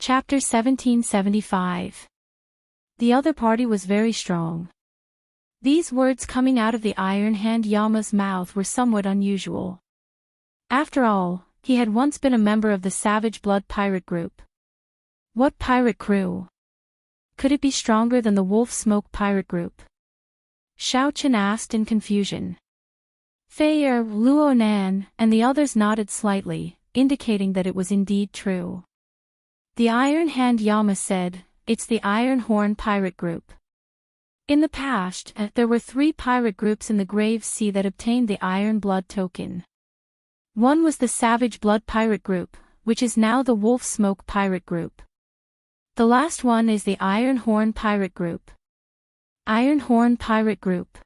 Chapter 1775. The other party was very strong. These words coming out of the Iron Hand Yama's mouth were somewhat unusual. After all, he had once been a member of the Savage Blood pirate group. What pirate crew? Could it be stronger than the Wolf Smoke pirate group? Xiaochen asked in confusion. Fei Er, Luo Nan, and the others nodded slightly, indicating that it was indeed true. The Iron Hand Yama said, "It's the Iron Horn pirate group." In the past, there were 3 pirate groups in the Grave Sea that obtained the Iron Blood token. One was the Savage Blood pirate group, which is now the Wolf Smoke pirate group. The last one is the Iron Horn pirate group. Iron Horn pirate group.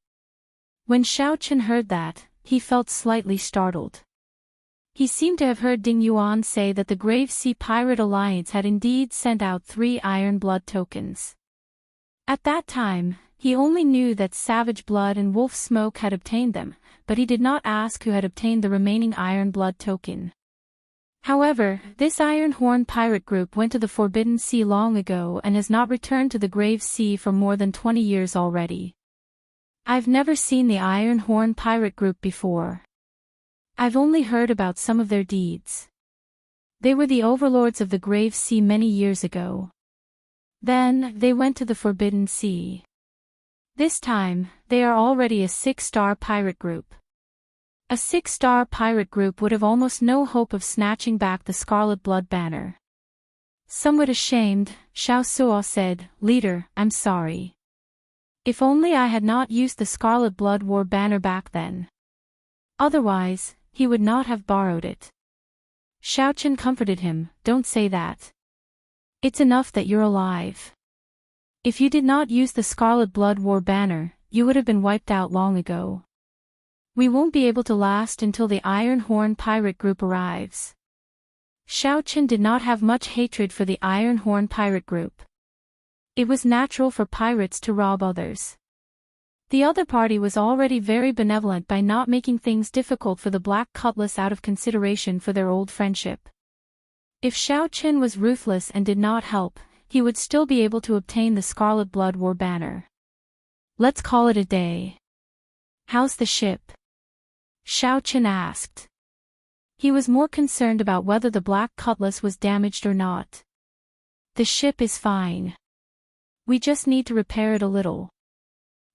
When Xiaochen heard that, he felt slightly startled. He seemed to have heard Ding Yuan say that the Grave Sea Pirate Alliance had indeed sent out 3 Iron Blood tokens. At that time, he only knew that Savage Blood and Wolf Smoke had obtained them, but he did not ask who had obtained the remaining Iron Blood token. However, this Iron Horn pirate group went to the Forbidden Sea long ago and has not returned to the Grave Sea for more than 20 years already. I've never seen the Iron Horn pirate group before. I've only heard about some of their deeds. They were the overlords of the Grave Sea many years ago. Then, they went to the Forbidden Sea. This time, they are already a 6-star pirate group. A 6-star pirate group would have almost no hope of snatching back the Scarlet Blood banner. Somewhat ashamed, Xiao Suo said, "Leader, I'm sorry. If only I had not used the Scarlet Blood War banner back then. Otherwise, he would not have borrowed it." Xiaochen comforted him, "Don't say that. It's enough that you're alive. If you did not use the Scarlet Blood War banner, you would have been wiped out long ago. We won't be able to last until the Iron Horn pirate group arrives." Xiaochen did not have much hatred for the Iron Horn pirate group. It was natural for pirates to rob others. The other party was already very benevolent by not making things difficult for the Black Cutlass out of consideration for their old friendship. If Xiaochen was ruthless and did not help, he would still be able to obtain the Scarlet Blood War banner. "Let's call it a day. How's the ship?" Xiaochen asked. He was more concerned about whether the Black Cutlass was damaged or not. "The ship is fine. We just need to repair it a little.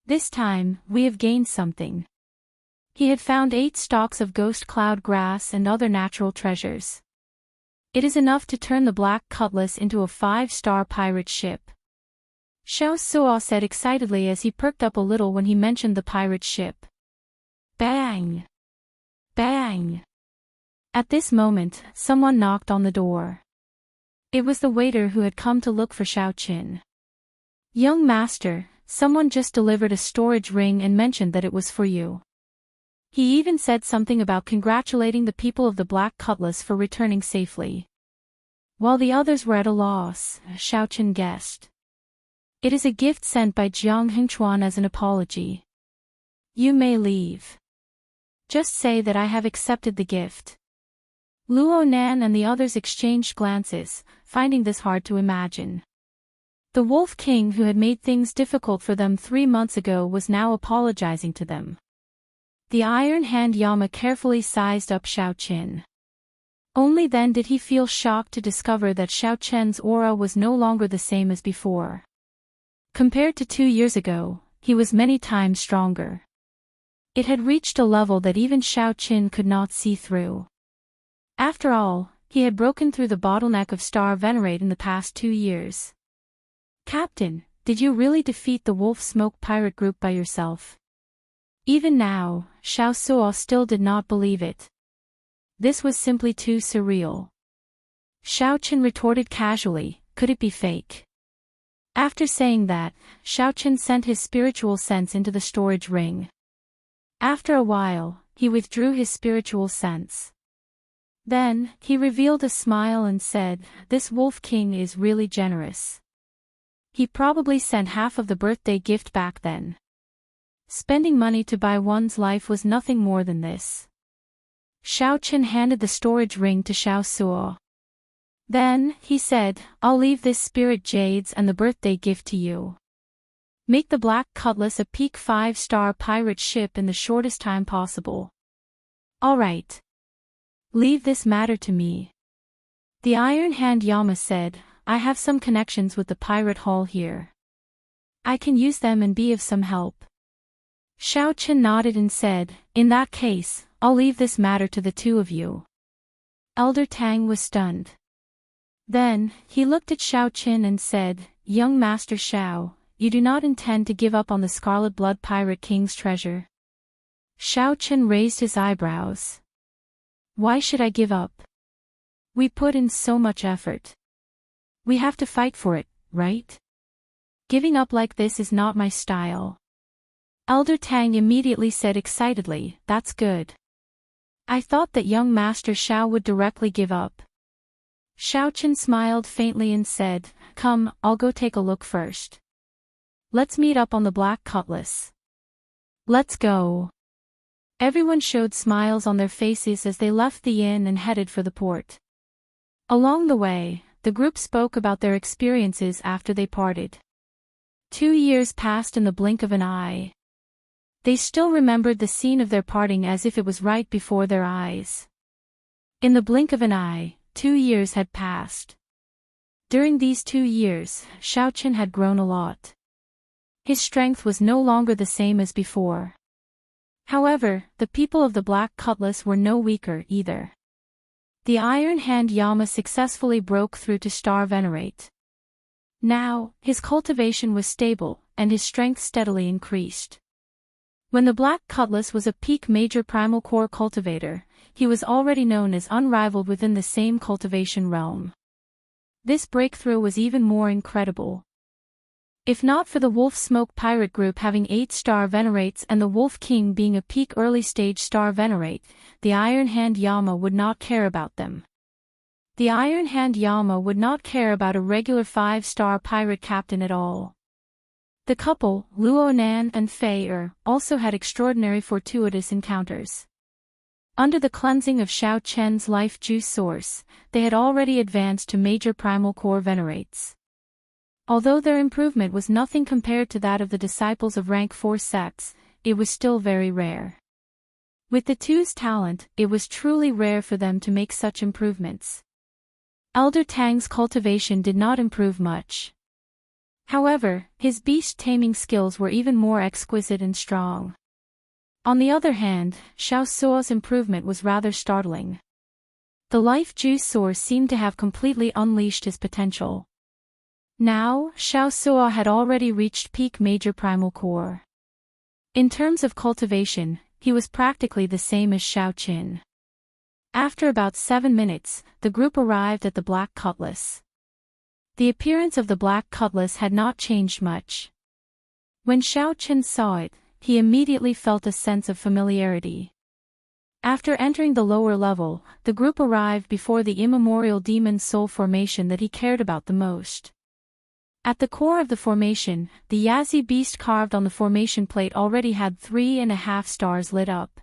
This time, we have gained something." He had found 8 stalks of ghost cloud grass and other natural treasures. It is enough to turn the Black Cutlass into a 5-star pirate ship. Xiao Suo said excitedly as he perked up a little when he mentioned the pirate ship. Bang! Bang! At this moment, someone knocked on the door. It was the waiter who had come to look for Xiaochen. "Young master, someone just delivered a storage ring and mentioned that it was for you." He even said something about congratulating the people of the Black Cutlass for returning safely. While the others were at a loss, Xiaochen guessed. "It is a gift sent by Jiang Hengchuan as an apology. You may leave. Just say that I have accepted the gift." Luo Nan and the others exchanged glances, finding this hard to imagine. The Wolf King who had made things difficult for them 3 months ago was now apologizing to them. The Iron Hand Yama carefully sized up Xiaochen. Only then did he feel shocked to discover that Xiaochen's aura was no longer the same as before. Compared to 2 years ago, he was many times stronger. It had reached a level that even Xiaochen could not see through. After all, he had broken through the bottleneck of Star Venerate in the past 2 years. "Captain, did you really defeat the Wolf Smoke pirate group by yourself?" Even now, Xiao Suo still did not believe it. This was simply too surreal. Xiaochen retorted casually, "Could it be fake?" After saying that, Xiaochen sent his spiritual sense into the storage ring. After a while, he withdrew his spiritual sense. Then, he revealed a smile and said, "This Wolf King is really generous. He probably sent half of the birthday gift back then. Spending money to buy one's life was nothing more than this." Xiaochen handed the storage ring to Xiao Suo. Then, he said, I'll leave this spirit jades and the birthday gift to you. Make the Black Cutlass a peak 5-star pirate ship in the shortest time possible. All right. Leave this matter to me. The Iron Hand Yama said, I have some connections with the pirate hall here. I can use them and be of some help. Xiaochen nodded and said, in that case, I'll leave this matter to the two of you. Elder Tang was stunned. Then, he looked at Xiaochen and said, Young Master Xiao, you do not intend to give up on the Scarlet Blood Pirate King's treasure? Xiaochen raised his eyebrows. Why should I give up? We put in so much effort. We have to fight for it, right? Giving up like this is not my style. Elder Tang immediately said excitedly, that's good. I thought that young Master Xiao would directly give up. Xiaochen smiled faintly and said, come, I'll go take a look first. Let's meet up on the Black Cutlass. Let's go. Everyone showed smiles on their faces as they left the inn and headed for the port. Along the way, the group spoke about their experiences after they parted. 2 years passed in the blink of an eye. They still remembered the scene of their parting as if it was right before their eyes. In the blink of an eye, 2 years had passed. During these 2 years, Xiaochen had grown a lot. His strength was no longer the same as before. However, the people of the Black Cutlass were no weaker either. The Iron Hand Yama successfully broke through to Star Venerate. Now, his cultivation was stable, and his strength steadily increased. When the Black Cutlass was a peak major primal core cultivator, he was already known as unrivaled within the same cultivation realm. This breakthrough was even more incredible. If not for the Wolf Smoke Pirate Group having 8-star Venerates and the Wolf King being a peak early-stage star Venerate, the Iron Hand Yama would not care about them. The Iron Hand Yama would not care about a regular 5-star pirate captain at all. The couple, Luonan and Fei also had extraordinary fortuitous encounters. Under the cleansing of Xiao Chen's life juice source, they had already advanced to major primal core Venerates. Although their improvement was nothing compared to that of the disciples of rank 4 sects, it was still very rare. With the two's talent, it was truly rare for them to make such improvements. Elder Tang's cultivation did not improve much. However, his beast-taming skills were even more exquisite and strong. On the other hand, Xiao Suo's improvement was rather startling. The life juice source seemed to have completely unleashed his potential. Now, Xiao Suo had already reached peak major primal core. In terms of cultivation, he was practically the same as Xiao Qin. After about 7 minutes, the group arrived at the Black Cutlass. The appearance of the Black Cutlass had not changed much. When Xiao Qin saw it, he immediately felt a sense of familiarity. After entering the lower level, the group arrived before the immemorial demon soul formation that he cared about the most. At the core of the formation, the Yazi beast carved on the formation plate already had 3.5 stars lit up.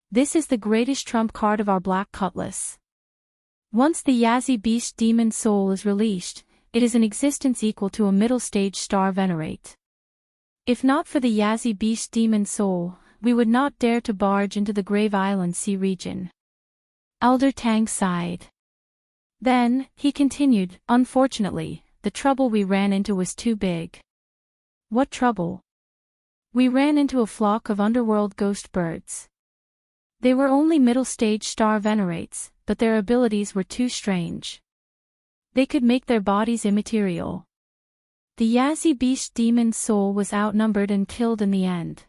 This is the greatest trump card of our Black Cutlass. Once the Yazi beast demon soul is released, it is an existence equal to a middle stage star Venerate. If not for the Yazi beast demon soul, we would not dare to barge into the Grave Island Sea region. Elder Tang sighed. Then, he continued, unfortunately, the trouble we ran into was too big. What trouble? We ran into a flock of underworld ghost birds. They were only middle-stage star Venerates, but their abilities were too strange. They could make their bodies immaterial. The Yazi beast demon soul was outnumbered and killed in the end.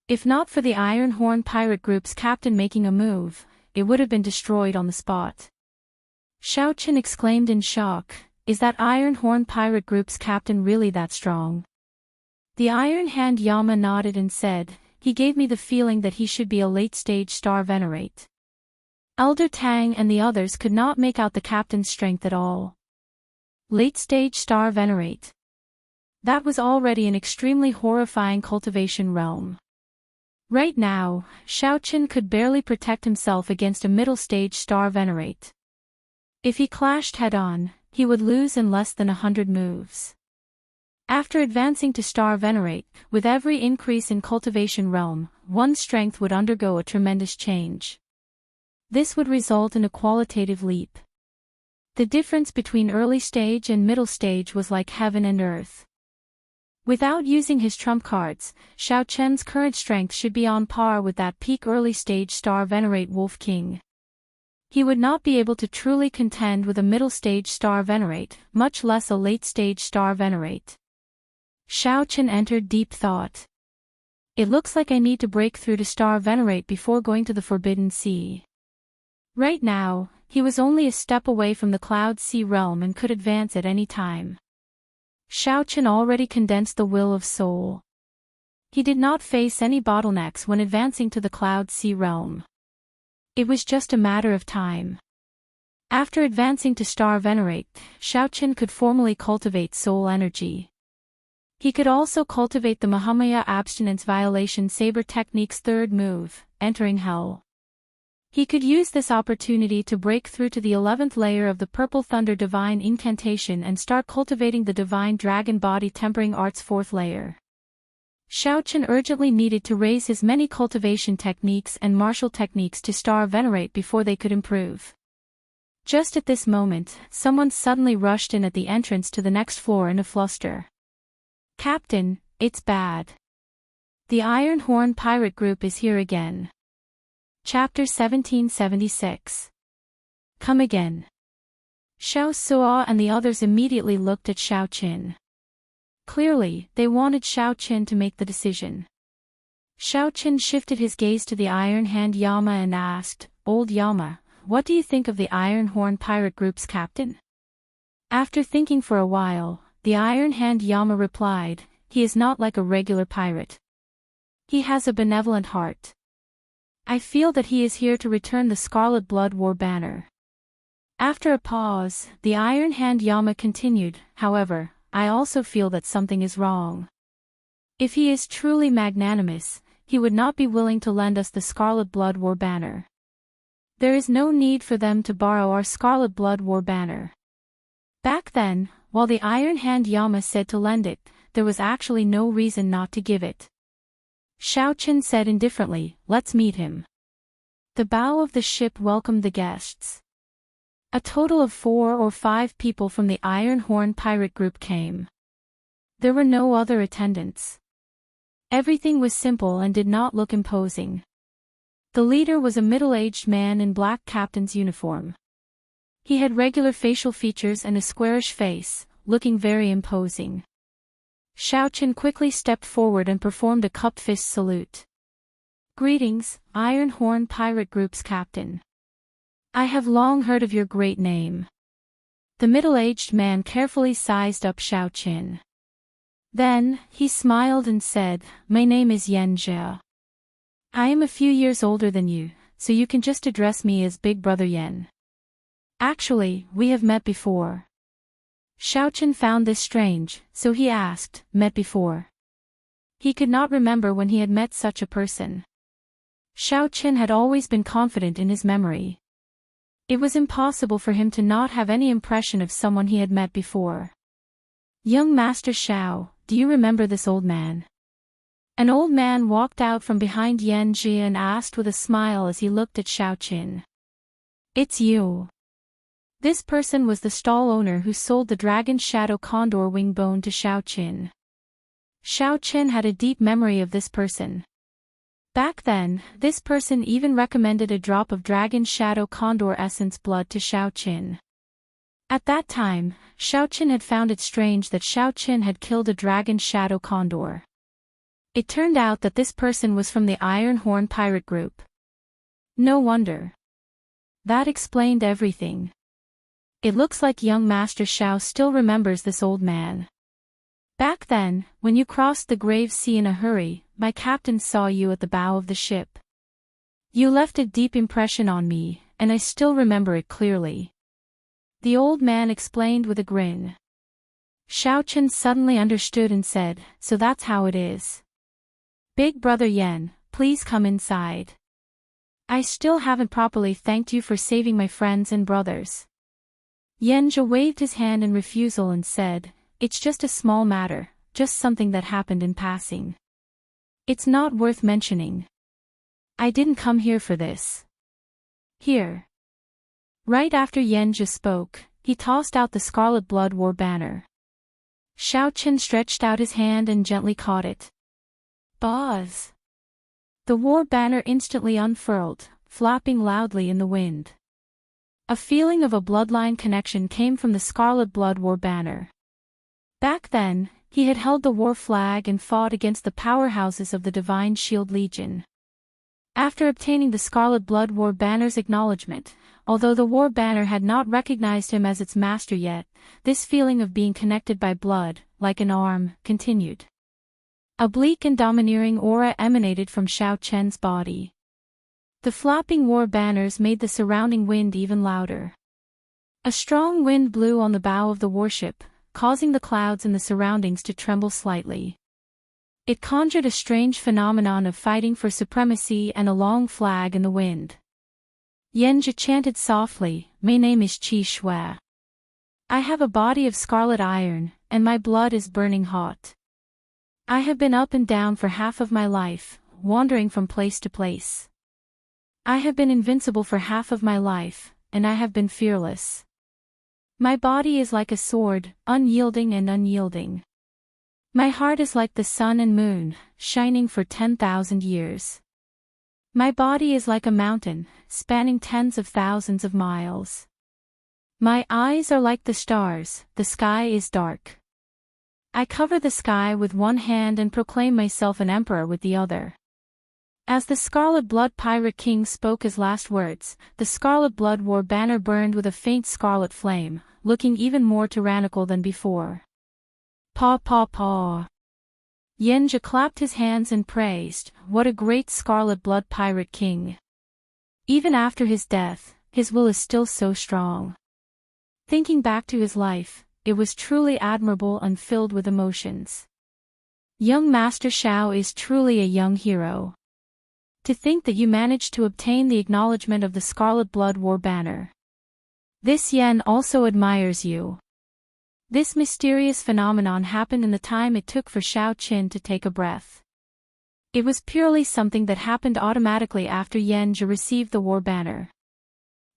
If not for the Iron Horn Pirate Group's captain making a move, it would have been destroyed on the spot. Xiao Qin exclaimed in shock, is that Iron Horn Pirate Group's captain really that strong? The Iron Hand Yama nodded and said, he gave me the feeling that he should be a late-stage star Venerate. Elder Tang and the others could not make out the captain's strength at all. Late-stage star Venerate. That was already an extremely horrifying cultivation realm. Right now, Xiao Qin could barely protect himself against a middle-stage star Venerate. If he clashed head-on, he would lose in less than 100 moves. After advancing to Star Venerate, with every increase in Cultivation realm, one's strength would undergo a tremendous change. This would result in a qualitative leap. The difference between early stage and middle stage was like heaven and earth. Without using his trump cards, Xiao Chen's current strength should be on par with that peak early stage Star Venerate Wolf King. He would not be able to truly contend with a middle stage Star Venerate, much less a late stage Star Venerate. Xiao Chen entered deep thought. It looks like I need to break through to Star Venerate before going to the Forbidden Sea. Right now, he was only a step away from the Cloud Sea realm and could advance at any time. Xiao Chen already condensed the will of soul. He did not face any bottlenecks when advancing to the Cloud Sea realm. It was just a matter of time. After advancing to Star Venerate, Xiao Chen could formally cultivate soul energy. He could also cultivate the Mahamaya Abstinence Violation Saber Technique's third move, Entering Hell. He could use this opportunity to break through to the 11th layer of the Purple Thunder Divine Incantation and start cultivating the Divine Dragon Body Tempering Art's 4th layer. Xiao Chen urgently needed to raise his many cultivation techniques and martial techniques to Star Venerate before they could improve. Just at this moment, someone suddenly rushed in at the entrance to the next floor in a fluster. "Captain, it's bad. The Iron Horn pirate group is here again." Chapter 1776. Come again. Xiao Suo and the others immediately looked at Xiao Qin. Clearly, they wanted Xiao Qin to make the decision. Xiao Qin shifted his gaze to the Iron Hand Yama and asked, "Old Yama, what do you think of the Iron Horn pirate group's captain?" After thinking for a while, the Iron Hand Yama replied, "He is not like a regular pirate. He has a benevolent heart. I feel that he is here to return the Scarlet Blood War banner." After a pause, the Iron Hand Yama continued, "However, I also feel that something is wrong. If he is truly magnanimous, he would not be willing to lend us the Scarlet Blood War banner. There is no need for them to borrow our Scarlet Blood War banner." Back then, while the Iron Hand Yama said to lend it, there was actually no reason not to give it. Xiao Qin said indifferently, "Let's meet him." The bow of the ship welcomed the guests. A total of 4 or 5 people from the Iron Horn pirate group came. There were no other attendants. Everything was simple and did not look imposing. The leader was a middle-aged man in black captain's uniform. He had regular facial features and a squarish face, looking very imposing. Xiao Qin quickly stepped forward and performed a cupped fist salute. "Greetings, Iron Horn Pirate Group's captain. I have long heard of your great name." The middle-aged man carefully sized up Xiao Qin. Then, he smiled and said, "My name is Xianxia. I am a few years older than you, so you can just address me as Big Brother Yan. Actually, we have met before." Xiao Qin found this strange, so he asked, "Met before?" He could not remember when he had met such a person. Xiao Qin had always been confident in his memory. It was impossible for him to not have any impression of someone he had met before. "Young Master Xiao, do you remember this old man?" An old man walked out from behind Yanjia and asked with a smile as he looked at Xiao Qin. "It's you." This person was the stall owner who sold the Dragon Shadow Condor wing bone to Xiao Qin. Xiao Qin had a deep memory of this person. Back then, this person even recommended a drop of Dragon Shadow Condor essence blood to Xiao Qin. At that time, Xiao Qin had found it strange that Xiao Qin had killed a Dragon Shadow Condor. It turned out that this person was from the Iron Horn pirate group. No wonder. That explained everything. It looks like young Master Xiao still remembers this old man. "Back then, when you crossed the Grave Sea in a hurry, my captain saw you at the bow of the ship. You left a deep impression on me, and I still remember it clearly." The old man explained with a grin. Xiao Qin suddenly understood and said, "So that's how it is. Big Brother Yan, please come inside. I still haven't properly thanked you for saving my friends and brothers." Xianxia waved his hand in refusal and said, "It's just a small matter, just something that happened in passing. It's not worth mentioning. I didn't come here for this." Here. Right after Xianxia spoke, he tossed out the Scarlet Blood War banner. Xiaoqin stretched out his hand and gently caught it. Buzz! The war banner instantly unfurled, flapping loudly in the wind. A feeling of a bloodline connection came from the Scarlet Blood War banner. Back then, he had held the war flag and fought against the powerhouses of the Divine Shield Legion. After obtaining the Scarlet Blood War banner's acknowledgement, although the war banner had not recognized him as its master yet, this feeling of being connected by blood, like an arm, continued. A bleak and domineering aura emanated from Xiao Chen's body. The flapping war banners made the surrounding wind even louder. A strong wind blew on the bow of the warship, causing the clouds in the surroundings to tremble slightly. It conjured a strange phenomenon of fighting for supremacy and a long flag in the wind. Xianxia chanted softly, "My name is Qi Shui. I have a body of scarlet iron, and my blood is burning hot. I have been up and down for half of my life, wandering from place to place. I have been invincible for half of my life, and I have been fearless. My body is like a sword, unyielding and unyielding. My heart is like the sun and moon, shining for 10,000 years. My body is like a mountain, spanning tens of thousands of miles. My eyes are like the stars, the sky is dark. I cover the sky with one hand and proclaim myself an emperor with the other." As the Scarlet Blood Pirate King spoke his last words, the Scarlet Blood War banner burned with a faint scarlet flame, looking even more tyrannical than before. "Paw paw paw." Xianxia clapped his hands and praised, "What a great Scarlet Blood Pirate King. Even after his death, his will is still so strong." Thinking back to his life, it was truly admirable and filled with emotions. Young Master Xiao is truly a young hero. To think that you managed to obtain the acknowledgement of the Scarlet Blood War banner. This Yen also admires you. This mysterious phenomenon happened in the time it took for Xiao Qin to take a breath. It was purely something that happened automatically after Xianxia received the war banner.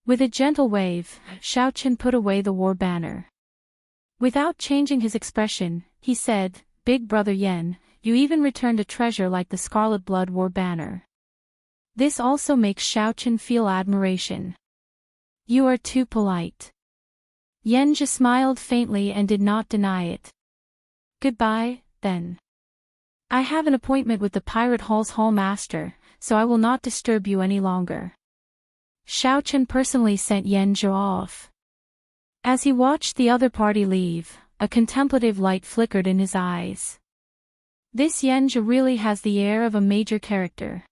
With a gentle wave, Xiao Qin put away the war banner. Without changing his expression, he said, "Big brother Yen, you even returned a treasure like the Scarlet Blood War banner. This also makes Xiao Qin feel admiration. You are too polite." Xianxia smiled faintly and did not deny it. "Goodbye, then. I have an appointment with the Pirate Hall's Hall Master, so I will not disturb you any longer." Xiao Qin personally sent Xianxia off. As he watched the other party leave, a contemplative light flickered in his eyes. This Xianxia really has the air of a major character.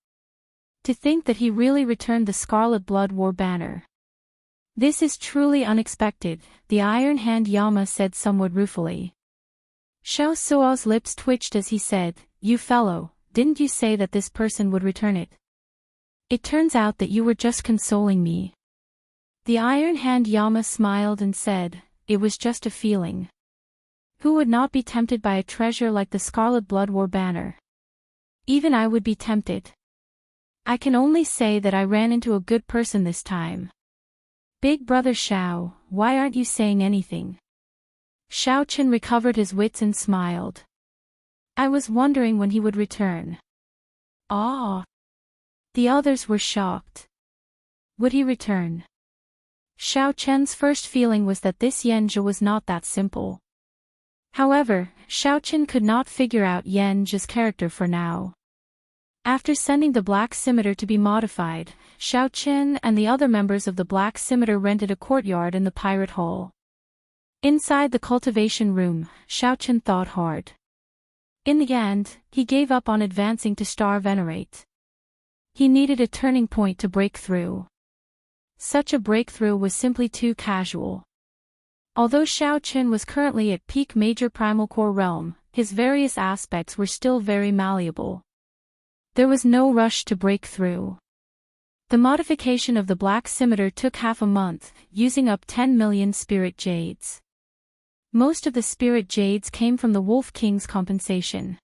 To think that he really returned the Scarlet Blood War banner. This is truly unexpected, the Iron Hand Yama said somewhat ruefully. Xiao Suo's lips twitched as he said, "You fellow, didn't you say that this person would return it? It turns out that you were just consoling me." The Iron Hand Yama smiled and said, "It was just a feeling. Who would not be tempted by a treasure like the Scarlet Blood War banner? Even I would be tempted. I can only say that I ran into a good person this time. Big brother Xiao, why aren't you saying anything?" Xiao Qin recovered his wits and smiled. "I was wondering when he would return." "Ah." The others were shocked. Would he return? Xiao Chen's first feeling was that this Xianxia was not that simple. However, Xiao Chen could not figure out Xianxia's character for now. After sending the Black Scimitar to be modified, Xiao Chen and the other members of the Black Scimitar rented a courtyard in the Pirate Hall. Inside the cultivation room, Xiao Chen thought hard. In the end, he gave up on advancing to Star Venerate. He needed a turning point to break through. Such a breakthrough was simply too casual. Although Xiao Chen was currently at peak Major Primal Core realm, his various aspects were still very malleable. There was no rush to break through. The modification of the black scimitar took half a month, using up 10 million spirit jades. Most of the spirit jades came from the Wolf King's compensation.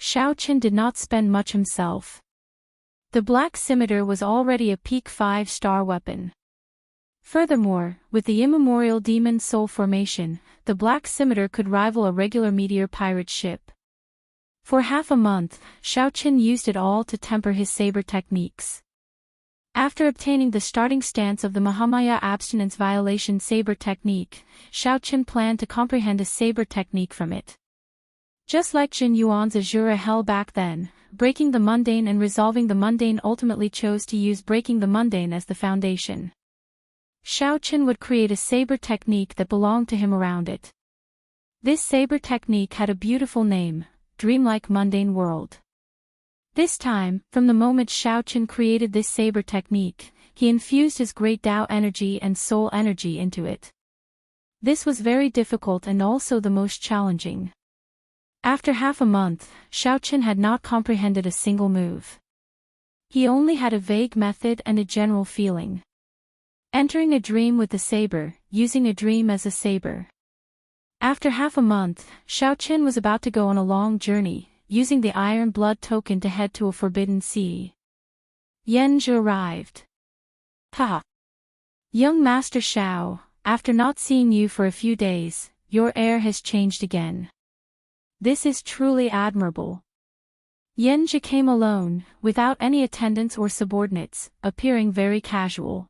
Xiaoqin did not spend much himself. The black scimitar was already a peak 5-star weapon. Furthermore, with the immemorial demon soul formation, the black scimitar could rival a regular meteor pirate ship. For half a month, Xiaoqin used it all to temper his saber techniques. After obtaining the starting stance of the Mahamaya abstinence violation saber technique, Xiaoqin planned to comprehend a saber technique from it. Just like Jin Yuan's Azura Hell back then, breaking the mundane and resolving the mundane ultimately chose to use breaking the mundane as the foundation. Xiaoqin would create a saber technique that belonged to him around it. This saber technique had a beautiful name, Dreamlike Mundane World. This time, from the moment Xiaoqin created this saber technique, he infused his great Tao energy and soul energy into it. This was very difficult and also the most challenging. After half a month, Xiaoqin had not comprehended a single move. He only had a vague method and a general feeling. Entering a dream with the saber, using a dream as a saber. After half a month, Xiaoqin was about to go on a long journey, using the Iron Blood token to head to a forbidden sea. Yanzhi arrived. Ha! Young Master Xiao, after not seeing you for a few days, your air has changed again. This is truly admirable. Yanzhi came alone, without any attendants or subordinates, appearing very casual.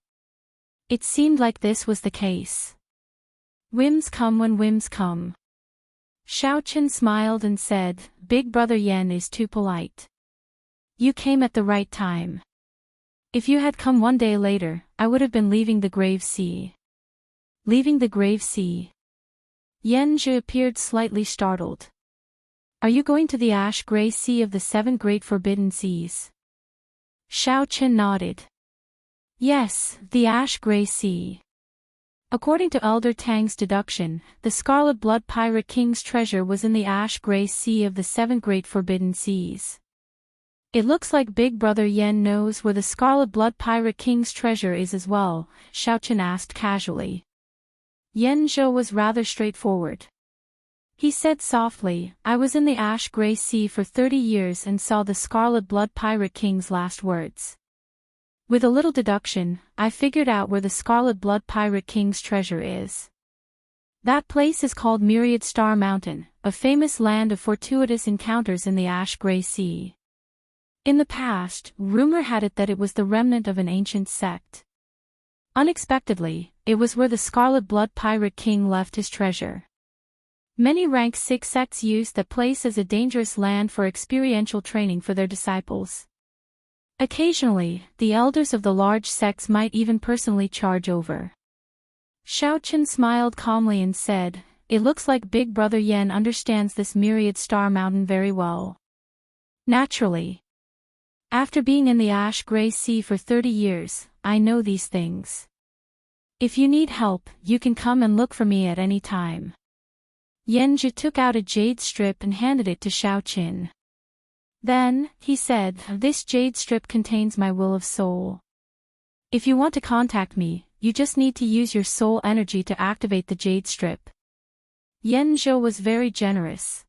It seemed like this was the case. Whims come when whims come. Xiaoqin smiled and said, Big Brother Yan is too polite. You came at the right time. If you had come one day later, I would have been leaving the Grave Sea. Leaving the Grave Sea. Yanzhi appeared slightly startled. Are you going to the ash-gray sea of the 7 great forbidden seas? Xiaoqin nodded. Yes, the ash-gray sea. According to Elder Tang's deduction, the Scarlet Blood Pirate King's treasure was in the ash-gray sea of the 7 great forbidden seas. It looks like Big Brother Yan knows where the Scarlet Blood Pirate King's treasure is as well, Xiaoqin asked casually. Yanzhi was rather straightforward. He said softly, I was in the ash-gray sea for 30 years and saw the Scarlet Blood Pirate King's last words. With a little deduction, I figured out where the Scarlet Blood Pirate King's treasure is. That place is called Myriad Star Mountain, a famous land of fortuitous encounters in the ash-gray sea. In the past, rumor had it that it was the remnant of an ancient sect. Unexpectedly, it was where the Scarlet Blood Pirate King left his treasure. Many rank 6 sects used that place as a dangerous land for experiential training for their disciples. Occasionally, the elders of the large sects might even personally charge over. Xiaoqin smiled calmly and said, It looks like Big Brother Yan understands this Myriad Star Mountain very well. Naturally. After being in the ash-gray sea for 30 years, I know these things. If you need help, you can come and look for me at any time. Yanzhi took out a jade strip and handed it to Xiaoqin. Then, he said, This jade strip contains my will of soul. If you want to contact me, you just need to use your soul energy to activate the jade strip. Yanzhi was very generous.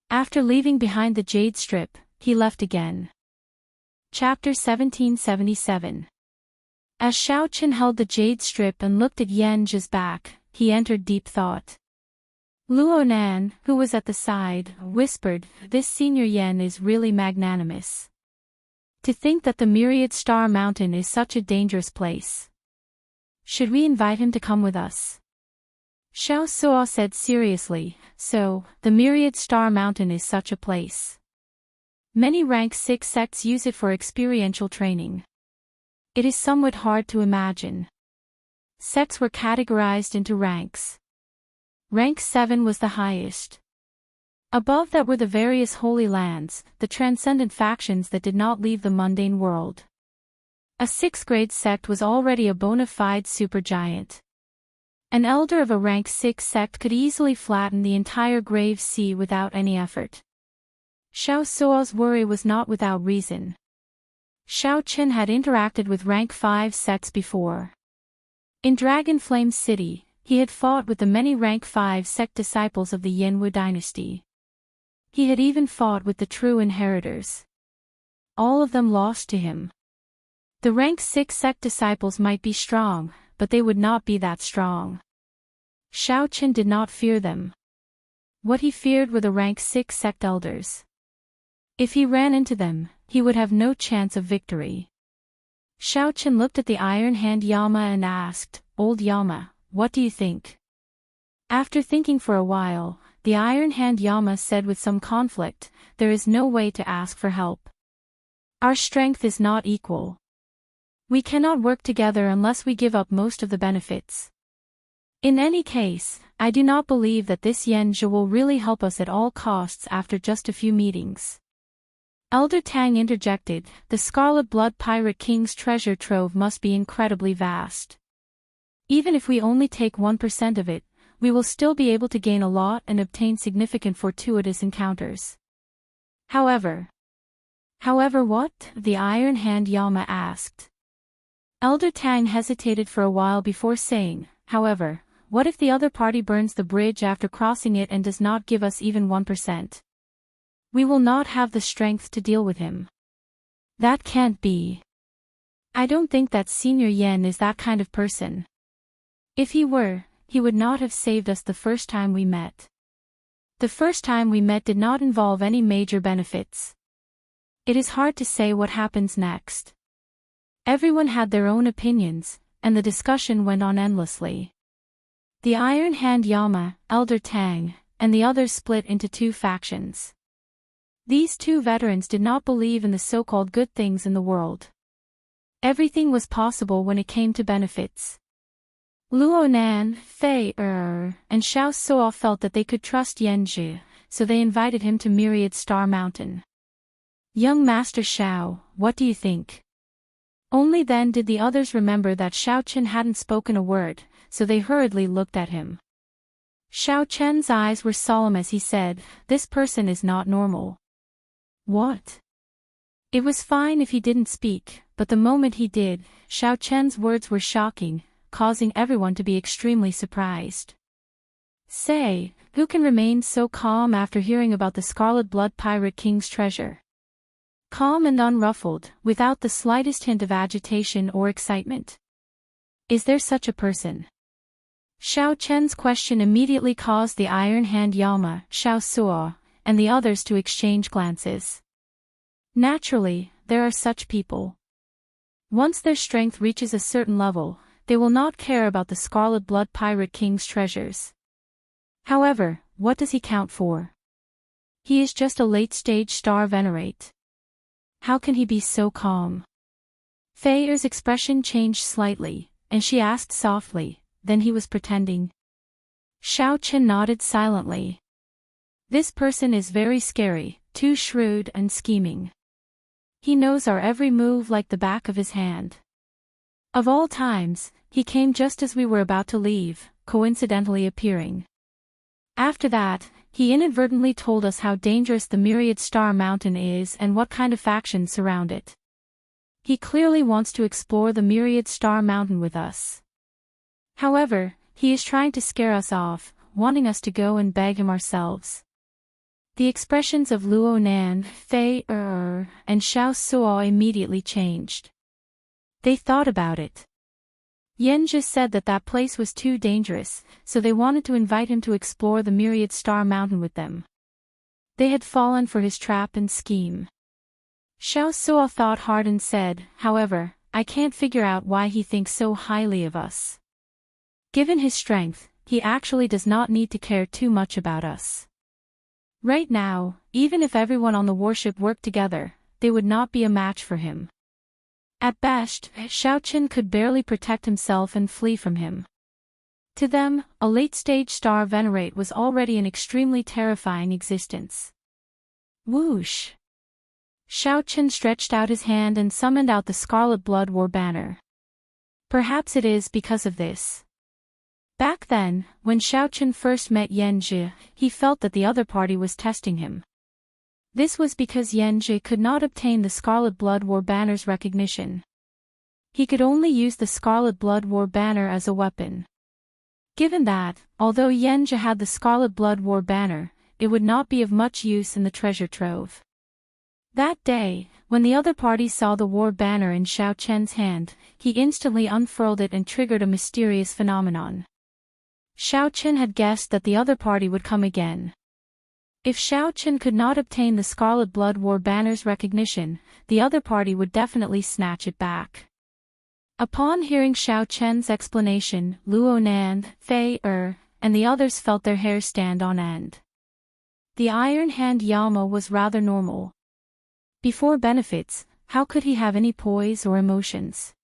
After leaving behind the jade strip, he left again. Chapter 1777. As Xiaoqin held the jade strip and looked at Yanzhi's back, he entered deep thought. Luonan, who was at the side, whispered, This Senior Yan is really magnanimous. To think that the Myriad Star Mountain is such a dangerous place. Should we invite him to come with us? Xiao Suo said seriously, So, the Myriad Star Mountain is such a place. Many rank 6 sects use it for experiential training. It is somewhat hard to imagine. Sects were categorized into ranks. Rank 7 was the highest. Above that were the various holy lands, the transcendent factions that did not leave the mundane world. A 6th grade sect was already a bona fide supergiant. An elder of a rank 6 sect could easily flatten the entire Grave Sea without any effort. Xiao Suo's worry was not without reason. Xiao Chen had interacted with rank 5 sects before. In Dragon Flame City, he had fought with the many rank 5 sect disciples of the Yanwu dynasty. He had even fought with the true inheritors. All of them lost to him. The rank 6 sect disciples might be strong, but they would not be that strong. Xiao Chen did not fear them. What he feared were the rank 6 sect elders. If he ran into them, he would have no chance of victory. Xiao Chen looked at the Iron Hand Yama and asked, "Old Yama, what do you think?" After thinking for a while, the Iron Hand Yama said with some conflict, "There is no way to ask for help. Our strength is not equal. We cannot work together unless we give up most of the benefits. In any case, I do not believe that this Xianxia will really help us at all costs after just a few meetings." Elder Tang interjected, "The Scarlet Blood Pirate King's treasure trove must be incredibly vast. Even if we only take 1% of it, we will still be able to gain a lot and obtain significant fortuitous encounters." However what? The Iron Hand Yama asked. Elder Tang hesitated for a while before saying, "However, what if the other party burns the bridge after crossing it and does not give us even 1%? We will not have the strength to deal with him. That can't be. I don't think that Senior Yen is that kind of person. If he were, he would not have saved us the first time we met. The first time we met did not involve any major benefits. It is hard to say what happens next." Everyone had their own opinions, and the discussion went on endlessly. The Iron Hand Yama, Elder Tang, and the others split into two factions. These two veterans did not believe in the so-called good things in the world. Everything was possible when it came to benefits. Luonan, Fei and Xiao Suo felt that they could trust Yanxia, so they invited him to Myriad Star Mountain. "Young Master Xiao, what do you think?" Only then did the others remember that Xiao Chen hadn't spoken a word, so they hurriedly looked at him. Xiao Chen's eyes were solemn as he said, "This person is not normal." What? It was fine if he didn't speak, but the moment he did, Xiao Chen's words were shocking, causing everyone to be extremely surprised. "Say, who can remain so calm after hearing about the Scarlet Blood Pirate King's treasure? Calm and unruffled, without the slightest hint of agitation or excitement. Is there such a person?" Xiao Chen's question immediately caused the Iron Hand Yama, Xiao Suo, and the others to exchange glances. Naturally, there are such people. Once their strength reaches a certain level, they will not care about the Scarlet Blood Pirate King's treasures. However, what does he count for? He is just a late-stage star venerate. How can he be so calm? Fei Er's expression changed slightly, and she asked softly, "Then he was pretending?" Xiao Chen nodded silently. "This person is very scary, too shrewd and scheming. He knows our every move like the back of his hand. Of all times, he came just as we were about to leave, coincidentally appearing. After that, he inadvertently told us how dangerous the Myriad Star Mountain is and what kind of factions surround it. He clearly wants to explore the Myriad Star Mountain with us. However, he is trying to scare us off, wanting us to go and beg him ourselves." The expressions of Luonan, Fei and Xiao Suo immediately changed. They thought about it. Yanxia said that that place was too dangerous, so they wanted to invite him to explore the Myriad Star Mountain with them. They had fallen for his trap and scheme. Xiao Suo thought hard and said, "However, I can't figure out why he thinks so highly of us. Given his strength, he actually does not need to care too much about us. Right now, even if everyone on the warship worked together, they would not be a match for him." At best, Xiao Chen could barely protect himself and flee from him. To them, a late-stage star venerate was already an extremely terrifying existence. Whoosh! Xiao Chen stretched out his hand and summoned out the Scarlet Blood War banner. Perhaps it is because of this. Back then, when Xiao Chen first met Yanxia, he felt that the other party was testing him. This was because Xianxia could not obtain the Scarlet Blood War banner's recognition. He could only use the Scarlet Blood War banner as a weapon. Given that, although Xianxia had the Scarlet Blood War banner, it would not be of much use in the treasure trove. That day, when the other party saw the war banner in Xiao Chen's hand, he instantly unfurled it and triggered a mysterious phenomenon. Xiao Chen had guessed that the other party would come again. If Xiao Chen could not obtain the Scarlet Blood War banner's recognition, the other party would definitely snatch it back. Upon hearing Xiao Chen's explanation, Luo Nan, Fei and the others felt their hair stand on end. The Iron Hand Yama was rather normal. Before benefits, how could he have any poise or emotions?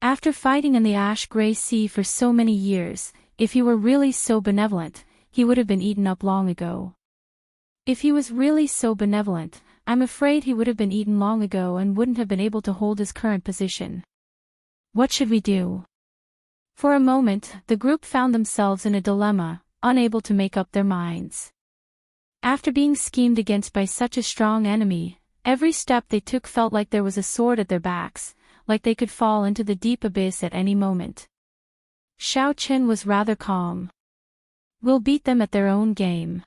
After fighting in the ash-gray sea for so many years, if he were really so benevolent, he would have been eaten up long ago. If he was really so benevolent, I'm afraid he would have been eaten long ago and wouldn't have been able to hold his current position. What should we do? For a moment, the group found themselves in a dilemma, unable to make up their minds. After being schemed against by such a strong enemy, every step they took felt like there was a sword at their backs, like they could fall into the deep abyss at any moment. Xiao Chen was rather calm. We'll beat them at their own game.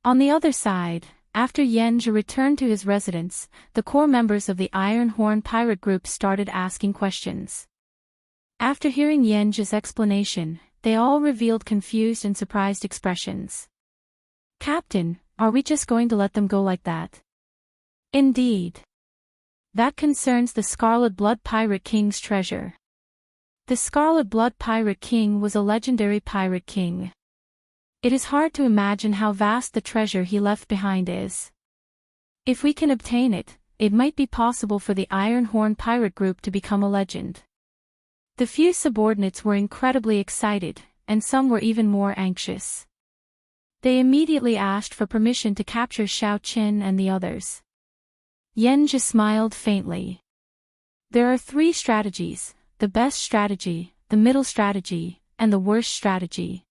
On the other side, after Xianxia returned to his residence, the core members of the Iron Horn pirate group started asking questions. After hearing Xianxia's explanation, they all revealed confused and surprised expressions. Captain, are we just going to let them go like that? Indeed. That concerns the Scarlet Blood Pirate King's treasure. The Scarlet Blood Pirate King was a legendary pirate king. It is hard to imagine how vast the treasure he left behind is. If we can obtain it, it might be possible for the Iron Horn pirate group to become a legend. The few subordinates were incredibly excited, and some were even more anxious. They immediately asked for permission to capture Xiao Chen and the others. Xianxia smiled faintly. There are 3 strategies: the best strategy, the middle strategy, and the worst strategy.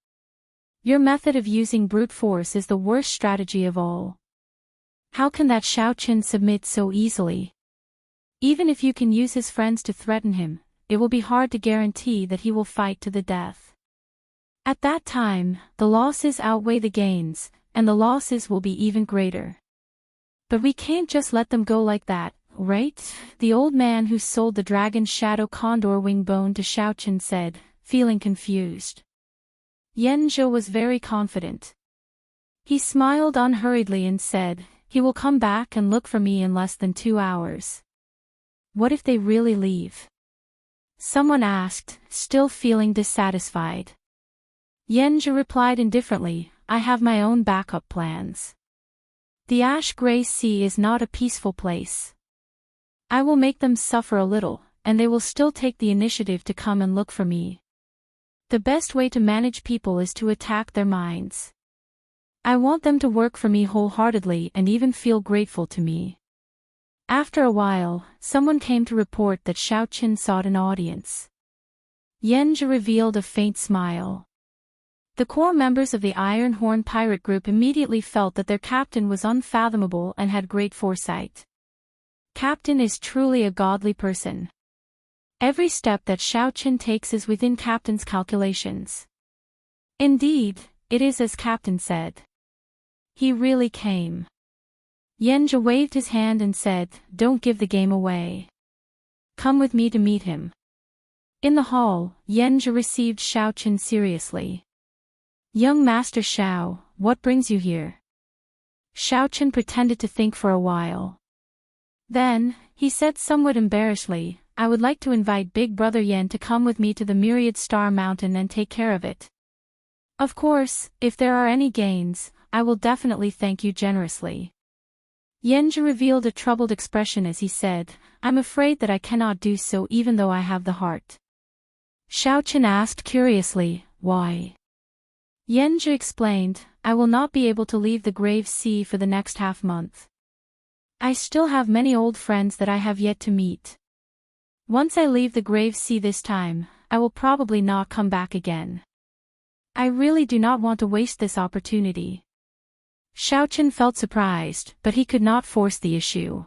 Your method of using brute force is the worst strategy of all. How can that Xiao Chen submit so easily? Even if you can use his friends to threaten him, it will be hard to guarantee that he will fight to the death. At that time, the losses outweigh the gains, and the losses will be even greater. But we can't just let them go like that, right? The old man who sold the dragon's shadow condor wing bone to Xiao Chen said, feeling confused. Xianxia was very confident. He smiled unhurriedly and said, he will come back and look for me in less than 2 hours. What if they really leave? Someone asked, still feeling dissatisfied. Xianxia replied indifferently, I have my own backup plans. The ash-gray sea is not a peaceful place. I will make them suffer a little, and they will still take the initiative to come and look for me. The best way to manage people is to attack their minds. I want them to work for me wholeheartedly and even feel grateful to me. After a while, someone came to report that Xiao Chen sought an audience. Xianxia revealed a faint smile. The core members of the Iron Horn pirate group immediately felt that their captain was unfathomable and had great foresight. Captain is truly a godly person. Every step that Xiao Chen takes is within Captain's calculations. Indeed, it is as Captain said. He really came. Xianxia waved his hand and said, don't give the game away. Come with me to meet him. In the hall, Xianxia received Xiao Chen seriously. Young Master Xiao, what brings you here? Xiao Chen pretended to think for a while. Then, he said somewhat embarrassedly, I would like to invite Big Brother Yan to come with me to the Myriad Star Mountain and take care of it. Of course, if there are any gains, I will definitely thank you generously. Xianxia revealed a troubled expression as he said, I'm afraid that I cannot do so even though I have the heart. Xiao Chen asked curiously, why? Xianxia explained, I will not be able to leave the Grave Sea for the next half-month. I still have many old friends that I have yet to meet. Once I leave the Grave Sea this time, I will probably not come back again. I really do not want to waste this opportunity. Xiaochen felt surprised, but he could not force the issue.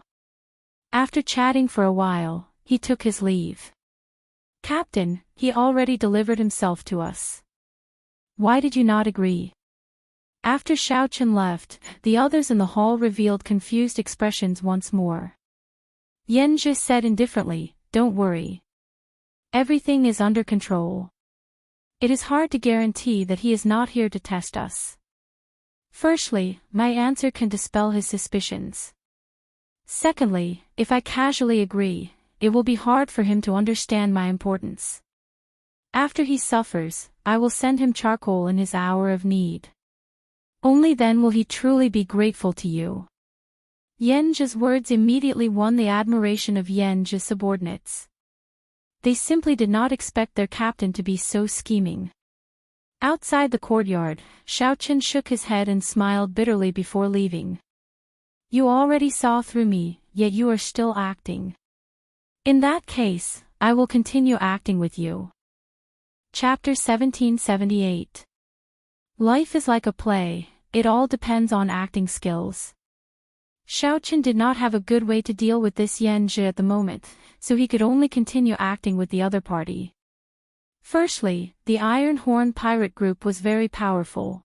After chatting for a while, he took his leave. Captain, he already delivered himself to us. Why did you not agree? After Xiaochen left, the others in the hall revealed confused expressions once more. Xianxia said indifferently, "Don't worry. Everything is under control. It is hard to guarantee that he is not here to test us. Firstly, my answer can dispel his suspicions. Secondly, if I casually agree, it will be hard for him to understand my importance. After he suffers, I will send him charcoal in his hour of need. Only then will he truly be grateful to you." Xianxia's words immediately won the admiration of Xianxia's subordinates. They simply did not expect their captain to be so scheming. Outside the courtyard, Xiaochen shook his head and smiled bitterly before leaving. "You already saw through me, yet you are still acting. In that case, I will continue acting with you." Chapter 1778. Life is like a play, it all depends on acting skills. Xiaochen did not have a good way to deal with this Xianxia at the moment, so he could only continue acting with the other party. Firstly, the Iron Horn pirate group was very powerful.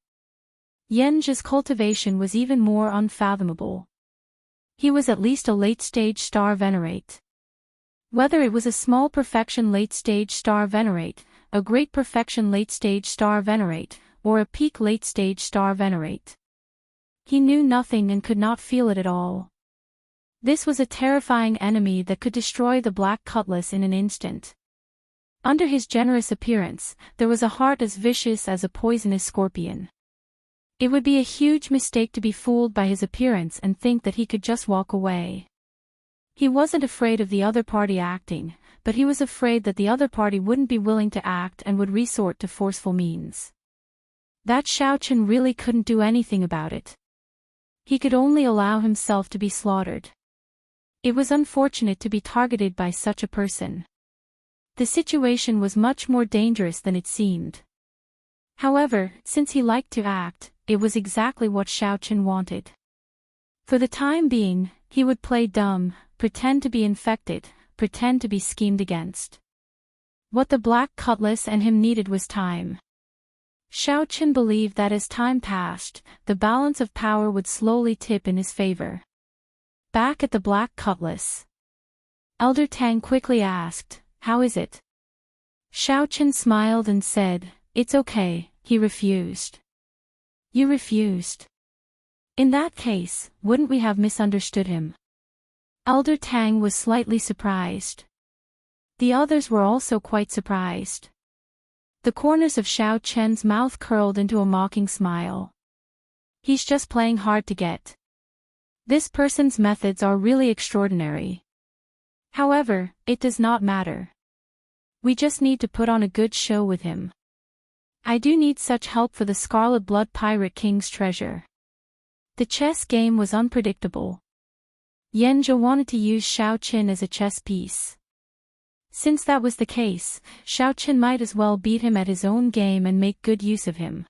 Xianxia's cultivation was even more unfathomable. He was at least a late-stage star venerate. Whether it was a small perfection late-stage star venerate, a great perfection late-stage star venerate, or a peak late-stage star venerate, he knew nothing and could not feel it at all. This was a terrifying enemy that could destroy the Black Cutlass in an instant. Under his generous appearance, there was a heart as vicious as a poisonous scorpion. It would be a huge mistake to be fooled by his appearance and think that he could just walk away. He wasn't afraid of the other party acting, but he was afraid that the other party wouldn't be willing to act and would resort to forceful means. That Xiaochen really couldn't do anything about it. He could only allow himself to be slaughtered. It was unfortunate to be targeted by such a person. The situation was much more dangerous than it seemed. However, since he liked to act, it was exactly what Xiaochen wanted. For the time being, he would play dumb, pretend to be infected, pretend to be schemed against. What the Black Cutlass and him needed was time. Xiaochen believed that as time passed, the balance of power would slowly tip in his favor. Back at the Black Cutlass, Elder Tang quickly asked, "How is it?" Xiaochen smiled and said, "It's okay." He refused. "You refused? In that case, wouldn't we have misunderstood him?" Elder Tang was slightly surprised. The others were also quite surprised. The corners of Xiaochen's mouth curled into a mocking smile. He's just playing hard to get. This person's methods are really extraordinary. However, it does not matter. We just need to put on a good show with him. I do need such help for the Scarlet Blood Pirate King's treasure. The chess game was unpredictable. Xianxia wanted to use Xiaochen as a chess piece. Since that was the case, Xiaochen might as well beat him at his own game and make good use of him.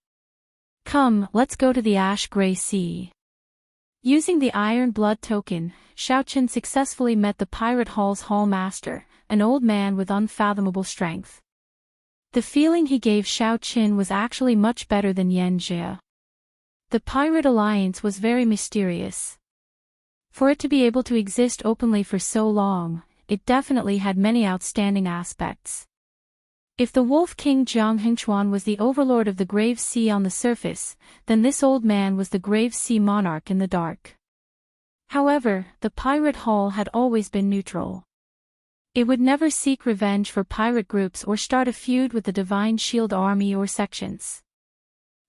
"Come, let's go to the Ash-Gray Sea." Using the Iron Blood token, Xiaochen successfully met the Pirate Hall's Hall Master, an old man with unfathomable strength. The feeling he gave Xiaochen was actually much better than Xianxia. The Pirate Alliance was very mysterious. For it to be able to exist openly for so long, it definitely had many outstanding aspects. If the Wolf King Jiang Hengchuan was the overlord of the Grave Sea on the surface, then this old man was the Grave Sea monarch in the dark. However, the Pirate Hall had always been neutral. It would never seek revenge for pirate groups or start a feud with the Divine Shield Army or sections.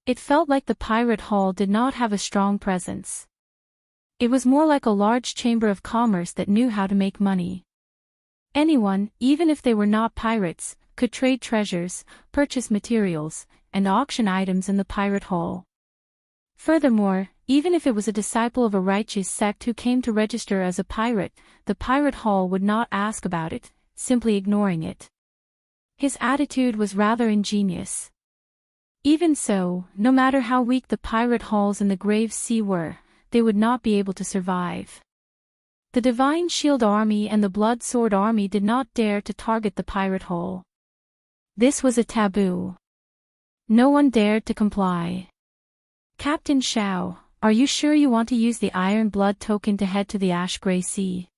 It felt like the Pirate Hall did not have a strong presence. It was more like a large chamber of commerce that knew how to make money. Anyone, even if they were not pirates, could trade treasures, purchase materials, and auction items in the Pirate Hall. Furthermore, even if it was a disciple of a righteous sect who came to register as a pirate, the Pirate Hall would not ask about it, simply ignoring it. His attitude was rather ingenious. Even so, no matter how weak the pirate hulls in the Grave Sea were, they would not be able to survive. The Divine Shield Army and the Blood Sword Army did not dare to target the pirate hull. This was a taboo. No one dared to comply. Captain Xiao, are you sure you want to use the Iron Blood token to head to the Ash Grey Sea?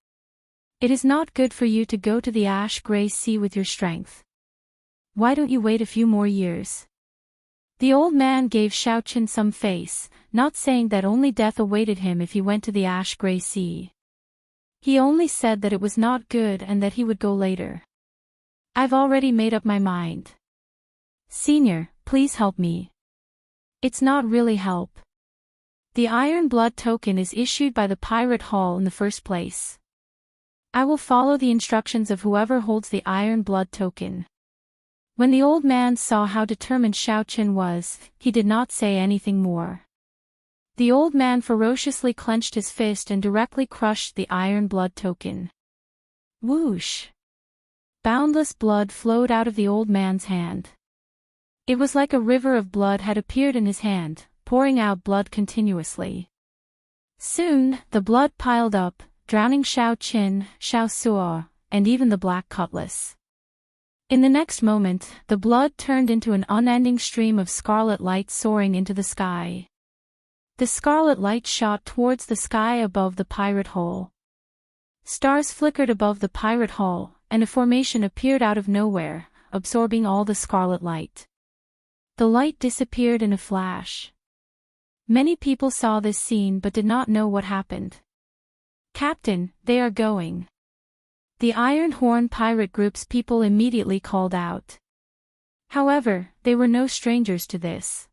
It is not good for you to go to the Ash Grey Sea with your strength. Why don't you wait a few more years? The old man gave Xiaochen some face, not saying that only death awaited him if he went to the Ash Grey Sea. He only said that it was not good and that he would go later. I've already made up my mind. Senior, please help me. It's not really help. The Iron Blood token is issued by the pirate hull in the first place. I will follow the instructions of whoever holds the Iron Blood token. When the old man saw how determined Xiaochen was, he did not say anything more. The old man ferociously clenched his fist and directly crushed the Iron Blood token. Whoosh! Boundless blood flowed out of the old man's hand. It was like a river of blood had appeared in his hand, pouring out blood continuously. Soon, the blood piled up, drowning Xiaochen, Xiaosuo, and even the Black Cutlass. In the next moment, the blood turned into an unending stream of scarlet light soaring into the sky. The scarlet light shot towards the sky above the pirate hull. Stars flickered above the pirate hull, and a formation appeared out of nowhere, absorbing all the scarlet light. The light disappeared in a flash. Many people saw this scene but did not know what happened. Captain, they are going. The Iron Horn pirate group's people immediately called out. However, they were no strangers to this.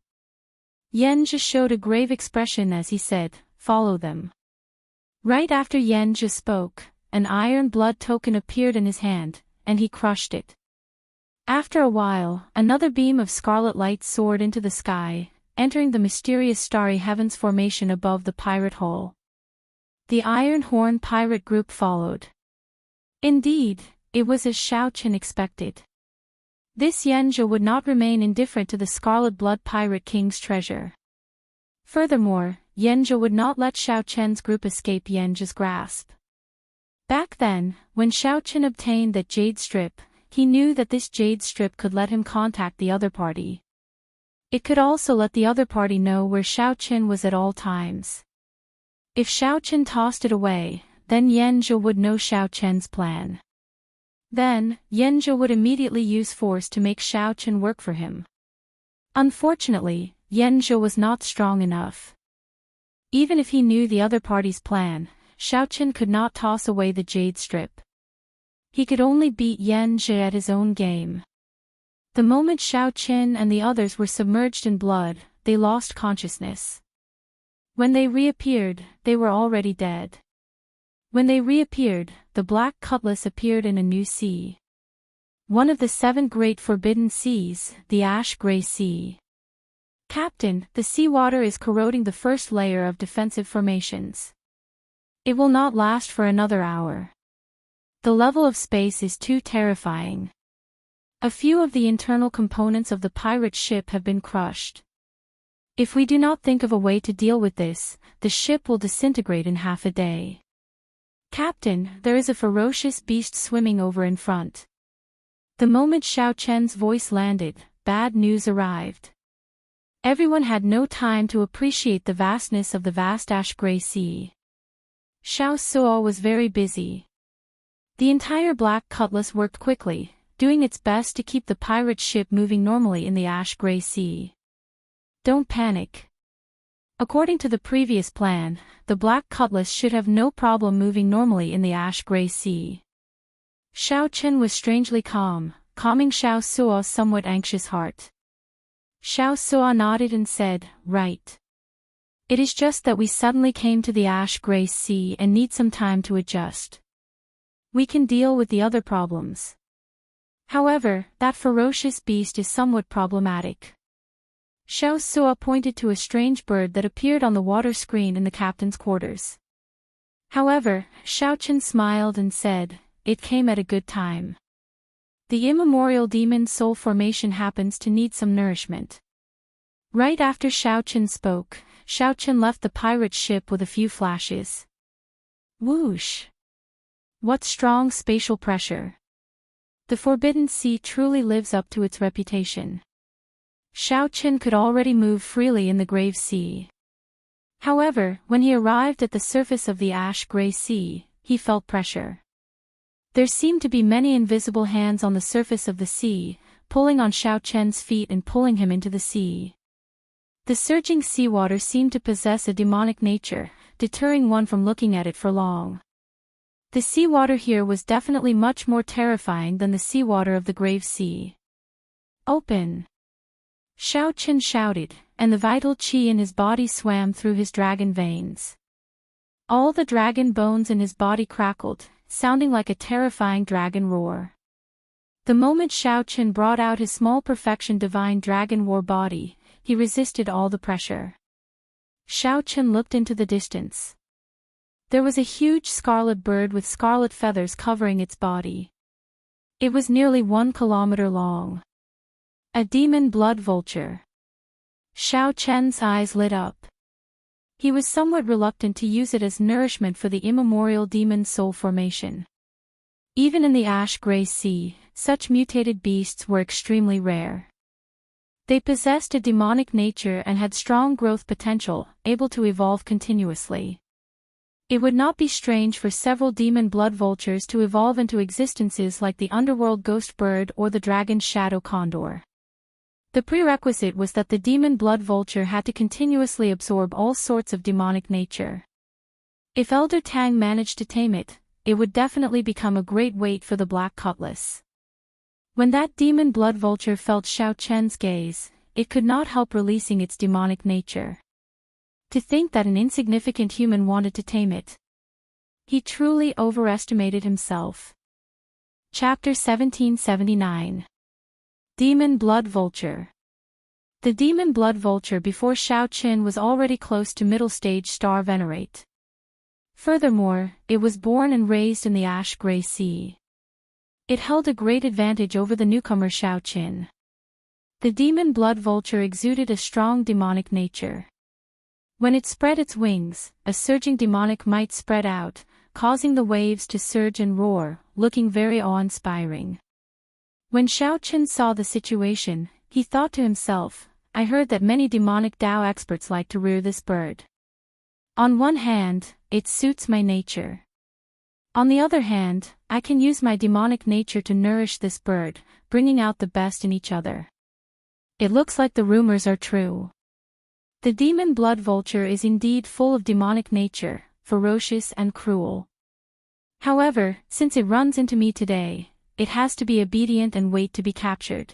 Xianxia showed a grave expression as he said, "Follow them." Right after Xianxia spoke, an Iron Blood token appeared in his hand, and he crushed it. After a while, another beam of scarlet light soared into the sky, entering the mysterious starry heavens formation above the pirate hull. The Iron Horn pirate group followed. Indeed, it was as Xiaochen expected. This Xianxia would not remain indifferent to the Scarlet Blood Pirate King's treasure. Furthermore, Xianxia would not let Xiaochen's group escape Xianxia's grasp. Back then, when Xiaochen obtained that jade strip, he knew that this jade strip could let him contact the other party. It could also let the other party know where Xiaochen was at all times. If Xiaochen tossed it away, then Xianxia would know Xiaochen's plan. Then, Xianxia would immediately use force to make Xiaochen work for him. Unfortunately, Xianxia was not strong enough. Even if he knew the other party's plan, Xiaochen could not toss away the jade strip. He could only beat Xianxia at his own game. The moment Xiaochen and the others were submerged in blood, they lost consciousness. When they reappeared, they were already dead. When they reappeared, the Black Cutlass appeared in a new sea. One of the 7 great forbidden seas, the Ash Grey Sea. Captain, the seawater is corroding the first layer of defensive formations. It will not last for another hour. The level of space is too terrifying. A few of the internal components of the pirate ship have been crushed. If we do not think of a way to deal with this, the ship will disintegrate in half a day. Captain, there is a ferocious beast swimming over in front. The moment Xiaochen's voice landed, bad news arrived. Everyone had no time to appreciate the vastness of the vast Ash Grey Sea. Xiaosuo was very busy. The entire Black Cutlass worked quickly, doing its best to keep the pirate ship moving normally in the Ash Grey Sea. Don't panic. According to the previous plan, the Black Cutlass should have no problem moving normally in the Ash Grey Sea. Xiaochen was strangely calm, calming Xiaosuo's somewhat anxious heart. Xiaosuo nodded and said, "Right. It is just that we suddenly came to the Ash Grey Sea and need some time to adjust. We can deal with the other problems. However, that ferocious beast is somewhat problematic." Xiaosuo pointed to a strange bird that appeared on the water screen in the captain's quarters. However, Xiaochen smiled and said, "It came at a good time. The immemorial demon soul formation happens to need some nourishment. Right after Xiao Chen spoke, Xiao Chen left the pirate ship with a few flashes. Whoosh! What strong spatial pressure! The Forbidden Sea truly lives up to its reputation. Xiao Chen could already move freely in the Grave Sea. However, when he arrived at the surface of the ash-gray sea, he felt pressure. There seemed to be many invisible hands on the surface of the sea, pulling on Xiao Chen's feet and pulling him into the sea. The surging seawater seemed to possess a demonic nature, deterring one from looking at it for long. The seawater here was definitely much more terrifying than the seawater of the Grave Sea. Open! Xiao Chen shouted, and the vital qi in his body swam through his dragon veins. All the dragon bones in his body crackled, sounding like a terrifying dragon roar. The moment Xiao Chen brought out his small perfection divine dragon war body, he resisted all the pressure. Xiao Chen looked into the distance. There was a huge scarlet bird with scarlet feathers covering its body. It was nearly 1 kilometer long. A demon blood vulture. Xiao Chen's eyes lit up. He was somewhat reluctant to use it as nourishment for the immemorial demon soul formation. Even in the ash-gray sea, such mutated beasts were extremely rare. They possessed a demonic nature and had strong growth potential, able to evolve continuously. It would not be strange for several demon blood vultures to evolve into existences like the underworld ghost bird or the dragon shadow condor. The prerequisite was that the demon blood vulture had to continuously absorb all sorts of demonic nature. If Elder Tang managed to tame it, it would definitely become a great weight for the Black Cutlass. When that demon blood vulture felt Xiao Chen's gaze, it could not help releasing its demonic nature. To think that an insignificant human wanted to tame it. He truly overestimated himself. Chapter 1779. Demon Blood Vulture. The demon blood vulture before Xiao Chen was already close to middle stage star venerate. Furthermore, it was born and raised in the ash-gray sea. It held a great advantage over the newcomer Xiao Chen. The demon blood vulture exuded a strong demonic nature. When it spread its wings, a surging demonic might spread out, causing the waves to surge and roar, looking very awe-inspiring. When Xiao Chen saw the situation, he thought to himself, I heard that many demonic Dao experts like to rear this bird. On one hand, it suits my nature. On the other hand, I can use my demonic nature to nourish this bird, bringing out the best in each other. It looks like the rumors are true. The demon blood vulture is indeed full of demonic nature, ferocious and cruel. However, since it runs into me today, it has to be obedient and wait to be captured.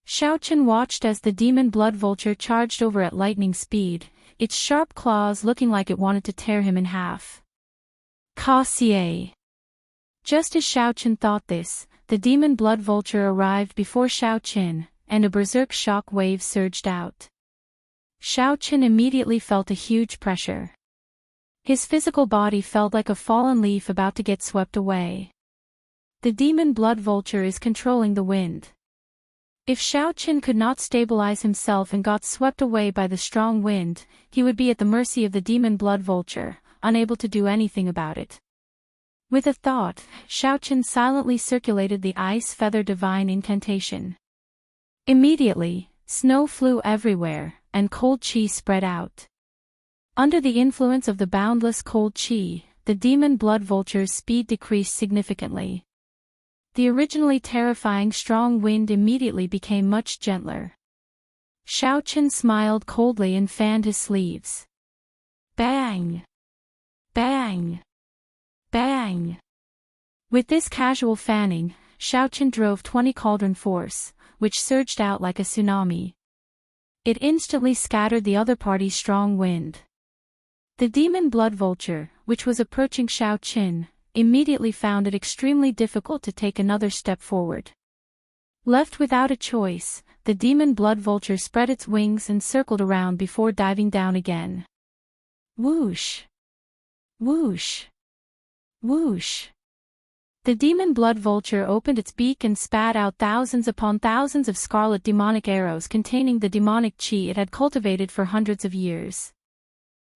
Xiao Chen watched as the demon blood vulture charged over at lightning speed, its sharp claws looking like it wanted to tear him in half. Ka Xie. Just as Xiao Chen thought this, the demon blood vulture arrived before Xiao Chen, and a berserk shock wave surged out. Xiao Chen immediately felt a huge pressure. His physical body felt like a fallen leaf about to get swept away. The demon blood vulture is controlling the wind. If Xiao Chen could not stabilize himself and got swept away by the strong wind, he would be at the mercy of the demon blood vulture, unable to do anything about it. With a thought, Xiao Chen silently circulated the ice feather divine incantation. Immediately, snow flew everywhere, and cold qi spread out. Under the influence of the boundless cold qi, the demon blood vulture's speed decreased significantly. The originally terrifying strong wind immediately became much gentler. Xiao Chen smiled coldly and fanned his sleeves. Bang! Bang! Bang! With this casual fanning, Xiao Chen drove 20 cauldron force, which surged out like a tsunami. It instantly scattered the other party's strong wind. The demon blood vulture, which was approaching Xiao Chen, immediately found it extremely difficult to take another step forward. Left without a choice, the demon blood vulture spread its wings and circled around before diving down again. Whoosh! Whoosh! Whoosh! The demon blood vulture opened its beak and spat out thousands upon thousands of scarlet demonic arrows containing the demonic chi it had cultivated for hundreds of years.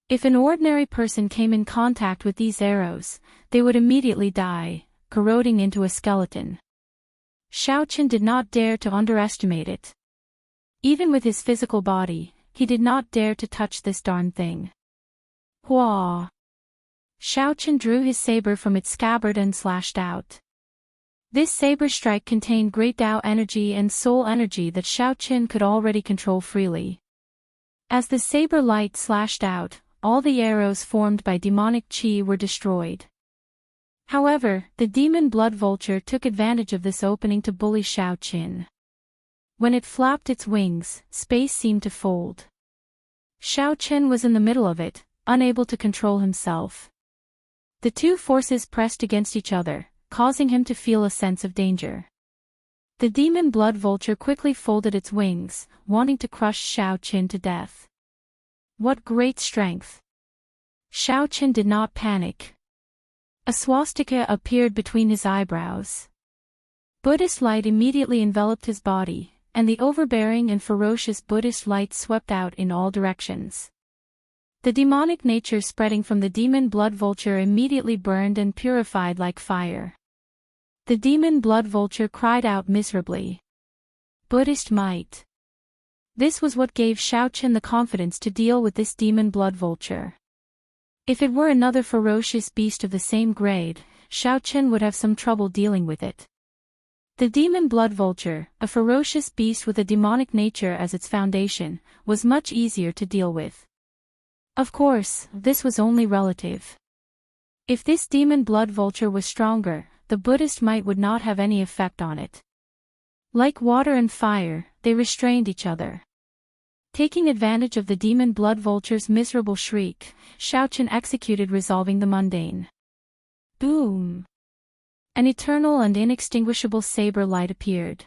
If an ordinary person came in contact with these arrows, they would immediately die, corroding into a skeleton. Xiaoqian did not dare to underestimate it. Even with his physical body, he did not dare to touch this darn thing. Hua! Xiaoqian drew his saber from its scabbard and slashed out. This saber strike contained great Dao energy and soul energy that Xiaoqian could already control freely. As the saber light slashed out, all the arrows formed by demonic chi were destroyed. However, the demon blood vulture took advantage of this opening to bully Xiaoqian. When it flapped its wings, space seemed to fold. Xiaoqian was in the middle of it, unable to control himself. The two forces pressed against each other, causing him to feel a sense of danger. The demon blood vulture quickly folded its wings, wanting to crush Xiaoqian to death. What great strength! Xiaoqian did not panic. A swastika appeared between his eyebrows. Buddhist light immediately enveloped his body, and the overbearing and ferocious Buddhist light swept out in all directions. The demonic nature spreading from the demon blood vulture immediately burned and purified like fire. The demon blood vulture cried out miserably. Buddhist might. This was what gave Xiaoqian the confidence to deal with this demon blood vulture. If it were another ferocious beast of the same grade, Xiaoqian would have some trouble dealing with it. The demon blood vulture, a ferocious beast with a demonic nature as its foundation, was much easier to deal with. Of course, this was only relative. If this demon blood vulture was stronger, the Buddhist might would not have any effect on it. Like water and fire, they restrained each other. Taking advantage of the demon blood vulture's miserable shriek, Xiaoqian executed resolving the mundane. Boom! An eternal and inextinguishable saber light appeared.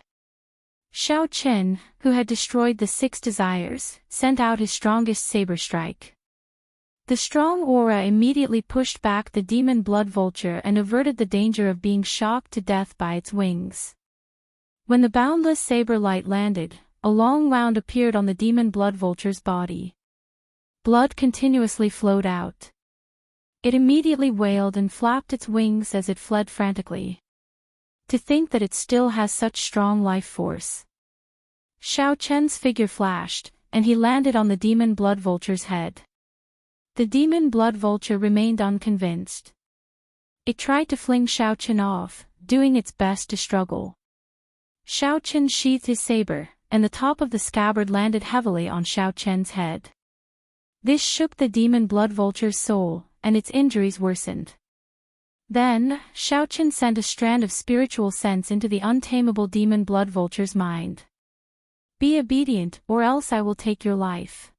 Xiaoqian, who had destroyed the 6 desires, sent out his strongest saber strike. The strong aura immediately pushed back the demon blood vulture and averted the danger of being shocked to death by its wings. When the boundless saber light landed, a long wound appeared on the demon blood vulture's body. Blood continuously flowed out. It immediately wailed and flapped its wings as it fled frantically. To think that it still has such strong life force. Xiaoqian's figure flashed, and he landed on the demon blood vulture's head. The demon blood vulture remained unconvinced. It tried to fling Xiaoqian off, doing its best to struggle. Xiaoqian sheathed his saber, and the top of the scabbard landed heavily on Xiaoqian's head. This shook the demon blood vulture's soul, and its injuries worsened. Then, Xiaoqian sent a strand of spiritual sense into the untamable demon blood vulture's mind. Be obedient, or else I will take your life.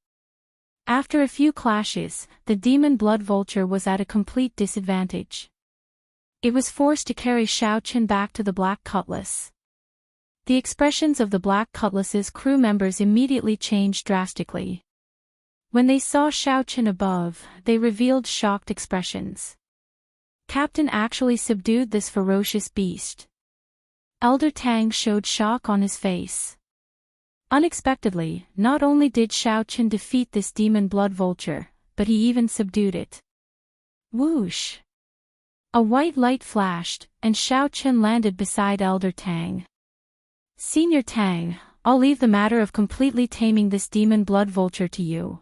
After a few clashes, the demon blood vulture was at a complete disadvantage. It was forced to carry Xiaoqian back to the Black Cutlass. The expressions of the Black Cutlass's crew members immediately changed drastically. When they saw Xiaoqian above, they revealed shocked expressions. Captain actually subdued this ferocious beast. Elder Tang showed shock on his face. Unexpectedly, not only did Xiaoqian defeat this demon blood vulture, but he even subdued it. Whoosh! A white light flashed, and Xiaoqian landed beside Elder Tang. Senior Tang, I'll leave the matter of completely taming this demon blood vulture to you.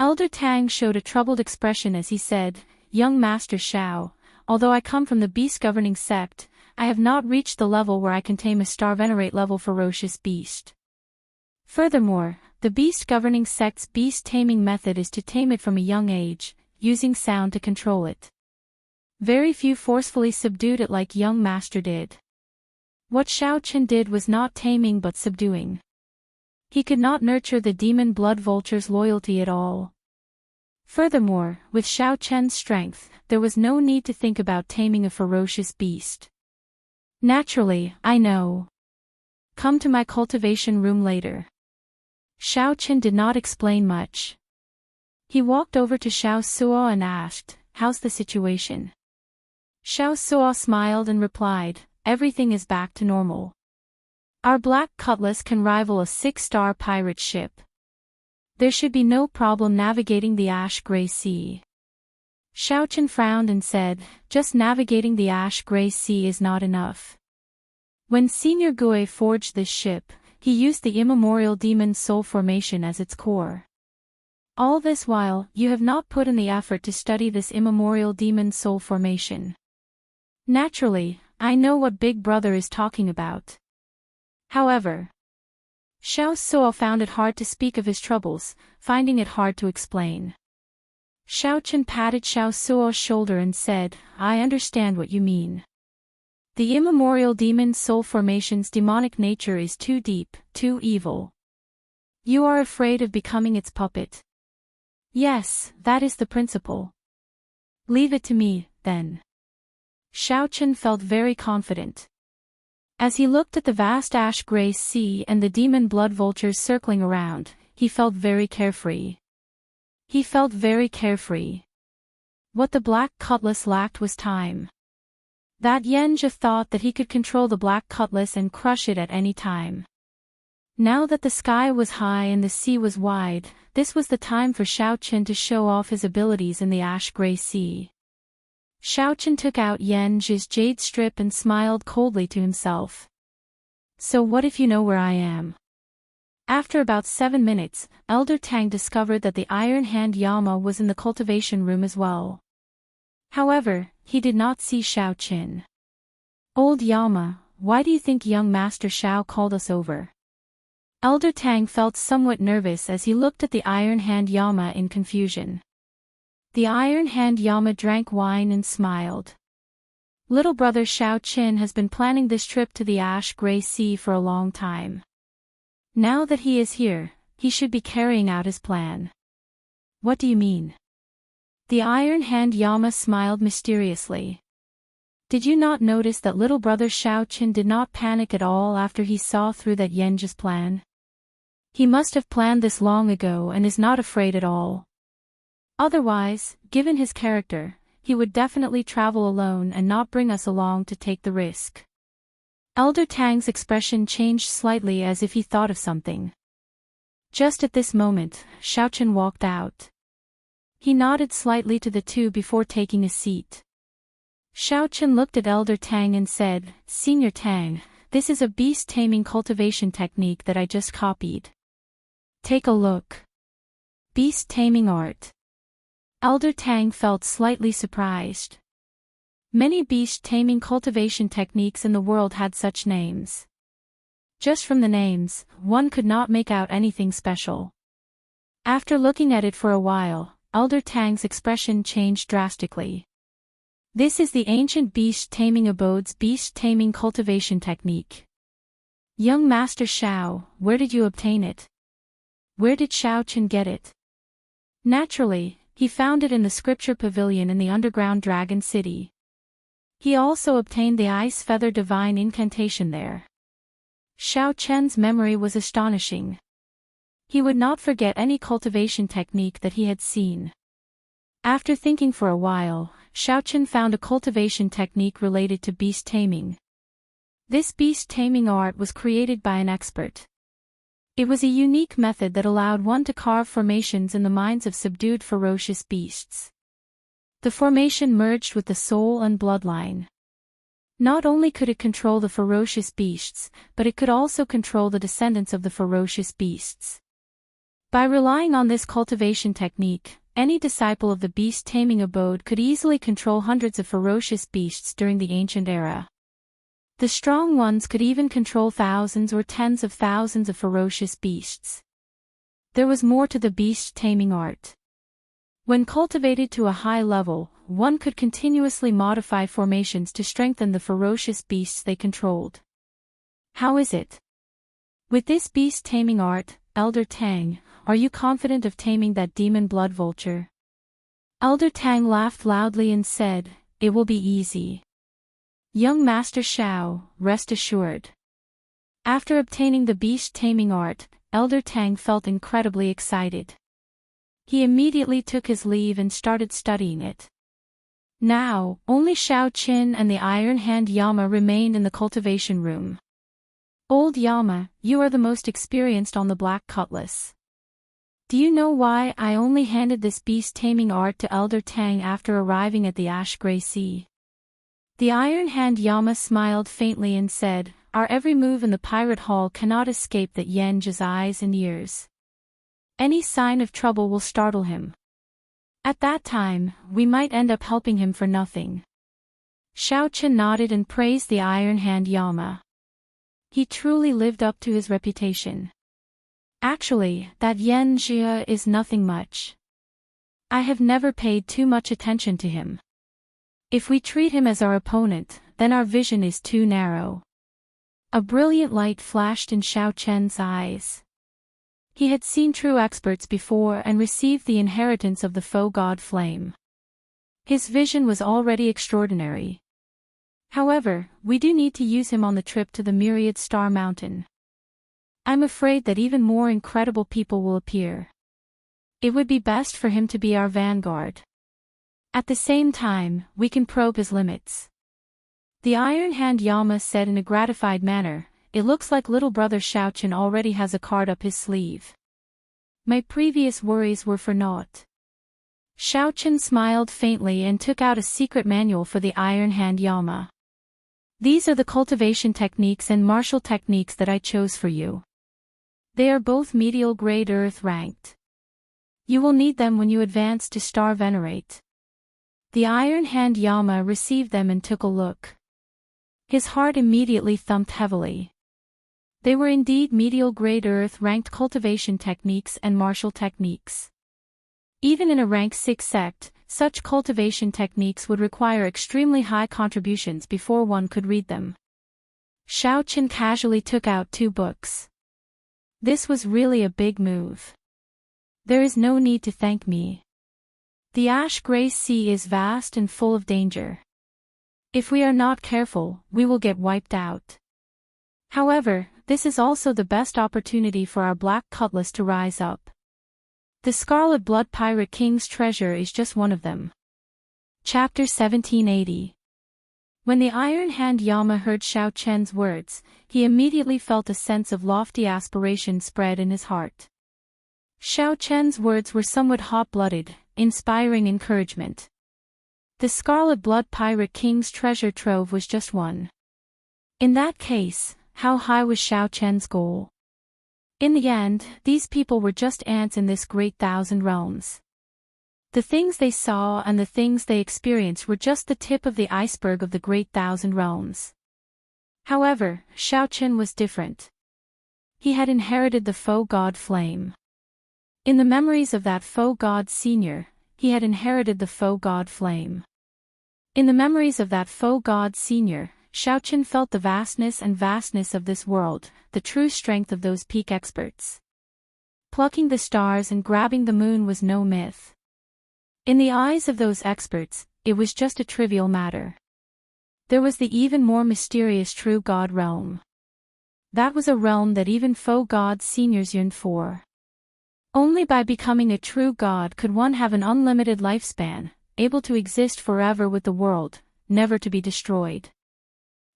Elder Tang showed a troubled expression as he said, Young Master Xiao, although I come from the beast governing sect, I have not reached the level where I can tame a star venerate level ferocious beast. Furthermore, the beast governing sect's beast taming method is to tame it from a young age, using sound to control it. Very few forcefully subdued it like young master did. What Xiaoqian did was not taming but subduing. He could not nurture the demon blood vulture's loyalty at all. Furthermore, with Xiaoqian's strength, there was no need to think about taming a ferocious beast. Naturally, I know. Come to my cultivation room later. Xiaoqian did not explain much. He walked over to Xiao Suo and asked, How's the situation? Xiao Suo smiled and replied, everything is back to normal. Our black cutlass can rival a 6-star pirate ship. There should be no problem navigating the ash-gray sea. Xiaochen frowned and said, just navigating the ash-gray sea is not enough. When Senior Gui forged this ship, he used the immemorial demon soul formation as its core. All this while, you have not put in the effort to study this immemorial demon soul formation. Naturally, I know what Big Brother is talking about. However, Xiao Suo found it hard to speak of his troubles, finding it hard to explain. Xiaochen patted Xiao Suo's shoulder and said, I understand what you mean. The immemorial demon soul formation's demonic nature is too deep, too evil. You are afraid of becoming its puppet. Yes, that is the principle. Leave it to me, then. Xiaochen felt very confident. As he looked at the vast ash-gray sea and the demon blood vultures circling around, he felt very carefree. He felt very carefree. What the black cutlass lacked was time. That Xianxia thought that he could control the black cutlass and crush it at any time. Now that the sky was high and the sea was wide, this was the time for Xiaochen to show off his abilities in the ash-gray sea. Xiaochen took out Xianxia's jade strip and smiled coldly to himself. So what if you know where I am? After about 7 minutes, Elder Tang discovered that the Iron Hand Yama was in the cultivation room as well. However, he did not see Xiaochen. Old Yama, why do you think young Master Xiao called us over? Elder Tang felt somewhat nervous as he looked at the Iron Hand Yama in confusion. The Iron Hand Yama drank wine and smiled. Little brother Xiaochen has been planning this trip to the ash-gray sea for a long time. Now that he is here, he should be carrying out his plan. What do you mean? The Iron Hand Yama smiled mysteriously. Did you not notice that little brother Xiaochen did not panic at all after he saw through that Xianxia's plan? He must have planned this long ago and is not afraid at all. Otherwise, given his character, he would definitely travel alone and not bring us along to take the risk. Elder Tang's expression changed slightly as if he thought of something. Just at this moment, Xiaochen walked out. He nodded slightly to the two before taking a seat. Xiaochen looked at Elder Tang and said, Senior Tang, this is a beast-taming cultivation technique that I just copied. Take a look. Beast-taming art. Elder Tang felt slightly surprised. Many beast-taming cultivation techniques in the world had such names. Just from the names, one could not make out anything special. After looking at it for a while, Elder Tang's expression changed drastically. This is the ancient beast-taming abode's beast-taming cultivation technique. Young Master Xiao, where did you obtain it? Where did Xiaochen get it? Naturally, he found it in the scripture pavilion in the underground dragon city. He also obtained the ice feather divine incantation there. Xiaochen's memory was astonishing. He would not forget any cultivation technique that he had seen. After thinking for a while, Xiaochen found a cultivation technique related to beast taming. This beast taming art was created by an expert. It was a unique method that allowed one to carve formations in the minds of subdued ferocious beasts. The formation merged with the soul and bloodline. Not only could it control the ferocious beasts, but it could also control the descendants of the ferocious beasts. By relying on this cultivation technique, any disciple of the beast-taming abode could easily control hundreds of ferocious beasts during the ancient era. The strong ones could even control thousands or tens of thousands of ferocious beasts. There was more to the beast-taming art. When cultivated to a high level, one could continuously modify formations to strengthen the ferocious beasts they controlled. How is it? With this beast-taming art, Elder Tang, are you confident of taming that demon blood vulture? Elder Tang laughed loudly and said, it will be easy. Young Master Xiao, rest assured. After obtaining the beast-taming art, Elder Tang felt incredibly excited. He immediately took his leave and started studying it. Now, only Xiao Qin and the Iron Hand Yama remained in the cultivation room. Old Yama, you are the most experienced on the Black Cutlass. Do you know why I only handed this beast-taming art to Elder Tang after arriving at the Ash-Gray Sea? The Iron Hand Yama smiled faintly and said, our every move in the pirate hall cannot escape that Yanji's eyes and ears. Any sign of trouble will startle him. At that time, we might end up helping him for nothing. Xiao Qin nodded and praised the Iron Hand Yama. He truly lived up to his reputation. Actually, that Xianxia is nothing much. I have never paid too much attention to him. If we treat him as our opponent, then our vision is too narrow. A brilliant light flashed in Xiao Chen's eyes. He had seen true experts before and received the inheritance of the foe god flame. His vision was already extraordinary. However, we do need to use him on the trip to the Myriad Star Mountain. I'm afraid that even more incredible people will appear. It would be best for him to be our vanguard. At the same time, we can probe his limits. The Iron Hand Yama said in a gratified manner, it looks like little brother Xiao Qin already has a card up his sleeve. My previous worries were for naught. Xiao Qin smiled faintly and took out a secret manual for the Iron Hand Yama. These are the cultivation techniques and martial techniques that I chose for you. They are both medial grade earth ranked. You will need them when you advance to Star Venerate. The Iron Hand Yama received them and took a look. His heart immediately thumped heavily. They were indeed medial grade earth ranked cultivation techniques and martial techniques. Even in a rank 6 sect, such cultivation techniques would require extremely high contributions before one could read them. Xiao Qin casually took out 2 books. This was really a big move. There is no need to thank me. The Ash-Gray Sea is vast and full of danger. If we are not careful, we will get wiped out. However, this is also the best opportunity for our Black Cutlass to rise up. The Scarlet Blood Pirate King's treasure is just one of them. Chapter 1780. When the Iron Hand Yama heard Xiao Chen's words, he immediately felt a sense of lofty aspiration spread in his heart. Xiao Chen's words were somewhat hot-blooded, inspiring encouragement. The Scarlet Blood Pirate King's treasure trove was just one. In that case, how high was Xiao Chen's goal? In the end, these people were just ants in this great 1,000 realms. The things they saw and the things they experienced were just the tip of the iceberg of the great 1,000 realms. However, Xiao Chen was different. He had inherited the foe god flame. In the memories of that foe god senior, he had inherited the foe god flame. In the memories of that foe god senior, Xiao Qin felt the vastness of this world, the true strength of those peak experts. Plucking the stars and grabbing the moon was no myth. In the eyes of those experts, it was just a trivial matter. There was the even more mysterious true god realm. That was a realm that even foe god seniors yearned for. Only by becoming a true god could one have an unlimited lifespan, able to exist forever with the world, never to be destroyed.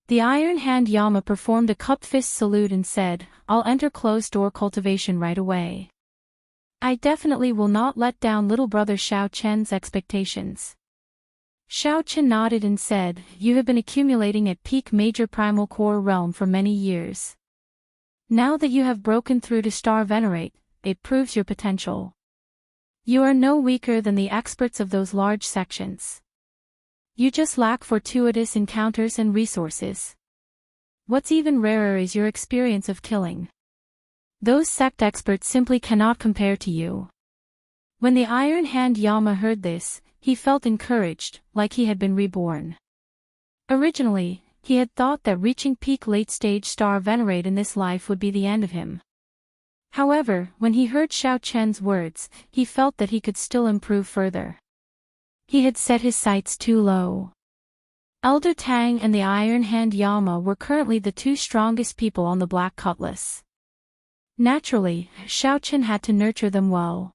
The Iron Hand Yama performed a cupped fist salute and said, I'll enter closed-door cultivation right away. I definitely will not let down little brother Xiao Chen's expectations. Xiao Chen nodded and said, you have been accumulating at peak major primal core realm for many years. Now that you have broken through to Star Venerate, it proves your potential. You are no weaker than the experts of those large sections. You just lack fortuitous encounters and resources. What's even rarer is your experience of killing. Those sect experts simply cannot compare to you. When the Iron Hand Yama heard this, he felt encouraged, like he had been reborn. Originally, he had thought that reaching peak late-stage Star Venerate in this life would be the end of him. However, when he heard Xiao Chen's words, he felt that he could still improve further. He had set his sights too low. Elder Tang and the Iron Hand Yama were currently the 2 strongest people on the Black Cutlass. Naturally, Xiao Chen had to nurture them well.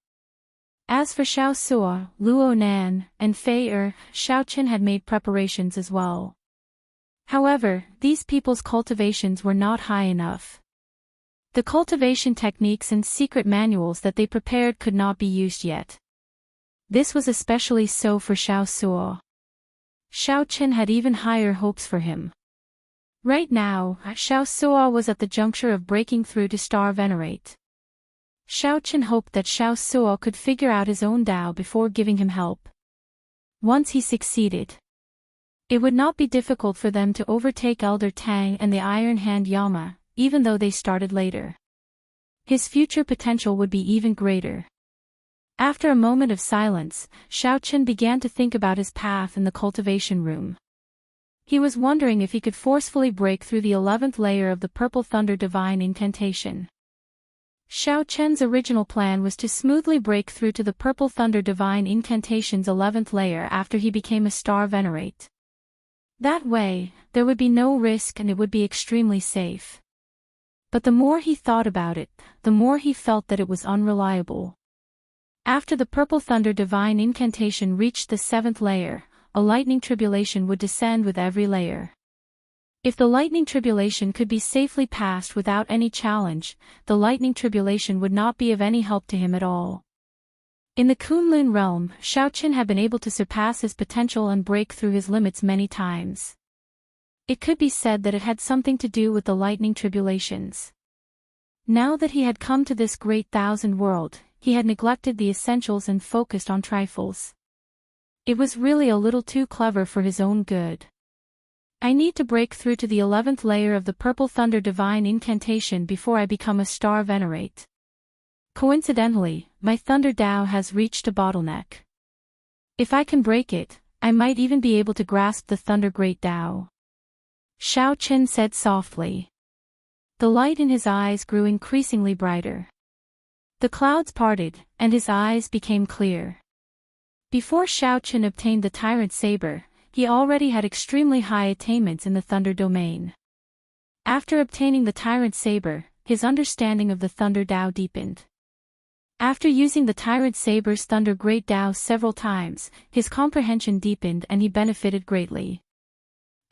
As for Xiao Suo, Luo Nan, and Fei Xiao Qin had made preparations as well. However, these people's cultivations were not high enough. The cultivation techniques and secret manuals that they prepared could not be used yet. This was especially so for Xiao Suo. Xiao Qin had even higher hopes for him. Right now, Xiao Suo was at the juncture of breaking through to Star Venerate. Xiao Qin hoped that Xiao Suo could figure out his own Tao before giving him help. Once he succeeded, it would not be difficult for them to overtake Elder Tang and the Iron Hand Yama, even though they started later. His future potential would be even greater. After a moment of silence, Xiao Qin began to think about his path in the cultivation room. He was wondering if he could forcefully break through the 11th layer of the Purple Thunder Divine Incantation. Xiao Qin's original plan was to smoothly break through to the Purple Thunder Divine Incantation's 11th layer after he became a Star Venerate. That way, there would be no risk and it would be extremely safe. But the more he thought about it, the more he felt that it was unreliable. After the Purple Thunder Divine Incantation reached the 7th layer, a lightning tribulation would descend with every layer. If the lightning tribulation could be safely passed without any challenge, the lightning tribulation would not be of any help to him at all. In the Kunlun realm, Xiao Qin had been able to surpass his potential and break through his limits many times. It could be said that it had something to do with the lightning tribulations. Now that he had come to this great thousand world, he had neglected the essentials and focused on trifles. It was really a little too clever for his own good. I need to break through to the 11th layer of the Purple Thunder Divine Incantation before I become a Star Venerate. Coincidentally, my Thunder Tao has reached a bottleneck. If I can break it, I might even be able to grasp the Thunder Great Tao. Xiao Qin said softly. The light in his eyes grew increasingly brighter. The clouds parted, and his eyes became clear. Before Xiao Qin obtained the Tyrant Saber, he already had extremely high attainments in the Thunder domain. After obtaining the Tyrant Saber, his understanding of the Thunder Tao deepened. After using the Tyrant Saber's Thunder Great Tao several times, his comprehension deepened and he benefited greatly.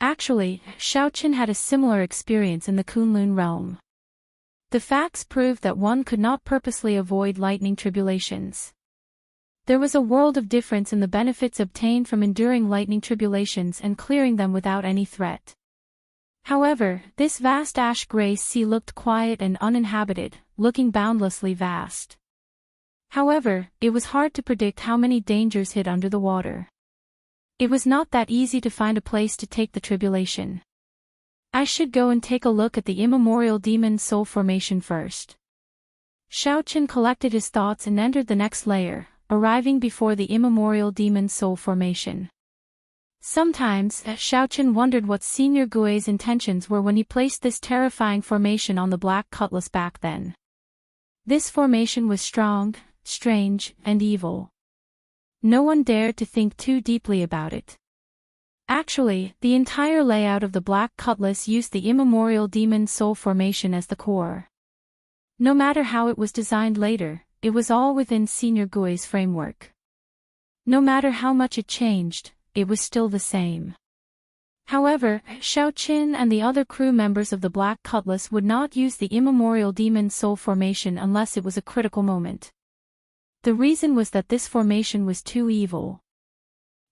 Actually, Xiao Qin had a similar experience in the Kunlun realm. The facts proved that one could not purposely avoid lightning tribulations. There was a world of difference in the benefits obtained from enduring lightning tribulations and clearing them without any threat. However, this vast ash-gray sea looked quiet and uninhabited, looking boundlessly vast. However, it was hard to predict how many dangers hid under the water. It was not that easy to find a place to take the tribulation. I should go and take a look at the immemorial demon soul formation first. Xiao Qin collected his thoughts and entered the next layer, arriving before the immemorial demon soul formation. Sometimes, Xiao Qin wondered what Senior Gui's intentions were when he placed this terrifying formation on the black cutlass back then. This formation was strong, strange, and evil. No one dared to think too deeply about it. Actually, the entire layout of the black cutlass used the immemorial demon soul formation as the core. No matter how it was designed later, it was all within Senior Gui's framework. No matter how much it changed, it was still the same. However, Xiao Qin and the other crew members of the Black Cutlass would not use the immemorial demon soul formation unless it was a critical moment. The reason was that this formation was too evil.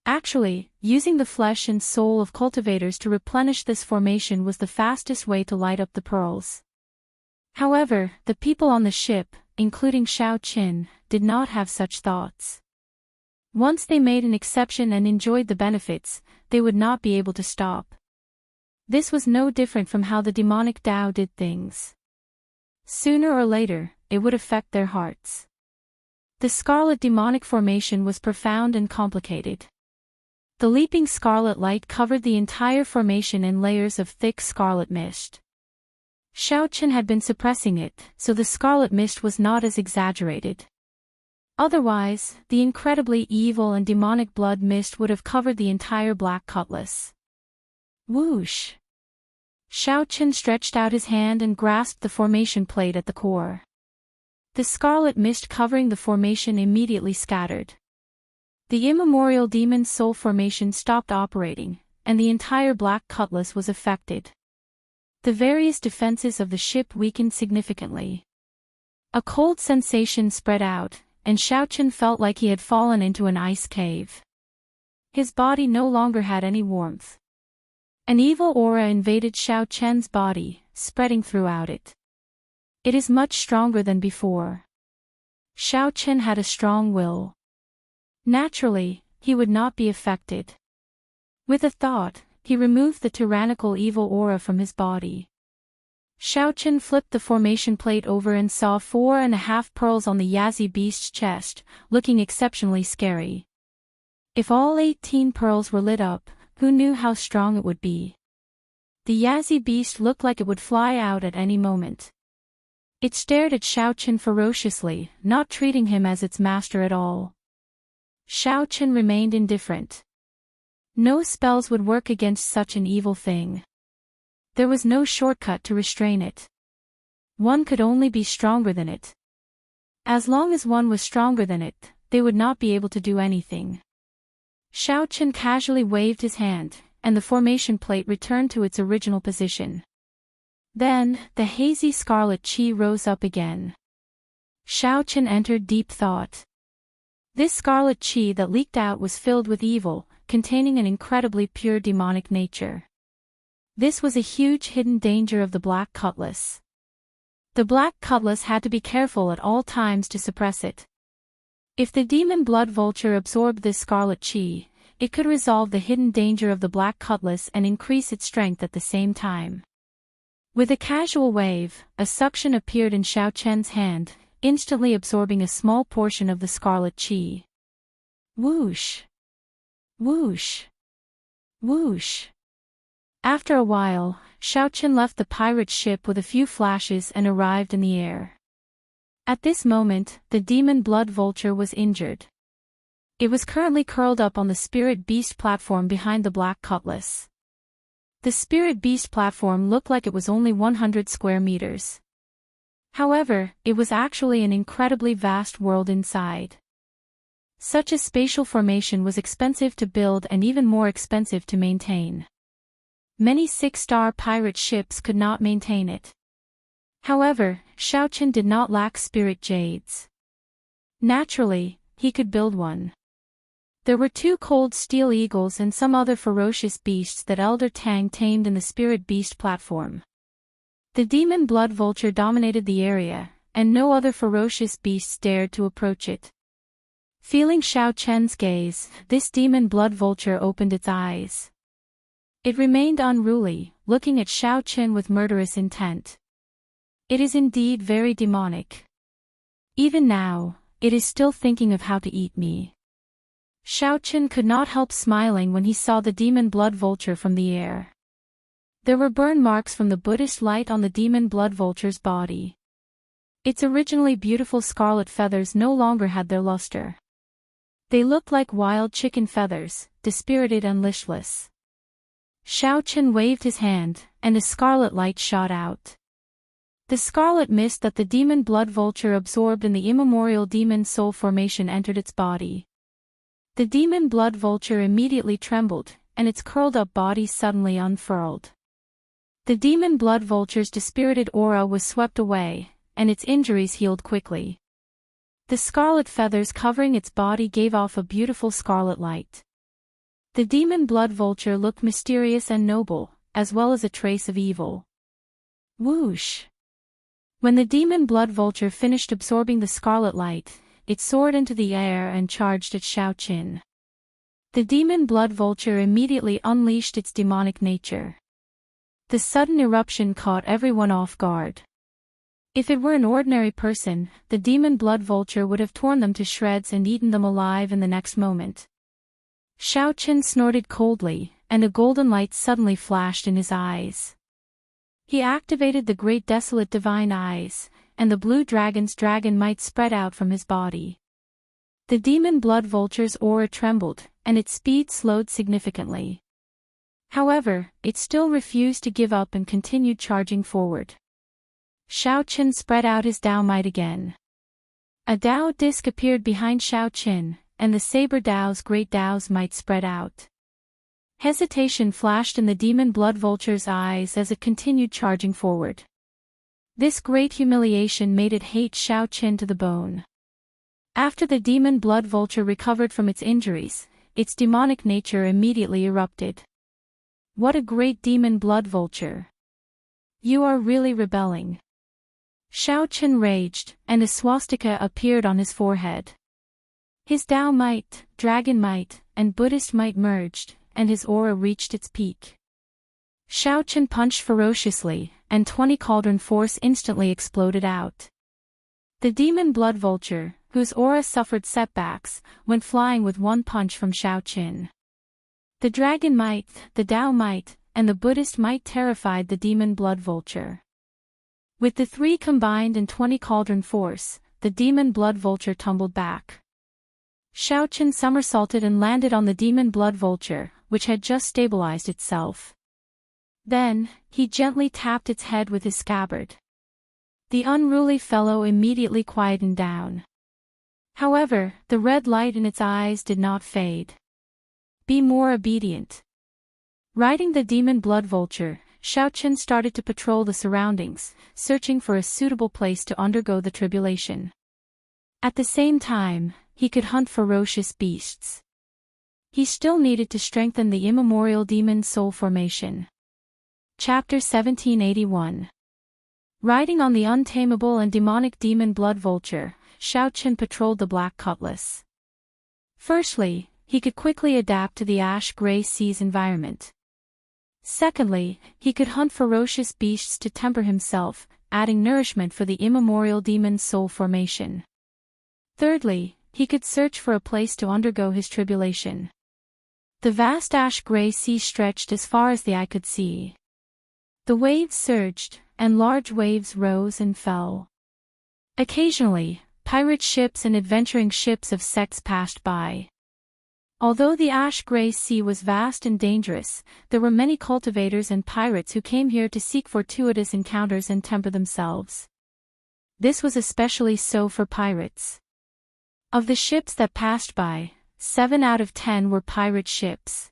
Actually, using the flesh and soul of cultivators to replenish this formation was the fastest way to light up the pearls. However, the people on the ship, including Xiao Qin, did not have such thoughts. Once they made an exception and enjoyed the benefits, they would not be able to stop. This was no different from how the demonic Tao did things. Sooner or later, it would affect their hearts. The scarlet demonic formation was profound and complicated. The leaping scarlet light covered the entire formation in layers of thick scarlet mist. Xiao Qin had been suppressing it, so the scarlet mist was not as exaggerated. Otherwise, the incredibly evil and demonic blood mist would have covered the entire Black Cutlass. Whoosh! Xiao Qin stretched out his hand and grasped the formation plate at the core. The scarlet mist covering the formation immediately scattered. The immemorial demon's soul formation stopped operating, and the entire black cutlass was affected. The various defenses of the ship weakened significantly. A cold sensation spread out, and Xiaochen felt like he had fallen into an ice cave. His body no longer had any warmth. An evil aura invaded Xiaochen's body, spreading throughout it. It is much stronger than before. Xiaochen had a strong will. Naturally, he would not be affected. With a thought, he removed the tyrannical evil aura from his body. Xiaochen flipped the formation plate over and saw 4.5 pearls on the Yazi beast's chest, looking exceptionally scary. If all 18 pearls were lit up, who knew how strong it would be? The Yazi beast looked like it would fly out at any moment. It stared at Xiaochen ferociously, not treating him as its master at all. Xiaochen remained indifferent. No spells would work against such an evil thing. There was no shortcut to restrain it. One could only be stronger than it. As long as one was stronger than it, they would not be able to do anything. Xiaochen casually waved his hand, and the formation plate returned to its original position. Then, the hazy scarlet qi rose up again. Xiaochen entered deep thought. This scarlet qi that leaked out was filled with evil, containing an incredibly pure demonic nature. This was a huge hidden danger of the Black Cutlass. The Black Cutlass had to be careful at all times to suppress it. If the demon blood vulture absorbed this scarlet qi, it could resolve the hidden danger of the Black Cutlass and increase its strength at the same time. With a casual wave, a suction appeared in Xiaochen's hand, instantly absorbing a small portion of the scarlet qi. Whoosh! Whoosh! Whoosh! After a while, Xiaochen left the pirate ship with a few flashes and arrived in the air. At this moment, the demon blood vulture was injured. It was currently curled up on the spirit beast platform behind the Black Cutlass. The spirit beast platform looked like it was only 100 square meters. However, it was actually an incredibly vast world inside. Such a spatial formation was expensive to build and even more expensive to maintain. Many 6-star pirate ships could not maintain it. However, Xiaochen did not lack spirit jades. Naturally, he could build one. There were 2 cold steel eagles and some other ferocious beasts that Elder Tang tamed in the spirit beast platform. The demon blood vulture dominated the area, and no other ferocious beasts dared to approach it. Feeling Xiaochen's gaze, this demon blood vulture opened its eyes. It remained unruly, looking at Xiaochen with murderous intent. It is indeed very demonic. Even now, it is still thinking of how to eat me. Xiaochen could not help smiling when he saw the demon blood vulture from the air. There were burn marks from the Buddhist light on the demon blood vulture's body. Its originally beautiful scarlet feathers no longer had their luster. They looked like wild chicken feathers, dispirited and listless. Xiaochen waved his hand, and a scarlet light shot out. The scarlet mist that the demon blood vulture absorbed in the immemorial demon soul formation entered its body. The demon blood vulture immediately trembled, and its curled-up body suddenly unfurled. The demon blood vulture's dispirited aura was swept away, and its injuries healed quickly. The scarlet feathers covering its body gave off a beautiful scarlet light. The demon blood vulture looked mysterious and noble, as well as a trace of evil. Whoosh! When the demon blood vulture finished absorbing the scarlet light, it soared into the air and charged at Xiaochen. The demon blood vulture immediately unleashed its demonic nature. The sudden eruption caught everyone off guard. If it were an ordinary person, the demon blood vulture would have torn them to shreds and eaten them alive in the next moment. Xiaochen snorted coldly, and a golden light suddenly flashed in his eyes. He activated the great desolate divine eyes, and the blue dragon's dragon might spread out from his body. The demon blood vulture's aura trembled, and its speed slowed significantly. However, it still refused to give up and continued charging forward. Xiaochen spread out his Dao might again. A Dao disc appeared behind Xiaoqin, and the saber Dao's great Dao's might spread out. Hesitation flashed in the demon blood vulture's eyes as it continued charging forward. This great humiliation made it hate Xiaoqin to the bone. After the demon blood vulture recovered from its injuries, its demonic nature immediately erupted. What a great demon blood vulture! You are really rebelling. Xiaoqin raged, and a swastika appeared on his forehead. His Dao might, dragon might, and Buddhist might merged, and his aura reached its peak. Xiaoqin punched ferociously, and 20 cauldron force instantly exploded out. The demon blood vulture, whose aura suffered setbacks, went flying with one punch from Xiaoqin. The dragon might, the Dao might, and the Buddhist might terrified the demon blood vulture. With the three combined and 20 cauldron force, the demon blood vulture tumbled back. Xiaoqin somersaulted and landed on the demon blood vulture, which had just stabilized itself. Then, he gently tapped its head with his scabbard. The unruly fellow immediately quietened down. However, the red light in its eyes did not fade. Be more obedient. Riding the demon blood vulture, Xiaoqin started to patrol the surroundings, searching for a suitable place to undergo the tribulation. At the same time, he could hunt ferocious beasts. He still needed to strengthen the immemorial demon soul formation. Chapter 1781. Riding on the untamable and demonic demon blood vulture, Xiaoqin patrolled the Black Cutlass. Firstly, he could quickly adapt to the ash-gray sea's environment. Secondly, he could hunt ferocious beasts to temper himself, adding nourishment for the immemorial demon soul formation. Thirdly, he could search for a place to undergo his tribulation. The vast ash-gray sea stretched as far as the eye could see. The waves surged, and large waves rose and fell. Occasionally, pirate ships and adventuring ships of sects passed by. Although the ash-gray sea was vast and dangerous, there were many cultivators and pirates who came here to seek fortuitous encounters and temper themselves. This was especially so for pirates. Of the ships that passed by, 7 out of 10 were pirate ships.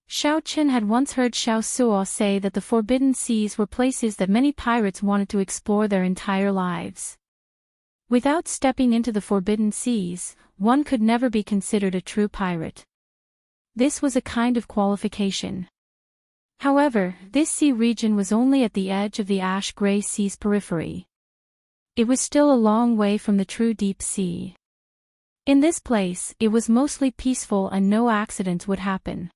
Xiaoqin had once heard Xiao Suo say that the forbidden seas were places that many pirates wanted to explore their entire lives. Without stepping into the forbidden seas, one could never be considered a true pirate. This was a kind of qualification. However, this sea region was only at the edge of the ash-gray sea's periphery. It was still a long way from the true deep sea. In this place, it was mostly peaceful and no accidents would happen.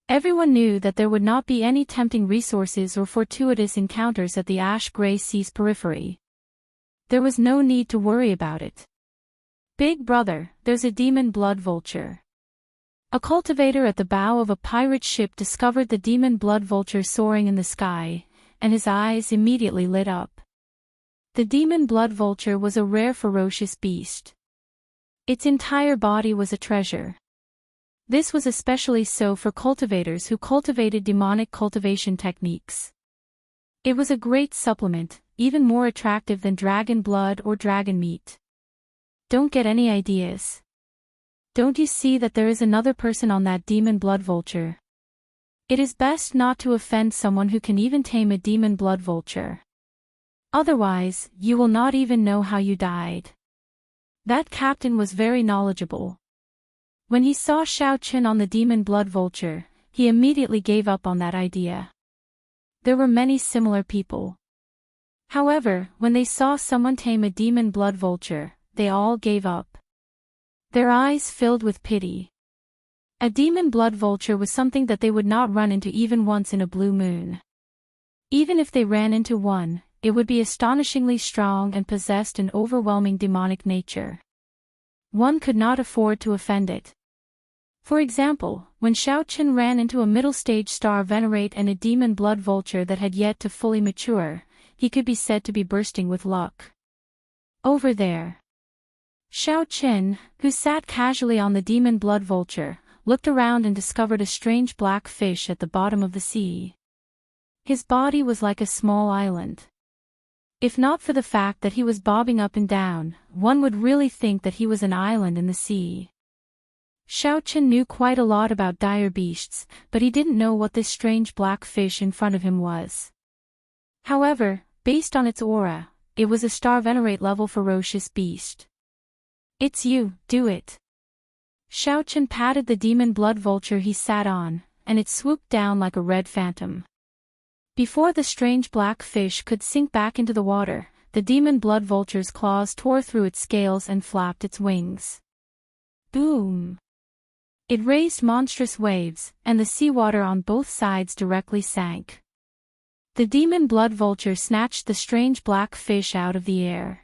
Everyone knew that there would not be any tempting resources or fortuitous encounters at the ash-gray sea's periphery. There was no need to worry about it. Big brother, there's a demon blood vulture. A cultivator at the bow of a pirate ship discovered the demon blood vulture soaring in the sky, and his eyes immediately lit up. The demon blood vulture was a rare ferocious beast. Its entire body was a treasure. This was especially so for cultivators who cultivated demonic cultivation techniques. It was a great supplement, even more attractive than dragon blood or dragon meat. Don't get any ideas. Don't you see that there is another person on that demon blood vulture? It is best not to offend someone who can even tame a demon blood vulture. Otherwise, you will not even know how you died. That captain was very knowledgeable. When he saw Xiaoqin on the demon blood vulture, he immediately gave up on that idea. There were many similar people. However, when they saw someone tame a demon blood vulture, they all gave up. Their eyes filled with pity. A demon blood vulture was something that they would not run into even once in a blue moon. Even if they ran into one, it would be astonishingly strong and possessed an overwhelming demonic nature. One could not afford to offend it. For example, when Xiaoqin ran into a middle-stage star venerate and a demon blood vulture that had yet to fully mature, he could be said to be bursting with luck. Over there. Xiaoqin, who sat casually on the demon blood vulture, looked around and discovered a strange black fish at the bottom of the sea. His body was like a small island. If not for the fact that he was bobbing up and down, one would really think that he was an island in the sea. Xiaoqin knew quite a lot about dire beasts, but he didn't know what this strange black fish in front of him was. However, based on its aura, it was a star venerate level ferocious beast. "It's you, do it." Xiaoqin patted the demon blood vulture he sat on, and it swooped down like a red phantom. Before the strange black fish could sink back into the water, the demon blood vulture's claws tore through its scales and flapped its wings. Boom! It raised monstrous waves, and the seawater on both sides directly sank. The demon blood vulture snatched the strange black fish out of the air.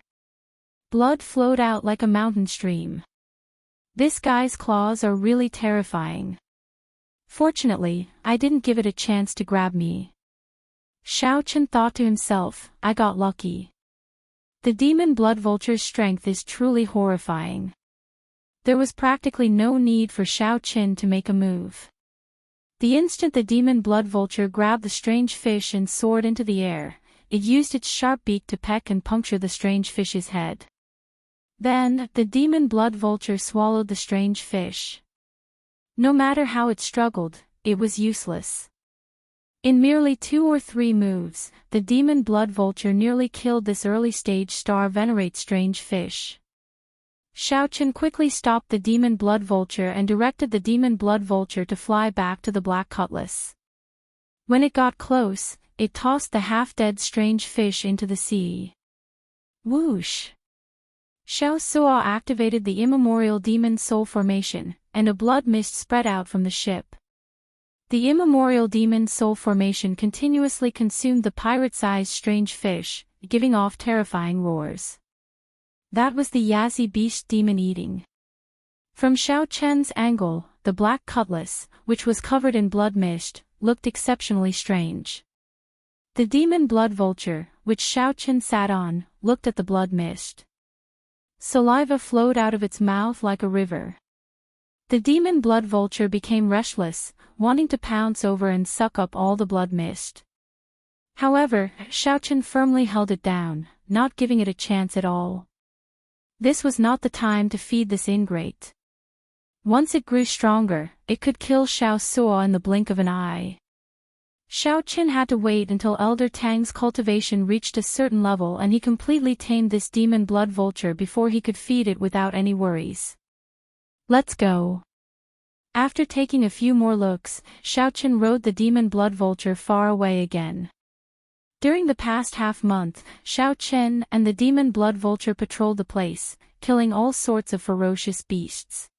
Blood flowed out like a mountain stream. This guy's claws are really terrifying. Fortunately, I didn't give it a chance to grab me. Xiaoqin thought to himself, I got lucky. The demon blood vulture's strength is truly horrifying. There was practically no need for Xiaoqin to make a move. The instant the demon blood vulture grabbed the strange fish and soared into the air, it used its sharp beak to peck and puncture the strange fish's head. Then, the demon blood vulture swallowed the strange fish. No matter how it struggled, it was useless. In merely 2 or 3 moves, the demon blood vulture nearly killed this early-stage star venerate strange fish. Xiaoqin quickly stopped the demon blood vulture and directed the demon blood vulture to fly back to the black cutlass. When it got close, it tossed the half-dead strange fish into the sea. Whoosh! Xiaosuo activated the immemorial demon soul formation, and a blood mist spread out from the ship. The immemorial demon soul formation continuously consumed the pirate-sized strange fish, giving off terrifying roars. That was the Yazi beast demon eating. From Xiaoqian's angle, the black cutlass, which was covered in blood mist, looked exceptionally strange. The demon blood vulture, which Xiaoqian sat on, looked at the blood mist. Saliva flowed out of its mouth like a river. The demon blood vulture became restless, wanting to pounce over and suck up all the blood mist. However, Xiaoqian firmly held it down, not giving it a chance at all. This was not the time to feed this ingrate. Once it grew stronger, it could kill Xiaosuo in the blink of an eye. Xiaoqin had to wait until Elder Tang's cultivation reached a certain level and he completely tamed this demon blood vulture before he could feed it without any worries. Let's go. After taking a few more looks, Xiaoqin rode the demon blood vulture far away again. During the past half-month, Xiaoqin and the demon blood vulture patrolled the place, killing all sorts of ferocious beasts.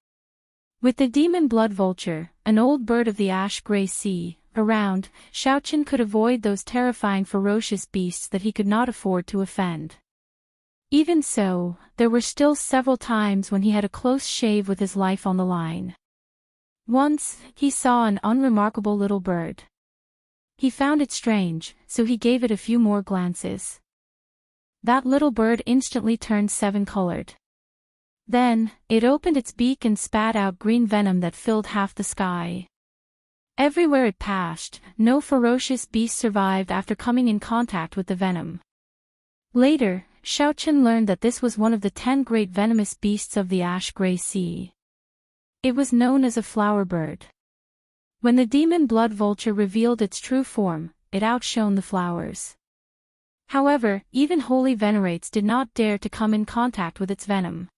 With the demon blood vulture, an old bird of the ash-gray sea, around, Xiaoqin could avoid those terrifying ferocious beasts that he could not afford to offend. Even so, there were still several times when he had a close shave with his life on the line. Once, he saw an unremarkable little bird. He found it strange, so he gave it a few more glances. That little bird instantly turned 7-colored. Then, it opened its beak and spat out green venom that filled half the sky. Everywhere it passed, no ferocious beast survived after coming in contact with the venom. Later, Xiaoqin learned that this was one of the 10 great venomous beasts of the ash-gray sea. It was known as a flower bird. When the demon blood vulture revealed its true form, it outshone the flowers. However, even holy venerates did not dare to come in contact with its venom.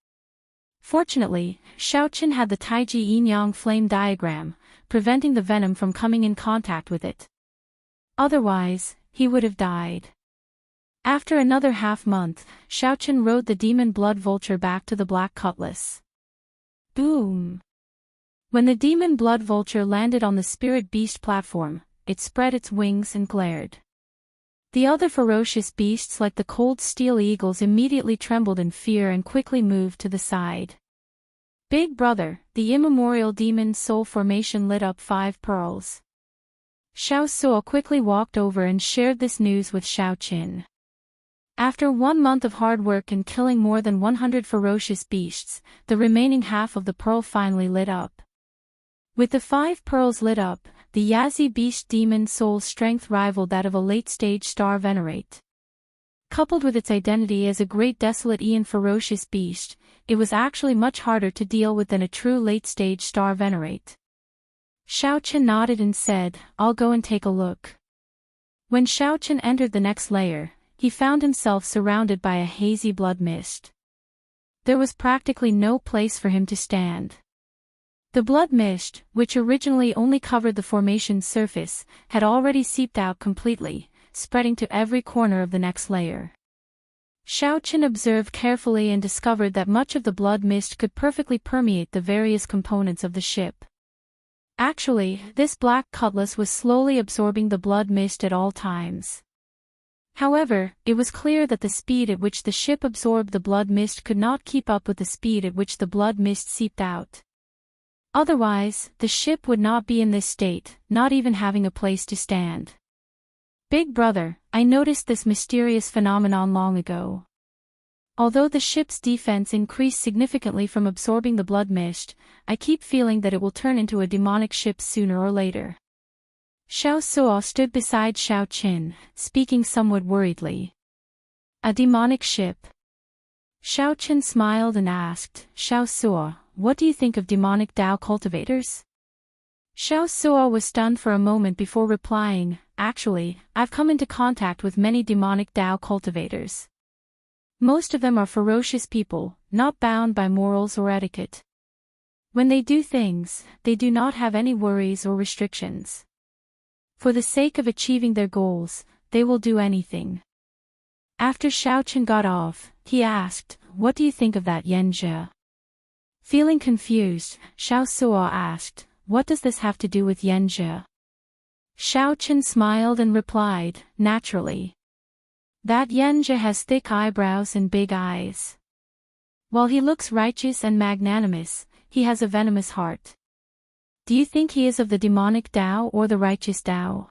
Fortunately, Xiaoqin had the Taiji yin-yang flame diagram, preventing the venom from coming in contact with it. Otherwise, he would have died. After another half-month, Xiaoqin rode the demon blood vulture back to the black cutlass. Boom! When the demon blood vulture landed on the spirit beast platform, it spread its wings and glared. The other ferocious beasts like the cold steel eagles immediately trembled in fear and quickly moved to the side. Big brother, the immemorial demon soul formation lit up 5 pearls. Xiaosuo quickly walked over and shared this news with Xiaoqin. After 1 month of hard work and killing more than 100 ferocious beasts, the remaining half of the pearl finally lit up. With the 5 pearls lit up, the Yazi beast demon soul's strength rivaled that of a late-stage star venerate. Coupled with its identity as a great desolate and ferocious beast, it was actually much harder to deal with than a true late-stage star venerate. Xiaoqian nodded and said, "I'll go and take a look." When Xiaoqian entered the next layer, he found himself surrounded by a hazy blood mist. There was practically no place for him to stand. The blood mist, which originally only covered the formation's surface, had already seeped out completely, spreading to every corner of the next layer. Xiaoqian observed carefully and discovered that much of the blood mist could perfectly permeate the various components of the ship. Actually, this black cutlass was slowly absorbing the blood mist at all times. However, it was clear that the speed at which the ship absorbed the blood mist could not keep up with the speed at which the blood mist seeped out. Otherwise, the ship would not be in this state, not even having a place to stand. "Big brother, I noticed this mysterious phenomenon long ago. Although the ship's defense increased significantly from absorbing the blood mist, I keep feeling that it will turn into a demonic ship sooner or later." Xiao Suo stood beside Xiaoqian, speaking somewhat worriedly. "A demonic ship?" Xiaoqian smiled and asked, "Xiao Suo, what do you think of demonic Dao cultivators?" Xiao Suo was stunned for a moment before replying, "Actually, I've come into contact with many demonic Dao cultivators. Most of them are ferocious people, not bound by morals or etiquette. When they do things, they do not have any worries or restrictions. For the sake of achieving their goals, they will do anything." After Xiaoqian got off, he asked, "What do you think of that Xianxia?" Feeling confused, Xiao Suo asked, "What does this have to do with Xianxia?" Xiaoqian smiled and replied, "Naturally. That Xianxia has thick eyebrows and big eyes. While he looks righteous and magnanimous, he has a venomous heart. Do you think he is of the demonic Dao or the righteous Dao?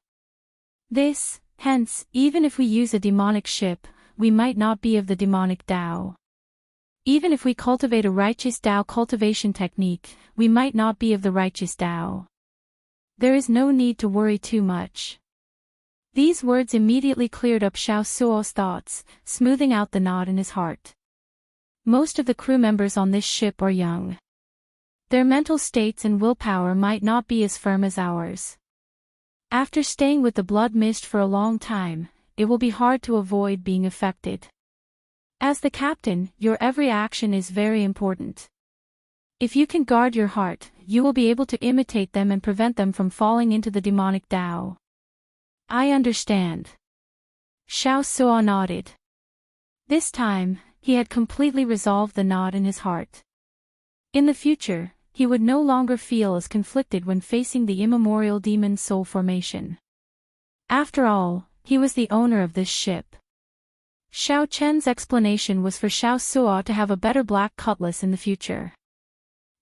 Hence, even if we use a demonic ship, we might not be of the demonic Dao. Even if we cultivate a righteous Dao cultivation technique, we might not be of the righteous Dao. There is no need to worry too much." These words immediately cleared up Xiao Suo's thoughts, smoothing out the knot in his heart. Most of the crew members on this ship are young. Their mental states and willpower might not be as firm as ours. After staying with the blood mist for a long time, it will be hard to avoid being affected. As the captain, your every action is very important. If you can guard your heart, you will be able to imitate them and prevent them from falling into the demonic Dao. "I understand." Xiao Suo nodded. This time, he had completely resolved the knot in his heart. In the future, he would no longer feel as conflicted when facing the immemorial demon soul formation. After all, he was the owner of this ship. Xiao Chen's explanation was for Xiao Suo to have a better black cutlass in the future.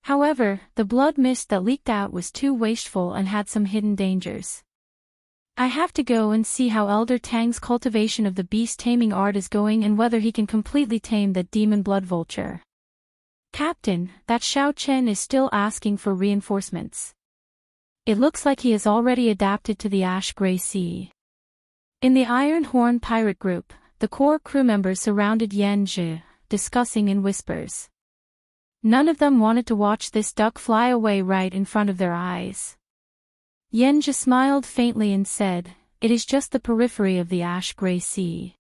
However, the blood mist that leaked out was too wasteful and had some hidden dangers. "I have to go and see how Elder Tang's cultivation of the beast taming art is going and whether he can completely tame that demon blood vulture. Captain, that Xiao Chen is still asking for reinforcements. It looks like he has already adapted to the ash-gray sea." In the Iron Horn pirate group, the core crew members surrounded Xianxia, discussing in whispers. None of them wanted to watch this duck fly away right in front of their eyes. Xianxia smiled faintly and said, "It is just the periphery of the ash-gray sea.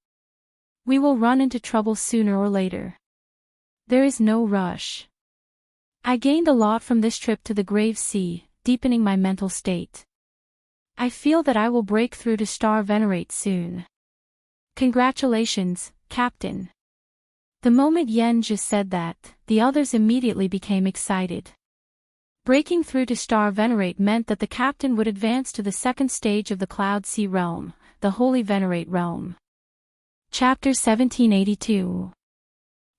We will run into trouble sooner or later. There is no rush. I gained a lot from this trip to the Grave Sea, deepening my mental state. I feel that I will break through to Star Venerate soon. Congratulations, Captain." The moment Xianxia said that, the others immediately became excited. Breaking through to Star Venerate meant that the captain would advance to the second stage of the Cloud Sea realm, the Holy Venerate realm. Chapter 1782.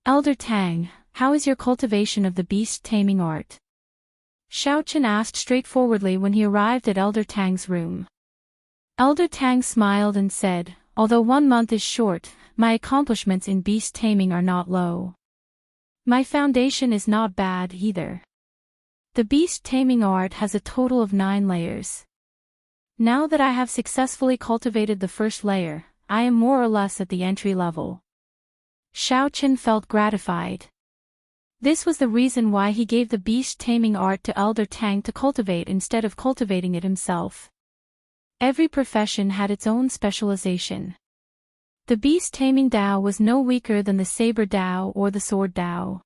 Elder Tang, how is your cultivation of the beast taming art? Xiaoqian asked straightforwardly when he arrived at Elder Tang's room. Elder Tang smiled and said, "Although 1 month is short, my accomplishments in beast taming are not low. My foundation is not bad either. The beast taming art has a total of 9 layers. Now that I have successfully cultivated the first layer, I am more or less at the entry level. Xiaochen felt gratified. This was the reason why he gave the beast taming art to Elder Tang to cultivate instead of cultivating it himself. Every profession had its own specialization. The beast taming Dao was no weaker than the saber Dao or the sword Dao.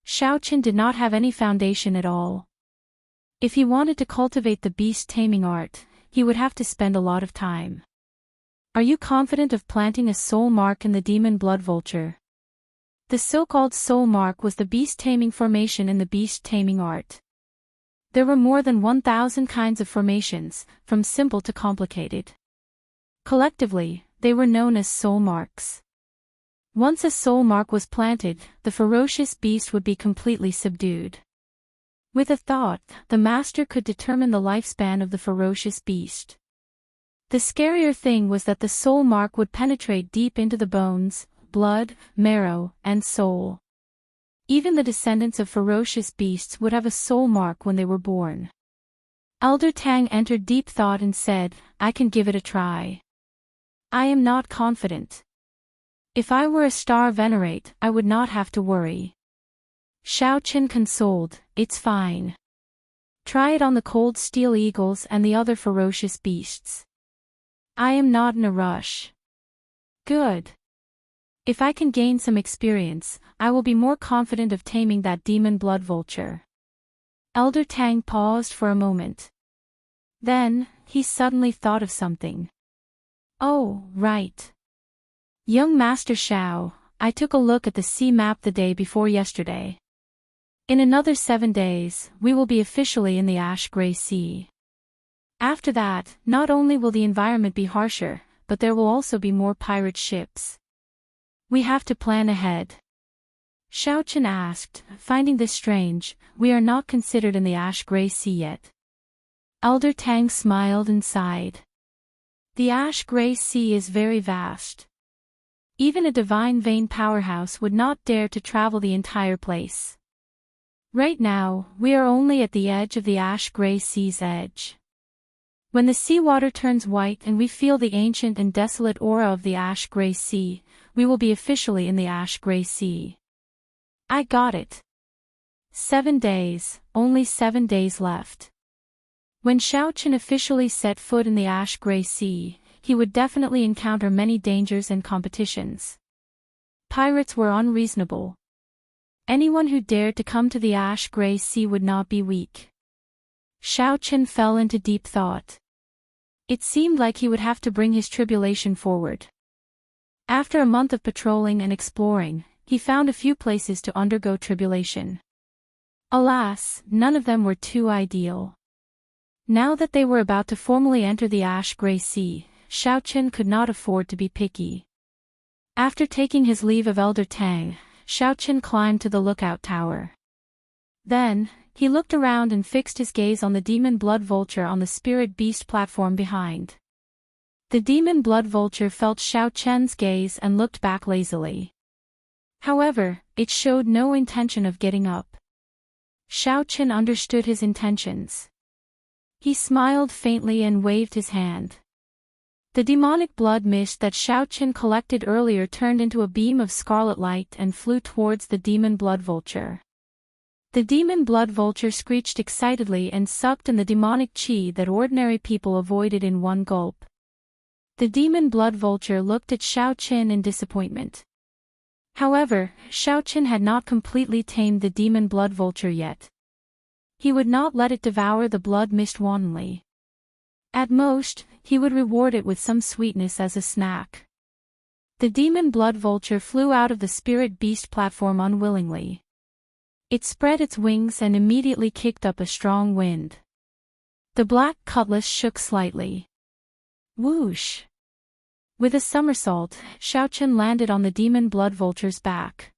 Xiaochen did not have any foundation at all. If he wanted to cultivate the beast taming art, he would have to spend a lot of time. Are you confident of planting a soul mark in the demon blood vulture? The so-called soul mark was the beast taming formation in the beast taming art. There were more than 1,000 kinds of formations, from simple to complicated. Collectively, they were known as soul marks. Once a soul mark was planted, the ferocious beast would be completely subdued. With a thought, the master could determine the lifespan of the ferocious beast. The scarier thing was that the soul mark would penetrate deep into the bones, blood, marrow, and soul. Even the descendants of ferocious beasts would have a soul mark when they were born. Elder Tang entered deep thought and said, I can give it a try. I am not confident. If I were a star venerate, I would not have to worry. Xiaochen consoled, it's fine. Try it on the cold steel eagles and the other ferocious beasts. I am not in a rush. Good. If I can gain some experience, I will be more confident of taming that demon blood vulture. Elder Tang paused for a moment. Then, he suddenly thought of something. Oh, right. Young Master Xiao, I took a look at the sea map the day before yesterday. In another 7 days, we will be officially in the ash-gray sea. After that, not only will the environment be harsher, but there will also be more pirate ships. We have to plan ahead. Xiaochen asked, finding this strange, we are not considered in the ash-gray sea yet. Elder Tang smiled and sighed. The ash-gray sea is very vast. Even a divine vein powerhouse would not dare to travel the entire place. Right now, we are only at the edge of the ash-gray sea's edge. When the seawater turns white and we feel the ancient and desolate aura of the ash-gray sea, we will be officially in the ash-gray sea. I got it. 7 days, only 7 days left. When Xiaochen officially set foot in the ash-gray sea, he would definitely encounter many dangers and competitions. Pirates were unreasonable. Anyone who dared to come to the ash-gray sea would not be weak. Xiaochen fell into deep thought. It seemed like he would have to bring his tribulation forward. After a month of patrolling and exploring, he found a few places to undergo tribulation. Alas, none of them were too ideal. Now that they were about to formally enter the ash-gray sea, Xiaochen could not afford to be picky. After taking his leave of Elder Tang, Xiaochen climbed to the lookout tower. Then, he looked around and fixed his gaze on the demon blood vulture on the spirit beast platform behind. The demon blood vulture felt Xiaochen's gaze and looked back lazily. However, it showed no intention of getting up. Xiaochen understood his intentions. He smiled faintly and waved his hand. The demonic blood mist that Xiaochen collected earlier turned into a beam of scarlet light and flew towards the demon blood vulture. The demon blood vulture screeched excitedly and sucked in the demonic qi that ordinary people avoided in one gulp. The demon blood vulture looked at Xiaochen in disappointment. However, Xiaochen had not completely tamed the demon blood vulture yet. He would not let it devour the blood mist wantonly. At most, he would reward it with some sweetness as a snack. The demon blood vulture flew out of the spirit beast platform unwillingly. It spread its wings and immediately kicked up a strong wind. The black cutlass shook slightly. Whoosh! With a somersault, Xiaochen landed on the demon blood vulture's back.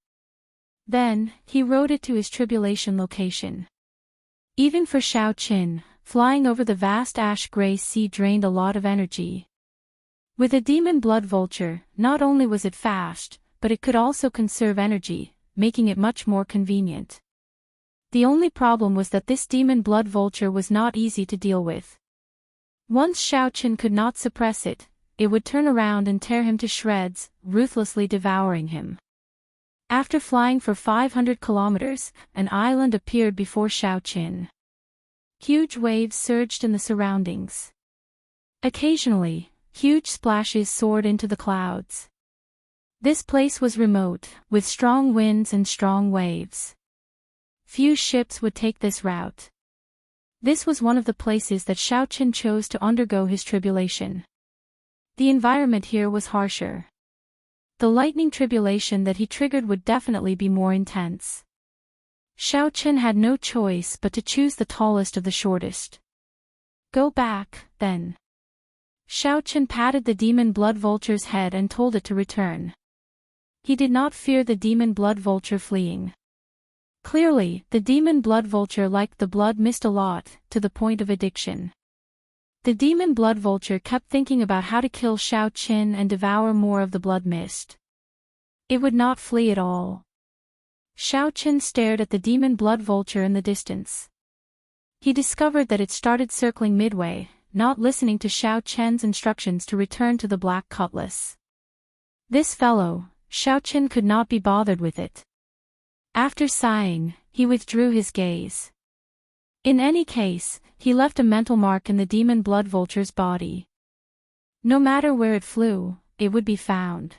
Then, he rode it to his tribulation location. Even for Xiaochen, flying over the vast ash-gray sea drained a lot of energy. With a demon blood vulture, not only was it fast, but it could also conserve energy, making it much more convenient. The only problem was that this demon blood vulture was not easy to deal with. Once Xiaochen could not suppress it, it would turn around and tear him to shreds, ruthlessly devouring him. After flying for 500 kilometers, an island appeared before Xiaoqin. Huge waves surged in the surroundings. Occasionally, huge splashes soared into the clouds. This place was remote, with strong winds and strong waves. Few ships would take this route. This was one of the places that Xiaoqin chose to undergo his tribulation. The environment here was harsher. The lightning tribulation that he triggered would definitely be more intense. Xiaoqin had no choice but to choose the tallest of the shortest. Go back, then. Xiaoqin patted the demon blood vulture's head and told it to return. He did not fear the demon blood vulture fleeing. Clearly, the demon blood vulture liked the blood mist a lot, to the point of addiction. The demon blood vulture kept thinking about how to kill Xiaoqin and devour more of the blood mist. It would not flee at all. Xiaoqin stared at the demon blood vulture in the distance. He discovered that it started circling midway, not listening to Xiaoqin's instructions to return to the black cutlass. This fellow, Xiaoqin could not be bothered with it. After sighing, he withdrew his gaze. In any case, he left a mental mark in the demon blood vulture's body. No matter where it flew, it would be found.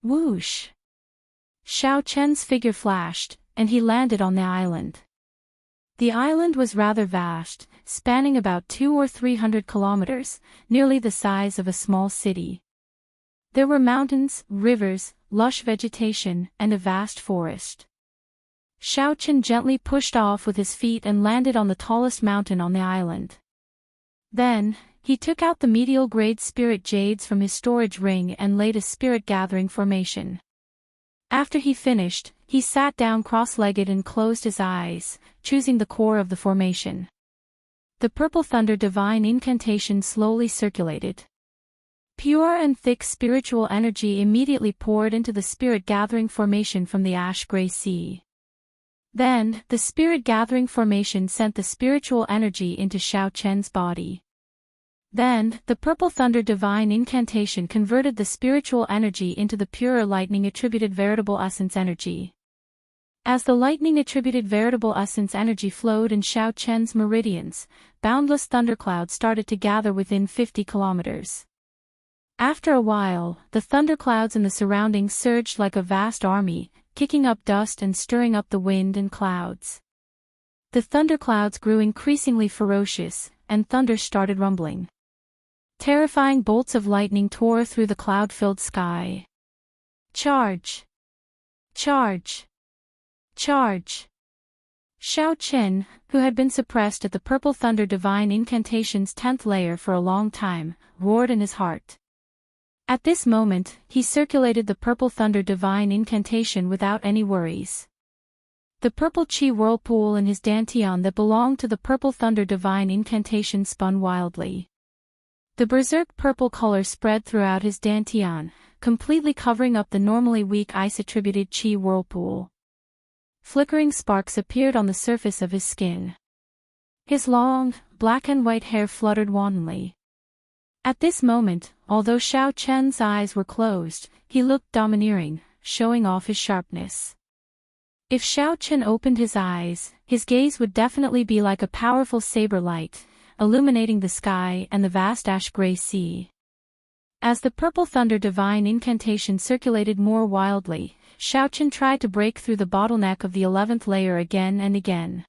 Whoosh! Xiaoqin's figure flashed, and he landed on the island. The island was rather vast, spanning about 200 or 300 kilometers, nearly the size of a small city. There were mountains, rivers, lush vegetation, and a vast forest. Xiaoqin gently pushed off with his feet and landed on the tallest mountain on the island. Then, he took out the medial-grade spirit jades from his storage ring and laid a spirit-gathering formation. After he finished, he sat down cross-legged and closed his eyes, choosing the core of the formation. The purple thunder divine incantation slowly circulated. Pure and thick spiritual energy immediately poured into the spirit-gathering formation from the ash-gray sea. Then, the spirit-gathering formation sent the spiritual energy into Xiaoqin's body. Then, the purple thunder divine incantation converted the spiritual energy into the purer lightning-attributed veritable essence energy. As the lightning-attributed veritable essence energy flowed in Xiaoqin's meridians, boundless thunderclouds started to gather within 50 kilometers. After a while, the thunderclouds in the surroundings surged like a vast army, kicking up dust and stirring up the wind and clouds. The thunderclouds grew increasingly ferocious, and thunder started rumbling. Terrifying bolts of lightning tore through the cloud-filled sky. Charge! Charge! Charge! Xiaoqin, who had been suppressed at the purple thunder divine incantation's 10th layer for a long time, roared in his heart. At this moment, he circulated the purple thunder divine incantation without any worries. The purple chi whirlpool in his dantian that belonged to the purple thunder divine incantation spun wildly. The berserk purple color spread throughout his dantian, completely covering up the normally weak ice-attributed chi whirlpool. Flickering sparks appeared on the surface of his skin. His long, black and white hair fluttered wantonly. At this moment, although Xiaoqin's eyes were closed, he looked domineering, showing off his sharpness. If Xiaoqin opened his eyes, his gaze would definitely be like a powerful saber light, illuminating the sky and the vast ash-gray sea. As the purple thunder divine incantation circulated more wildly, Xiaoqin tried to break through the bottleneck of the 11th layer again and again.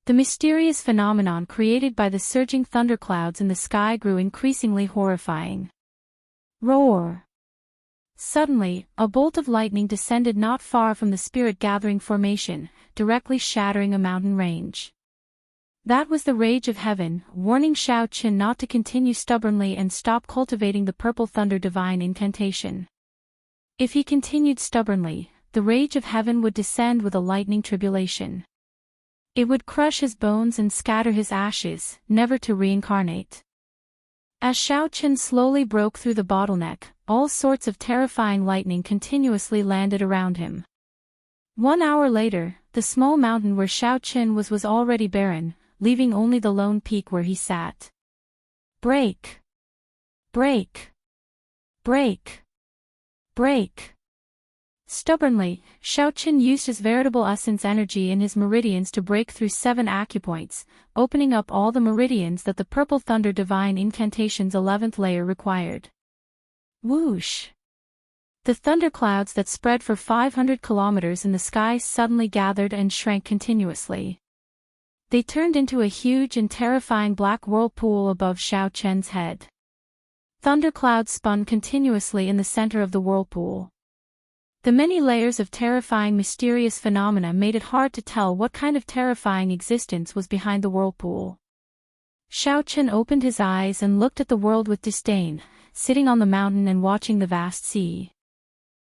The mysterious phenomenon created by the surging thunderclouds in the sky grew increasingly horrifying. Roar! Suddenly, a bolt of lightning descended not far from the spirit-gathering formation, directly shattering a mountain range. That was the rage of heaven, warning Xiaoqin not to continue stubbornly and stop cultivating the purple thunder divine incantation. If he continued stubbornly, the rage of heaven would descend with a lightning tribulation. It would crush his bones and scatter his ashes, never to reincarnate. As Xiaoqin slowly broke through the bottleneck, all sorts of terrifying lightning continuously landed around him. 1 hour later, the small mountain where Xiaoqin was already barren, leaving only the lone peak where he sat. Break! Break! Break! Break! Stubbornly, Xiaoqin used his veritable essence energy in his meridians to break through 7 acupoints, opening up all the meridians that the Purple Thunder Divine Incantation's 11th layer required. Whoosh! The thunderclouds that spread for 500 kilometers in the sky suddenly gathered and shrank continuously. They turned into a huge and terrifying black whirlpool above Xiaoqian's head. Thunderclouds spun continuously in the center of the whirlpool. The many layers of terrifying mysterious phenomena made it hard to tell what kind of terrifying existence was behind the whirlpool. Xiaoqian opened his eyes and looked at the world with disdain, sitting on the mountain and watching the vast sea.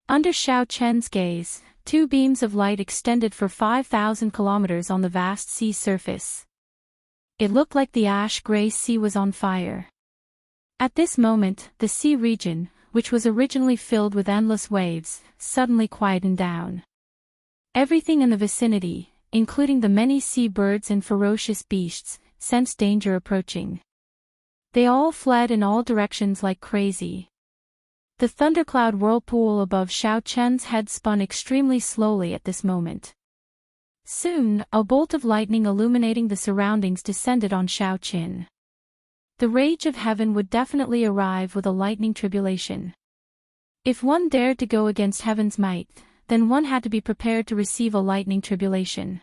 Under Xiaoqian's gaze, 2 beams of light extended for 5,000 kilometers on the vast sea surface. It looked like the ash-gray sea was on fire. At this moment, the sea region, which was originally filled with endless waves, suddenly quietened down. Everything in the vicinity, including the many sea birds and ferocious beasts, sensed danger approaching. They all fled in all directions like crazy. The thundercloud whirlpool above Xiaoqian's head spun extremely slowly at this moment. Soon, a bolt of lightning illuminating the surroundings descended on Xiaoqian. The rage of heaven would definitely arrive with a lightning tribulation. If one dared to go against heaven's might, then one had to be prepared to receive a lightning tribulation.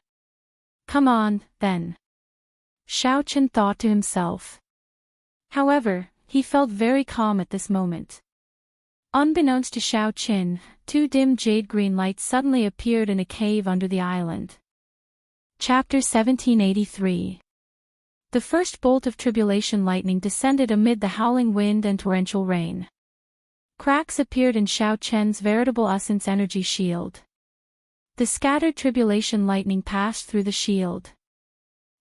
Come on, then. Xiaoqian thought to himself. However, he felt very calm at this moment. Unbeknownst to Xiaoqian, 2 dim jade-green lights suddenly appeared in a cave under the island. Chapter 1783. The first bolt of tribulation lightning descended amid the howling wind and torrential rain. Cracks appeared in Xiaoqian's veritable essence energy shield. The scattered tribulation lightning passed through the shield.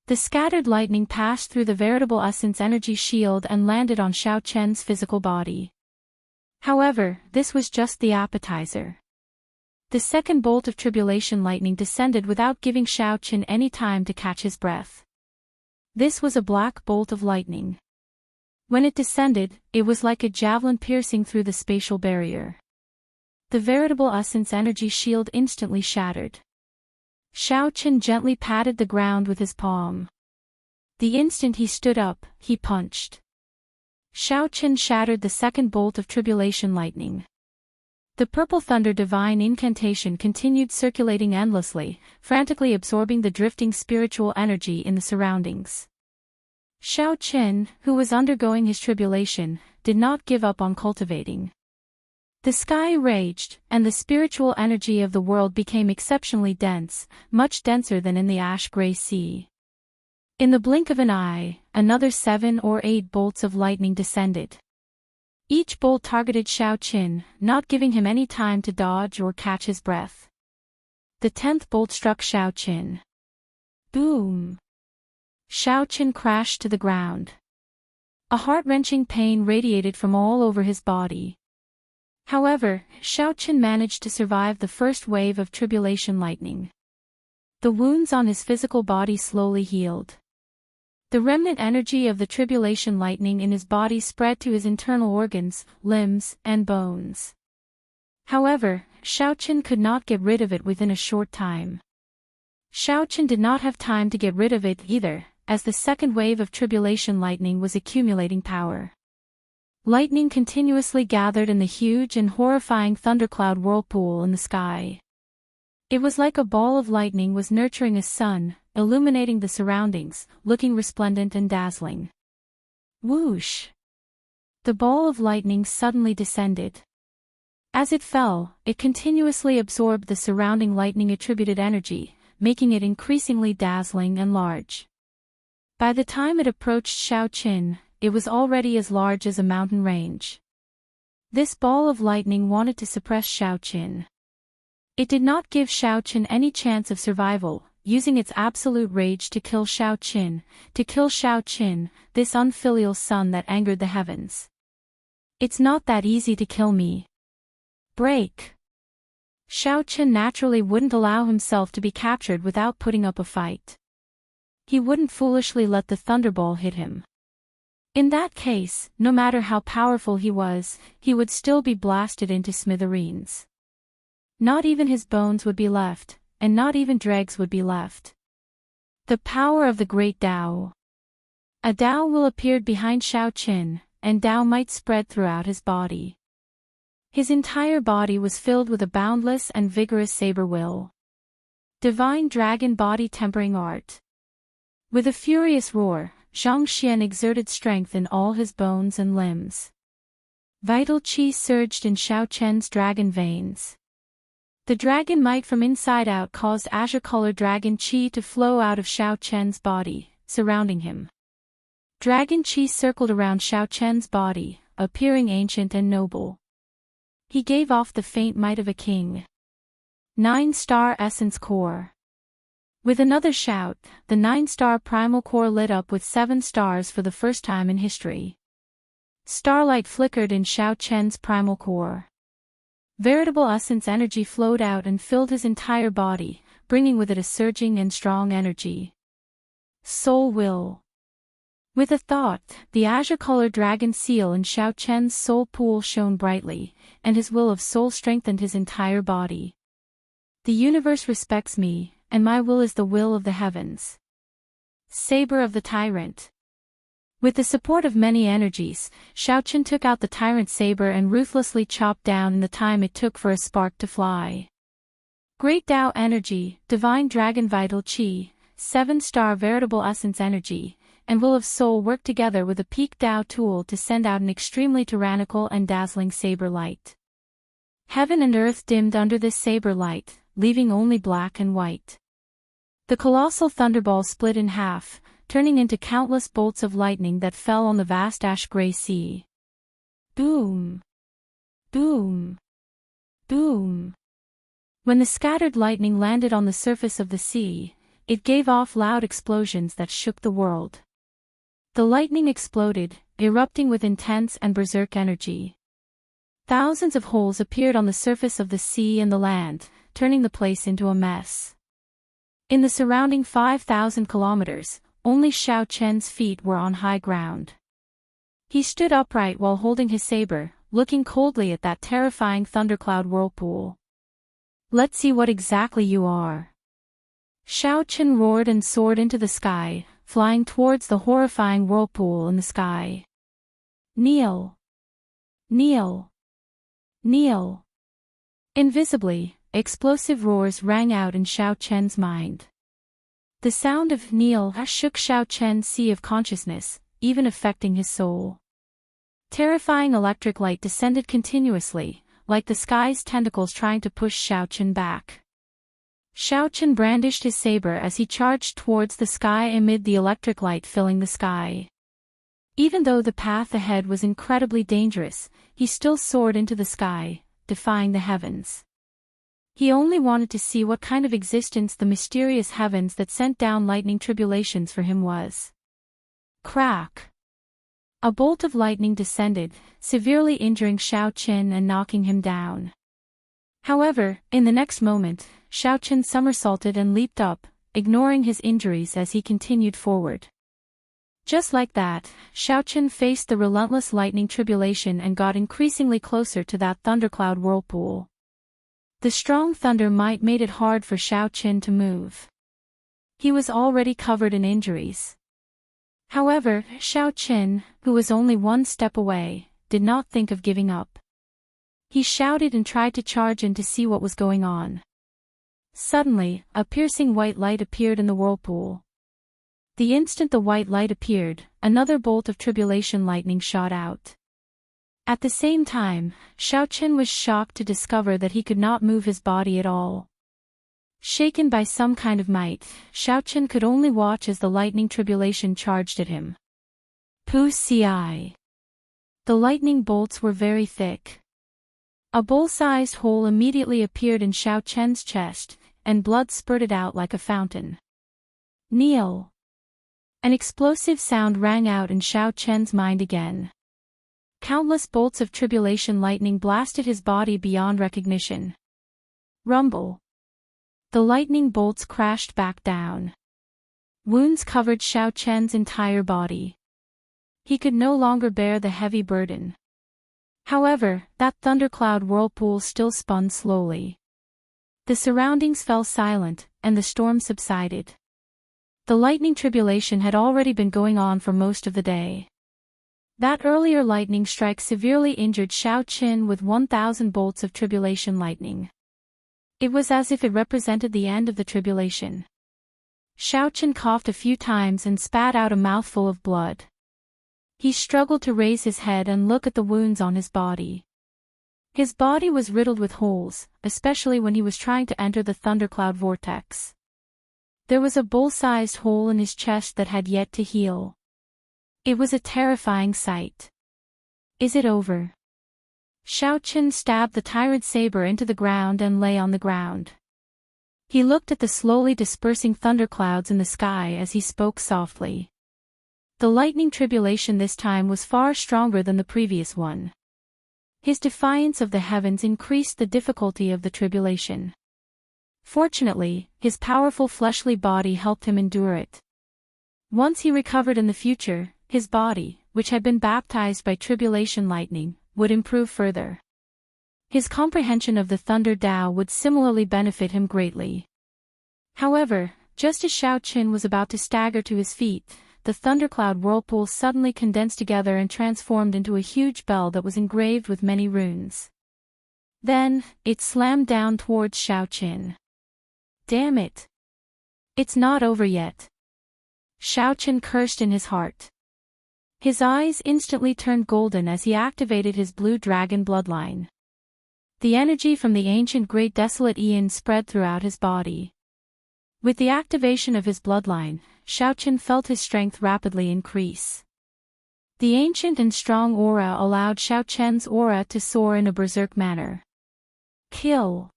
The scattered lightning passed through the veritable essence energy shield and landed on Xiaoqian's physical body. However, this was just the appetizer. The second bolt of tribulation lightning descended without giving Xiaoqian any time to catch his breath. This was a black bolt of lightning. When it descended, it was like a javelin piercing through the spatial barrier. The veritable essence energy shield instantly shattered. Xiaoqian gently patted the ground with his palm. The instant he stood up, he punched. Xiaoqian shattered the second bolt of tribulation lightning. The Purple Thunder Divine Incantation continued circulating endlessly, frantically absorbing the drifting spiritual energy in the surroundings. Xiaoqian, who was undergoing his tribulation, did not give up on cultivating. The sky raged, and the spiritual energy of the world became exceptionally dense, much denser than in the ash-gray sea. In the blink of an eye, another 7 or 8 bolts of lightning descended. Each bolt targeted Xiaoqian, not giving him any time to dodge or catch his breath. The 10th bolt struck Xiaoqian. Boom! Xiaoqian crashed to the ground. A heart-wrenching pain radiated from all over his body. However, Xiaoqian managed to survive the first wave of tribulation lightning. The wounds on his physical body slowly healed. The remnant energy of the tribulation lightning in his body spread to his internal organs, limbs, and bones. However, Xiaoqian could not get rid of it within a short time. Xiaoqian did not have time to get rid of it either, as the second wave of tribulation lightning was accumulating power. Lightning continuously gathered in the huge and horrifying thundercloud whirlpool in the sky. It was like a ball of lightning was nurturing a sun, illuminating the surroundings, looking resplendent and dazzling. Whoosh! The ball of lightning suddenly descended. As it fell, it continuously absorbed the surrounding lightning-attributed energy, making it increasingly dazzling and large. By the time it approached Xiaoqian, it was already as large as a mountain range. This ball of lightning wanted to suppress Xiaoqian. It did not give Xiaoqian any chance of survival, using its absolute rage to kill Xiaoqian, this unfilial son that angered the heavens. It's not that easy to kill me. Break! Xiaoqian naturally wouldn't allow himself to be captured without putting up a fight. He wouldn't foolishly let the thunderball hit him. In that case, no matter how powerful he was, he would still be blasted into smithereens. Not even his bones would be left, and not even dregs would be left. The power of the great Dao. A Dao will appear behind Xiaoqin, and Dao might spread throughout his body. His entire body was filled with a boundless and vigorous saber will. Divine dragon body tempering art. With a furious roar, Xianxia exerted strength in all his bones and limbs. Vital qi surged in Xiaoqin's dragon veins. The dragon might from inside out caused azure-colored dragon qi to flow out of Xiaoqin's body, surrounding him. Dragon qi circled around Xiaoqin's body, appearing ancient and noble. He gave off the faint might of a king. 9-star essence core. With another shout, the 9-star primal core lit up with 7 stars for the first time in history. Starlight flickered in Xiaoqin's primal core. Veritable essence energy flowed out and filled his entire body, bringing with it a surging and strong energy. Soul will. With a thought, the azure-colored dragon seal in Xiaoqin's soul pool shone brightly, and his will of soul strengthened his entire body. The universe respects me, and my will is the will of the heavens. Saber of the Tyrant. With the support of many energies, Xiaoqin took out the tyrant's saber and ruthlessly chopped down in the time it took for a spark to fly. Great Dao energy, divine dragon vital qi, 7-star veritable essence energy, and will of soul worked together with a peak Dao tool to send out an extremely tyrannical and dazzling saber light. Heaven and earth dimmed under this saber light, leaving only black and white. The colossal thunderball split in half, turning into countless bolts of lightning that fell on the vast ash-gray sea. Boom! Boom! Boom! When the scattered lightning landed on the surface of the sea, it gave off loud explosions that shook the world. The lightning exploded, erupting with intense and berserk energy. Thousands of holes appeared on the surface of the sea and the land, turning the place into a mess. In the surrounding 5,000 kilometers, only Xiaoqin's feet were on high ground. He stood upright while holding his saber, looking coldly at that terrifying thundercloud whirlpool. Let's see what exactly you are. Xiaoqin roared and soared into the sky, flying towards the horrifying whirlpool in the sky. Kneel! Kneel! Kneel! Invisibly, explosive roars rang out in Xiaoqin's mind. The sound of kneel shook Xiaoqin's sea of consciousness, even affecting his soul. Terrifying electric light descended continuously, like the sky's tentacles trying to push Xiaoqin back. Xiaoqin brandished his saber as he charged towards the sky amid the electric light filling the sky. Even though the path ahead was incredibly dangerous, he still soared into the sky, defying the heavens. He only wanted to see what kind of existence the mysterious heavens that sent down lightning tribulations for him was. Crack! A bolt of lightning descended, severely injuring Xiaoqin and knocking him down. However, in the next moment, Xiaoqin somersaulted and leaped up, ignoring his injuries as he continued forward. Just like that, Xiaoqin faced the relentless lightning tribulation and got increasingly closer to that thundercloud whirlpool. The strong thunder might made it hard for Xiaoqin to move. He was already covered in injuries. However, Xiaoqin, who was only one step away, did not think of giving up. He shouted and tried to charge in to see what was going on. Suddenly, a piercing white light appeared in the whirlpool. The instant the white light appeared, another bolt of tribulation lightning shot out. At the same time, Xiaoqin was shocked to discover that he could not move his body at all. Shaken by some kind of might, Xiaoqin could only watch as the lightning tribulation charged at him. Pu-ci. The lightning bolts were very thick. A bowl-sized hole immediately appeared in Xiaoqin's chest, and blood spurted out like a fountain. Kneel! An explosive sound rang out in Xiaoqin's mind again. Countless bolts of tribulation lightning blasted his body beyond recognition. Rumble! The lightning bolts crashed back down. Wounds covered Xiaoqin's entire body. He could no longer bear the heavy burden. However, that thundercloud whirlpool still spun slowly. The surroundings fell silent, and the storm subsided. The lightning tribulation had already been going on for most of the day. That earlier lightning strike severely injured Xiao Qin with 1,000 bolts of tribulation lightning. It was as if it represented the end of the tribulation. Xiao Qin coughed a few times and spat out a mouthful of blood. He struggled to raise his head and look at the wounds on his body. His body was riddled with holes, especially when he was trying to enter the thundercloud vortex. There was a bull-sized hole in his chest that had yet to heal. It was a terrifying sight. Is it over? Xiao Qin stabbed the tyrant saber into the ground and lay on the ground. He looked at the slowly dispersing thunderclouds in the sky as he spoke softly. The lightning tribulation this time was far stronger than the previous one. His defiance of the heavens increased the difficulty of the tribulation. Fortunately, his powerful fleshly body helped him endure it. Once he recovered in the future, his body, which had been baptized by tribulation lightning, would improve further. His comprehension of the Thunder Tao would similarly benefit him greatly. However, just as Xiao Qin was about to stagger to his feet, the thundercloud whirlpool suddenly condensed together and transformed into a huge bell that was engraved with many runes. Then, it slammed down towards Xiao Qin. Damn it! It's not over yet. Xiao Qin cursed in his heart. His eyes instantly turned golden as he activated his blue dragon bloodline. The energy from the ancient great desolate Aeon spread throughout his body. With the activation of his bloodline, Xiao Qin felt his strength rapidly increase. The ancient and strong aura allowed Xiao Qin's aura to soar in a berserk manner. Kill!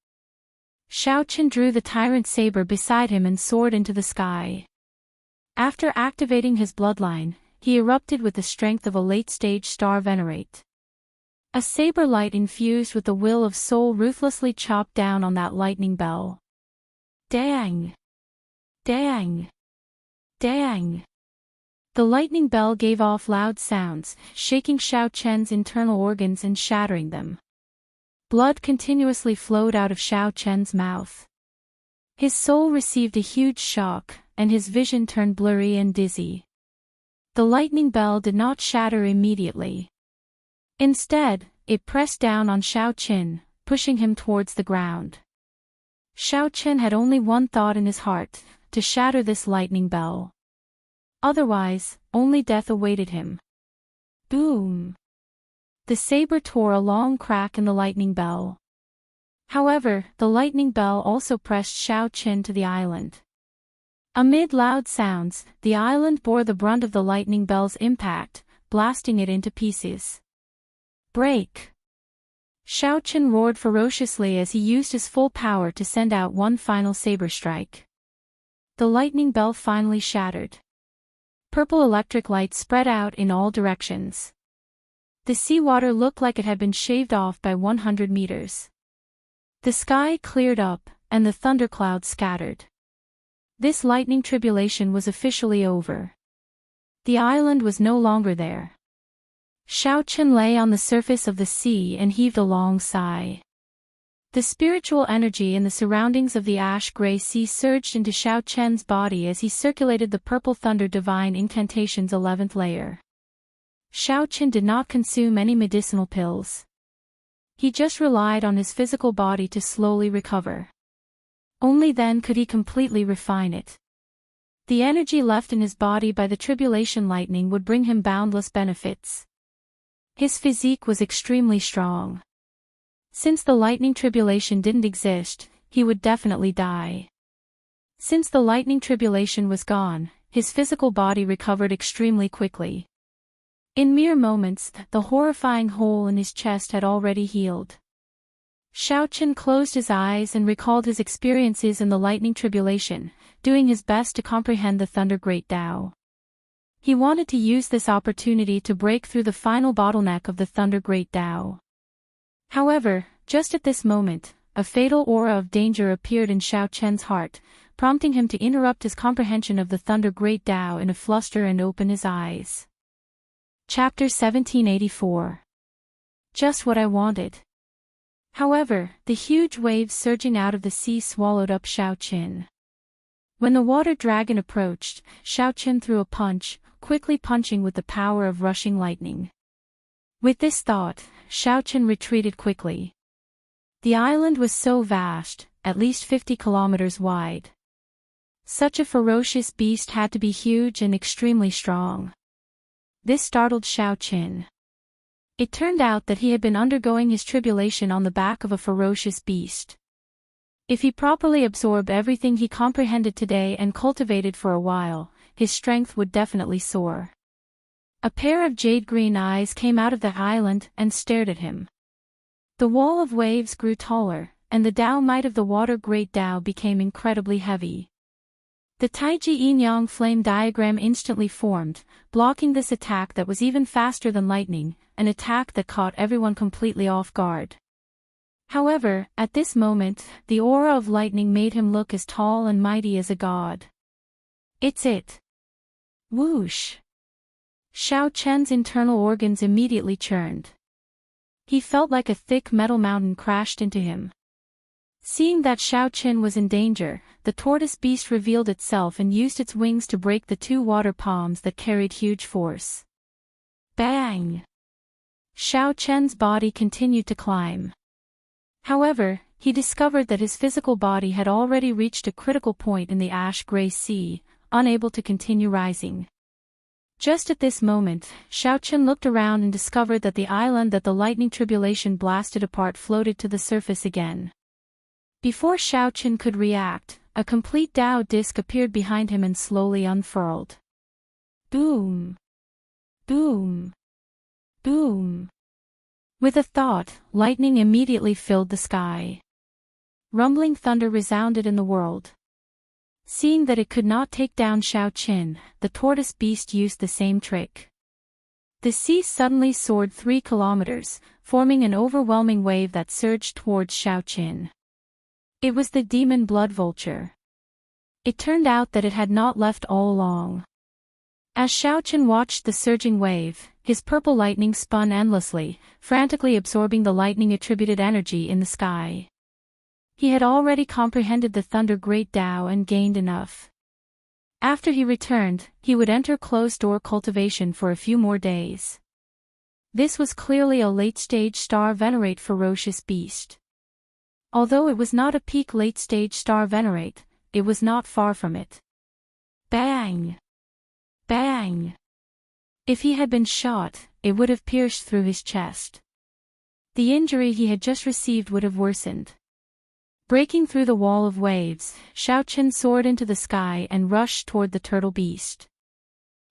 Xiao Qin drew the tyrant saber beside him and soared into the sky. After activating his bloodline, he erupted with the strength of a late-stage star venerate. A saber light infused with the will of soul ruthlessly chopped down on that lightning bell. Dang! Dang! Dang! The lightning bell gave off loud sounds, shaking Xiao Qin's internal organs and shattering them. Blood continuously flowed out of Xiao Qin's mouth. His soul received a huge shock, and his vision turned blurry and dizzy. The lightning bell did not shatter immediately. Instead, it pressed down on Xiao Qin, pushing him towards the ground. Xiao Qin had only one thought in his heart, to shatter this lightning bell. Otherwise, only death awaited him. Boom! The saber tore a long crack in the lightning bell. However, the lightning bell also pressed Xiao Qin to the island. Amid loud sounds, the island bore the brunt of the lightning bell's impact, blasting it into pieces. Break! Xiao Qin roared ferociously as he used his full power to send out one final saber strike. The lightning bell finally shattered. Purple electric light spread out in all directions. The seawater looked like it had been shaved off by 100 meters. The sky cleared up, and the thunderclouds scattered. This lightning tribulation was officially over. The island was no longer there. Xiao Qin lay on the surface of the sea and heaved a long sigh. The spiritual energy in the surroundings of the ash-gray sea surged into Xiao Qin's body as he circulated the purple thunder divine incantation's 11th layer. Xiao Qin did not consume any medicinal pills. He just relied on his physical body to slowly recover. Only then could he completely refine it. The energy left in his body by the tribulation lightning would bring him boundless benefits. His physique was extremely strong. Since the lightning tribulation didn't exist, he would definitely die. Since the lightning tribulation was gone, his physical body recovered extremely quickly. In mere moments, the horrifying hole in his chest had already healed. Xiao Qin closed his eyes and recalled his experiences in the lightning tribulation, doing his best to comprehend the Thunder Great Tao. He wanted to use this opportunity to break through the final bottleneck of the Thunder Great Tao. However, just at this moment, a fatal aura of danger appeared in Xiao Qin's heart, prompting him to interrupt his comprehension of the Thunder Great Tao in a fluster and open his eyes. Chapter 1784. Just what I wanted. However, the huge waves surging out of the sea swallowed up Xiaoqin. When the water dragon approached, Xiaoqin threw a punch, quickly punching with the power of rushing lightning. With this thought, Xiaoqin retreated quickly. The island was so vast, at least 50 kilometers wide. Such a ferocious beast had to be huge and extremely strong. This startled Xiaoqin. It turned out that he had been undergoing his tribulation on the back of a ferocious beast. If he properly absorbed everything he comprehended today and cultivated for a while, his strength would definitely soar. A pair of jade-green eyes came out of the island and stared at him. The wall of waves grew taller, and the Dao might of the water great Dao became incredibly heavy. The Taiji Yin-Yang flame diagram instantly formed, blocking this attack that was even faster than lightning, an attack that caught everyone completely off guard. However, at this moment, the aura of lightning made him look as tall and mighty as a god. It's it. Whoosh! Xiaoqian's internal organs immediately churned. He felt like a thick metal mountain crashed into him. Seeing that Xiaoqin was in danger, the tortoise beast revealed itself and used its wings to break the two water palms that carried huge force. Bang! Xiaoqian's body continued to climb. However, he discovered that his physical body had already reached a critical point in the ash-gray sea, unable to continue rising. Just at this moment, Xiaoqin looked around and discovered that the island that the lightning tribulation blasted apart floated to the surface again. Before Xiaoqin could react, a complete Dao disc appeared behind him and slowly unfurled. Boom! Boom! Boom! With a thought, lightning immediately filled the sky. Rumbling thunder resounded in the world. Seeing that it could not take down Xiaoqin, the tortoise beast used the same trick. The sea suddenly soared 3 kilometers, forming an overwhelming wave that surged towards Xiaoqin. It was the demon blood vulture. It turned out that it had not left all along. As Xiaoqin watched the surging wave, his purple lightning spun endlessly, frantically absorbing the lightning-attributed energy in the sky. He had already comprehended the Thunder Great Dao and gained enough. After he returned, he would enter closed-door cultivation for a few more days. This was clearly a late-stage star venerate ferocious beast. Although it was not a peak late-stage star venerate, it was not far from it. Bang! Bang! If he had been shot, it would have pierced through his chest. The injury he had just received would have worsened. Breaking through the wall of waves, Xiaoqin soared into the sky and rushed toward the turtle beast.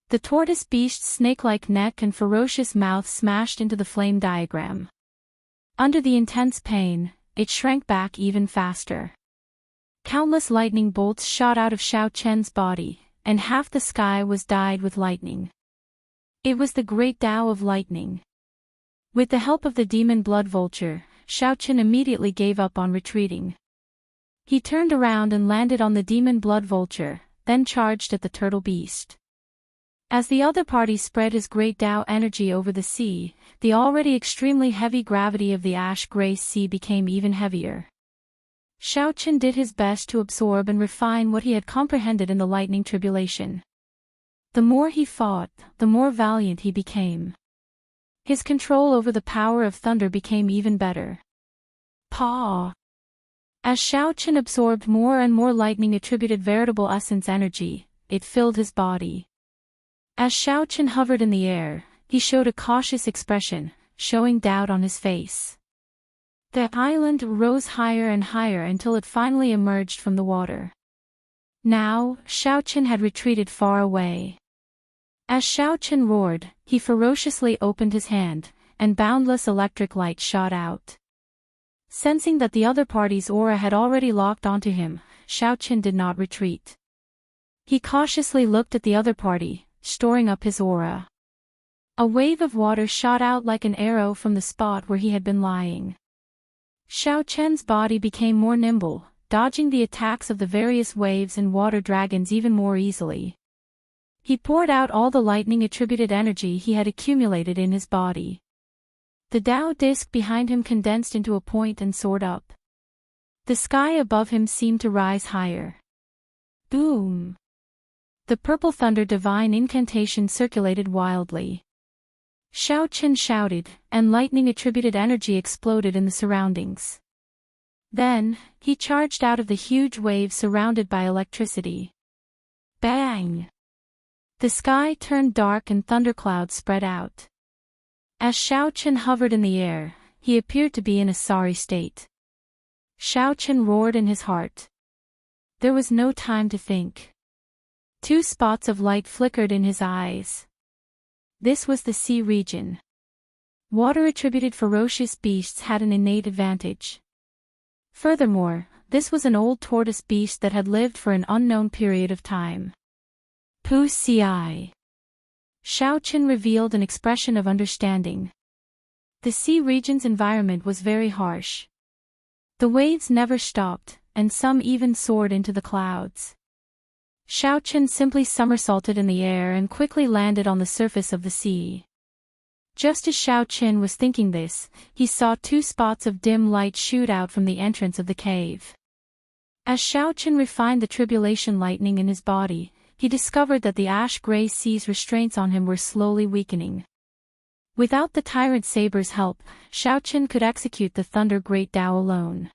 The tortoise beast's snake-like neck and ferocious mouth smashed into the flame diagram. Under the intense pain, it shrank back even faster. Countless lightning bolts shot out of Xiaoqian's body, and half the sky was dyed with lightning. It was the great Dao of lightning. With the help of the demon blood vulture, Xiaoqin immediately gave up on retreating. He turned around and landed on the demon blood vulture, then charged at the turtle beast. As the other party spread his great Dao energy over the sea, the already extremely heavy gravity of the ash-gray sea became even heavier. Xiaoqin did his best to absorb and refine what he had comprehended in the lightning tribulation. The more he fought, the more valiant he became. His control over the power of thunder became even better. Paw! As Xiaoqin absorbed more and more lightning-attributed veritable essence energy, it filled his body. As Xiaoqin hovered in the air, he showed a cautious expression, showing doubt on his face. The island rose higher and higher until it finally emerged from the water. Now, Xiaoqin had retreated far away. As Xiaoqin roared, he ferociously opened his hand, and boundless electric light shot out. Sensing that the other party's aura had already locked onto him, Xiaoqin did not retreat. He cautiously looked at the other party, storing up his aura. A wave of water shot out like an arrow from the spot where he had been lying. Xiaoqian's body became more nimble, dodging the attacks of the various waves and water dragons even more easily. He poured out all the lightning-attributed energy he had accumulated in his body. The Dao disc behind him condensed into a point and soared up. The sky above him seemed to rise higher. Boom! The purple thunder divine incantation circulated wildly. Xiaoqin shouted, and lightning-attributed energy exploded in the surroundings. Then, he charged out of the huge waves surrounded by electricity. Bang! The sky turned dark and thunderclouds spread out. As Xiaoqin hovered in the air, he appeared to be in a sorry state. Xiaoqin roared in his heart. There was no time to think. 2 spots of light flickered in his eyes. This was the sea region. Water-attributed ferocious beasts had an innate advantage. Furthermore, this was an old tortoise beast that had lived for an unknown period of time. Pu Ci. Xiaoqin revealed an expression of understanding. The sea region's environment was very harsh. The waves never stopped, and some even soared into the clouds. Xiaoqin simply somersaulted in the air and quickly landed on the surface of the sea. Just as Xiaoqin was thinking this, he saw 2 spots of dim light shoot out from the entrance of the cave. As Xiaoqin refined the tribulation lightning in his body, he discovered that the ash-gray sea's restraints on him were slowly weakening. Without the tyrant saber's help, Xiaoqin could execute the Thunder Great Dao alone.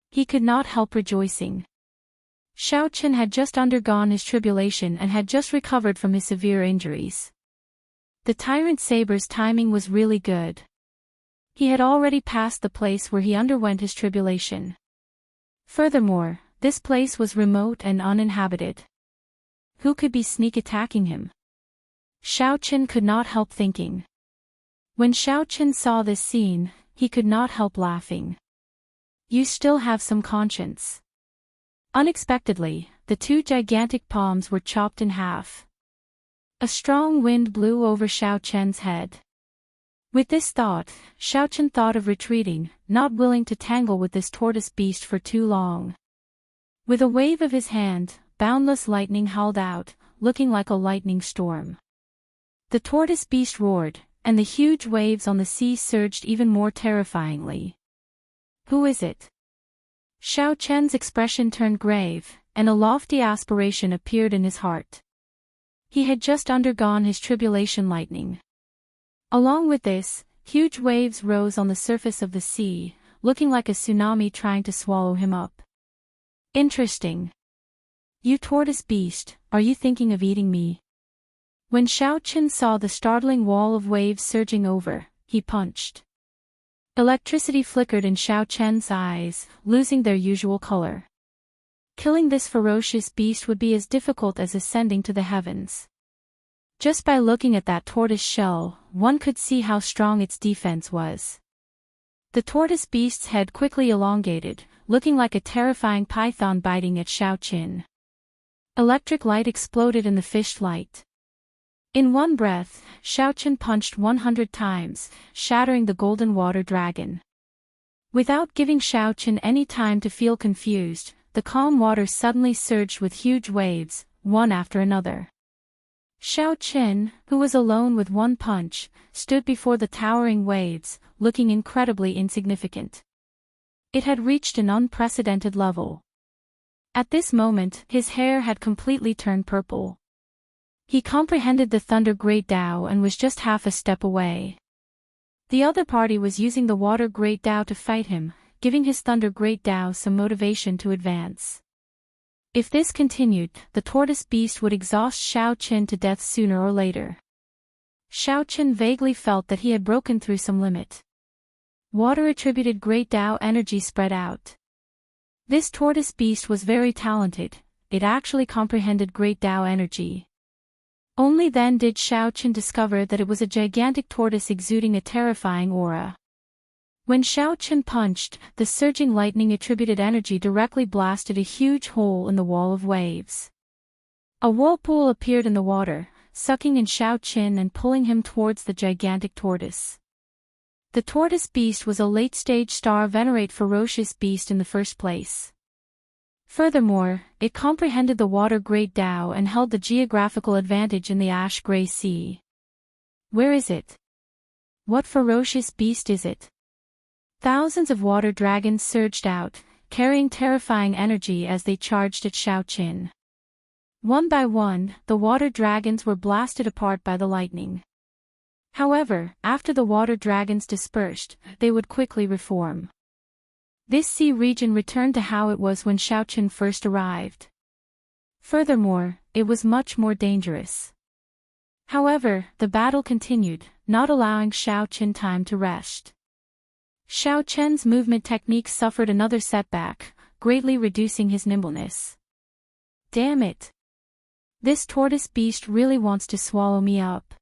He could not help rejoicing. Xiaoqin had just undergone his tribulation and had just recovered from his severe injuries. The tyrant saber's timing was really good. He had already passed the place where he underwent his tribulation. Furthermore, this place was remote and uninhabited. Who could be sneak attacking him? Xiaoqin could not help thinking. When Xiaoqin saw this scene, he could not help laughing. You still have some conscience. Unexpectedly, the 2 gigantic palms were chopped in half. A strong wind blew over Xiaoqin's head. With this thought, Xiaoqin thought of retreating, not willing to tangle with this tortoise beast for too long. With a wave of his hand, boundless lightning howled out, looking like a lightning storm. The tortoise beast roared, and the huge waves on the sea surged even more terrifyingly. Who is it? Xiaoqin's expression turned grave, and a lofty aspiration appeared in his heart. He had just undergone his tribulation lightning. Along with this, huge waves rose on the surface of the sea, looking like a tsunami trying to swallow him up. Interesting. You tortoise beast, are you thinking of eating me? When Xiaoqin saw the startling wall of waves surging over, he punched. Electricity flickered in Xiaoqin's eyes, losing their usual color. Killing this ferocious beast would be as difficult as ascending to the heavens. Just by looking at that tortoise shell, one could see how strong its defense was. The tortoise beast's head quickly elongated, looking like a terrifying python biting at Xiaoqin. Electric light exploded in the fish light. In one breath, Xiaoqin punched 100 times, shattering the golden water dragon. Without giving Xiaoqin any time to feel confused, the calm water suddenly surged with huge waves, one after another. Xiaoqin, who was alone with one punch, stood before the towering waves, looking incredibly insignificant. It had reached an unprecedented level. At this moment, his hair had completely turned purple. He comprehended the Thunder Great Dao and was just half a step away. The other party was using the Water Great Dao to fight him, giving his Thunder Great Dao some motivation to advance. If this continued, the tortoise beast would exhaust Xiaoqin to death sooner or later. Xiaoqin vaguely felt that he had broken through some limit. Water-attributed Great Dao energy spread out. This tortoise beast was very talented, it actually comprehended Great Dao energy. Only then did Xiaoqin discover that it was a gigantic tortoise exuding a terrifying aura. When Xiaoqin punched, the surging lightning-attributed energy directly blasted a huge hole in the wall of waves. A whirlpool appeared in the water, sucking in Xiaoqin and pulling him towards the gigantic tortoise. The tortoise beast was a late-stage star venerate ferocious beast in the first place. Furthermore, it comprehended the water Great Tao and held the geographical advantage in the ash-gray sea. Where is it? What ferocious beast is it? Thousands of water dragons surged out, carrying terrifying energy as they charged at Xiaoqin. One by one, the water dragons were blasted apart by the lightning. However, after the water dragons dispersed, they would quickly reform. This sea region returned to how it was when Xiaoqin first arrived. Furthermore, it was much more dangerous. However, the battle continued, not allowing Xiaoqin time to rest. Xiaoqian's movement technique suffered another setback, greatly reducing his nimbleness. Damn it! This tortoise beast really wants to swallow me up.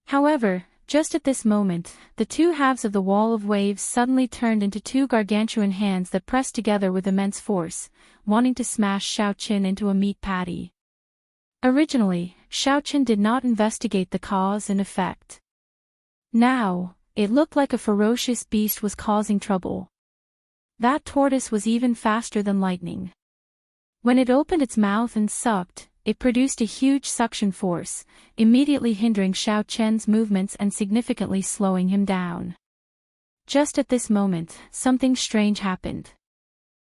However, just at this moment, the two halves of the wall of waves suddenly turned into two gargantuan hands that pressed together with immense force, wanting to smash Xiaoqin into a meat patty. Originally, Xiaoqin did not investigate the cause and effect. Now, it looked like a ferocious beast was causing trouble. That tortoise was even faster than lightning. When it opened its mouth and sucked, it produced a huge suction force, immediately hindering Xiaoqian's movements and significantly slowing him down. Just at this moment, something strange happened.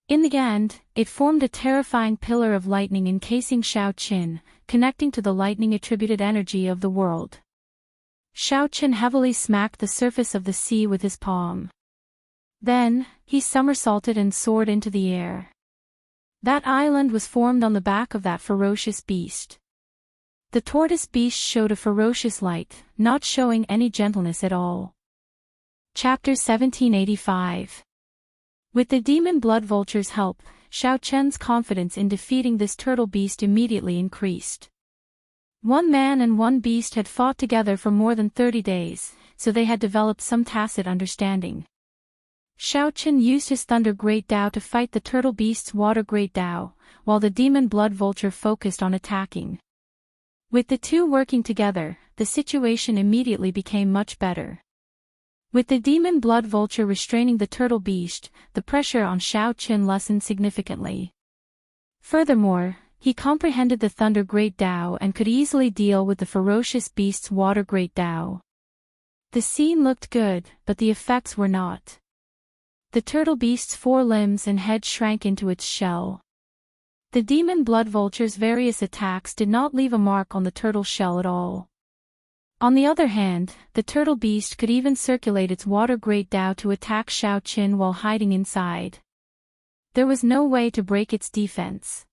In the end, it formed a terrifying pillar of lightning encasing Xiaoqin, connecting to the lightning-attributed energy of the world. Xiaoqin heavily smacked the surface of the sea with his palm. Then, he somersaulted and soared into the air. That island was formed on the back of that ferocious beast. The tortoise beast showed a ferocious light, not showing any gentleness at all. Chapter 1785. With the demon blood vulture's help, Xiaoqian's confidence in defeating this turtle beast immediately increased. One man and one beast had fought together for more than 30 days, so they had developed some tacit understanding. Xiaoqin used his Thunder Great Tao to fight the turtle beast's Water Great Tao, while the demon blood vulture focused on attacking. With the two working together, the situation immediately became much better. With the demon blood vulture restraining the turtle beast, the pressure on Xiaoqin lessened significantly. Furthermore, he comprehended the Thunder Great Tao and could easily deal with the ferocious beast's Water Great Tao. The scene looked good, but the effects were not. The turtle beast's four limbs and head shrank into its shell. The demon blood vulture's various attacks did not leave a mark on the turtle shell at all. On the other hand, the turtle beast could even circulate its Water Great Tao to attack Xiaoqin while hiding inside. There was no way to break its defense.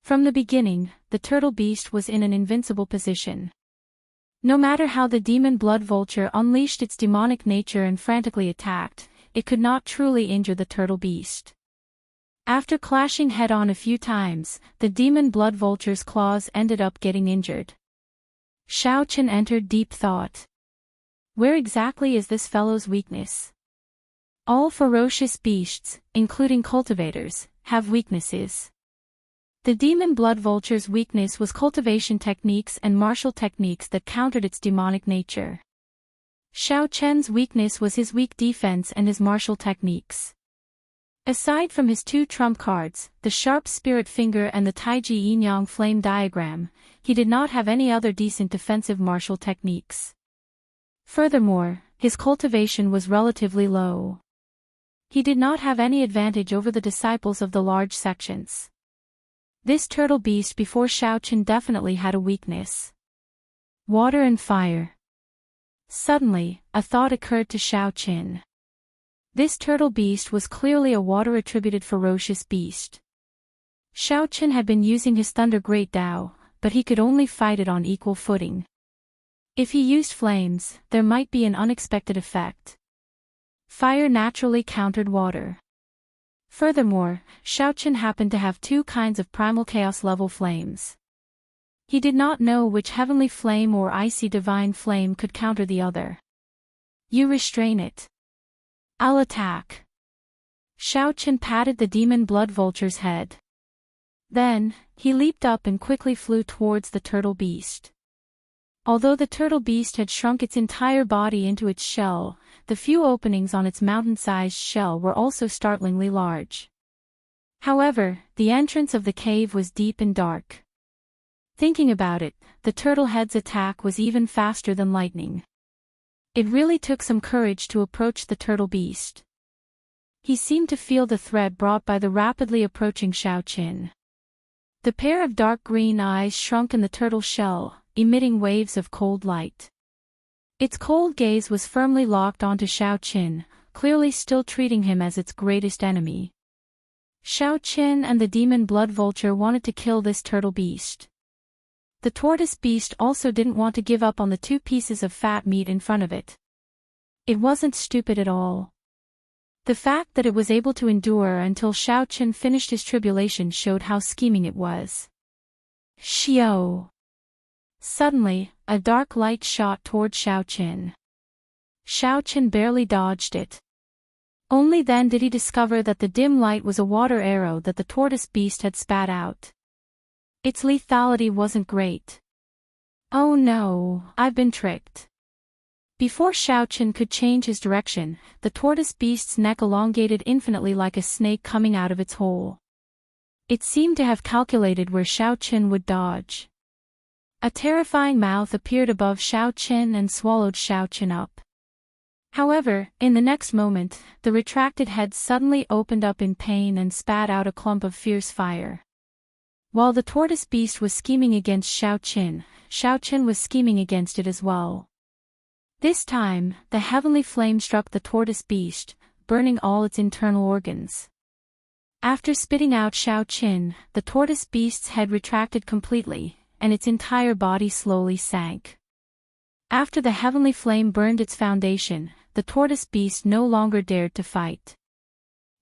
From the beginning, the turtle beast was in an invincible position. No matter how the demon blood vulture unleashed its demonic nature and frantically attacked, it could not truly injure the turtle beast. After clashing head-on a few times, the demon blood vulture's claws ended up getting injured. Xiaoqin entered deep thought. Where exactly is this fellow's weakness? All ferocious beasts, including cultivators, have weaknesses. The demon blood vulture's weakness was cultivation techniques and martial techniques that countered its demonic nature. Xiaoqian's weakness was his weak defense and his martial techniques. Aside from his two trump cards, the sharp spirit finger and the Taiji yin-yang flame diagram, he did not have any other decent defensive martial techniques. Furthermore, his cultivation was relatively low. He did not have any advantage over the disciples of the large sections. This turtle beast before Xiaoqin definitely had a weakness. Water and fire. Suddenly, a thought occurred to Xiaoqin. This turtle beast was clearly a water-attributed ferocious beast. Xiaoqin had been using his Thunder Great Tao, but he could only fight it on equal footing. If he used flames, there might be an unexpected effect. Fire naturally countered water. Furthermore, Xiaoqin happened to have two kinds of primal chaos level flames. He did not know which heavenly flame or icy divine flame could counter the other. You restrain it. I'll attack. Xiaoqin patted the demon blood vulture's head. Then, he leaped up and quickly flew towards the turtle beast. Although the turtle beast had shrunk its entire body into its shell, the few openings on its mountain-sized shell were also startlingly large. However, the entrance of the cave was deep and dark. Thinking about it, the turtle head's attack was even faster than lightning. It really took some courage to approach the turtle beast. He seemed to feel the threat brought by the rapidly approaching Xiaoqin. The pair of dark green eyes shrunk in the turtle shell, emitting waves of cold light. Its cold gaze was firmly locked onto Xiaoqin, clearly still treating him as its greatest enemy. Xiaoqin and the demon blood vulture wanted to kill this turtle beast. The tortoise beast also didn't want to give up on the 2 pieces of fat meat in front of it. It wasn't stupid at all. The fact that it was able to endure until Xiaoqin finished his tribulation showed how scheming it was. Xiao! Suddenly, a dark light shot toward Xiaoqin. Xiaoqin barely dodged it. Only then did he discover that the dim light was a water arrow that the tortoise beast had spat out. Its lethality wasn't great. Oh no, I've been tricked. Before Xiaoqin could change his direction, the tortoise beast's neck elongated infinitely like a snake coming out of its hole. It seemed to have calculated where Xiaoqin would dodge. A terrifying mouth appeared above Xiaoqin and swallowed Xiaoqin up. However, in the next moment, the retracted head suddenly opened up in pain and spat out a clump of fierce fire. While the tortoise beast was scheming against Xiaoqin, Xiaoqin was scheming against it as well. This time, the heavenly flame struck the tortoise beast, burning all its internal organs. After spitting out Xiaoqin, the tortoise beast's head retracted completely, and its entire body slowly sank. After the heavenly flame burned its foundation, the tortoise beast no longer dared to fight.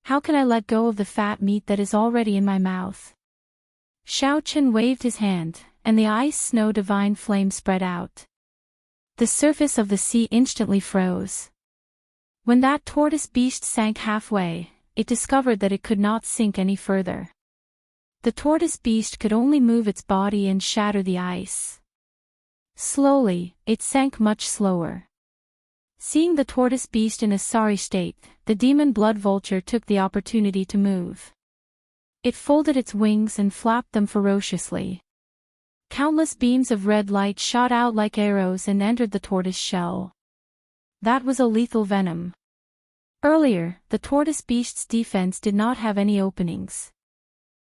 How can I let go of the fat meat that is already in my mouth? Xiaoqin waved his hand, and the ice snow divine flame spread out. The surface of the sea instantly froze. When that tortoise beast sank halfway, it discovered that it could not sink any further. The tortoise beast could only move its body and shatter the ice. Slowly, it sank much slower. Seeing the tortoise beast in a sorry state, the demon blood vulture took the opportunity to move. It folded its wings and flapped them ferociously. Countless beams of red light shot out like arrows and entered the tortoise shell. That was a lethal venom. Earlier, the tortoise beast's defense did not have any openings.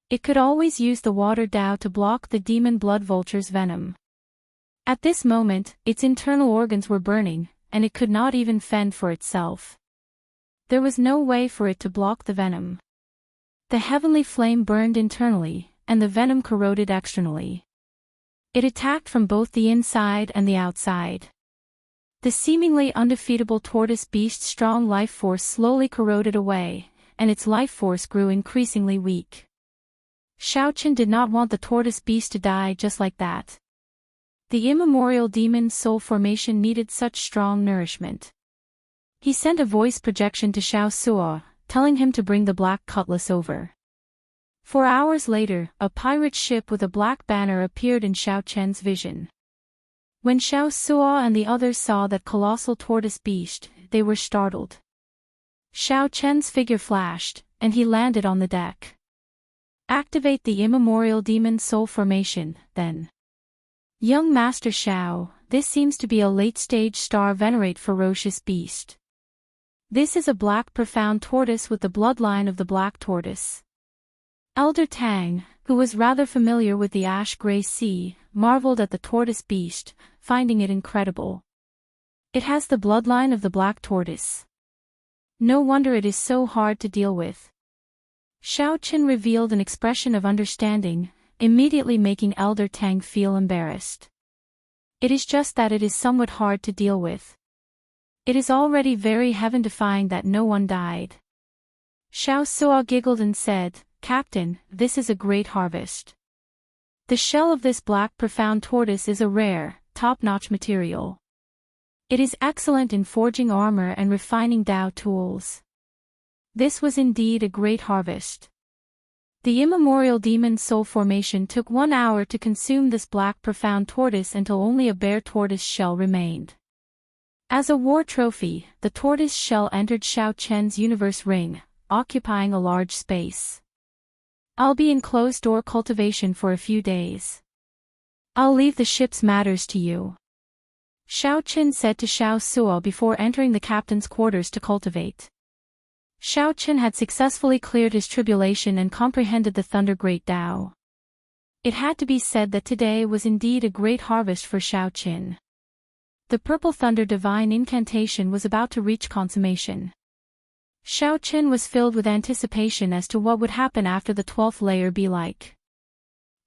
It could always use the water Dao to block the demon blood vulture's venom. At this moment, its internal organs were burning, and it could not even fend for itself. There was no way for it to block the venom. The heavenly flame burned internally, and the venom corroded externally. It attacked from both the inside and the outside. The seemingly undefeatable tortoise beast's strong life force slowly corroded away, and its life force grew increasingly weak. Xiaoqin did not want the tortoise beast to die just like that. The immemorial demon's soul formation needed such strong nourishment. He sent a voice projection to Xiao Suo, telling him to bring the black cutlass over. 4 hours later, a pirate ship with a black banner appeared in Xiaoqian's vision. When Xiao Suo and the others saw that colossal tortoise beast, they were startled. Xiaoqian's figure flashed, and he landed on the deck. Activate the immemorial demon soul formation, then. Young Master Xiao, this seems to be a late-stage star venerate ferocious beast. This is a black profound tortoise with the bloodline of the black tortoise. Elder Tang, who was rather familiar with the ash-gray sea, marveled at the tortoise beast, finding it incredible. It has the bloodline of the black tortoise. No wonder it is so hard to deal with. Xiaoqin revealed an expression of understanding, immediately making Elder Tang feel embarrassed. It is just that it is somewhat hard to deal with. It is already very heaven-defying that no one died. Xiao Suo giggled and said, "Captain, this is a great harvest. The shell of this black profound tortoise is a rare, top-notch material. It is excellent in forging armor and refining Dao tools. This was indeed a great harvest." The immemorial demon soul formation took 1 hour to consume this black profound tortoise until only a bare tortoise shell remained. As a war trophy, the tortoise shell entered Xiaoqian's universe ring, occupying a large space. I'll be in closed-door cultivation for a few days. I'll leave the ship's matters to you. Xiaoqin said to Xiao Suo before entering the captain's quarters to cultivate. Xiaoqin had successfully cleared his tribulation and comprehended the Thunder Great Tao. It had to be said that today was indeed a great harvest for Xiaoqin. The Purple Thunder Divine Incantation was about to reach consummation. Xiaoqin was filled with anticipation as to what would happen after the 12th layer be like.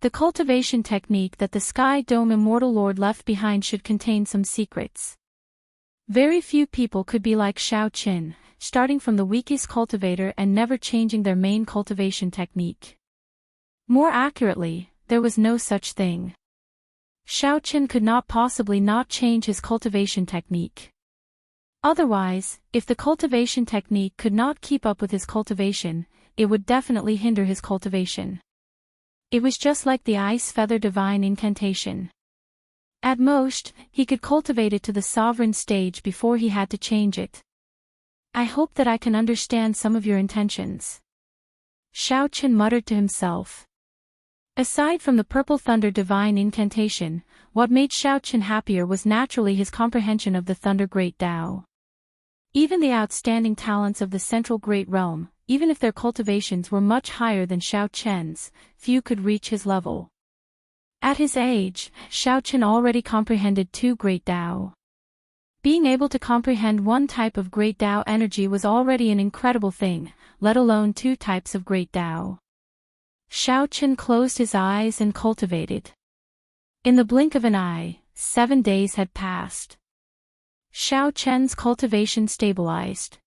The cultivation technique that the Sky Dome Immortal Lord left behind should contain some secrets. Very few people could be like Xiaoqin, starting from the weakest cultivator and never changing their main cultivation technique. More accurately, there was no such thing. Xiaoqin could not possibly not change his cultivation technique. Otherwise, if the cultivation technique could not keep up with his cultivation, it would definitely hinder his cultivation. It was just like the Ice Feather Divine Incantation. At most, he could cultivate it to the sovereign stage before he had to change it. I hope that I can understand some of your intentions. Xiaoqin muttered to himself. Aside from the Purple Thunder Divine Incantation, what made Xiaoqin happier was naturally his comprehension of the Thunder Great Tao. Even the outstanding talents of the Central Great Realm, even if their cultivations were much higher than Xiaoqin's, few could reach his level. At his age, Xiaoqin already comprehended 2 Great Tao. Being able to comprehend one type of Great Tao energy was already an incredible thing, let alone 2 types of Great Tao. Xiaoqin closed his eyes and cultivated. In the blink of an eye, 7 days had passed. Xiaoqin's cultivation stabilized.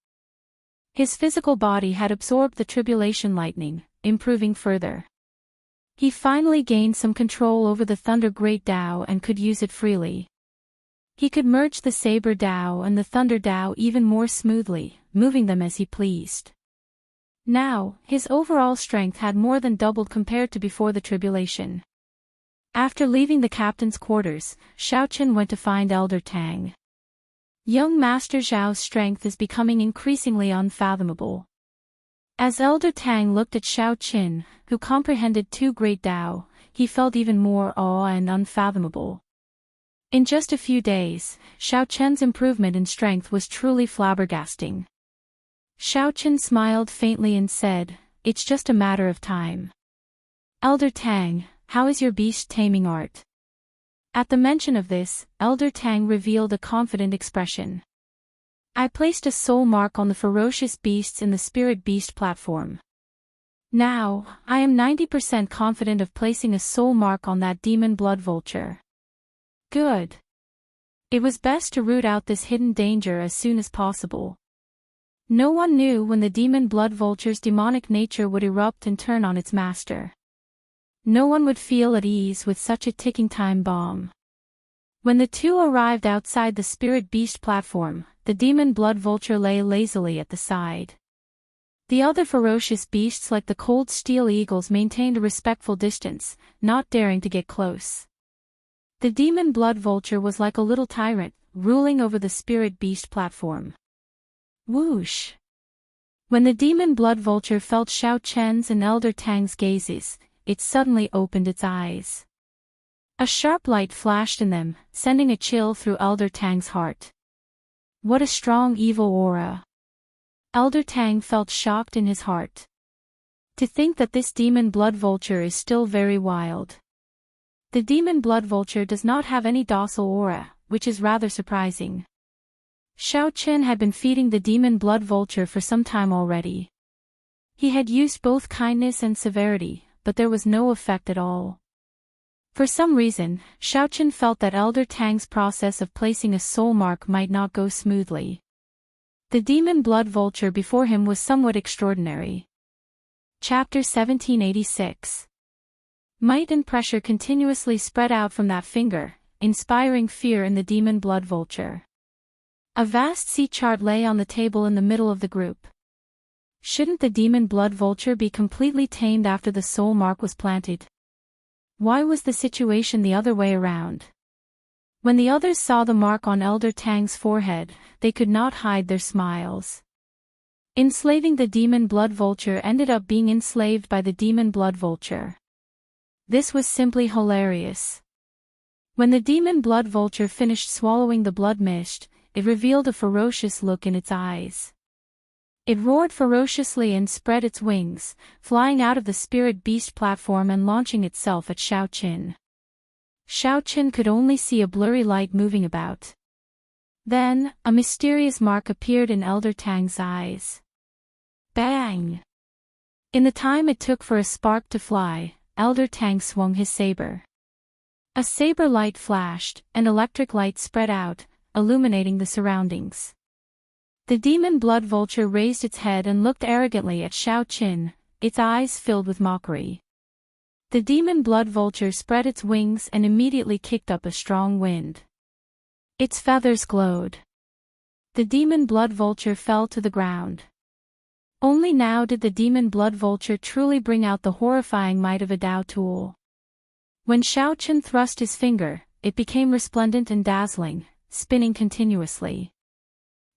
His physical body had absorbed the tribulation lightning, improving further. He finally gained some control over the Thunder Great Tao and could use it freely. He could merge the Saber Tao and the Thunder Tao even more smoothly, moving them as he pleased. Now, his overall strength had more than doubled compared to before the tribulation. After leaving the captain's quarters, Xiaoqin went to find Elder Tang. Young Master Zhao's strength is becoming increasingly unfathomable. As Elder Tang looked at Xiaoqin, who comprehended 2 Great Tao, he felt even more awe and unfathomable. In just a few days, Xiaoqin's improvement in strength was truly flabbergasting. Xiaoqin smiled faintly and said, "It's just a matter of time." "Elder Tang, how is your beast taming art?" At the mention of this, Elder Tang revealed a confident expression. "I placed a soul mark on the ferocious beasts in the Spirit Beast platform. Now, I am 90% confident of placing a soul mark on that demon blood vulture." Good. It was best to root out this hidden danger as soon as possible. No one knew when the demon blood vulture's demonic nature would erupt and turn on its master. No one would feel at ease with such a ticking time bomb. When the two arrived outside the Spirit Beast platform, the demon blood vulture lay lazily at the side. The other ferocious beasts like the cold steel eagles maintained a respectful distance, not daring to get close. The demon blood vulture was like a little tyrant, ruling over the Spirit Beast platform. Whoosh! When the demon blood vulture felt Xiaoqin's and Elder Tang's gazes, it suddenly opened its eyes. A sharp light flashed in them, sending a chill through Elder Tang's heart. What a strong evil aura! Elder Tang felt shocked in his heart. To think that this demon blood vulture is still very wild. The demon blood vulture does not have any docile aura, which is rather surprising. Xiaoqin had been feeding the demon blood vulture for some time already. He had used both kindness and severity, but there was no effect at all. For some reason, Xiaoqin felt that Elder Tang's process of placing a soul mark might not go smoothly. The demon blood vulture before him was somewhat extraordinary. Chapter 1786. Might and pressure continuously spread out from that finger, inspiring fear in the demon blood vulture. A vast sea chart lay on the table in the middle of the group. Shouldn't the demon blood vulture be completely tamed after the soul mark was planted? Why was the situation the other way around? When the others saw the mark on Elder Tang's forehead, they could not hide their smiles. Enslaving the demon blood vulture ended up being enslaved by the demon blood vulture. This was simply hilarious. When the demon blood vulture finished swallowing the blood mist, it revealed a ferocious look in its eyes. It roared ferociously and spread its wings, flying out of the spirit beast platform and launching itself at Xiaoqin. Xiaoqin could only see a blurry light moving about. Then, a mysterious mark appeared in Elder Tang's eyes. Bang! In the time it took for a spark to fly, Elder Tang swung his saber. A saber light flashed, and electric light spread out, illuminating the surroundings. The demon blood vulture raised its head and looked arrogantly at Xiaoqin, its eyes filled with mockery. The demon blood vulture spread its wings and immediately kicked up a strong wind. Its feathers glowed. The demon blood vulture fell to the ground. Only now did the demon blood vulture truly bring out the horrifying might of a Dao tool. When Xiaoqin thrust his finger, it became resplendent and dazzling, spinning continuously.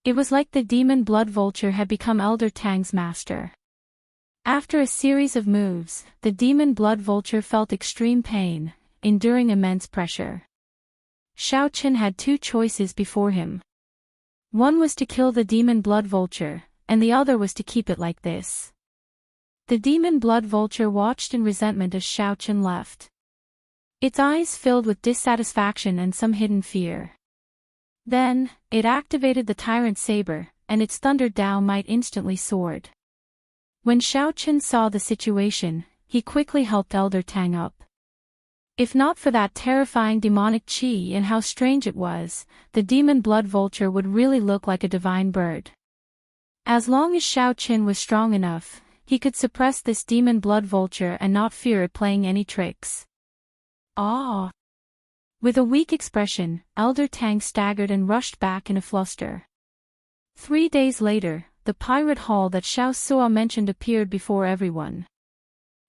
It was like the demon blood vulture had become Elder Tang's master. After a series of moves, the demon blood vulture felt extreme pain, enduring immense pressure. Xiaoqin had two choices before him. One was to kill the demon blood vulture, and the other was to keep it like this. The demon blood vulture watched in resentment as Xiaoqin left. Its eyes filled with dissatisfaction and some hidden fear. Then, it activated the tyrant saber, and its thunder Dao might instantly soared. When Xiaoqin saw the situation, he quickly helped Elder Tang up. If not for that terrifying demonic qi and how strange it was, the demon blood vulture would really look like a divine bird. As long as Xiaoqin was strong enough, he could suppress this demon blood vulture and not fear it playing any tricks. Ah! With a weak expression, Elder Tang staggered and rushed back in a fluster. 3 days later, the pirate hall that Xiao Suo mentioned appeared before everyone.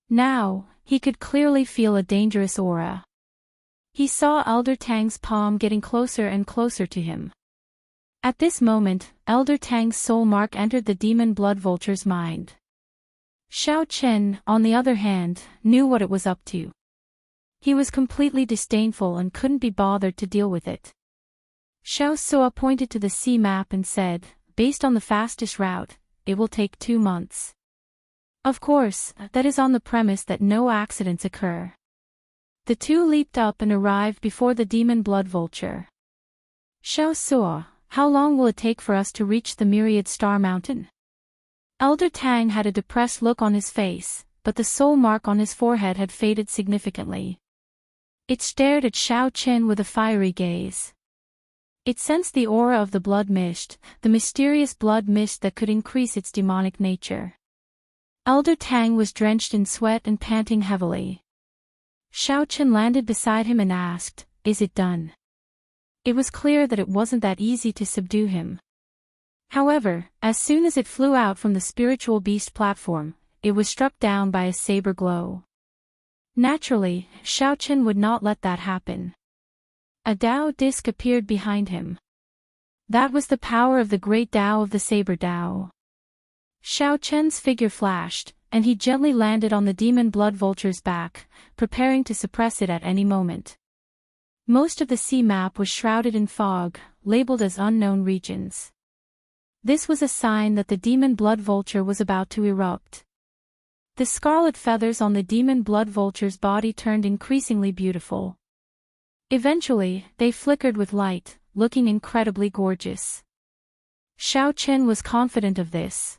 Now, he could clearly feel a dangerous aura. He saw Elder Tang's palm getting closer and closer to him. At this moment, Elder Tang's soul mark entered the demon blood vulture's mind. Xiaoqin, on the other hand, knew what it was up to. He was completely disdainful and couldn't be bothered to deal with it. Xiao Suo pointed to the sea map and said, based on the fastest route, it will take 2 months. Of course, that is on the premise that no accidents occur. The two leaped up and arrived before the demon blood vulture. Xiao Suo, how long will it take for us to reach the Myriad Star Mountain? Elder Tang had a depressed look on his face, but the soul mark on his forehead had faded significantly. It stared at Xiaoqin with a fiery gaze. It sensed the aura of the blood mist, the mysterious blood mist that could increase its demonic nature. Elder Tang was drenched in sweat and panting heavily. Xiaoqin landed beside him and asked, "Is it done?" It was clear that it wasn't that easy to subdue him. However, as soon as it flew out from the spiritual beast platform, it was struck down by a saber glow. Naturally, Xiaoqin would not let that happen. A Dao disc appeared behind him. That was the power of the great Dao of the Saber Dao. Xiaoqin's figure flashed, and he gently landed on the demon blood vulture's back, preparing to suppress it at any moment. Most of the sea map was shrouded in fog, labeled as unknown regions. This was a sign that the demon blood vulture was about to erupt. The scarlet feathers on the demon blood vulture's body turned increasingly beautiful. Eventually, they flickered with light, looking incredibly gorgeous. Xiaoqin was confident of this.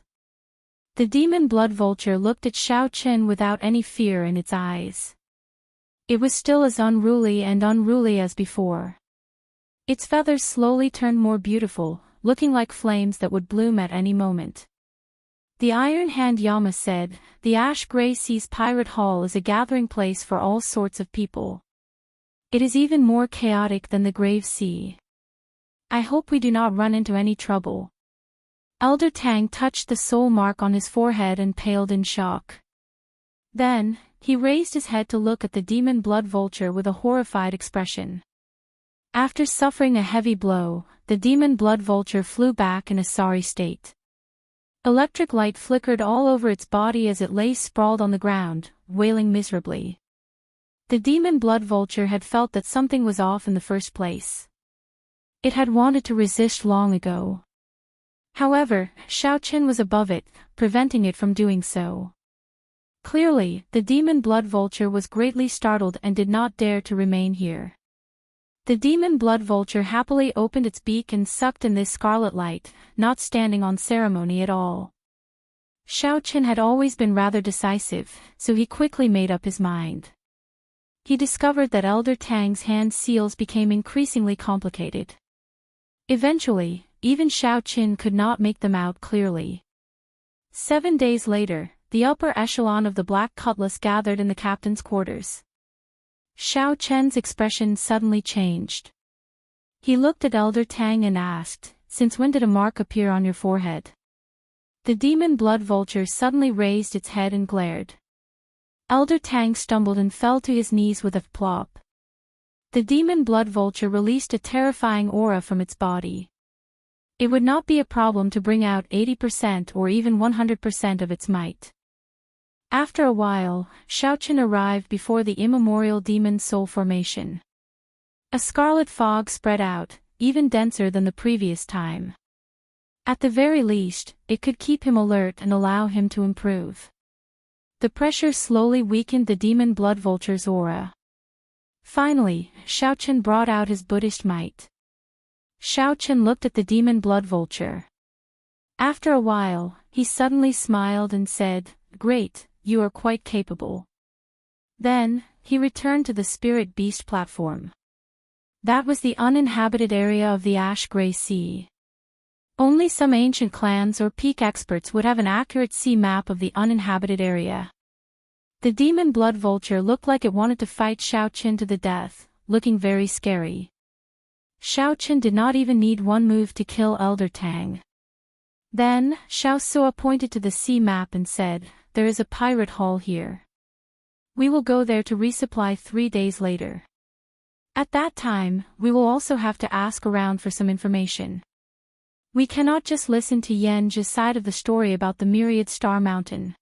The demon blood vulture looked at Xiaoqin without any fear in its eyes. It was still as unruly as before. Its feathers slowly turned more beautiful, looking like flames that would bloom at any moment. The Iron Hand Yama said, "The Ash Grey Sea's Pirate Hall is a gathering place for all sorts of people. It is even more chaotic than the Grave Sea. I hope we do not run into any trouble." Elder Tang touched the soul mark on his forehead and paled in shock. Then, he raised his head to look at the demon blood vulture with a horrified expression. After suffering a heavy blow, the demon blood vulture flew back in a sorry state. Electric light flickered all over its body as it lay sprawled on the ground, wailing miserably. The demon blood vulture had felt that something was off in the first place. It had wanted to resist long ago. However, Xiaoqin was above it, preventing it from doing so. Clearly, the demon blood vulture was greatly startled and did not dare to remain here. The demon blood vulture happily opened its beak and sucked in this scarlet light, not standing on ceremony at all. Xiaoqin had always been rather decisive, so he quickly made up his mind. He discovered that Elder Tang's hand seals became increasingly complicated. Eventually, even Xiaoqin could not make them out clearly. 7 days later, the upper echelon of the Black Cutlass gathered in the captain's quarters. Xiao Chen's expression suddenly changed. He looked at Elder Tang and asked, "Since when did a mark appear on your forehead?" The demon blood vulture suddenly raised its head and glared. Elder Tang stumbled and fell to his knees with a plop. The demon blood vulture released a terrifying aura from its body. It would not be a problem to bring out 80% or even 100% of its might. After a while, Xiaoqin arrived before the immemorial demon soul formation. A scarlet fog spread out, even denser than the previous time. At the very least, it could keep him alert and allow him to improve. The pressure slowly weakened the demon blood vulture's aura. Finally, Xiaoqin brought out his Buddhist might. Xiaoqin looked at the demon blood vulture. After a while, he suddenly smiled and said, "Great, you are quite capable." Then, he returned to the spirit beast platform. That was the uninhabited area of the ash-gray sea. Only some ancient clans or peak experts would have an accurate sea map of the uninhabited area. The demon blood vulture looked like it wanted to fight Xiaoqin to the death, looking very scary. Xiaoqin did not even need one move to kill Elder Tang. Then, Xiao Suo pointed to the sea map and said, "There is a pirate hall here. We will go there to resupply 3 days later. At that time, we will also have to ask around for some information. We cannot just listen to Yan's side of the story about the myriad star mountain."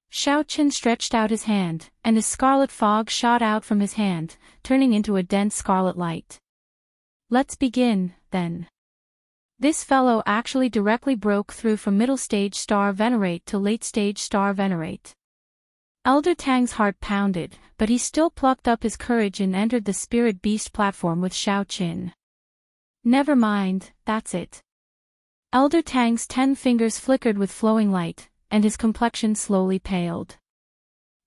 Xiaoqin stretched out his hand, and a scarlet fog shot out from his hand, turning into a dense scarlet light. "Let's begin, then." This fellow actually directly broke through from middle stage star venerate to late stage star venerate. Elder Tang's heart pounded, but he still plucked up his courage and entered the spirit beast platform with Xiaoqin. "Never mind, that's it." Elder Tang's 10 fingers flickered with flowing light, and his complexion slowly paled.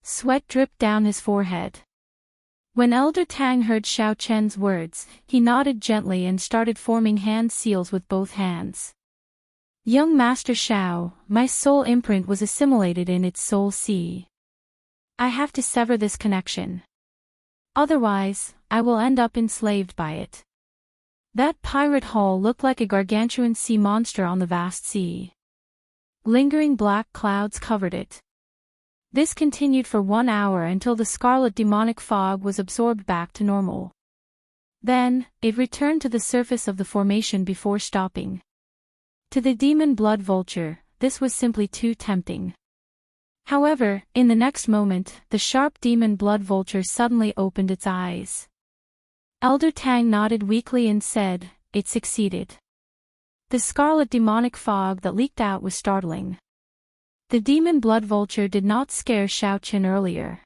Sweat dripped down his forehead. When Elder Tang heard Xiaoqin's words, he nodded gently and started forming hand seals with both hands. "Young Master Xiao, my soul imprint was assimilated in its soul sea. I have to sever this connection. Otherwise, I will end up enslaved by it." That pirate hull looked like a gargantuan sea monster on the vast sea. Lingering black clouds covered it. This continued for 1 hour until the scarlet demonic fog was absorbed back to normal. Then, it returned to the surface of the formation before stopping. To the demon blood vulture, this was simply too tempting. However, in the next moment, the sharp demon blood vulture suddenly opened its eyes. Elder Tang nodded weakly and said, "It succeeded." The scarlet demonic fog that leaked out was startling. The demon blood vulture did not scare Xiaoqin earlier.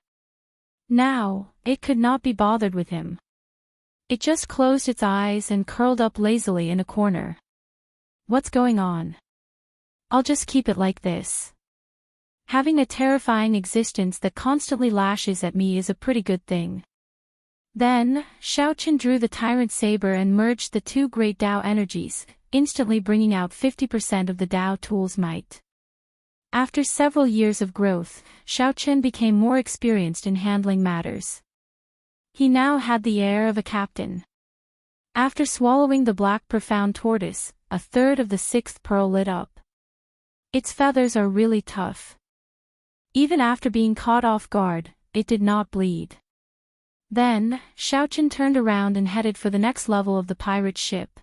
Now, it could not be bothered with him. It just closed its eyes and curled up lazily in a corner. "What's going on? I'll just keep it like this. Having a terrifying existence that constantly lashes at me is a pretty good thing." Then, Xiaoqin drew the tyrant saber and merged the 2 great Dao energies, instantly bringing out 50% of the Dao tool's might. After several years of growth, Xiaoqin became more experienced in handling matters. He now had the air of a captain. After swallowing the black profound tortoise, a third of the 6th pearl lit up. Its feathers are really tough. Even after being caught off guard, it did not bleed. Then, Xiaoqin turned around and headed for the next level of the pirate ship.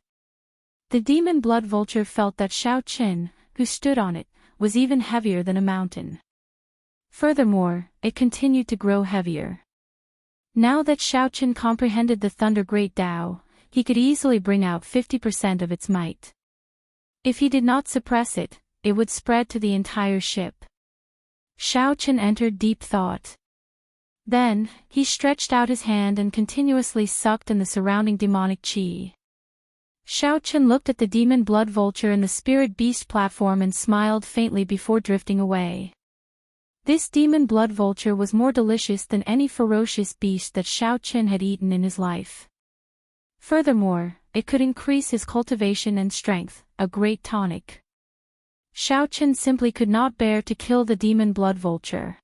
The demon blood vulture felt that Xiaoqin, who stood on it, was even heavier than a mountain. Furthermore, it continued to grow heavier. Now that Xiaoqin comprehended the Thunder Great Tao, he could easily bring out 50% of its might. If he did not suppress it, it would spread to the entire ship. Xiaoqin entered deep thought. Then, he stretched out his hand and continuously sucked in the surrounding demonic qi. Xiaoqin looked at the demon blood vulture in the spirit beast platform and smiled faintly before drifting away. This demon blood vulture was more delicious than any ferocious beast that Xiaoqin had eaten in his life. Furthermore, it could increase his cultivation and strength, a great tonic. Xiaoqin simply could not bear to kill the demon blood vulture.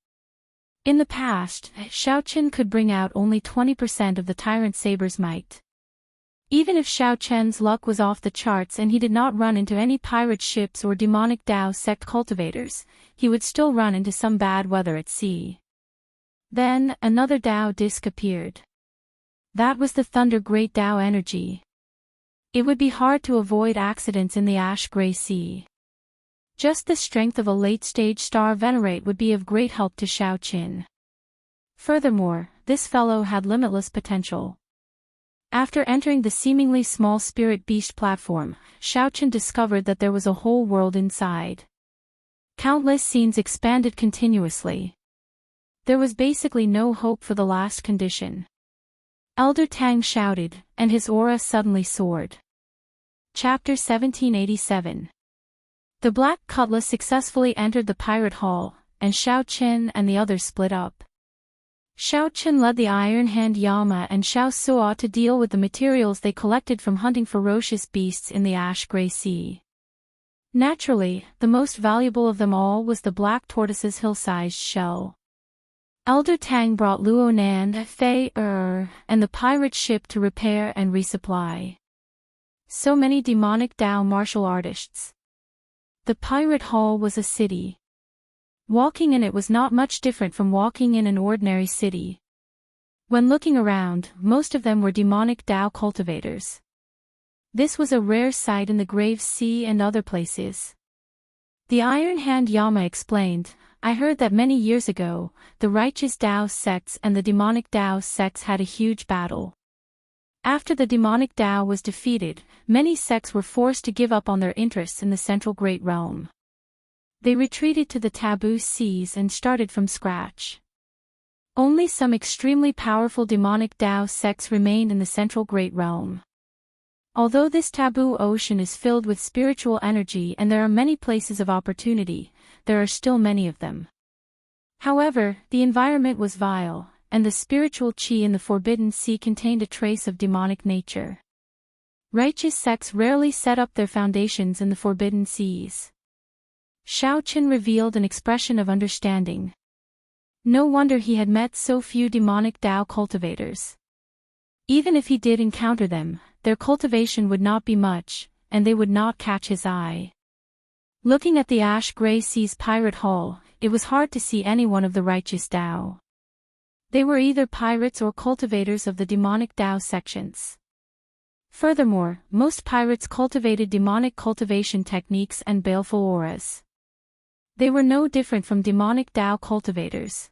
In the past, Xiaoqin could bring out only 20% of the tyrant saber's might. Even if Xiaoqin's luck was off the charts and he did not run into any pirate ships or demonic Dao sect cultivators, he would still run into some bad weather at sea. Then, another Dao disc appeared. That was the Thunder Great Dao energy. It would be hard to avoid accidents in the ash-gray sea. Just the strength of a late-stage star venerate would be of great help to Xiaoqin. Furthermore, this fellow had limitless potential. After entering the seemingly small spirit beast platform, Xiaoqin discovered that there was a whole world inside. Countless scenes expanded continuously. There was basically no hope for the last condition. Elder Tang shouted, and his aura suddenly soared. Chapter 1787. The Black Cutlass successfully entered the pirate hall, and Xiaoqin and the others split up. Xiaoqin led the Iron Hand Yama and Xiao Suo to deal with the materials they collected from hunting ferocious beasts in the ash-gray sea. Naturally, the most valuable of them all was the black tortoise's hill-sized shell. Elder Tang brought Luonan, Fei and the pirate ship to repair and resupply. So many demonic Dao martial artists. The pirate hall was a city. Walking in it was not much different from walking in an ordinary city. When looking around, most of them were demonic Dao cultivators. This was a rare sight in the Grave Sea and other places. The Iron Hand Yama explained, I heard that many years ago, the righteous Dao sects and the demonic Dao sects had a huge battle. After the demonic Dao was defeated, many sects were forced to give up on their interests in the Central Great Realm. They retreated to the taboo seas and started from scratch. Only some extremely powerful demonic Dao sects remained in the Central Great Realm. Although this taboo ocean is filled with spiritual energy and there are many places of opportunity, there are still many of them. However, the environment was vile, and the spiritual qi in the Forbidden Sea contained a trace of demonic nature. Righteous sects rarely set up their foundations in the Forbidden Seas. Xiaoqin revealed an expression of understanding. No wonder he had met so few demonic Dao cultivators. Even if he did encounter them, their cultivation would not be much, and they would not catch his eye. Looking at the ash-gray sea's pirate hall, it was hard to see any one of the righteous Dao. They were either pirates or cultivators of the demonic Dao sections. Furthermore, most pirates cultivated demonic cultivation techniques and baleful auras. They were no different from demonic Dao cultivators.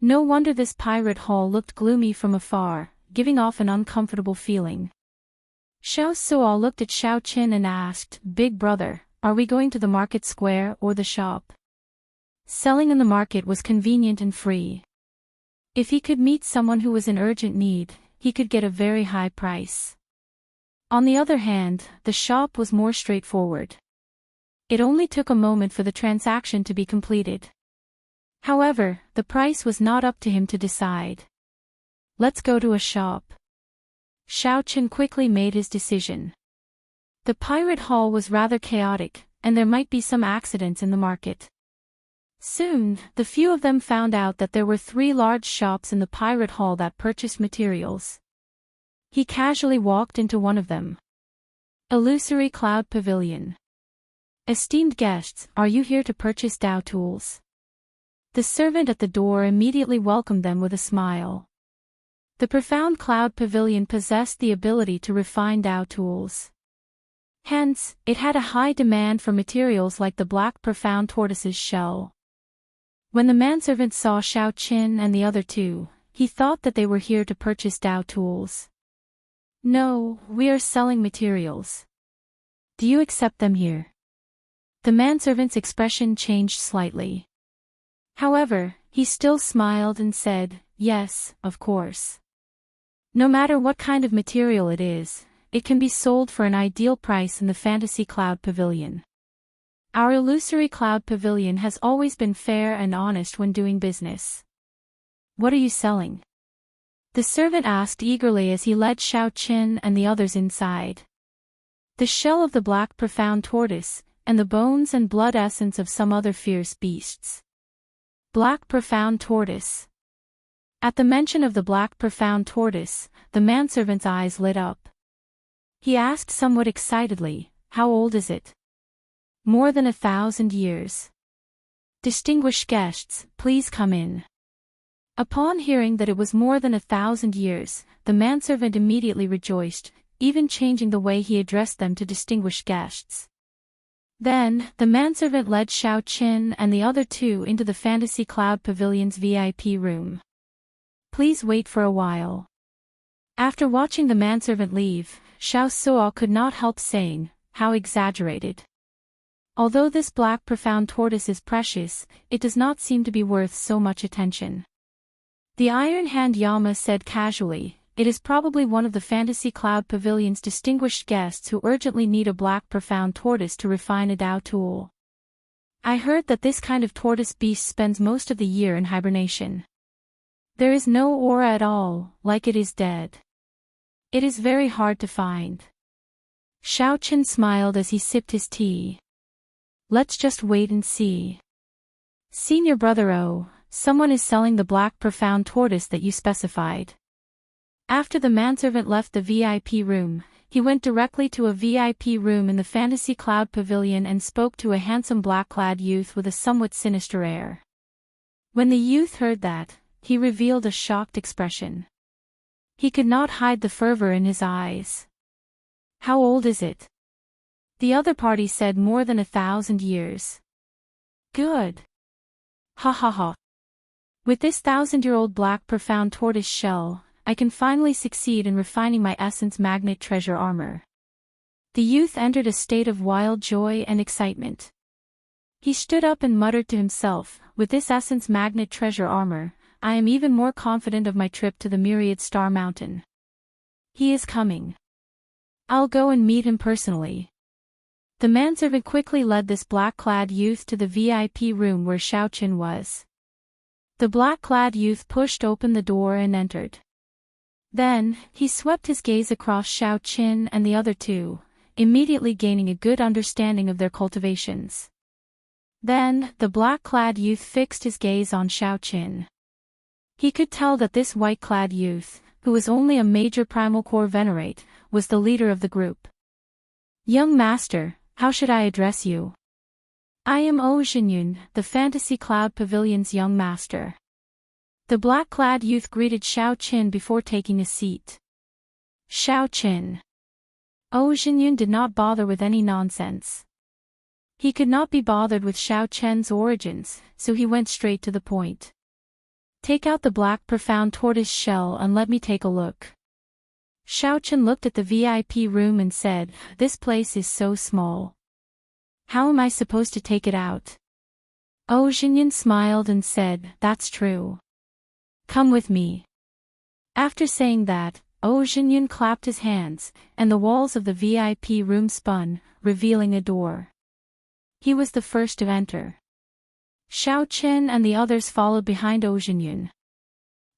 No wonder this pirate hall looked gloomy from afar, giving off an uncomfortable feeling. Xiao Suo looked at Xiaoqin and asked, Big brother, are we going to the market square or the shop? Selling in the market was convenient and free. If he could meet someone who was in urgent need, he could get a very high price. On the other hand, the shop was more straightforward. It only took a moment for the transaction to be completed. However, the price was not up to him to decide. Let's go to a shop. Xiaoqin quickly made his decision. The pirate hall was rather chaotic, and there might be some accidents in the market. Soon, the few of them found out that there were 3 large shops in the pirate hall that purchased materials. He casually walked into one of them. Illusory Cloud Pavilion. Esteemed guests, are you here to purchase Dao tools? The servant at the door immediately welcomed them with a smile. The profound Cloud Pavilion possessed the ability to refine Dao tools. Hence, it had a high demand for materials like the black profound tortoise's shell. When the manservant saw Xiaoqin and the other two, he thought that they were here to purchase Dao tools. No, we are selling materials. Do you accept them here? The manservant's expression changed slightly. However, he still smiled and said, yes, of course. No matter what kind of material it is, it can be sold for an ideal price in the Fantasy Cloud Pavilion. Our illusory Cloud Pavilion has always been fair and honest when doing business. What are you selling? The servant asked eagerly as he led Xiaoqin and the others inside. The shell of the black profound tortoise, and the bones and blood essence of some other fierce beasts. Black profound tortoise. At the mention of the black profound tortoise, the manservant's eyes lit up. He asked somewhat excitedly, how old is it? More than 1,000 years. Distinguished guests, please come in. Upon hearing that it was more than 1,000 years, the manservant immediately rejoiced, even changing the way he addressed them to distinguished guests. Then, the manservant led Xiaoqin and the other two into the Fantasy Cloud Pavilion's VIP room. Please wait for a while. After watching the manservant leave, Xiao Suo could not help saying, how exaggerated. Although this black profound tortoise is precious, it does not seem to be worth so much attention. The Iron Hand Yama said casually, it is probably one of the Fantasy Cloud Pavilion's distinguished guests who urgently need a black profound tortoise to refine a Dao tool. I heard that this kind of tortoise beast spends most of the year in hibernation. There is no aura at all, like it is dead. It is very hard to find. Xiaoqin smiled as he sipped his tea. Let's just wait and see. Senior brother O, someone is selling the black profound tortoise that you specified. After the manservant left the VIP room, he went directly to a VIP room in the Fantasy Cloud Pavilion and spoke to a handsome black-clad youth with a somewhat sinister air. When the youth heard that, he revealed a shocked expression. He could not hide the fervor in his eyes. How old is it? The other party said more than 1,000 years. Good. Ha ha ha. With this 1,000-year-old black profound tortoise shell, I can finally succeed in refining my essence magnet treasure armor. The youth entered a state of wild joy and excitement. He stood up and muttered to himself, with this essence magnet treasure armor, I am even more confident of my trip to the Myriad Star Mountain. He is coming. I'll go and meet him personally. The manservant quickly led this black-clad youth to the VIP room where Xiaoqin was. The black-clad youth pushed open the door and entered. Then, he swept his gaze across Xiaoqin and the other two, immediately gaining a good understanding of their cultivations. Then, the black-clad youth fixed his gaze on Xiaoqin. He could tell that this white-clad youth, who was only a major primal core venerate, was the leader of the group. Young master, how should I address you? I am O Xinyun, the Fantasy Cloud Pavilion's young master. The black-clad youth greeted Xiaoqin before taking a seat. Xiaoqin. O Xinyun did not bother with any nonsense. He could not be bothered with Xiaoqin's origins, so he went straight to the point. Take out the black profound tortoise shell and let me take a look. Xiaoqin looked at the VIP room and said, this place is so small. How am I supposed to take it out? O Xinyun smiled and said, that's true. Come with me. After saying that, O Xinyun clapped his hands, and the walls of the VIP room spun, revealing a door. He was the first to enter. Xiaoqin and the others followed behind O Xinyun.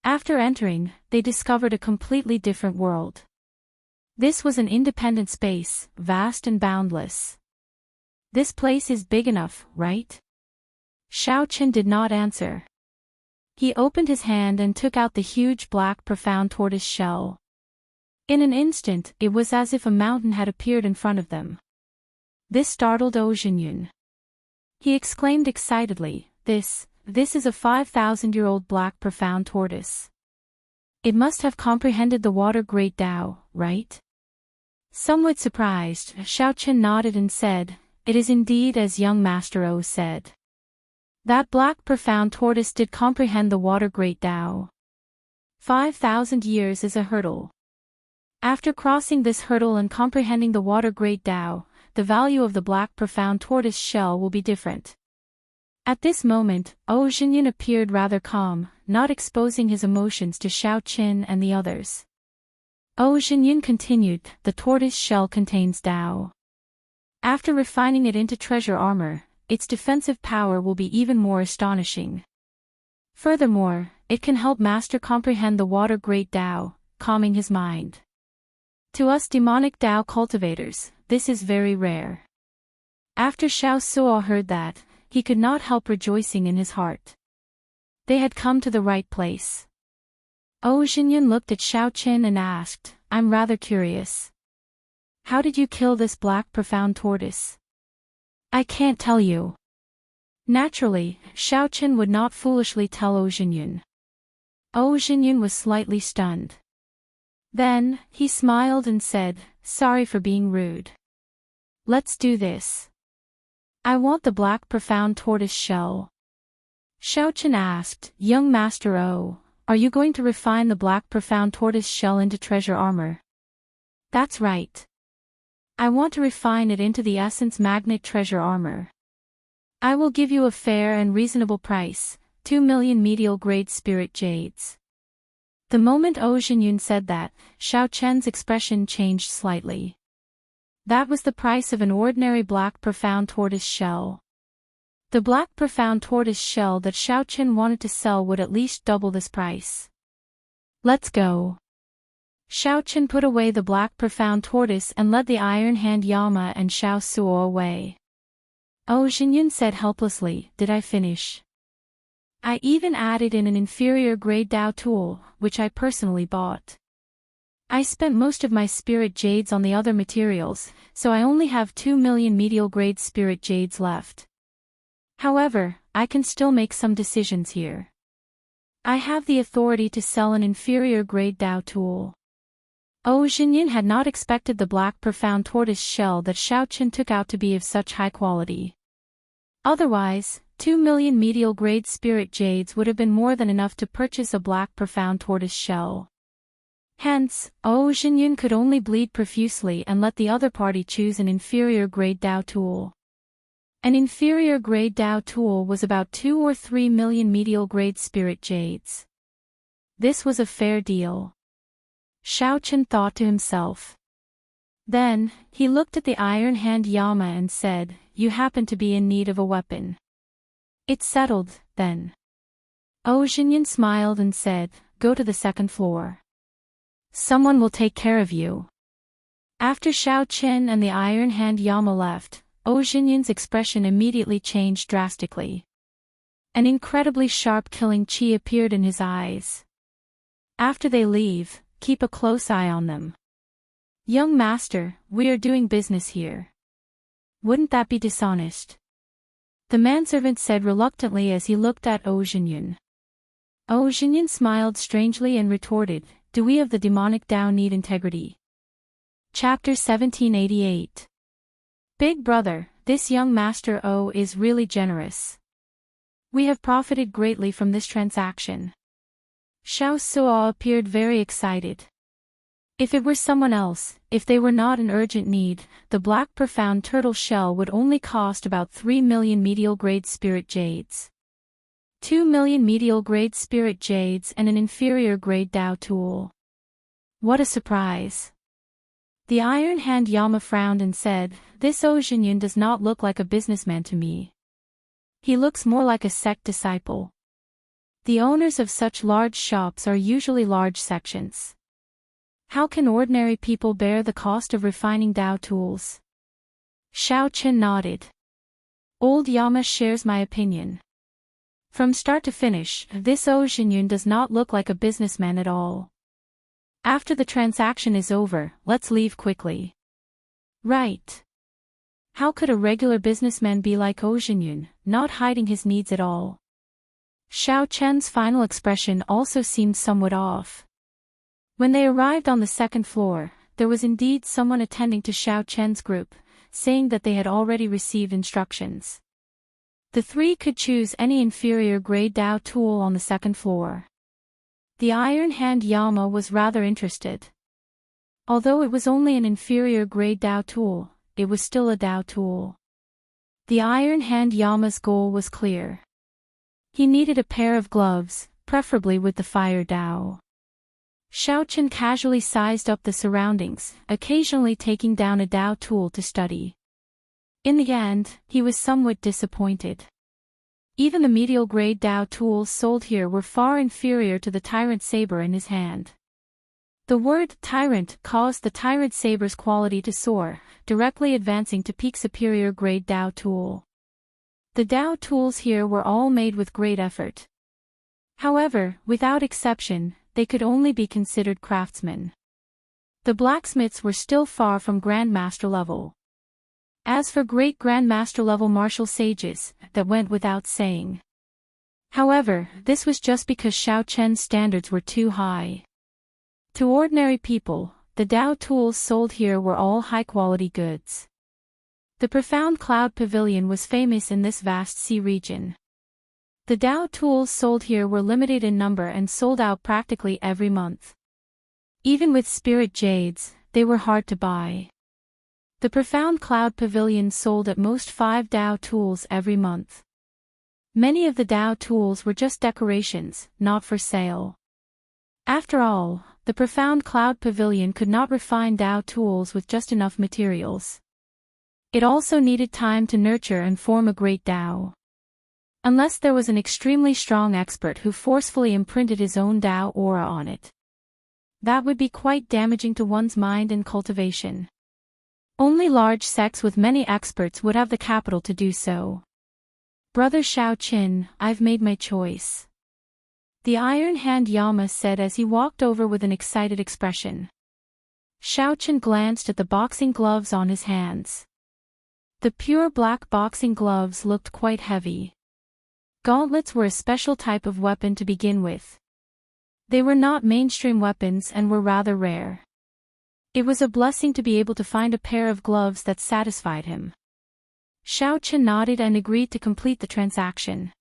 After entering, they discovered a completely different world. This was an independent space, vast and boundless. This place is big enough, right? Xiaoqin did not answer. He opened his hand and took out the huge black profound tortoise shell. In an instant, it was as if a mountain had appeared in front of them. This startled O Xinyun. He exclaimed excitedly, This is a 5,000-year-old black profound tortoise. It must have comprehended the water great Tao, right? Somewhat surprised, Xiaochen nodded and said, "It is indeed as young Master O said. That black profound tortoise did comprehend the water great Tao. 5,000 years is a hurdle. After crossing this hurdle and comprehending the water great Tao, the value of the black profound tortoise shell will be different." At this moment, Zhenyan appeared rather calm, not exposing his emotions to Xiaochen and the others. Zhenyan continued, "The tortoise shell contains Tao. After refining it into treasure armor, its defensive power will be even more astonishing. Furthermore, it can help Master comprehend the water great Tao, calming his mind. To us demonic Tao cultivators, this is very rare." After Xiao Suo heard that, he could not help rejoicing in his heart. They had come to the right place. Zhenyan looked at Xiaochen and asked, "I'm rather curious. How did you kill this black profound tortoise?" "I can't tell you." Naturally, Xiaochen would not foolishly tell Zhenyan. Zhenyan was slightly stunned. Then, he smiled and said, "Sorry for being rude. Let's do this. I want the black profound tortoise shell." Xiaochen asked, "Young Master O, are you going to refine the black profound tortoise shell into treasure armor?" "That's right. I want to refine it into the essence magnet treasure armor. I will give you a fair and reasonable price, 2 million medial grade spirit jades." The moment Zhenyan said that, Xiaochen's expression changed slightly. That was the price of an ordinary black profound tortoise shell. The black profound tortoise shell that Xiaochen wanted to sell would at least double this price. "Let's go." Xiaochen put away the black profound tortoise and led the Iron Hand Yama and Xiao Suo away. Zhenyan said helplessly, "Did I finish? I even added in an inferior grade Dao tool, which I personally bought. I spent most of my spirit jades on the other materials, so I only have 2 million medial grade spirit jades left. However, I can still make some decisions here. I have the authority to sell an inferior grade Dao tool." Zhenyan had not expected the black profound tortoise shell that Xiaochen took out to be of such high quality. Otherwise, 2 million medial grade spirit jades would have been more than enough to purchase a black profound tortoise shell. Hence, Zhenyan could only bleed profusely and let the other party choose an inferior grade Dao tool. An inferior grade Dao tool was about 2 or 3 million medial grade spirit jades. This was a fair deal. Xiaochen thought to himself. Then, he looked at the Iron Hand Yama and said, "You happen to be in need of a weapon." "It's settled, then." Zhenyan smiled and said, "Go to the second floor. Someone will take care of you." After Xiaochen and the Iron Hand Yama left, Zhenyan's expression immediately changed drastically. An incredibly sharp killing chi appeared in his eyes. "After they leave, keep a close eye on them. Young Master, we are doing business here. Wouldn't that be dishonest?" The manservant said reluctantly as he looked at Zhenyan. Zhenyan smiled strangely and retorted, "Do we of the demonic Tao need integrity?" Chapter 1788. Big brother, this young Master O is really generous. We have profited greatly from this transaction. Xiao Suo appeared very excited. If it were someone else, if they were not in urgent need, the black profound turtle shell would only cost about 3 million medial grade spirit jades. 2 million medial grade spirit jades and an inferior grade Dao tool. What a surprise! The Iron Hand Yama frowned and said, "This Zhenyan does not look like a businessman to me. He looks more like a sect disciple. The owners of such large shops are usually large sections. How can ordinary people bear the cost of refining Dao tools?" Xiaochen nodded. "Old Yama shares my opinion. From start to finish, this Zhenyan does not look like a businessman at all. After the transaction is over, let's leave quickly." "Right. How could a regular businessman be like Zhenyan, not hiding his needs at all?" Xiaochen's final expression also seemed somewhat off. When they arrived on the second floor, there was indeed someone attending to Xiao Chen's group, saying that they had already received instructions. The three could choose any inferior grade Dao tool on the second floor. The Iron Hand Yama was rather interested. Although it was only an inferior grade Dao tool, it was still a Dao tool. The Iron Hand Yama's goal was clear. He needed a pair of gloves, preferably with the fire Dao. Xiao Chen casually sized up the surroundings, occasionally taking down a Dao tool to study. In the end, he was somewhat disappointed. Even the medial grade Dao tools sold here were far inferior to the tyrant saber in his hand. The word tyrant caused the tyrant saber's quality to soar, directly advancing to peak superior grade Dao tool. The Dao tools here were all made with great effort. However, without exception, they could only be considered craftsmen. The blacksmiths were still far from Grandmaster level. As for great Grandmaster level martial sages, that went without saying. However, this was just because Xiao Chen's standards were too high. To ordinary people, the Dao tools sold here were all high-quality goods. The profound cloud pavilion was famous in this vast sea region. The Dao tools sold here were limited in number and sold out practically every month. Even with spirit jades, they were hard to buy. The profound cloud pavilion sold at most 5 Dao tools every month. Many of the Dao tools were just decorations, not for sale. After all, the profound cloud pavilion could not refine Dao tools with just enough materials. It also needed time to nurture and form a great Dao. Unless there was an extremely strong expert who forcefully imprinted his own Dao aura on it. That would be quite damaging to one's mind and cultivation. Only large sects with many experts would have the capital to do so. Brother Xiao Qin, I've made my choice. The Iron Hand Yama said as he walked over with an excited expression. Xiao Chen glanced at the boxing gloves on his hands. The pure black boxing gloves looked quite heavy. Gauntlets were a special type of weapon to begin with. They were not mainstream weapons and were rather rare. It was a blessing to be able to find a pair of gloves that satisfied him. Xiao Chen nodded and agreed to complete the transaction.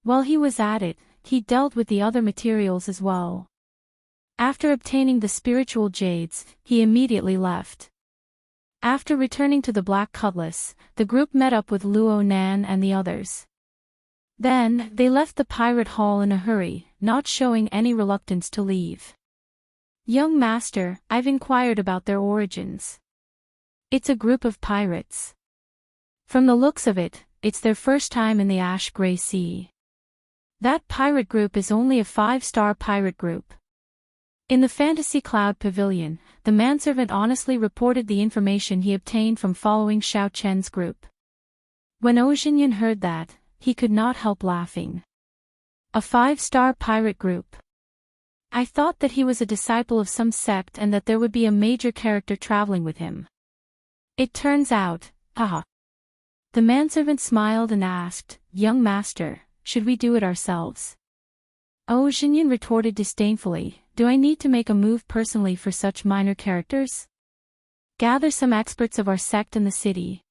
While he was at it, he dealt with the other materials as well. After obtaining the spiritual jades, he immediately left. After returning to the Black Cutlass, the group met up with Luo Nan and the others. Then, they left the pirate hall in a hurry, not showing any reluctance to leave. Young master, I've inquired about their origins. It's a group of pirates. From the looks of it, it's their first time in the Ash-Gray Sea. That pirate group is only a 5-star pirate group. In the Fantasy Cloud Pavilion, the manservant honestly reported the information he obtained from following Xiao Chen's group. When Ojinyan heard that, he could not help laughing. A 5-star pirate group. I thought that he was a disciple of some sect and that there would be a major character traveling with him. It turns out, haha. The manservant smiled and asked, Young master, should we do it ourselves? Ojinyan retorted disdainfully, do I need to make a move personally for such minor characters? Gather some experts of our sect in the city.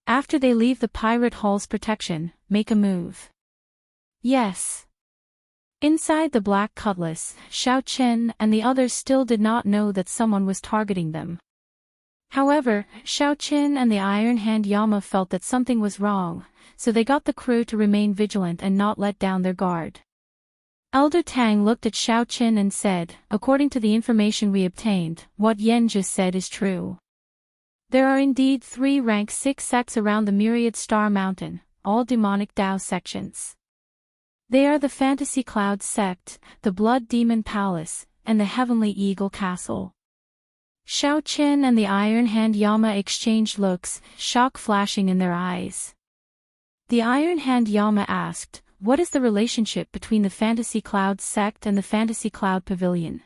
After they leave the pirate hall's protection, make a move. Yes. Inside the Black Cutlass, Xiao Chen and the others still did not know that someone was targeting them. However, Xiao Chen and the Iron Hand Yama felt that something was wrong, so they got the crew to remain vigilant and not let down their guard. Elder Tang looked at Xiao Chen and said, according to the information we obtained, what Yen just said is true. There are indeed 3 rank 6 sects around the Myriad Star Mountain, all demonic Dao sections. They are the Fantasy Cloud sect, the Blood Demon Palace, and the Heavenly Eagle Castle. Xiao Chen and the Iron Hand Yama exchanged looks, shock flashing in their eyes. The Iron Hand Yama asked, what is the relationship between the Fantasy Cloud sect and the Fantasy Cloud Pavilion?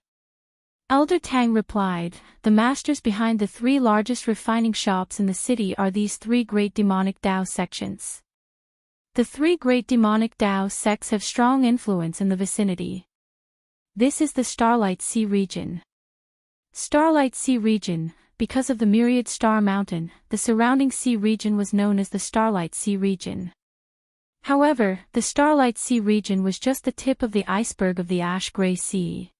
Elder Tang replied, the masters behind the 3 largest refining shops in the city are these 3 great demonic Dao sections. The 3 great demonic Dao sects have strong influence in the vicinity. This is the Starlight Sea region. Starlight Sea Region. Because of the myriad star mountain, the surrounding sea region was known as the Starlight Sea Region. However, the Starlight Sea region was just the tip of the iceberg of the ash-gray sea.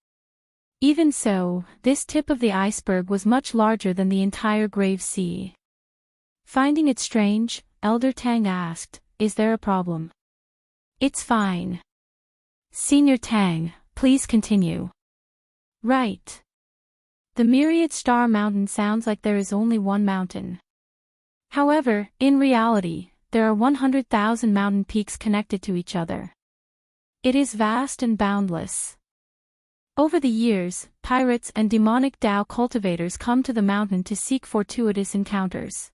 Even so, this tip of the iceberg was much larger than the entire Grave Sea. Finding it strange, Elder Tang asked, "Is there a problem?" "It's fine. Senior Tang, please continue." "Right. The myriad star mountain sounds like there is only one mountain. However, in reality, there are 100,000 mountain peaks connected to each other. It is vast and boundless. Over the years, pirates and demonic Dao cultivators come to the mountain to seek fortuitous encounters.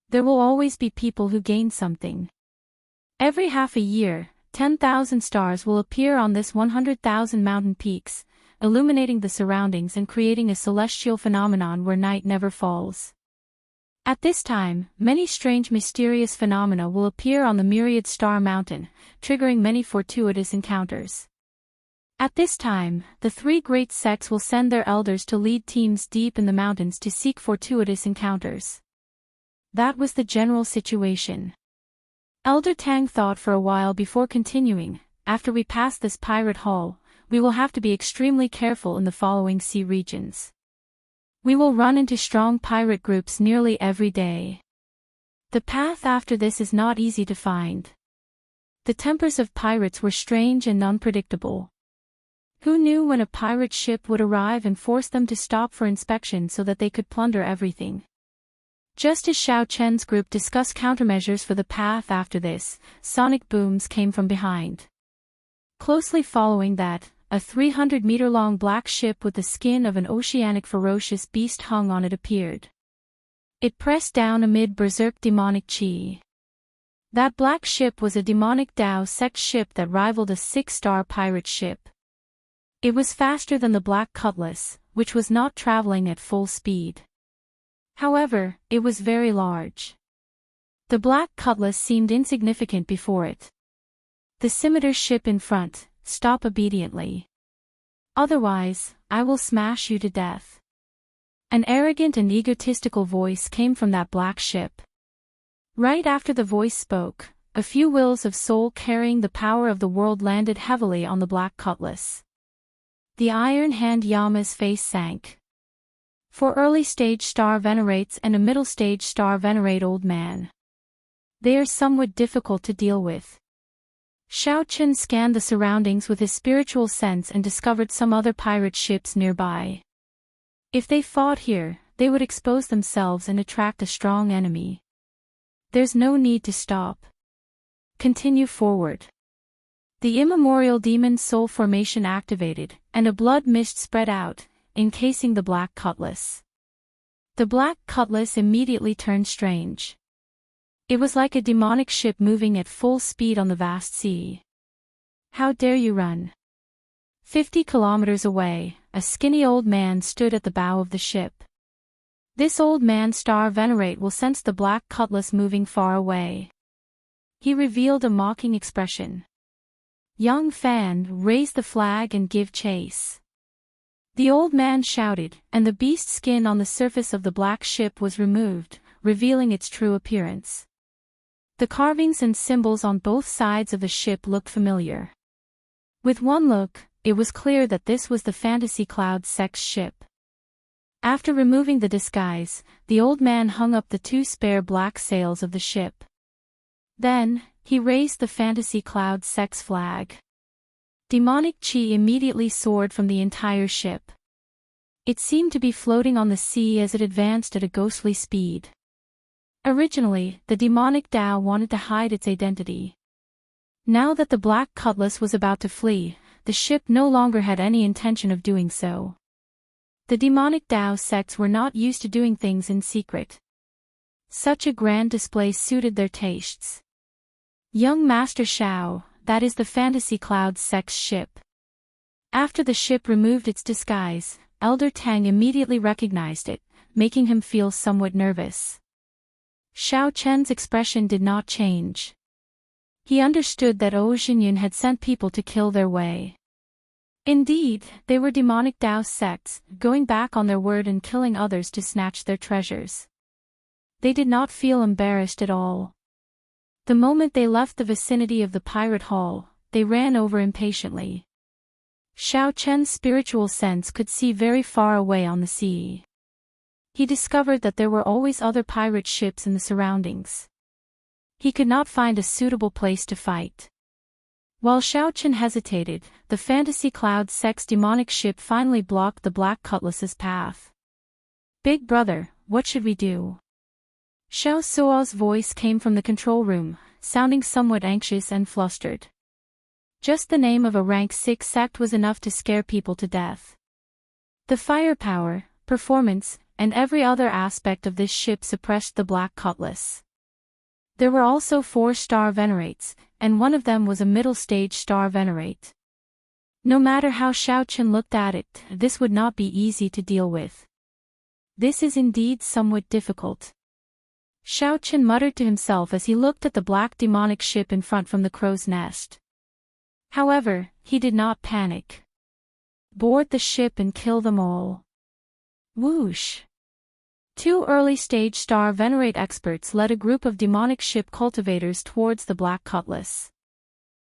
There will always be people who gain something. Every half a year, 10,000 stars will appear on this 100,000 mountain peaks, illuminating the surroundings and creating a celestial phenomenon where night never falls. At this time, many strange mysterious phenomena will appear on the myriad star mountain, triggering many fortuitous encounters. At this time, the three great sects will send their elders to lead teams deep in the mountains to seek fortuitous encounters. That was the general situation. Elder Tang thought for a while before continuing. After we pass this pirate hall, we will have to be extremely careful in the following sea regions. We will run into strong pirate groups nearly every day. The path after this is not easy to find. The tempers of pirates were strange and unpredictable. Who knew when a pirate ship would arrive and force them to stop for inspection so that they could plunder everything? Just as Xiao Chen's group discussed countermeasures for the path after this, sonic booms came from behind. Closely following that, a 300-meter-long black ship with the skin of an oceanic ferocious beast hung on it appeared. It pressed down amid berserk demonic chi. That black ship was a demonic Dao sect ship that rivaled a 6-star pirate ship. It was faster than the Black Cutlass, which was not traveling at full speed. However, it was very large. The Black Cutlass seemed insignificant before it. The scimitar ship in front, "Stop obediently. Otherwise, I will smash you to death." An arrogant and egotistical voice came from that black ship. Right after the voice spoke, a few wills of soul carrying the power of the world landed heavily on the Black Cutlass. The Iron Hand Yama's face sank. 4 early-stage star venerates and a middle-stage star venerate old man. They are somewhat difficult to deal with. Xiao Chen scanned the surroundings with his spiritual sense and discovered some other pirate ships nearby. If they fought here, they would expose themselves and attract a strong enemy. There's no need to stop. Continue forward. The immemorial demon soul formation activated, and a blood mist spread out, encasing the Black Cutlass. The Black Cutlass immediately turned strange. It was like a demonic ship moving at full speed on the vast sea. "How dare you run?" 50 kilometers away, a skinny old man stood at the bow of the ship. This old man star venerate will sense the Black Cutlass moving far away. He revealed a mocking expression. "Young Fan, raise the flag and give chase." The old man shouted, and the beast skin on the surface of the black ship was removed, revealing its true appearance. The carvings and symbols on both sides of the ship looked familiar. With one look, it was clear that this was the Fantasy Cloud Sect's ship. After removing the disguise, the old man hung up the 2 spare black sails of the ship. Then, he raised the Fantasy Cloud Sect's flag. Demonic chi immediately soared from the entire ship. It seemed to be floating on the sea as it advanced at a ghostly speed. Originally, the demonic Dao wanted to hide its identity. Now that the Black Cutlass was about to flee, the ship no longer had any intention of doing so. The demonic Dao sects were not used to doing things in secret. Such a grand display suited their tastes. Young Master Xiao, that is the Fantasy Cloud Sect's ship. After the ship removed its disguise, Elder Tang immediately recognized it, making him feel somewhat nervous. Xiao Chen's expression did not change. He understood that Zhenyun had sent people to kill their way. Indeed, they were demonic Daoist sects, going back on their word and killing others to snatch their treasures. They did not feel embarrassed at all. The moment they left the vicinity of the pirate hall, they ran over impatiently. Xiao Chen's spiritual sense could see very far away on the sea. He discovered that there were always other pirate ships in the surroundings. He could not find a suitable place to fight. While Xiao Chen hesitated, the Fantasy Cloud sect's demonic ship finally blocked the Black Cutlass's path. "Big brother, what should we do?" Xiao Suo's voice came from the control room, sounding somewhat anxious and flustered. Just the name of a rank 6 sect was enough to scare people to death. The firepower, performance, and every other aspect of this ship suppressed the Black Cutlass. There were also 4-star venerates, and one of them was a middle-stage star venerate. No matter how Xiao Chen looked at it, this would not be easy to deal with. This is indeed somewhat difficult. Xiao Chen muttered to himself as he looked at the black demonic ship in front from the crow's nest. However, he did not panic. Board the ship and kill them all. Whoosh! 2 early-stage star venerate experts led a group of demonic ship cultivators towards the Black Cutlass.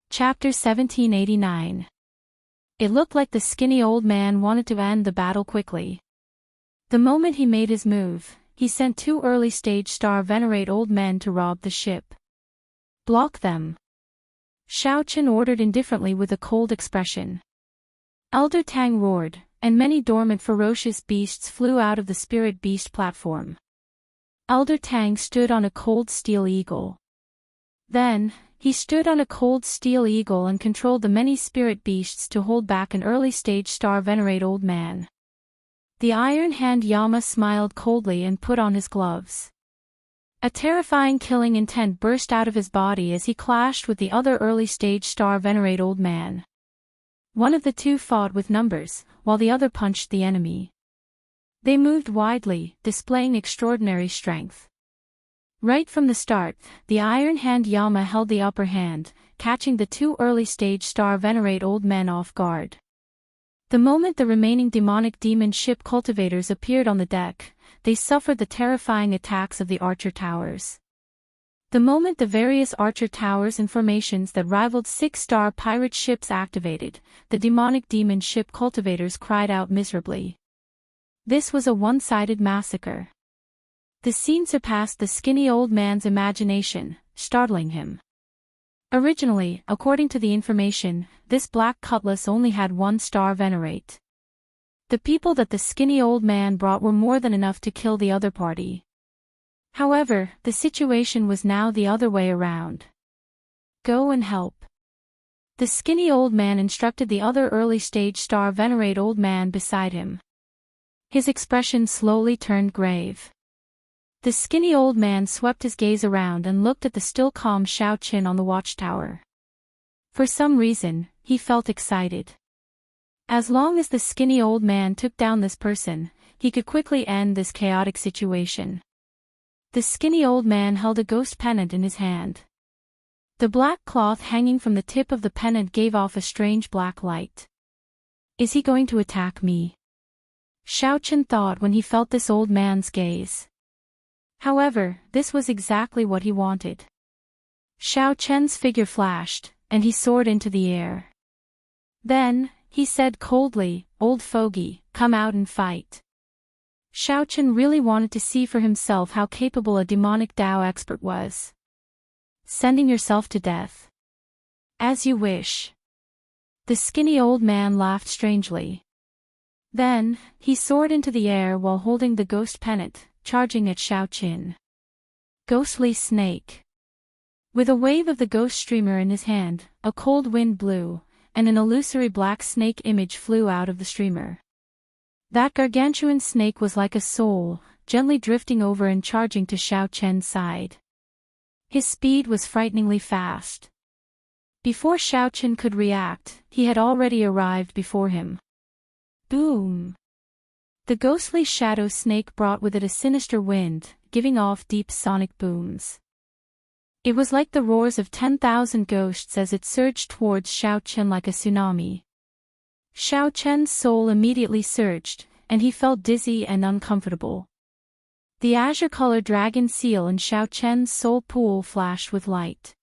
Chapter 1789. It looked like the skinny old man wanted to end the battle quickly. The moment he made his move, he sent 2 early-stage star venerate old men to rob the ship. "Block them!" Xiao Chen ordered indifferently with a cold expression. Elder Tang roared, and many dormant ferocious beasts flew out of the spirit beast platform. Elder Tang stood on a cold steel eagle. Then, he stood on a cold steel eagle and controlled the many spirit beasts to hold back an early-stage star venerate old man. The Iron Hand Yama smiled coldly and put on his gloves. A terrifying killing intent burst out of his body as he clashed with the other early-stage star venerate old man. One of the two fought with numbers, while the other punched the enemy. They moved widely, displaying extraordinary strength. Right from the start, the Iron Hand Yama held the upper hand, catching the 2 early-stage star venerate old men off guard. The moment the remaining demonic demon ship cultivators appeared on the deck, they suffered the terrifying attacks of the archer towers. The moment the various archer towers and formations that rivaled 6-star pirate ships activated, the demonic demon ship cultivators cried out miserably. This was a one-sided massacre. The scene surpassed the skinny old man's imagination, startling him. Originally, according to the information, this Black Cutlass only had 1 star venerate. The people that the skinny old man brought were more than enough to kill the other party. However, the situation was now the other way around. "Go and help." The skinny old man instructed the other early-stage star venerate old man beside him. His expression slowly turned grave. The skinny old man swept his gaze around and looked at the still calm Xiao Chen on the watchtower. For some reason, he felt excited. As long as the skinny old man took down this person, he could quickly end this chaotic situation. The skinny old man held a ghost pennant in his hand. The black cloth hanging from the tip of the pennant gave off a strange black light. "Is he going to attack me?" Xiao Chen thought when he felt this old man's gaze. However, this was exactly what he wanted. Xiao Chen's figure flashed, and he soared into the air. Then, he said coldly, "Old fogey, come out and fight." Xiao Chen really wanted to see for himself how capable a demonic Dao expert was. "Sending yourself to death?" "As you wish." The skinny old man laughed strangely. Then, he soared into the air while holding the ghost pennant, charging at Xiao Chen. Ghostly snake. With a wave of the ghost streamer in his hand, a cold wind blew, and an illusory black snake image flew out of the streamer. That gargantuan snake was like a soul, gently drifting over and charging to Xiao Chen's side. His speed was frighteningly fast. Before Xiao Chen could react, he had already arrived before him. Boom! The ghostly shadow snake brought with it a sinister wind, giving off deep sonic booms. It was like the roars of 10,000 ghosts as it surged towards Xiao Chen like a tsunami. Xiao Chen's soul immediately surged, and he felt dizzy and uncomfortable. The azure-colored dragon seal in Xiao Chen's soul pool flashed with light.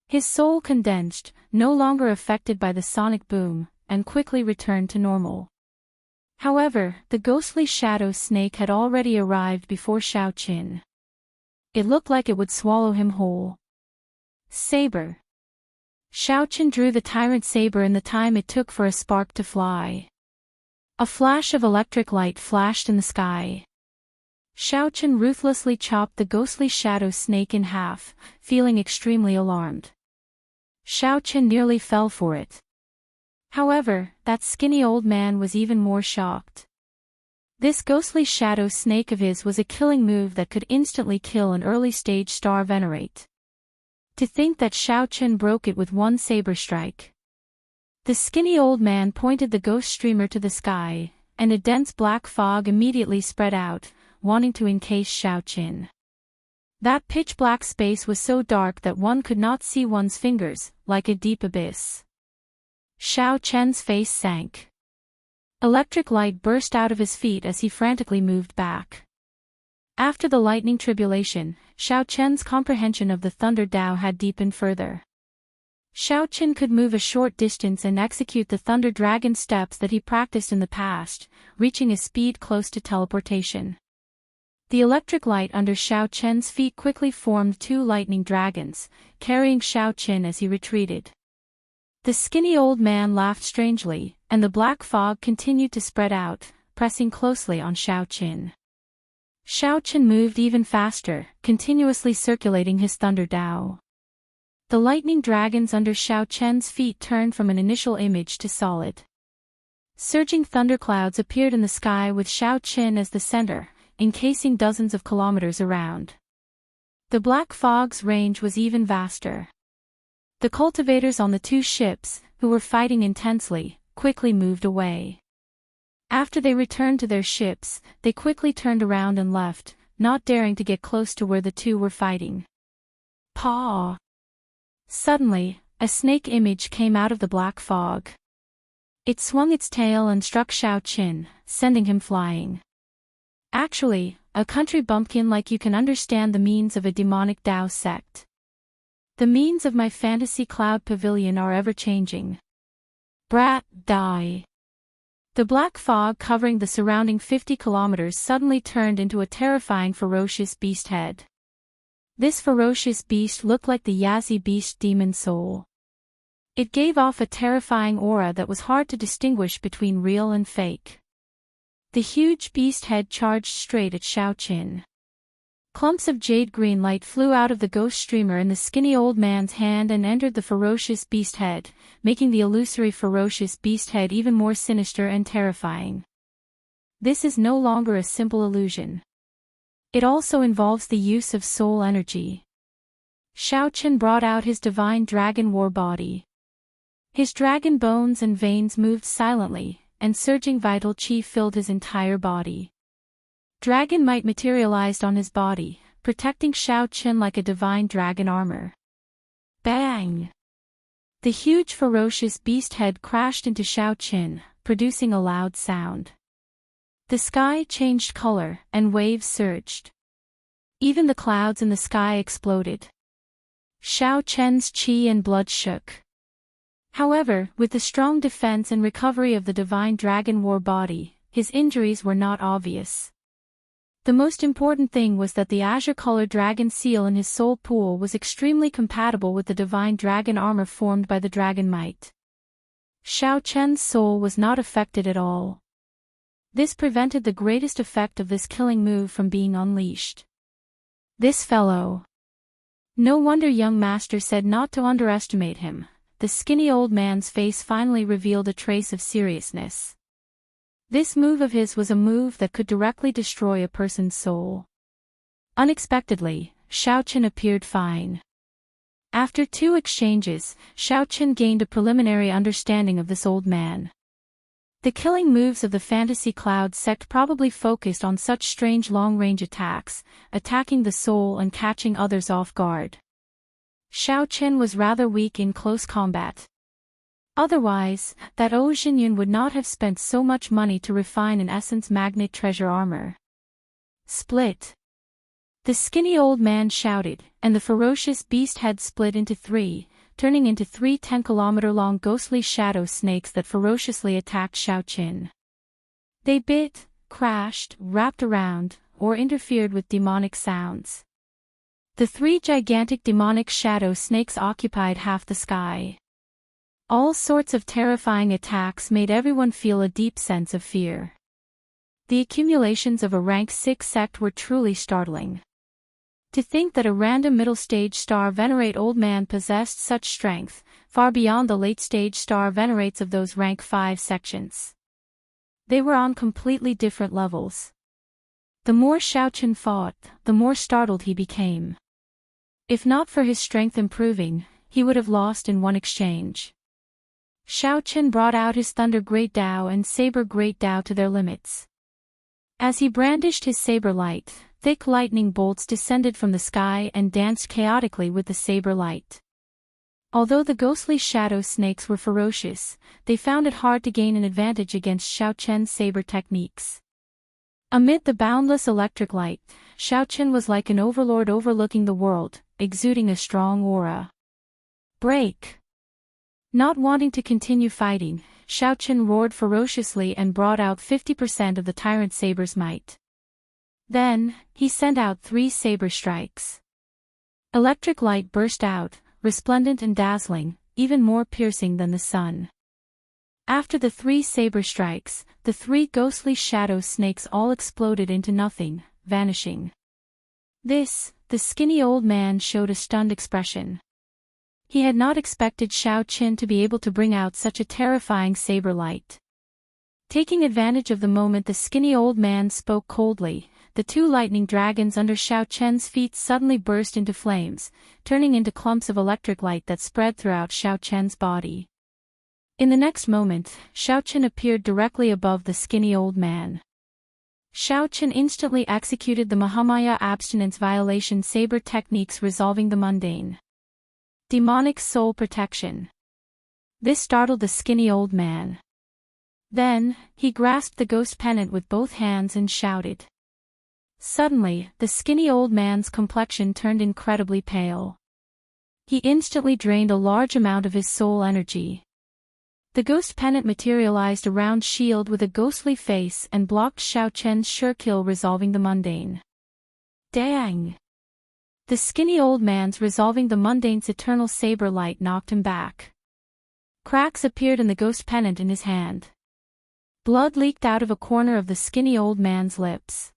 His soul condensed, no longer affected by the sonic boom, and quickly returned to normal. However, the ghostly shadow snake had already arrived before Xiao Chen. It looked like it would swallow him whole. Saber. Xiao Chen drew the tyrant saber in the time it took for a spark to fly. A flash of electric light flashed in the sky. Xiao Chen ruthlessly chopped the ghostly shadow snake in half, feeling extremely alarmed. Xiao Chen nearly fell for it. However, that skinny old man was even more shocked. This ghostly shadow snake of his was a killing move that could instantly kill an early-stage star venerate. To think that Xiao Chen broke it with one saber strike. The skinny old man pointed the ghost streamer to the sky, and a dense black fog immediately spread out, wanting to encase Xiao Chen. That pitch-black space was so dark that one could not see one's fingers, like a deep abyss. Xiao Chen's face sank. Electric light burst out of his feet as he frantically moved back. After the lightning tribulation, Xiao Chen's comprehension of the Thunder Dao had deepened further. Xiao Chen could move a short distance and execute the Thunder Dragon steps that he practiced in the past, reaching a speed close to teleportation. The electric light under Xiao Chen's feet quickly formed two lightning dragons, carrying Xiao Chen as he retreated. The skinny old man laughed strangely, and the black fog continued to spread out, pressing closely on Xiao Chen. Xiao Chen moved even faster, continuously circulating his Thunder Dao. The lightning dragons under Xiao Chen's feet turned from an initial image to solid. Surging thunderclouds appeared in the sky with Xiao Chen as the center, encasing dozens of kilometers around. The black fog's range was even vaster. The cultivators on the two ships, who were fighting intensely, quickly moved away. After they returned to their ships, they quickly turned around and left, not daring to get close to where the two were fighting. Paw! Suddenly, a snake image came out of the black fog. It swung its tail and struck Xiao Chen, sending him flying. Actually, a country bumpkin like you can understand the means of a demonic Dao sect. The means of my fantasy cloud pavilion are ever-changing. Brat, die. The black fog covering the surrounding 50 kilometers suddenly turned into a terrifying ferocious beast head. This ferocious beast looked like the Yazi beast demon soul. It gave off a terrifying aura that was hard to distinguish between real and fake. The huge beast head charged straight at Xiao Chen. Clumps of jade green light flew out of the ghost streamer in the skinny old man's hand and entered the ferocious beast head, making the illusory ferocious beast head even more sinister and terrifying. This is no longer a simple illusion. It also involves the use of soul energy. Xiao Chen brought out his divine dragon war body. His dragon bones and veins moved silently, and surging vital chi filled his entire body. Dragon might materialized on his body, protecting Xiao Chen like a divine dragon armor. Bang! The huge ferocious beast head crashed into Xiao Chen, producing a loud sound. The sky changed color, and waves surged. Even the clouds in the sky exploded. Xiao Chen's chi and blood shook. However, with the strong defense and recovery of the divine dragon war body, his injuries were not obvious. The most important thing was that the azure-colored dragon seal in his soul pool was extremely compatible with the divine dragon armor formed by the dragon might. Xiao Chen's soul was not affected at all. This prevented the greatest effect of this killing move from being unleashed. This fellow. No wonder young master said not to underestimate him. The skinny old man's face finally revealed a trace of seriousness. This move of his was a move that could directly destroy a person's soul. Unexpectedly, Xiao Chen appeared fine. After 2 exchanges, Xiao Chen gained a preliminary understanding of this old man. The killing moves of the Fantasy Cloud sect probably focused on such strange long-range attacks, attacking the soul and catching others off guard. Xiao Chen was rather weak in close combat. Otherwise, that Xianyun would not have spent so much money to refine an essence magnet treasure armor. Split. The skinny old man shouted, and the ferocious beast head split into three, turning into 3 10-kilometer-long ghostly shadow snakes that ferociously attacked Xiaoqin. They bit, crashed, wrapped around, or interfered with demonic sounds. The 3 gigantic demonic shadow snakes occupied half the sky. All sorts of terrifying attacks made everyone feel a deep sense of fear. The accumulations of a rank 6 sect were truly startling. To think that a random middle-stage star venerate old man possessed such strength, far beyond the late-stage star venerates of those rank 5 sections. They were on completely different levels. The more Xiaoqin fought, the more startled he became. If not for his strength improving, he would have lost in one exchange. Xiaoqin brought out his Thunder Great Dao and Saber Great Dao to their limits. As he brandished his saber light, thick lightning bolts descended from the sky and danced chaotically with the saber light. Although the ghostly shadow snakes were ferocious, they found it hard to gain an advantage against Xiaoqin's saber techniques. Amid the boundless electric light, Xiaoqin was like an overlord overlooking the world, exuding a strong aura. Break! Not wanting to continue fighting, Xiaoqin roared ferociously and brought out 50% of the tyrant saber's might. Then, he sent out 3 saber strikes. Electric light burst out, resplendent and dazzling, even more piercing than the sun. After the 3 saber strikes, the 3 ghostly shadow snakes all exploded into nothing, vanishing. The skinny old man showed a stunned expression. He had not expected Xiaoqin to be able to bring out such a terrifying saber light. Taking advantage of the moment, the skinny old man spoke coldly. The 2 lightning dragons under Xiaoqin's feet suddenly burst into flames, turning into clumps of electric light that spread throughout Xiaoqin's body. In the next moment, Xiaoqin appeared directly above the skinny old man. Xiaoqin instantly executed the Mahamaya abstinence violation saber techniques, resolving the mundane. Demonic soul protection. This startled the skinny old man. Then, he grasped the ghost pennant with both hands and shouted. Suddenly, the skinny old man's complexion turned incredibly pale. He instantly drained a large amount of his soul energy. The ghost pennant materialized a round shield with a ghostly face and blocked Xiaoqin's sure kill, resolving the mundane. Dang! The skinny old man's resolving the mundane's eternal saber light knocked him back. Cracks appeared in the ghost pennant in his hand. Blood leaked out of a corner of the skinny old man's lips.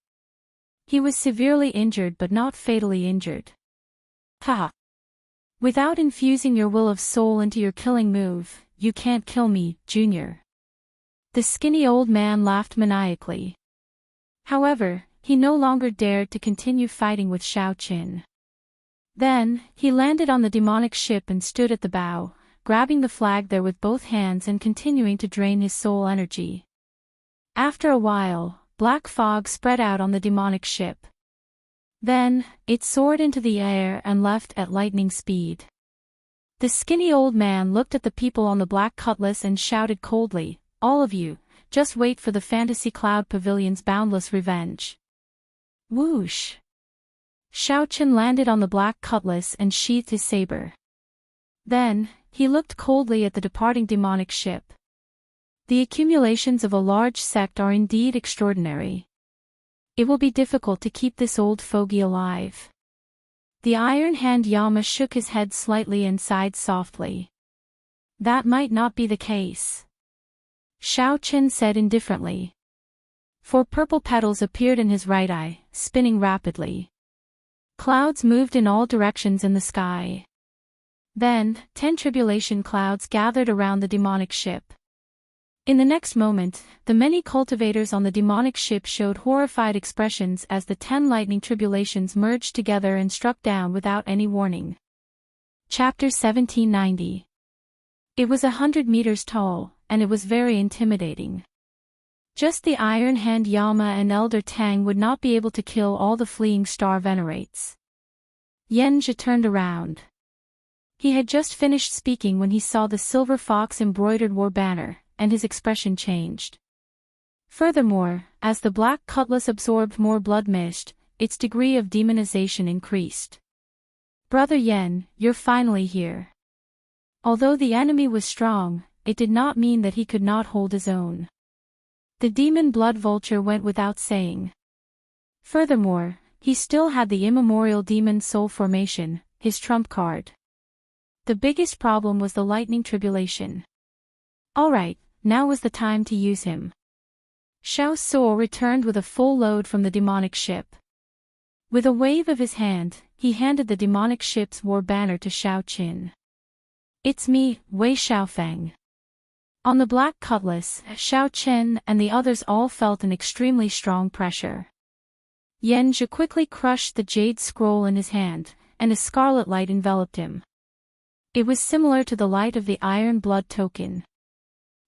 He was severely injured but not fatally injured. Ha! Without infusing your will of soul into your killing move, you can't kill me, Junior. The skinny old man laughed maniacally. However, he no longer dared to continue fighting with Xiaoqin. Then, he landed on the demonic ship and stood at the bow, grabbing the flag there with both hands and continuing to drain his soul energy. After a while, black fog spread out on the demonic ship. Then, it soared into the air and left at lightning speed. The skinny old man looked at the people on the black cutlass and shouted coldly, "All of you, just wait for the Fantasy Cloud Pavilion's boundless revenge." Whoosh! Xiaoqin landed on the black cutlass and sheathed his saber. Then, he looked coldly at the departing demonic ship. The accumulations of a large sect are indeed extraordinary. It will be difficult to keep this old fogey alive. The Iron Hand Yama shook his head slightly and sighed softly. That might not be the case. Xiaoqin said indifferently. 4 purple petals appeared in his right eye, spinning rapidly. Clouds moved in all directions in the sky. Then, 10 tribulation clouds gathered around the demonic ship. In the next moment, the many cultivators on the demonic ship showed horrified expressions as the 10 lightning tribulations merged together and struck down without any warning. Chapter 1790. It was 100 meters tall, and it was very intimidating. Just the Iron Hand Yama and Elder Tang would not be able to kill all the fleeing star venerates. Yenja turned around. He had just finished speaking when he saw the silver fox embroidered war banner, and his expression changed. Furthermore, as the black cutlass absorbed more blood mist, its degree of demonization increased. Brother Yen, you're finally here. Although the enemy was strong, it did not mean that he could not hold his own. The demon blood vulture went without saying. Furthermore, he still had the immemorial demon soul formation, his trump card. The biggest problem was the lightning tribulation. Alright, now was the time to use him. Xiao Suo returned with a full load from the demonic ship. With a wave of his hand, he handed the demonic ship's war banner to Xiao Qin. It's me, Wei Xiaofeng. On the black cutlass, Xiao Qin and the others all felt an extremely strong pressure. Yan Zhi quickly crushed the jade scroll in his hand, and a scarlet light enveloped him. It was similar to the light of the iron blood token.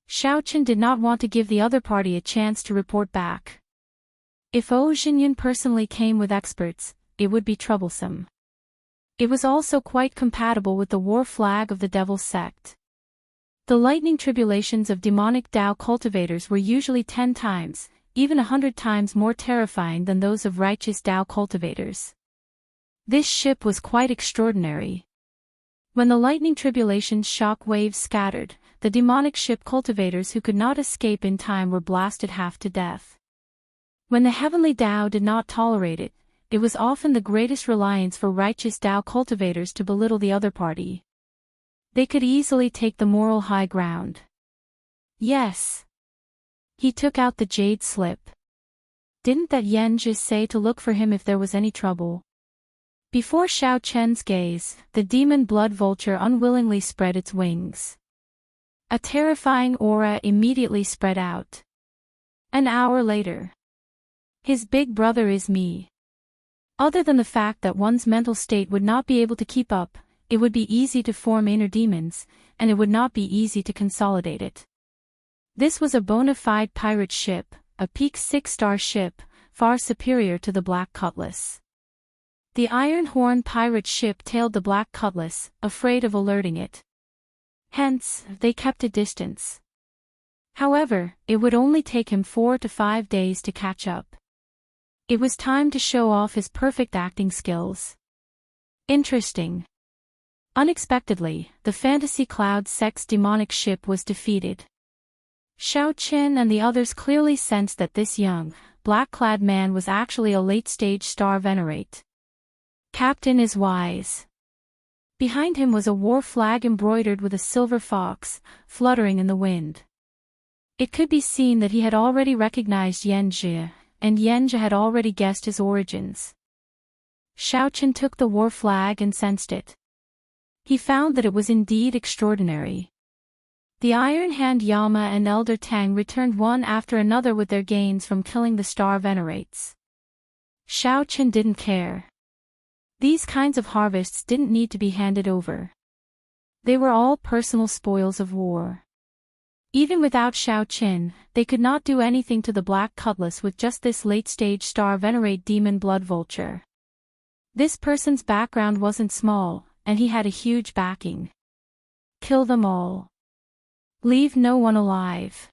Xiao Qin did not want to give the other party a chance to report back. If Zhou Xinyan personally came with experts, it would be troublesome. It was also quite compatible with the war flag of the Devil's Sect. The lightning tribulations of demonic Dao cultivators were usually 10 times, even 100 times more terrifying than those of righteous Dao cultivators. This ship was quite extraordinary. When the lightning tribulation's shock waves scattered, the demonic ship cultivators who could not escape in time were blasted half to death. When the heavenly Dao did not tolerate it, it was often the greatest reliance for righteous Dao cultivators to belittle the other party. They could easily take the moral high ground. Yes. He took out the jade slip. Didn't that Yan Zhi say to look for him if there was any trouble? Before Xiao Chen's gaze, the demon blood vulture unwillingly spread its wings. A terrifying aura immediately spread out. An hour later. His big brother is me. Other than the fact that one's mental state would not be able to keep up, it would be easy to form inner demons, and it would not be easy to consolidate it. This was a bona fide pirate ship, a peak 6-star ship, far superior to the Black Cutlass. The Iron Horn pirate ship tailed the Black Cutlass, afraid of alerting it. Hence, they kept a distance. However, it would only take him 4 to 5 days to catch up. It was time to show off his perfect acting skills. Interesting. Unexpectedly, the Fantasy Cloud Sect's demonic ship was defeated. Xiao Qin and the others clearly sensed that this young, black-clad man was actually a late-stage star venerate. Captain is wise. Behind him was a war flag embroidered with a silver fox, fluttering in the wind. It could be seen that he had already recognized Yan Zhi, and Yan Zhi had already guessed his origins. Xiao Qin took the war flag and sensed it. He found that it was indeed extraordinary. The Iron Hand Yama and Elder Tang returned one after another with their gains from killing the star venerates. Xiao Qin didn't care. These kinds of harvests didn't need to be handed over. They were all personal spoils of war. Even without Xiao Qin, they could not do anything to the Black Cutlass with just this late-stage star venerate demon blood vulture. This person's background wasn't small, and he had a huge backing. Kill them all. Leave no one alive.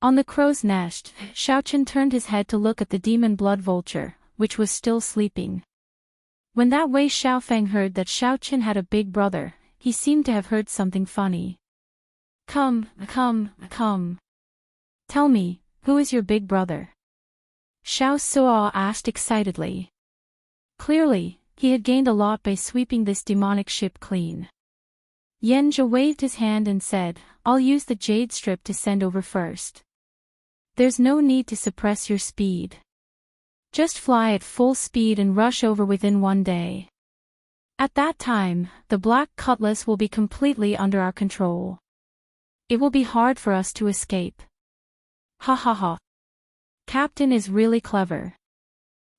On the crow's nest, Xiao Qin turned his head to look at the demon blood vulture, which was still sleeping. When that Wei Xiaofeng heard that Xiao Qin had a big brother, he seemed to have heard something funny. Come. Tell me, who is your big brother? Xiao Suo asked excitedly. Clearly, he had gained a lot by sweeping this demonic ship clean. Yan Zhi waved his hand and said, I'll use the jade strip to send over first. There's no need to suppress your speed. Just fly at full speed and rush over within 1 day. At that time, the Black Cutlass will be completely under our control. It will be hard for us to escape. Ha ha ha. Captain is really clever.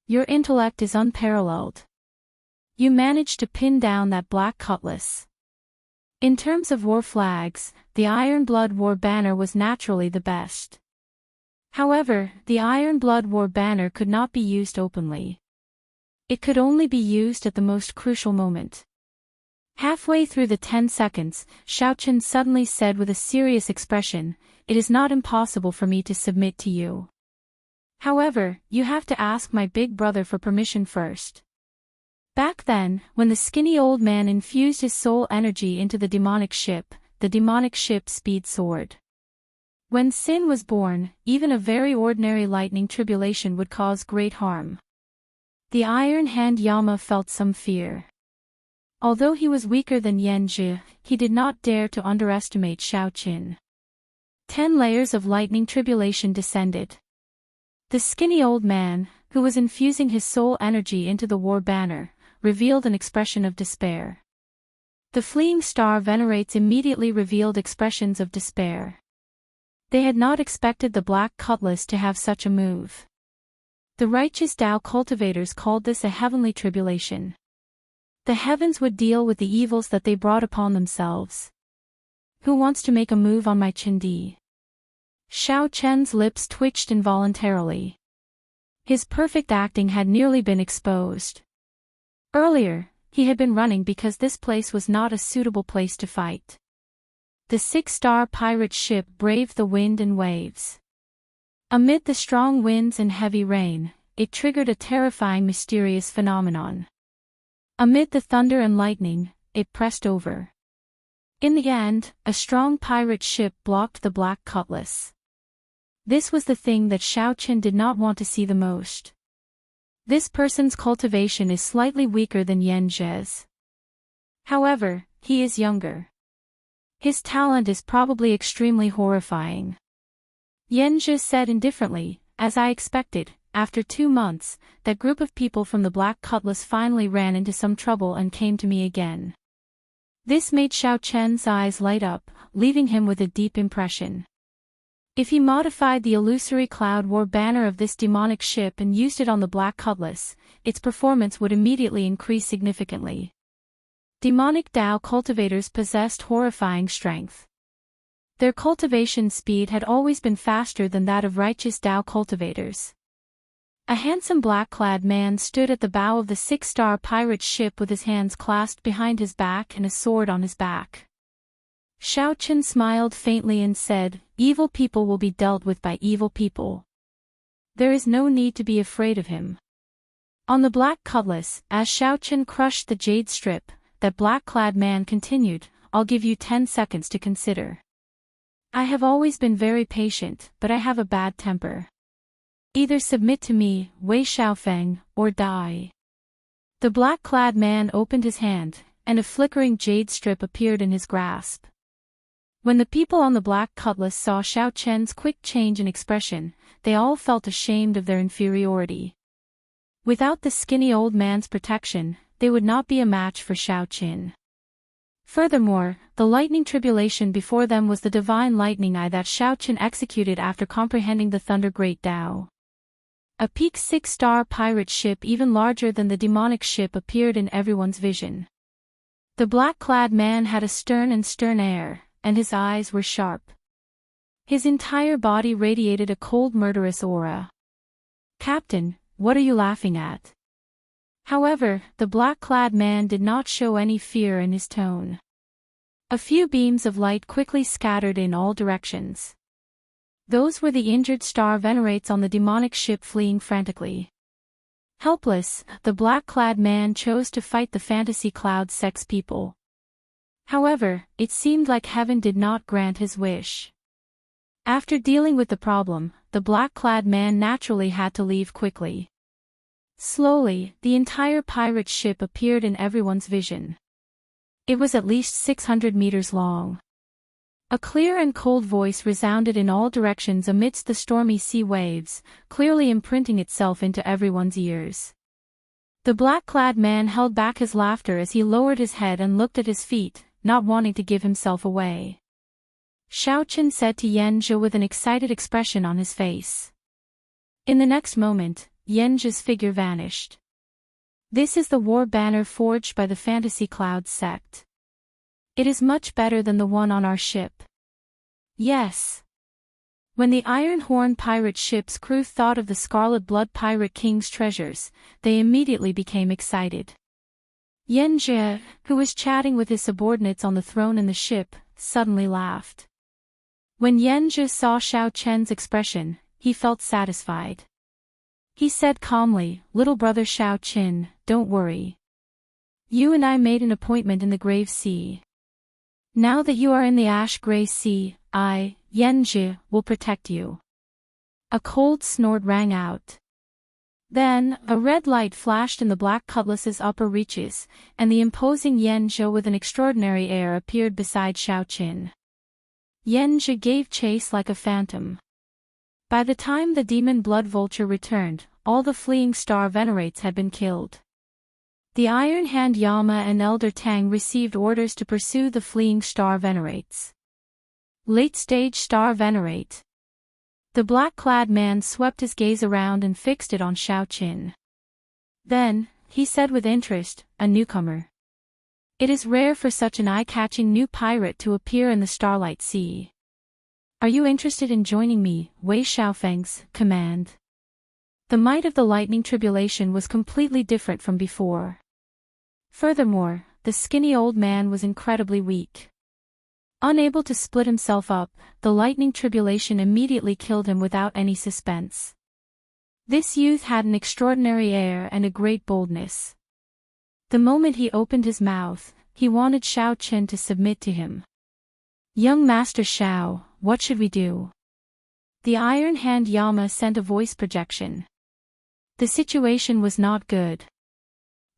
Your intellect is unparalleled. You managed to pin down that Black Cutlass. In terms of war flags, the Iron Blood War Banner was naturally the best. However, the Iron Blood War Banner could not be used openly. It could only be used at the most crucial moment. Halfway through the 10 seconds, Xiaochen suddenly said with a serious expression, "It is not impossible for me to submit to you. However, you have to ask my big brother for permission first." Back then, when the skinny old man infused his soul energy into the demonic ship's speed soared. When sin was born, even a very ordinary lightning tribulation would cause great harm. The Iron Hand Yama felt some fear. Although he was weaker than Yanzhi, he did not dare to underestimate Xiaochen. 10 layers of lightning tribulation descended. The skinny old man, who was infusing his soul energy into the war banner, revealed an expression of despair. The fleeing star venerates immediately revealed expressions of despair. They had not expected the black cutlass to have such a move. The righteous Tao cultivators called this a heavenly tribulation. The heavens would deal with the evils that they brought upon themselves. Who wants to make a move on my Chindi? Xiaochen's lips twitched involuntarily. His perfect acting had nearly been exposed. Earlier, he had been running because this place was not a suitable place to fight. The 6-star pirate ship braved the wind and waves. Amid the strong winds and heavy rain, it triggered a terrifying mysterious phenomenon. Amid the thunder and lightning, it pressed over. In the end, a strong pirate ship blocked the black cutlass. This was the thing that Xiaochen did not want to see the most. This person's cultivation is slightly weaker than Yanzhi's. However, he is younger. His talent is probably extremely horrifying. Yanzhi said indifferently, "As I expected, after 2 months, that group of people from the Black Cutlass finally ran into some trouble and came to me again." This made Xiaochen's eyes light up, leaving him with a deep impression. If he modified the illusory cloud war banner of this demonic ship and used it on the Black Cutlass, its performance would immediately increase significantly. Demonic Tao cultivators possessed horrifying strength. Their cultivation speed had always been faster than that of righteous Tao cultivators. A handsome black-clad man stood at the bow of the 6-star pirate ship with his hands clasped behind his back and a sword on his back. Xiaochen smiled faintly and said, "Evil people will be dealt with by evil people. There is no need to be afraid of him." On the Black Cutlass, as Xiaochen crushed the jade strip, that black-clad man continued, "I'll give you 10 seconds to consider. I have always been very patient, but I have a bad temper. Either submit to me, Wei Xiaofeng, or die." The black-clad man opened his hand, and a flickering jade strip appeared in his grasp. When the people on the Black Cutlass saw Xiaochen's quick change in expression, they all felt ashamed of their inferiority. Without the skinny old man's protection, they would not be a match for Xiaochen. Furthermore, the lightning tribulation before them was the divine lightning eye that Xiaochen executed after comprehending the Thunder Great Tao. A peak 6-star pirate ship even larger than the demonic ship appeared in everyone's vision. The black-clad man had a stern air, and his eyes were sharp. His entire body radiated a cold murderous aura. "Captain, what are you laughing at?" However, the black-clad man did not show any fear in his tone. A few beams of light quickly scattered in all directions. Those were the injured star venerates on the demonic ship fleeing frantically. Helpless, the black-clad man chose to fight the fantasy cloud sex people. However, it seemed like heaven did not grant his wish. After dealing with the problem, the black-clad man naturally had to leave quickly. Slowly, the entire pirate ship appeared in everyone's vision. It was at least 600 meters long. A clear and cold voice resounded in all directions amidst the stormy sea waves, clearly imprinting itself into everyone's ears. The black-clad man held back his laughter as he lowered his head and looked at his feet, not wanting to give himself away. Xiaochen said to Yanzhi with an excited expression on his face. In the next moment, Yanzhi's figure vanished. "This is the war banner forged by the Fantasy Cloud sect. It is much better than the one on our ship." "Yes." When the Iron Horn pirate ship's crew thought of the Scarlet Blood Pirate King's treasures, they immediately became excited. Xianxia, who was chatting with his subordinates on the throne in the ship, suddenly laughed. When Xianxia saw Xiao Chen's expression, he felt satisfied. He said calmly, "Little brother Xiao Chen, don't worry. You and I made an appointment in the Grave Sea. Now that you are in the ash-gray sea, I, Xianxia, will protect you." A cold snort rang out. Then, a red light flashed in the black cutlass's upper reaches, and the imposing Xianxia with an extraordinary air appeared beside Xiao Qin. Xianxia gave chase like a phantom. By the time the demon blood vulture returned, all the fleeing star venerates had been killed. The Iron Hand Yama and Elder Tang received orders to pursue the fleeing star venerates. Late-stage star venerate. The black-clad man swept his gaze around and fixed it on Xiao Qin. Then, he said with interest, "A newcomer. It is rare for such an eye-catching new pirate to appear in the Starlight Sea. Are you interested in joining me, Wei Xiaofeng's command?" The might of the lightning tribulation was completely different from before. Furthermore, the skinny old man was incredibly weak. Unable to split himself up, the lightning tribulation immediately killed him without any suspense. This youth had an extraordinary air and a great boldness. The moment he opened his mouth, he wanted Xiao Qin to submit to him. "Young Master Xiao, what should we do?" The Iron Hand Yama sent a voice projection. The situation was not good.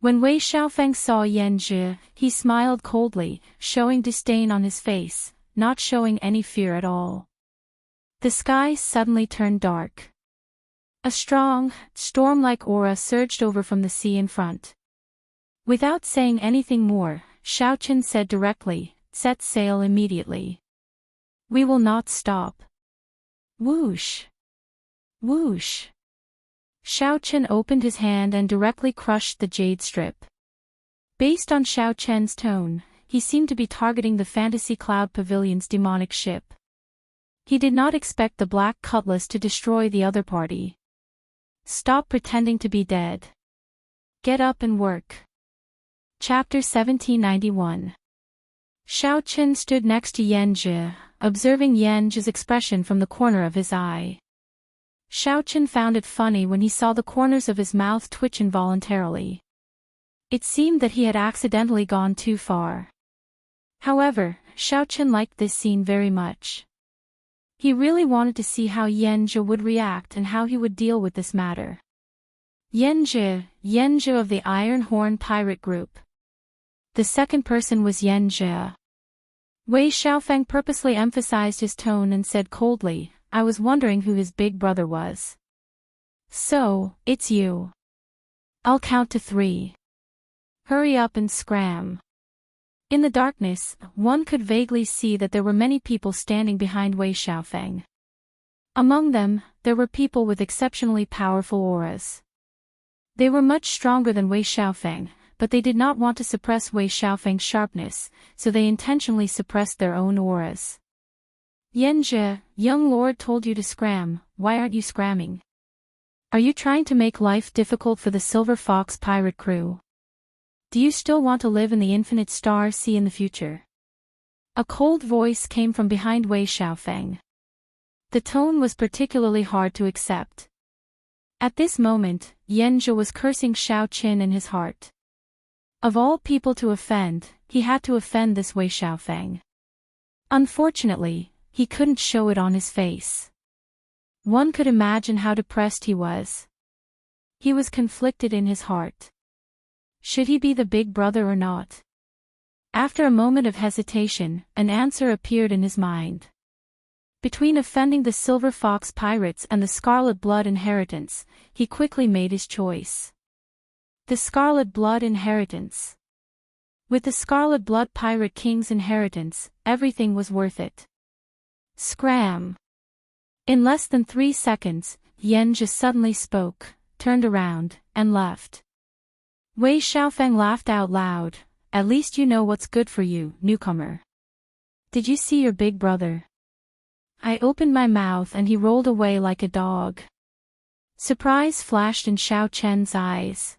When Wei Xiaofeng saw Xianxia, he smiled coldly, showing disdain on his face, not showing any fear at all. The sky suddenly turned dark. A strong, storm-like aura surged over from the sea in front. Without saying anything more, Xiao Qin said directly, "Set sail immediately. We will not stop." Whoosh! Whoosh! Xiao Qin opened his hand and directly crushed the jade strip. Based on Xiao Chen's tone, he seemed to be targeting the Fantasy Cloud Pavilion's demonic ship. He did not expect the black cutlass to destroy the other party. "Stop pretending to be dead. Get up and work." Chapter 1791. Xiao Qin stood next to Xianxia, observing Xianxia's expression from the corner of his eye. Xiao Qin found it funny when he saw the corners of his mouth twitch involuntarily. It seemed that he had accidentally gone too far. However, Xiao Qin liked this scene very much. He really wanted to see how Xianxia would react and how he would deal with this matter. Xianxia of the Iron Horn Pirate Group. The second person was Xianxia. Wei Xiaofeng purposely emphasized his tone and said coldly, "I was wondering who his big brother was." "So, it's you. I'll count to 3. Hurry up and scram." In the darkness, one could vaguely see that there were many people standing behind Wei Xiaofeng. Among them, there were people with exceptionally powerful auras. They were much stronger than Wei Xiaofeng, but they did not want to suppress Wei Xiaofeng's sharpness, so they intentionally suppressed their own auras. "Xianxia, young lord told you to scram, why aren't you scramming? Are you trying to make life difficult for the Silver Fox pirate crew? Do you still want to live in the infinite star sea in the future?" A cold voice came from behind Wei Xiaofeng. The tone was particularly hard to accept. At this moment, Xianxia was cursing Xiao Qin in his heart. Of all people to offend, he had to offend this Wei Xiaofeng. Unfortunately, he couldn't show it on his face. One could imagine how depressed he was. He was conflicted in his heart. Should he be the big brother or not? After a moment of hesitation, an answer appeared in his mind. Between offending the Silver Fox pirates and the Scarlet Blood inheritance, he quickly made his choice. The Scarlet Blood inheritance. With the Scarlet Blood Pirate King's inheritance, everything was worth it. Scram! In less than 3 seconds, Xianxia suddenly spoke, turned around, and left. Wei Xiaofeng laughed out loud. "At least you know what's good for you, newcomer. Did you see your big brother? I opened my mouth and he rolled away like a dog." Surprise flashed in Xiao Chen's eyes.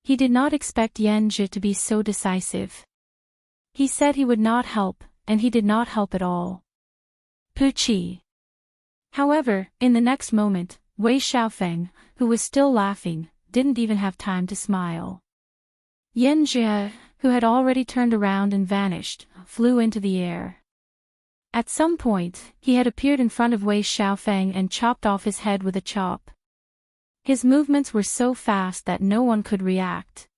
He did not expect Xianxia to be so decisive. He said he would not help, and he did not help at all. Pucci. However, in the next moment, Wei Xiaofeng, who was still laughing, didn't even have time to smile. Xianxia, who had already turned around and vanished, flew into the air. At some point, he had appeared in front of Wei Xiaofeng and chopped off his head with a chop. His movements were so fast that no one could react.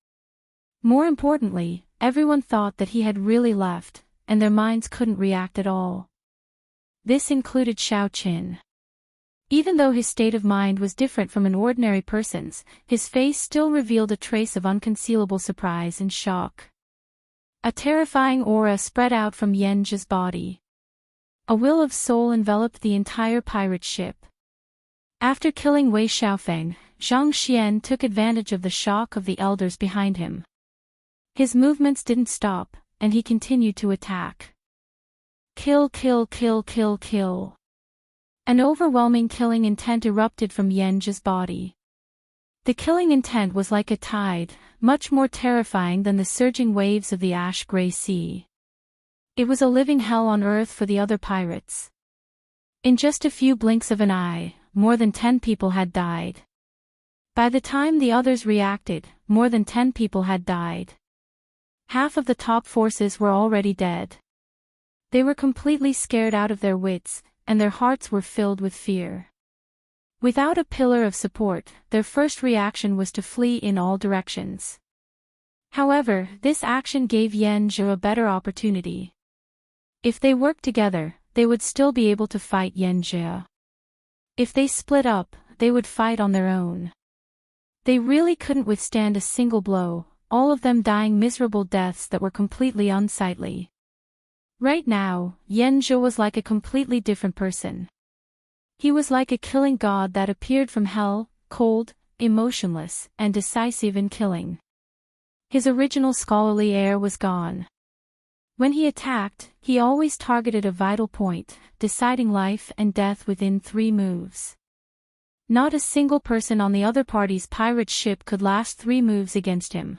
More importantly, everyone thought that he had really left, and their minds couldn't react at all. This included Xiao Qin. Even though his state of mind was different from an ordinary person's, his face still revealed a trace of unconcealable surprise and shock. A terrifying aura spread out from Xianxia's body. A will of soul enveloped the entire pirate ship. After killing Wei Xiaofeng, Zhang Xian took advantage of the shock of the elders behind him. His movements didn't stop, and he continued to attack. Kill, kill, kill, kill, kill. An overwhelming killing intent erupted from Xianxia's body. The killing intent was like a tide, much more terrifying than the surging waves of the ash-gray sea. It was a living hell on earth for the other pirates. In just a few blinks of an eye, more than 10 people had died. By the time the others reacted, more than 10 people had died. Half of the top forces were already dead. They were completely scared out of their wits, and their hearts were filled with fear. Without a pillar of support, their first reaction was to flee in all directions. However, this action gave Xianxia a better opportunity. If they worked together, they would still be able to fight Xianxia. If they split up, they would fight on their own. They really couldn't withstand a single blow, all of them dying miserable deaths that were completely unsightly. Right now, Xianxia was like a completely different person. He was like a killing god that appeared from hell, cold, emotionless, and decisive in killing. His original scholarly air was gone. When he attacked, he always targeted a vital point, deciding life and death within 3 moves. Not a single person on the other party's pirate ship could last 3 moves against him.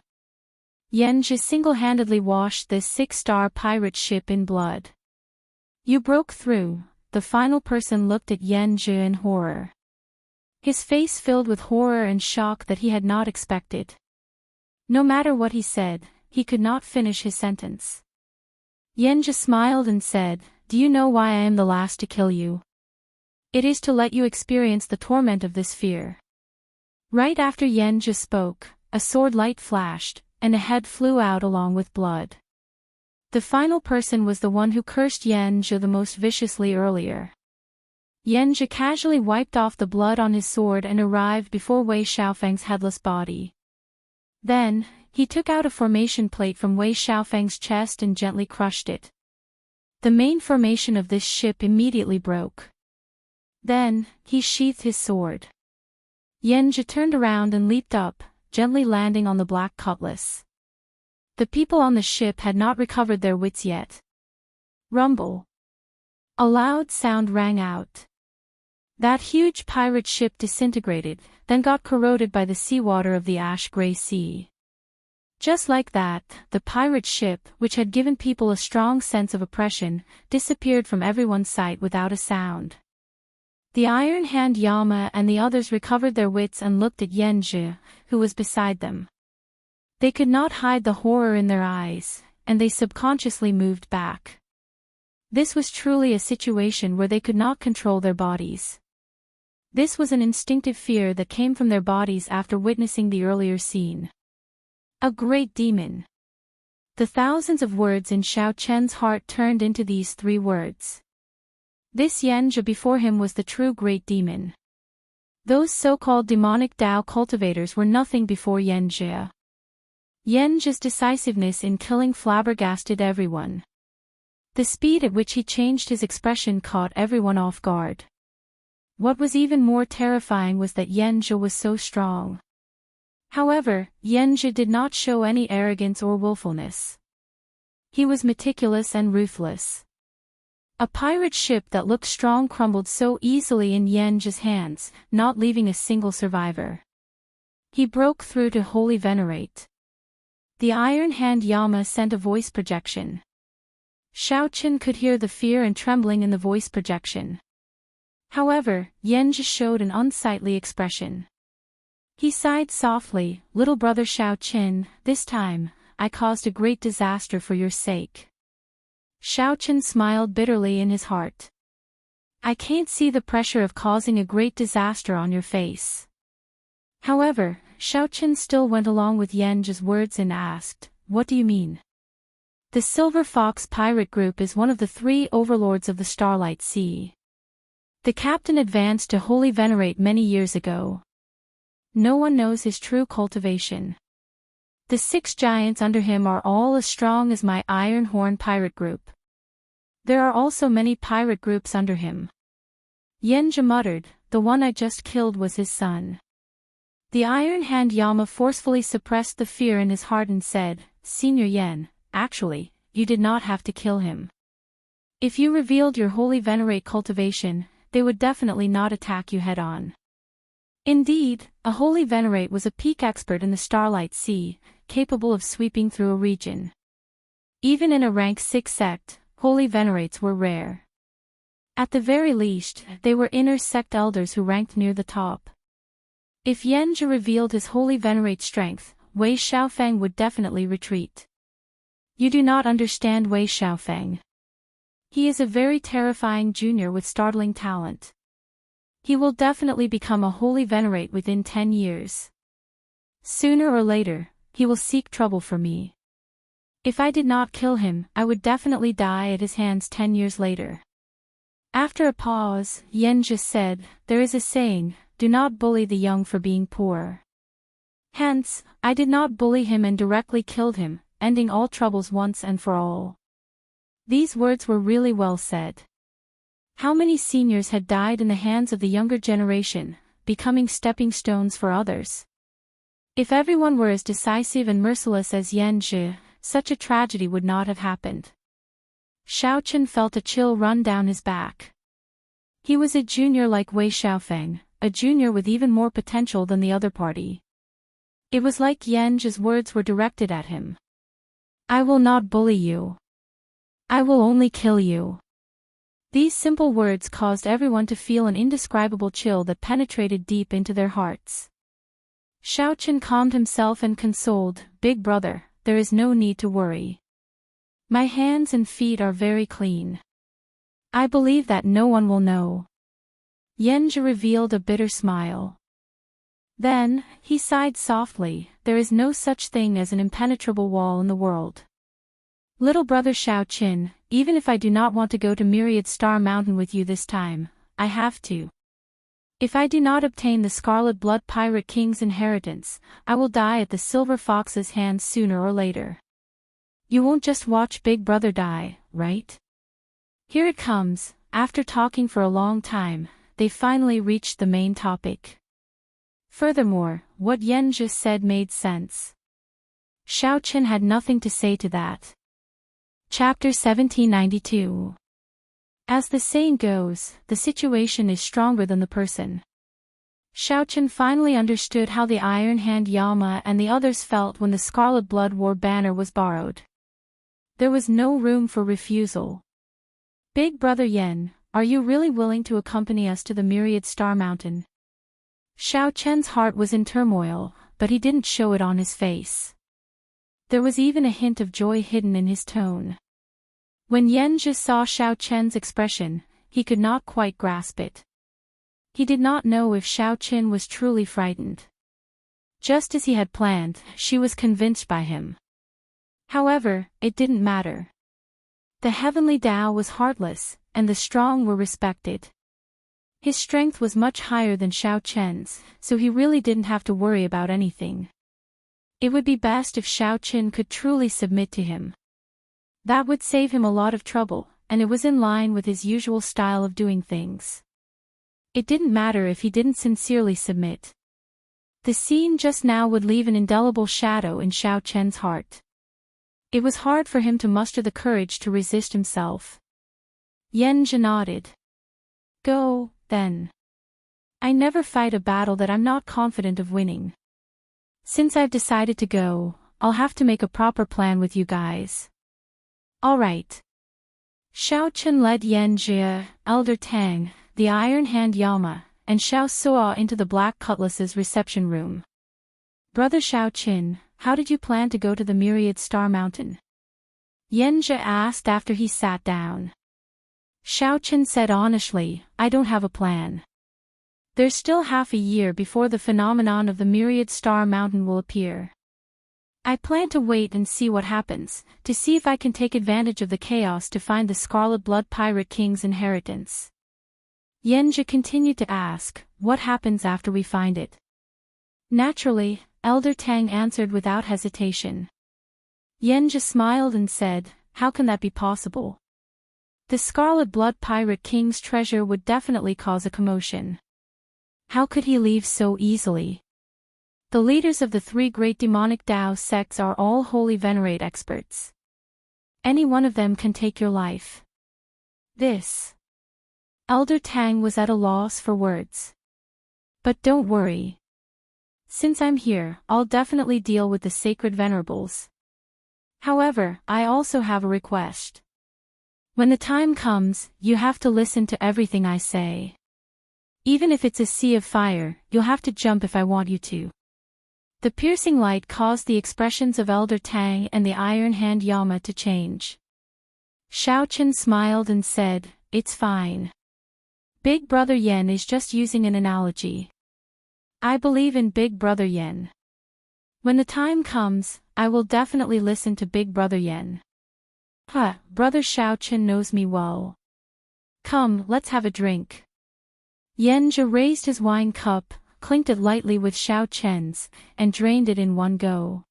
Xianxia single-handedly washed this 6-star pirate ship in blood. You broke through. The final person looked at Xianxia in horror. His face filled with horror and shock that he had not expected. No matter what he said, he could not finish his sentence. Xianxia smiled and said, "Do you know why I am the last to kill you? It is to let you experience the torment of this fear." Right after Xianxia spoke, a sword light flashed, and a head flew out along with blood. The final person was the one who cursed Xianxia the most viciously earlier. Xianxia casually wiped off the blood on his sword and arrived before Wei Xiaofeng's headless body. Then, he took out a formation plate from Wei Xiaofeng's chest and gently crushed it. The main formation of this ship immediately broke. Then, he sheathed his sword. Xianxia turned around and leaped up, gently landing on the black cutlass. The people on the ship had not recovered their wits yet. Rumble. A loud sound rang out. That huge pirate ship disintegrated, then got corroded by the seawater of the ash-gray sea. Just like that, the pirate ship, which had given people a strong sense of oppression, disappeared from everyone's sight without a sound. The Iron Hand Yama and the others recovered their wits and looked at Xianxia, who was beside them. They could not hide the horror in their eyes, and they subconsciously moved back. This was truly a situation where they could not control their bodies. This was an instinctive fear that came from their bodies after witnessing the earlier scene. A great demon. The thousands of words in Xiao Chen's heart turned into these 3 words. This Xianxia before him was the true great demon. Those so-called demonic Dao cultivators were nothing before Xianxia. Xianxia's decisiveness in killing flabbergasted everyone. The speed at which he changed his expression caught everyone off guard. What was even more terrifying was that Xianxia was so strong. However, Xianxia did not show any arrogance or willfulness. He was meticulous and ruthless. A pirate ship that looked strong crumbled so easily in Xianxia's hands, not leaving a single survivor. He broke through to holy venerate. The iron hand Yama sent a voice projection. Xiaoqin could hear the fear and trembling in the voice projection. However, Xianxia showed an unsightly expression. He sighed softly, "Little brother Xiaoqin, this time, I caused a great disaster for your sake." Xiaoqin smiled bitterly in his heart. "I can't see the pressure of causing a great disaster on your face." However, Xiaoqin still went along with Yanji's words and asked, "What do you mean?" The Silver Fox pirate group is one of the 3 overlords of the Starlight Sea. The captain advanced to holy venerate many years ago. No one knows his true cultivation. The 6 giants under him are all as strong as my Iron Horn pirate group. There are also many pirate groups under him. Yanjia muttered, "The one I just killed was his son." The Iron Hand Yama forcefully suppressed the fear in his heart and said, "Senior Yan, actually, you did not have to kill him. If you revealed your holy venerate cultivation, they would definitely not attack you head-on." Indeed, a holy venerate was a peak expert in the Starlight Sea, capable of sweeping through a region. Even in a rank 6 sect, holy venerates were rare. At the very least, they were inner sect elders who ranked near the top. If Yanjia revealed his holy venerate strength, Wei Xiaofeng would definitely retreat. You do not understand Wei Xiaofeng. He is a very terrifying junior with startling talent. He will definitely become a holy venerate within 10 years. Sooner or later, he will seek trouble for me. If I did not kill him, I would definitely die at his hands 10 years later. After a pause, Yanjia said, "There is a saying, do not bully the young for being poor." Hence, I did not bully him and directly killed him, ending all troubles once and for all. These words were really well said. How many seniors had died in the hands of the younger generation, becoming stepping stones for others? If everyone were as decisive and merciless as Yanjia, such a tragedy would not have happened. Xiaoqin felt a chill run down his back. He was a junior like Wei Xiaofeng, a junior with even more potential than the other party. It was like Yanjia's words were directed at him. "I will not bully you. I will only kill you." These simple words caused everyone to feel an indescribable chill that penetrated deep into their hearts. Xiaoqin calmed himself and consoled, "Big brother, there is no need to worry. My hands and feet are very clean. I believe that no one will know." Yanjia revealed a bitter smile. Then, he sighed softly, "There is no such thing as an impenetrable wall in the world. Little brother Xiaoqin, even if I do not want to go to Myriad Star Mountain with you this time, I have to. If I do not obtain the Scarlet Blood Pirate King's inheritance, I will die at the Silver Fox's hands sooner or later. You won't just watch Big Brother die, right?" Here it comes. After talking for a long time, they finally reached the main topic. Furthermore, what Yanjia said made sense. Xiaoqin had nothing to say to that. Chapter 1792. As the saying goes, the situation is stronger than the person. Xiaoqin finally understood how the Iron Hand Yama and the others felt when the Scarlet Blood War banner was borrowed. There was no room for refusal. "Big brother Yan, are you really willing to accompany us to the Myriad Star Mountain?" Xiaoqin's heart was in turmoil, but he didn't show it on his face. There was even a hint of joy hidden in his tone. When Yanjia saw Xiaoqin's expression, he could not quite grasp it. He did not know if Xiaoqin was truly frightened. Just as he had planned, she was convinced by him. However, it didn't matter. The heavenly Tao was heartless, and the strong were respected. His strength was much higher than Xiaoqin's, so he really didn't have to worry about anything. It would be best if Xiaoqin could truly submit to him. That would save him a lot of trouble, and it was in line with his usual style of doing things. It didn't matter if he didn't sincerely submit. The scene just now would leave an indelible shadow in Xiaoqin's heart. It was hard for him to muster the courage to resist himself. Yanjia nodded. "Go, then. I never fight a battle that I'm not confident of winning." Since I've decided to go, I'll have to make a proper plan with you guys. Alright. Xiaochen led Yan Jie, Elder Tang, the Iron Hand Yama, and Xiao Suo into the Black Cutlass's reception room. Brother Xiaochen, how did you plan to go to the Myriad Star Mountain? Yan Jie asked after he sat down. Xiaochen said honestly, I don't have a plan. There's still half a year before the phenomenon of the Myriad Star Mountain will appear. I plan to wait and see what happens, to see if I can take advantage of the chaos to find the Scarlet Blood Pirate King's inheritance. Yanjia continued to ask, what happens after we find it? Naturally, Elder Tang answered without hesitation. Yanjia smiled and said, how can that be possible? The Scarlet Blood Pirate King's treasure would definitely cause a commotion. How could he leave so easily? The leaders of the three great demonic Dao sects are all holy venerate experts. Any one of them can take your life. This. Elder Tang was at a loss for words. But don't worry. Since I'm here, I'll definitely deal with the sacred venerables. However, I also have a request. When the time comes, you have to listen to everything I say. Even if it's a sea of fire, you'll have to jump if I want you to. The piercing light caused the expressions of Elder Tang and the Iron Hand Yama to change. Xiaochen smiled and said, it's fine. Big Brother Yen is just using an analogy. I believe in Big Brother Yen. When the time comes, I will definitely listen to Big Brother Yen. Brother Xiaochen knows me well. Come, let's have a drink. Yanjia raised his wine cup, clinked it lightly with Xiaochen's, and drained it in one go.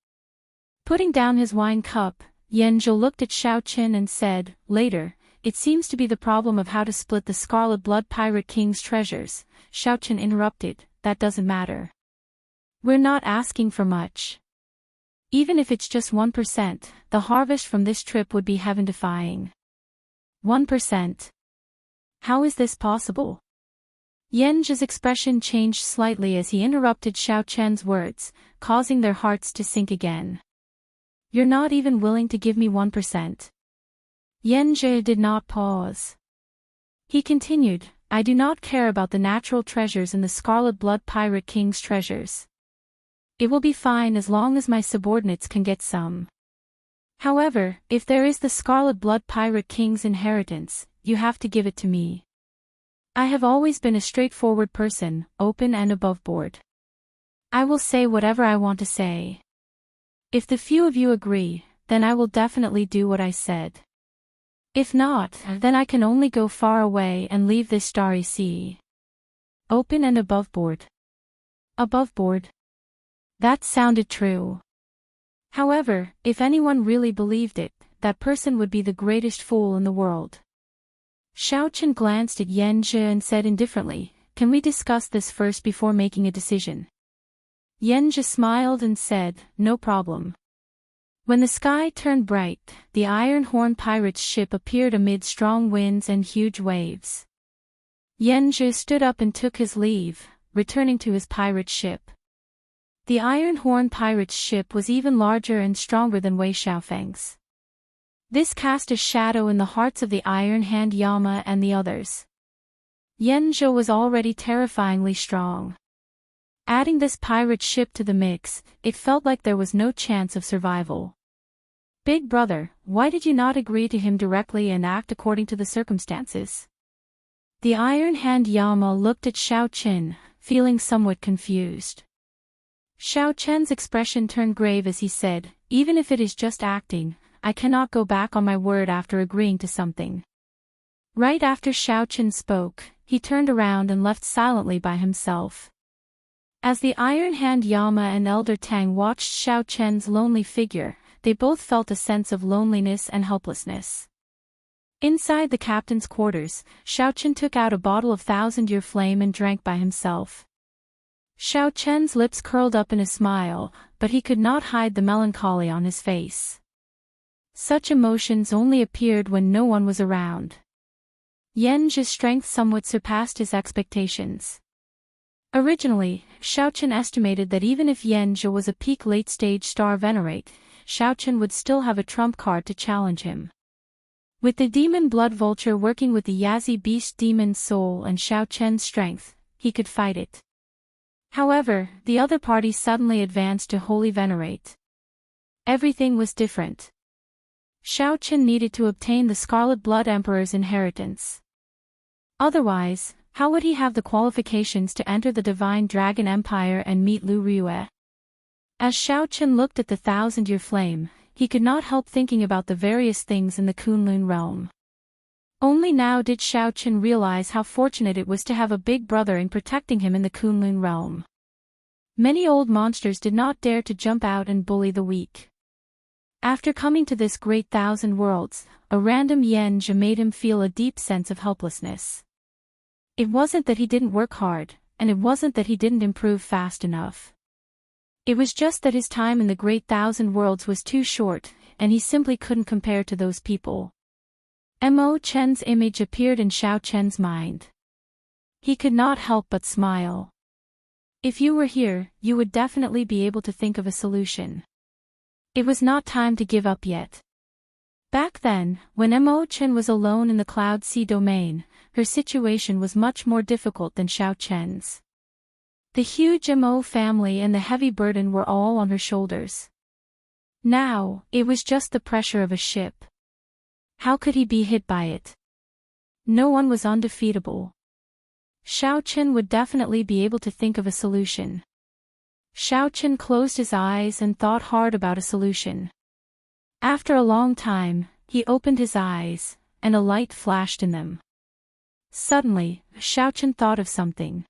Putting down his wine cup, Yanjia looked at Xiaochen and said, later, it seems to be the problem of how to split the Scarlet Blood Pirate King's treasures. Xiaochen interrupted, that doesn't matter. We're not asking for much. Even if it's just 1%, the harvest from this trip would be heaven-defying. 1%. How is this possible? Yanjia's expression changed slightly as he interrupted Xiaochen's words, causing their hearts to sink again. You're not even willing to give me 1%. Yanjia did not pause. He continued, I do not care about the natural treasures in the Scarlet Blood Pirate King's treasures. It will be fine as long as my subordinates can get some. However, if there is the Scarlet Blood Pirate King's inheritance, you have to give it to me. I have always been a straightforward person, open and aboveboard. I will say whatever I want to say. If the few of you agree, then I will definitely do what I said. If not, then I can only go far away and leave this starry sea. Open and aboveboard. Aboveboard. That sounded true. However, if anyone really believed it, that person would be the greatest fool in the world. Xiaochen glanced at Yanjia and said indifferently, can we discuss this first before making a decision? Yanjia smiled and said, no problem. When the sky turned bright, the Iron Horn pirate's ship appeared amid strong winds and huge waves. Yanjia stood up and took his leave, returning to his pirate ship. The Iron Horn pirate's ship was even larger and stronger than Wei Xiaofeng's. This cast a shadow in the hearts of the Iron Hand Yama and the others. Yanjia was already terrifyingly strong. Adding this pirate ship to the mix, it felt like there was no chance of survival. Big Brother, why did you not agree to him directly and act according to the circumstances? The Iron Hand Yama looked at Xiaochen, feeling somewhat confused. Xiaochen's expression turned grave as he said, even if it is just acting, I cannot go back on my word after agreeing to something. Right after Xiaochen spoke, he turned around and left silently by himself. As the Iron Hand Yama and Elder Tang watched Xiaochen's lonely figure, they both felt a sense of loneliness and helplessness. Inside the captain's quarters, Xiaochen took out a bottle of 1,000-year flame and drank by himself. Xiaochen's lips curled up in a smile, but he could not hide the melancholy on his face. Such emotions only appeared when no one was around. Yanjia's strength somewhat surpassed his expectations. Originally, Xiaochen estimated that even if Xianxia was a peak late-stage star venerate, Xiaochen would still have a trump card to challenge him. With the demon blood vulture working with the Yazi beast demon soul and Xiaochen's strength, he could fight it. However, the other party suddenly advanced to holy venerate. Everything was different. Xiaochen needed to obtain the Scarlet Blood Emperor's inheritance. Otherwise, how would he have the qualifications to enter the Divine Dragon Empire and meet Lu Rue? As Xiaochen looked at the thousand-year flame, he could not help thinking about the various things in the Kunlun realm. Only now did Xiaochen realize how fortunate it was to have a big brother in protecting him in the Kunlun realm. Many old monsters did not dare to jump out and bully the weak. After coming to this great thousand worlds, a random Xianxia made him feel a deep sense of helplessness. It wasn't that he didn't work hard, and it wasn't that he didn't improve fast enough. It was just that his time in the great thousand worlds was too short, and he simply couldn't compare to those people. Mo Chen's image appeared in Xiaochen's mind. He could not help but smile. If you were here, you would definitely be able to think of a solution. It was not time to give up yet. Back then, when Mo Chen was alone in the Cloud Sea domain, her situation was much more difficult than Xiaochen's. The huge Mo family and the heavy burden were all on her shoulders. Now, it was just the pressure of a ship. How could he be hit by it? No one was undefeatable. Xiaochen would definitely be able to think of a solution. Xiaochen closed his eyes and thought hard about a solution. After a long time, he opened his eyes, and a light flashed in them. Suddenly, Xiaochen thought of something.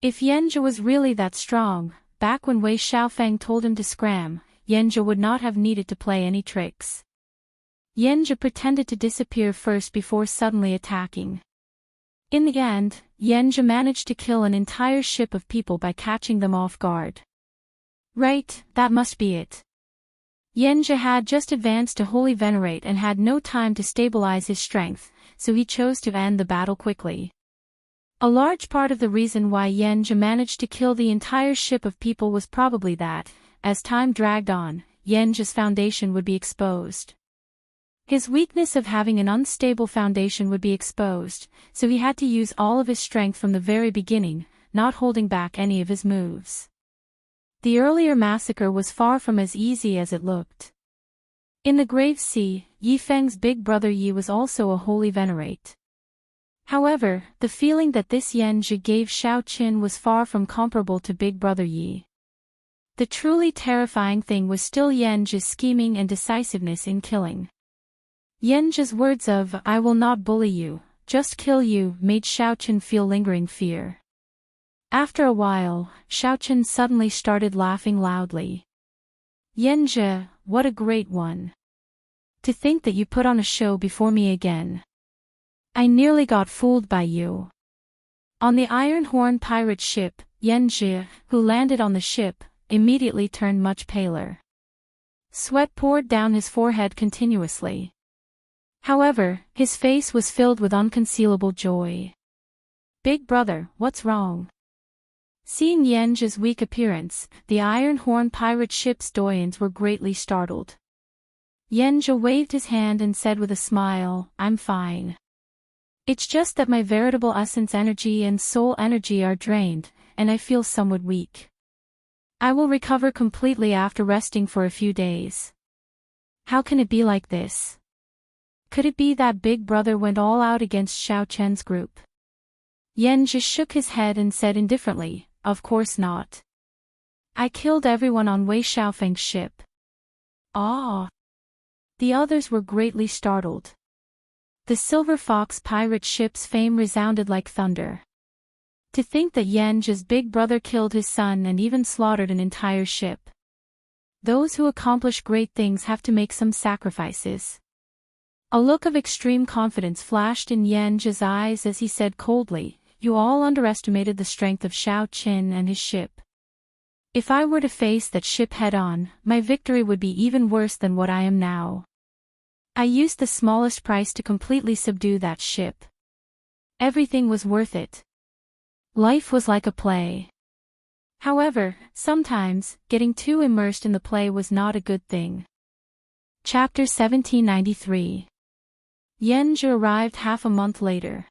If Xianxia was really that strong, back when Wei Xiaofeng told him to scram, Xianxia would not have needed to play any tricks. Xianxia pretended to disappear first before suddenly attacking. In the end, Xianxia managed to kill an entire ship of people by catching them off guard. Right, that must be it. Xianxia had just advanced to Holy Venerate and had no time to stabilize his strength, so he chose to end the battle quickly. A large part of the reason why Xianxia managed to kill the entire ship of people was probably that, as time dragged on, Xianxia's foundation would be exposed. His weakness of having an unstable foundation would be exposed, so he had to use all of his strength from the very beginning, not holding back any of his moves. The earlier massacre was far from as easy as it looked. In the Grave Sea, Yi Feng's big brother Yi was also a holy venerate. However, the feeling that this Xianxia gave Xiaochen was far from comparable to big brother Yi. The truly terrifying thing was still Xianxia's scheming and decisiveness in killing. Xianxia's words of, "I will not bully you, just kill you," made Xiaochen feel lingering fear. After a while, Xiaochen suddenly started laughing loudly. "Xianxia, what a great one. To think that you put on a show before me again. I nearly got fooled by you." On the Iron Horn pirate ship, Xianxia, who landed on the ship, immediately turned much paler. Sweat poured down his forehead continuously. However, his face was filled with unconcealable joy. "Big brother, what's wrong?" Seeing Xianxia's weak appearance, the Iron Horn pirate ship's doyens were greatly startled. Xianxia waved his hand and said with a smile, "I'm fine. It's just that my veritable essence energy and soul energy are drained, and I feel somewhat weak. I will recover completely after resting for a few days." How can it be like this? Could it be that big brother went all out against Xiaochen's group? Xianxia shook his head and said indifferently, "Of course not. I killed everyone on Wei Xiaofeng's ship." Ah! The others were greatly startled. The Silver Fox pirate ship's fame resounded like thunder. To think that Xianxia's big brother killed his son and even slaughtered an entire ship. Those who accomplish great things have to make some sacrifices. A look of extreme confidence flashed in Xianxia's eyes as he said coldly, "You all underestimated the strength of Xiaochen and his ship. If I were to face that ship head-on, my victory would be even worse than what I am now. I used the smallest price to completely subdue that ship. Everything was worth it. Life was like a play. However, sometimes, getting too immersed in the play was not a good thing. Chapter 1793. Xianxia arrived half a month later.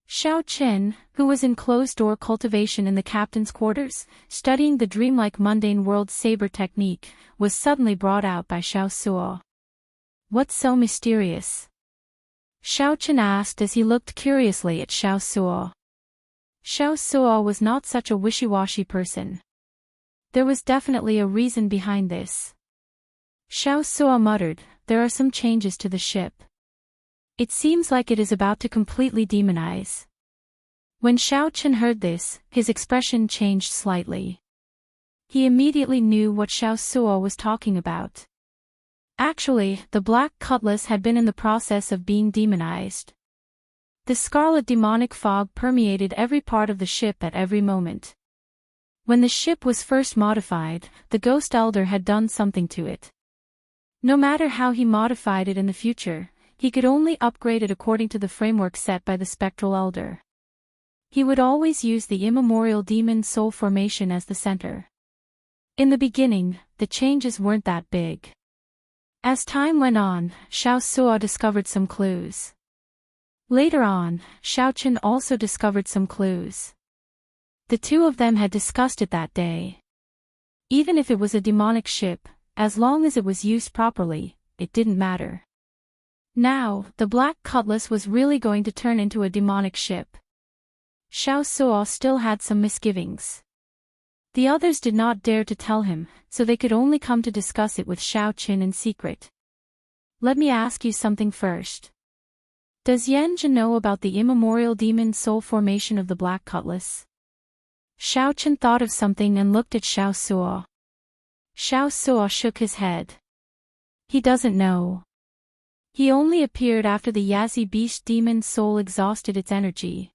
Xiaoqin, who was in closed-door cultivation in the captain's quarters, studying the dreamlike mundane world saber technique, was suddenly brought out by Xiao Suo. "What's so mysterious?" Xiaoqin asked as he looked curiously at Xiao Suo. Xiao Suo was not such a wishy-washy person. There was definitely a reason behind this. Xiao Suo muttered, "There are some changes to the ship. It seems like it is about to completely demonize." When Xiaoqin heard this, his expression changed slightly. He immediately knew what Xiao Suo was talking about. Actually, the black cutlass had been in the process of being demonized. The scarlet demonic fog permeated every part of the ship at every moment. When the ship was first modified, the Ghost Elder had done something to it. No matter how he modified it in the future, he could only upgrade it according to the framework set by the Spectral Elder. He would always use the immemorial demon soul formation as the center. In the beginning, the changes weren't that big. As time went on, Xiao Suo discovered some clues. Later on, Xiaoqin also discovered some clues. The two of them had discussed it that day. Even if it was a demonic ship, as long as it was used properly, it didn't matter. Now, the Black Cutlass was really going to turn into a demonic ship. Xiao Suo still had some misgivings. The others did not dare to tell him, so they could only come to discuss it with Xiaoqin in secret. "Let me ask you something first. Does Xianxia know about the immemorial demon soul formation of the Black Cutlass?" Xiaoqin thought of something and looked at Xiao Suo. Xiao Suo shook his head. He doesn't know. He only appeared after the Yazi Beast demon soul exhausted its energy.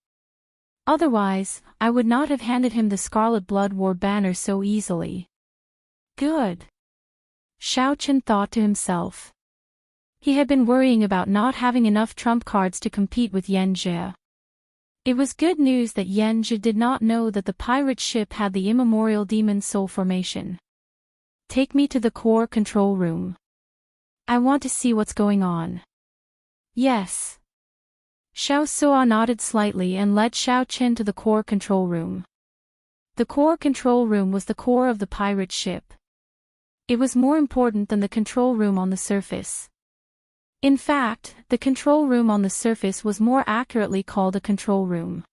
Otherwise, I would not have handed him the Scarlet Blood War banner so easily. Good. Xiaoqin thought to himself. He had been worrying about not having enough trump cards to compete with Xianxia. It was good news that Xianxia did not know that the pirate ship had the immemorial demon soul formation. "Take me to the core control room. I want to see what's going on." "Yes." Xiao Suo nodded slightly and led Xiaoqin to the core control room. The core control room was the core of the pirate ship. It was more important than the control room on the surface. In fact, the control room on the surface was more accurately called a control room.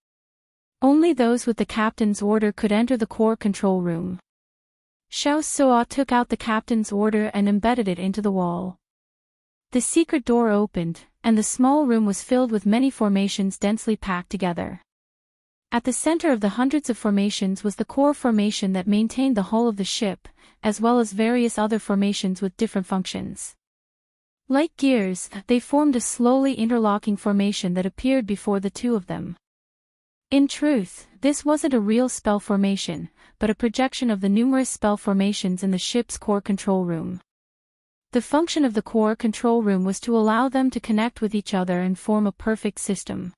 Only those with the captain's order could enter the core control room. Xiao Suo took out the captain's order and embedded it into the wall. The secret door opened, and the small room was filled with many formations densely packed together. At the center of the hundreds of formations was the core formation that maintained the hull of the ship, as well as various other formations with different functions. Like gears, they formed a slowly interlocking formation that appeared before the two of them. In truth, this wasn't a real spell formation, but a projection of the numerous spell formations in the ship's core control room. The function of the core control room was to allow them to connect with each other and form a perfect system.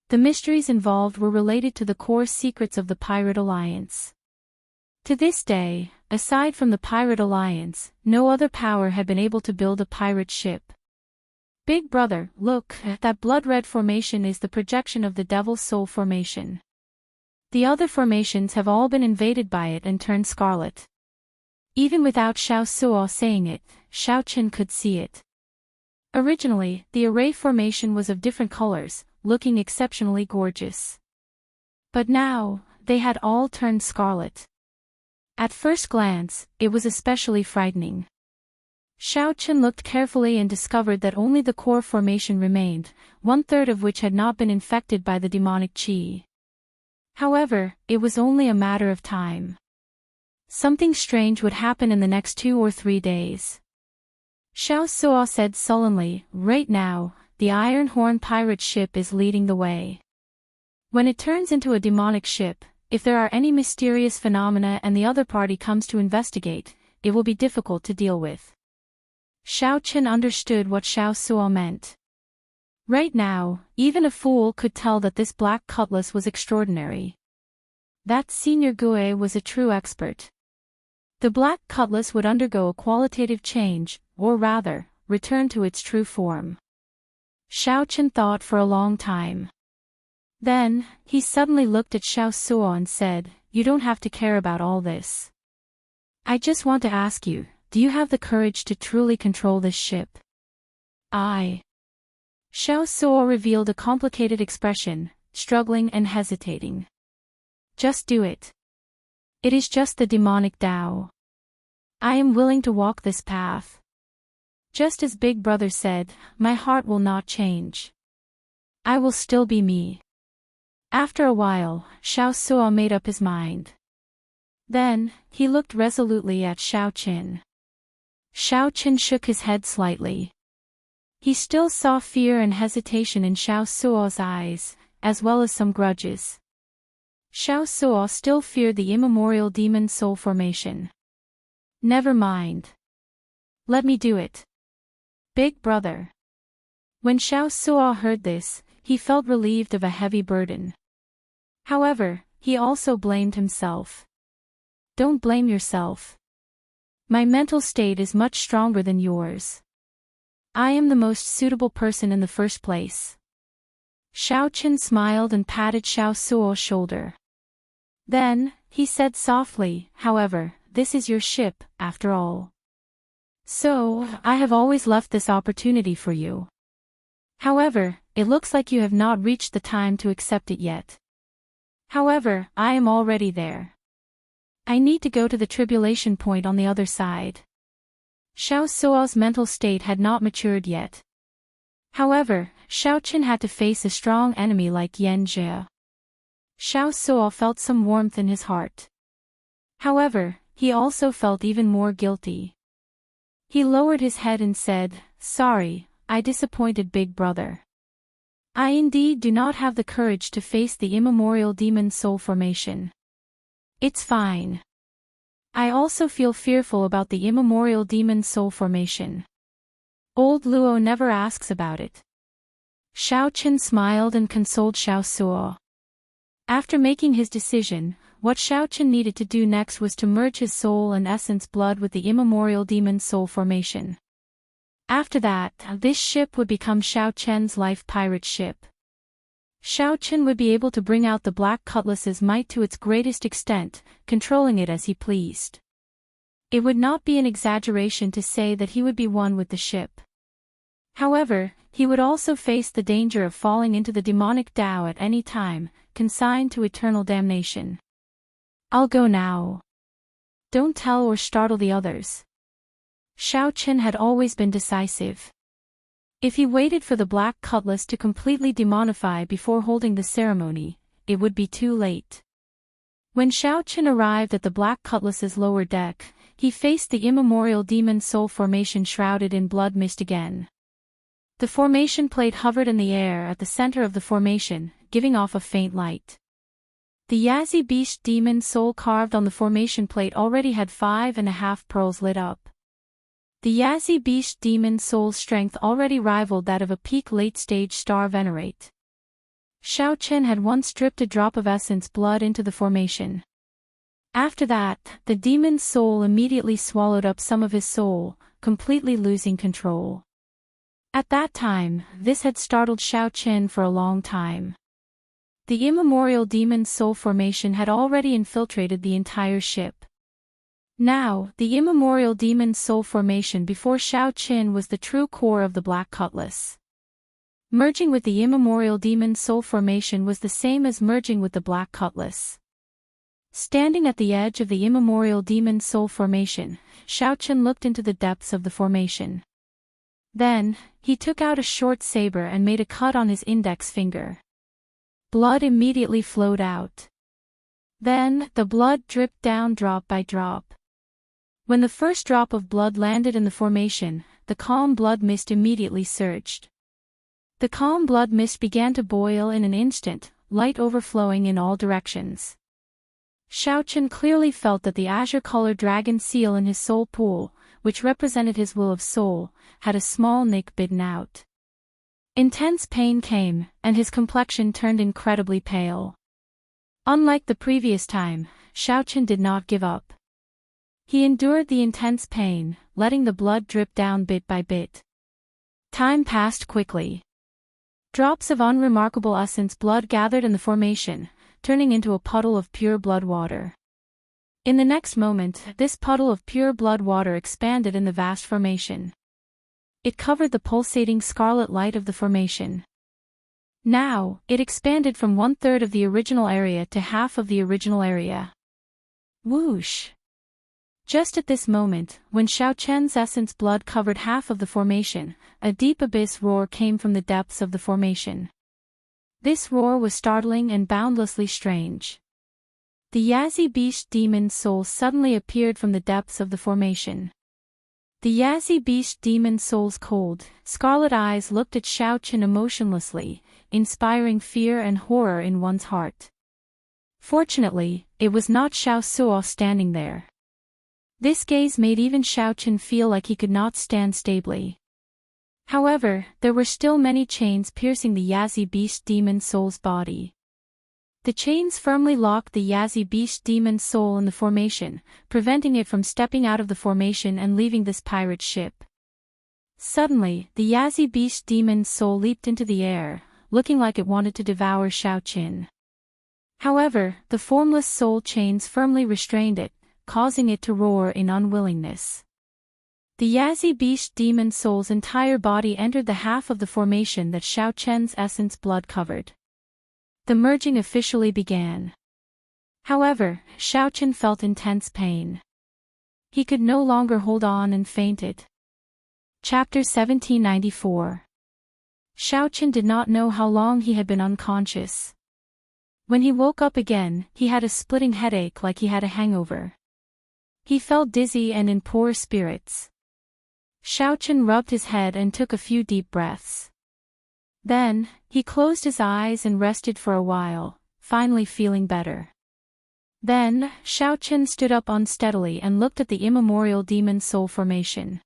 The mysteries involved were related to the core secrets of the Pirate Alliance. To this day, aside from the Pirate Alliance, no other power had been able to build a pirate ship. "Big brother, look, that blood-red formation is the projection of the Devil's Soul formation. The other formations have all been invaded by it and turned scarlet." Even without Xiao Suo saying it, Xiaoqin could see it. Originally, the array formation was of different colors, looking exceptionally gorgeous. But now, they had all turned scarlet. At first glance, it was especially frightening. Xiaoqin looked carefully and discovered that only the core formation remained, 1/3 of which had not been infected by the demonic qi. However, it was only a matter of time. Something strange would happen in the next 2 or 3 days. Xiao Suo said sullenly, "Right now, the Iron Horn pirate ship is leading the way. When it turns into a demonic ship, if there are any mysterious phenomena and the other party comes to investigate, it will be difficult to deal with." Xiaoqin understood what Xiao Suo meant. Right now, even a fool could tell that this black cutlass was extraordinary. That Senior Gue was a true expert. The black cutlass would undergo a qualitative change, or rather, return to its true form. Xiaochen thought for a long time. Then, he suddenly looked at Xiao Suo and said, "You don't have to care about all this. I just want to ask you, do you have the courage to truly control this ship?" Xiao Suo revealed a complicated expression, struggling and hesitating. "Just do it. It is just the demonic Tao. I am willing to walk this path. Just as Big Brother said, my heart will not change. I will still be me." After a while, Xiao Suo made up his mind. Then, he looked resolutely at Xiaochen. Xiaochen shook his head slightly. He still saw fear and hesitation in Xiao Suo's eyes, as well as some grudges. Xiao Suo still feared the immemorial demon soul formation. "Never mind. Let me do it. Big Brother." When Xiao Suo heard this, he felt relieved of a heavy burden. However, he also blamed himself. "Don't blame yourself. My mental state is much stronger than yours. I am the most suitable person in the first place." Xiaochen smiled and patted Xiao Suo's shoulder. Then, he said softly, "However, this is your ship, after all. So, I have always left this opportunity for you. However, it looks like you have not reached the time to accept it yet. However, I am already there. I need to go to the tribulation point on the other side." Xiao Suo's mental state had not matured yet. However, Xiaochen had to face a strong enemy like Yan Jie. Xiao Suo felt some warmth in his heart. However, he also felt even more guilty. He lowered his head and said, "Sorry, I disappointed Big Brother. I indeed do not have the courage to face the immemorial demon soul formation. It's fine. I also feel fearful about the immemorial demon soul formation. Old Luo never asks about it." Xiaochen smiled and consoled Xiao Suo. After making his decision, what Xiaochen needed to do next was to merge his soul and essence blood with the immemorial demon soul formation. After that, this ship would become Xiaochen's life pirate ship. Xiaochen would be able to bring out the black cutlass's might to its greatest extent, controlling it as he pleased. It would not be an exaggeration to say that he would be one with the ship. However, he would also face the danger of falling into the demonic Tao at any time, consigned to eternal damnation. "I'll go now. Don't tell or startle the others." Xiaochen had always been decisive. If he waited for the black cutlass to completely demonify before holding the ceremony, it would be too late. When Xiaochen arrived at the black cutlass's lower deck, he faced the immemorial demon soul formation shrouded in blood mist again. The formation plate hovered in the air at the center of the formation, giving off a faint light. The Yazi Beast demon soul carved on the formation plate already had 5.5 pearls lit up. The Yazi Beast demon soul's strength already rivaled that of a peak late-stage star venerate. Xiaochen had once dripped a drop of essence blood into the formation. After that, the demon's soul immediately swallowed up some of his soul, completely losing control. At that time, this had startled Xiaochen for a long time. The immemorial demon's soul formation had already infiltrated the entire ship. Now, the immemorial demon's soul formation before Xiaochen was the true core of the black cutlass. Merging with the immemorial demon's soul formation was the same as merging with the black cutlass. Standing at the edge of the immemorial demon's soul formation, Xiaochen looked into the depths of the formation. Then, he took out a short saber and made a cut on his index finger. Blood immediately flowed out. Then, the blood dripped down drop by drop. When the first drop of blood landed in the formation, the calm blood mist immediately surged. The calm blood mist began to boil in an instant, light overflowing in all directions. Xiaochen clearly felt that the azure-colored dragon seal in his soul pool, which represented his will of soul, had a small nick bitten out. Intense pain came, and his complexion turned incredibly pale. Unlike the previous time, Xiaochen did not give up. He endured the intense pain, letting the blood drip down bit by bit. Time passed quickly. Drops of unremarkable essence blood gathered in the formation, turning into a puddle of pure blood water. In the next moment, this puddle of pure blood water expanded in the vast formation. It covered the pulsating scarlet light of the formation. Now, it expanded from 1/3 of the original area to half of the original area. Whoosh! Just at this moment, when Xiaochen's essence blood covered half of the formation, a deep abyss roar came from the depths of the formation. This roar was startling and boundlessly strange. The Yazi Beast demon soul suddenly appeared from the depths of the formation. The Yazi Beast demon soul's cold, scarlet eyes looked at Xiaochen emotionlessly, inspiring fear and horror in one's heart. Fortunately, it was not Xiao Suo standing there. This gaze made even Xiaochen feel like he could not stand stably. However, there were still many chains piercing the Yazi Beast demon soul's body. The chains firmly locked the Yazi Beast demon soul in the formation, preventing it from stepping out of the formation and leaving this pirate ship. Suddenly, the Yazi Beast demon soul leaped into the air, looking like it wanted to devour Xiaochen. However, the formless soul chains firmly restrained it, causing it to roar in unwillingness. The Yazi Beast demon soul's entire body entered the half of the formation that Xiaochen's essence blood covered. The merging officially began. However, Xiaochen felt intense pain. He could no longer hold on and fainted. Chapter 1794. Xiaochen did not know how long he had been unconscious. When he woke up again, he had a splitting headache like he had a hangover. He felt dizzy and in poor spirits. Xiaochen rubbed his head and took a few deep breaths. Then, he closed his eyes and rested for a while, finally feeling better. Then, Xiaochen stood up unsteadily and looked at the immemorial demon soul formation.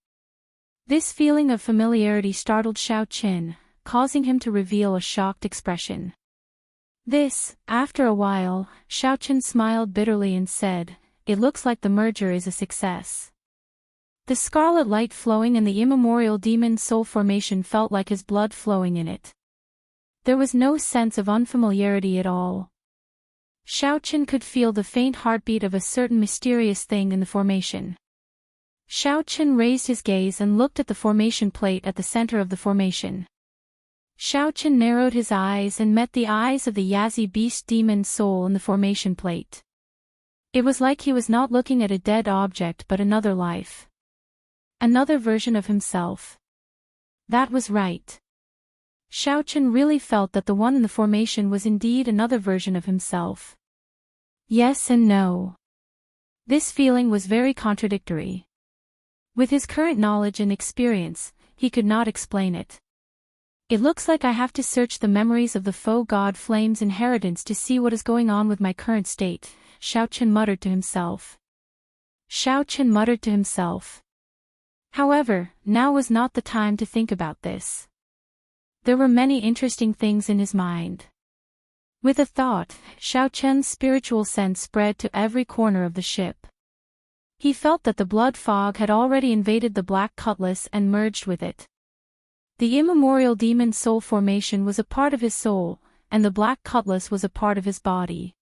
This feeling of familiarity startled Xiaochen, causing him to reveal a shocked expression. After a while, Xiaochen smiled bitterly and said, "It looks like the merger is a success." The scarlet light flowing in the immemorial demon soul formation felt like his blood flowing in it. There was no sense of unfamiliarity at all. Xiaochen could feel the faint heartbeat of a certain mysterious thing in the formation. Xiaochen raised his gaze and looked at the formation plate at the center of the formation. Xiaochen narrowed his eyes and met the eyes of the Yazi Beast demon soul in the formation plate. It was like he was not looking at a dead object but another life. Another version of himself. That was right. Xiaochen really felt that the one in the formation was indeed another version of himself. Yes and no. This feeling was very contradictory. With his current knowledge and experience, he could not explain it. It looks like I have to search the memories of the faux god Flame's inheritance to see what is going on with my current state, Xiaochen muttered to himself. However, now was not the time to think about this. There were many interesting things in his mind. With a thought, Xiaochen's spiritual sense spread to every corner of the ship. He felt that the blood fog had already invaded the black cutlass and merged with it. The immemorial demon soul formation was a part of his soul, and the black cutlass was a part of his body.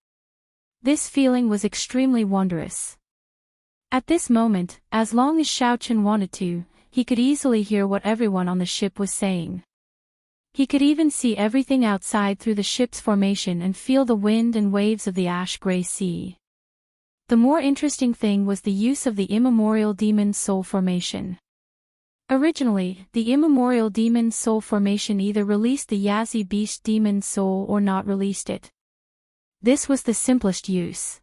This feeling was extremely wondrous. At this moment, as long as Xiaochen wanted to, he could easily hear what everyone on the ship was saying. He could even see everything outside through the ship's formation and feel the wind and waves of the ash-gray sea. The more interesting thing was the use of the immemorial demon soul formation. Originally, the immemorial demon soul formation either released the Yazi Beast demon soul or not released it. This was the simplest use.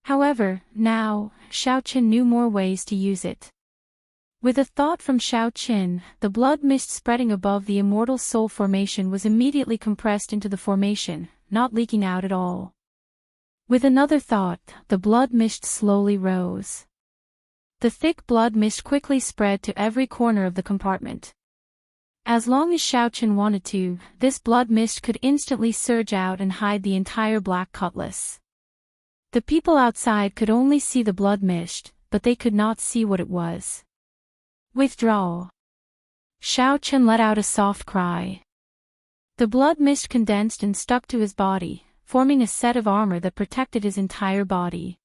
However, now, Xiaochen knew more ways to use it. With a thought from Xiaochen, the blood mist spreading above the immortal soul formation was immediately compressed into the formation, not leaking out at all. With another thought, the blood mist slowly rose. The thick blood mist quickly spread to every corner of the compartment. As long as Xiaochen wanted to, this blood mist could instantly surge out and hide the entire black cutlass. The people outside could only see the blood mist, but they could not see what it was. Withdrawal. Xiaochen let out a soft cry. The blood mist condensed and stuck to his body, forming a set of armor that protected his entire body.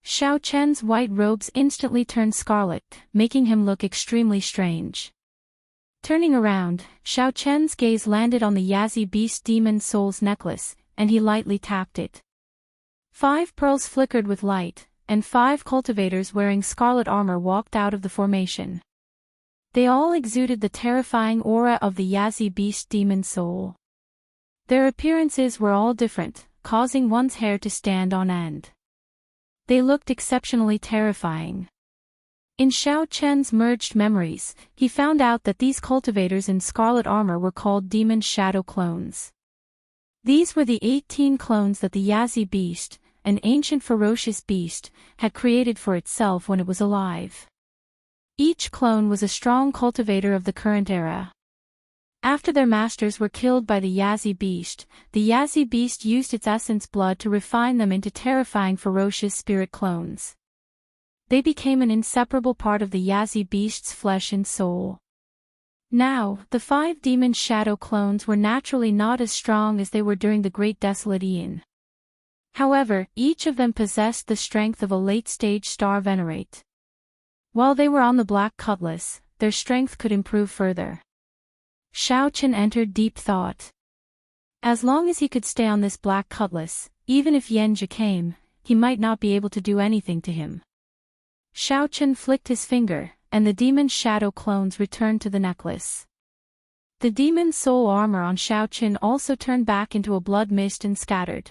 Xiaochen's white robes instantly turned scarlet, making him look extremely strange. Turning around, Xiaochen's gaze landed on the Yazi Beast Demon Soul's necklace, and he lightly tapped it. 5 pearls flickered with light, and 5 cultivators wearing scarlet armor walked out of the formation. They all exuded the terrifying aura of the Yazi Beast Demon Soul. Their appearances were all different, causing one's hair to stand on end. They looked exceptionally terrifying. In Xiaochen's merged memories, he found out that these cultivators in scarlet armor were called Demon Shadow Clones. These were the 18 clones that the Yazi Beast, an ancient ferocious beast, had created for itself when it was alive. Each clone was a strong cultivator of the current era. After their masters were killed by the Yazi Beast used its essence blood to refine them into terrifying ferocious spirit clones. They became an inseparable part of the Yazi Beast's flesh and soul. Now, the 5 demon shadow clones were naturally not as strong as they were during the Great Desolate Eon. However, each of them possessed the strength of a late-stage star venerate. While they were on the Black Cutlass, their strength could improve further. Xiaochen entered deep thought. As long as he could stay on this Black Cutlass, even if Xianxia came, he might not be able to do anything to him. Xiaochen flicked his finger, and the demon shadow clones returned to the necklace. The demon soul armor on Xiaochen also turned back into a blood mist and scattered.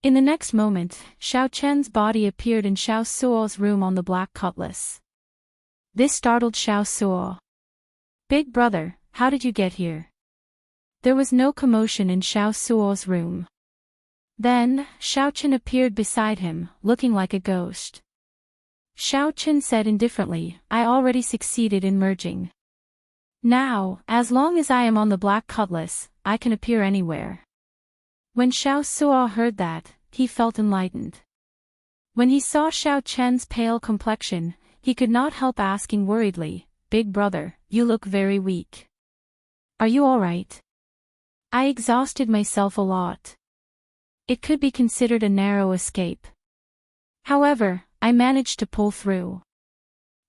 In the next moment, Xiaochen's body appeared in Xiao Suo's room on the Black Cutlass. This startled Xiao Suo. "Big brother, how did you get here?" There was no commotion in Xiao Suo's room. Then, Xiaochen appeared beside him, looking like a ghost. Xiaochen said indifferently, "I already succeeded in merging. Now, as long as I am on the Black Cutlass, I can appear anywhere." When Xiao Suo heard that, he felt enlightened. When he saw Xiaochen's pale complexion, he could not help asking worriedly, "Big brother, you look very weak. Are you all right?" "I exhausted myself a lot. It could be considered a narrow escape. However, I managed to pull through."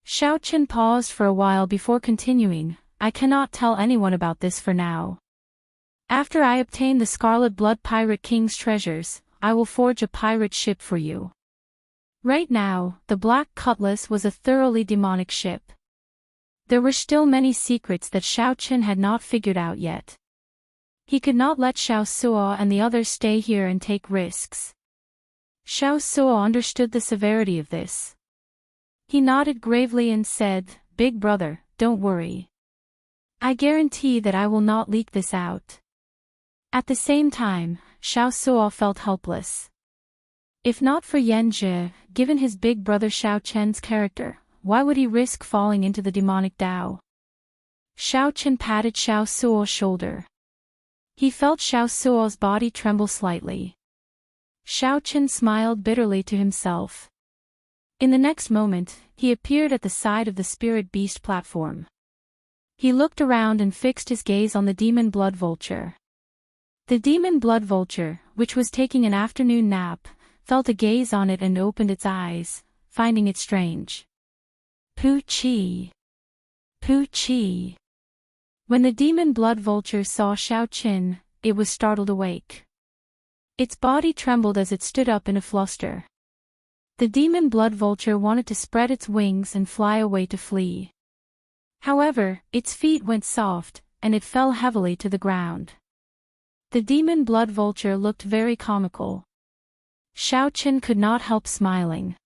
Xiaochen paused for a while before continuing, "I cannot tell anyone about this for now. After I obtain the Scarlet Blood Pirate King's treasures, I will forge a pirate ship for you." Right now, the Black Cutlass was a thoroughly demonic ship. There were still many secrets that Xiaochen had not figured out yet. He could not let Xiao Suo and the others stay here and take risks. Xiao Suo understood the severity of this. He nodded gravely and said, "Big brother, don't worry. I guarantee that I will not leak this out." At the same time, Xiao Suo felt helpless. If not for Xianxia, given his big brother Xiaochen's character, why would he risk falling into the demonic Dao? Xiaochen patted Xiao Suo's shoulder. He felt Xiao Suo's body tremble slightly. Xiaochen smiled bitterly to himself. In the next moment, he appeared at the side of the Spirit Beast platform. He looked around and fixed his gaze on the Demon Blood Vulture. The Demon Blood Vulture, which was taking an afternoon nap, felt a gaze on it and opened its eyes, finding it strange. Poochie! Poochie! When the Demon Blood Vulture saw Xiaochen, it was startled awake. Its body trembled as it stood up in a fluster. The Demon Blood Vulture wanted to spread its wings and fly away to flee. However, its feet went soft, and it fell heavily to the ground. The Demon Blood Vulture looked very comical. Xiaochen could not help smiling.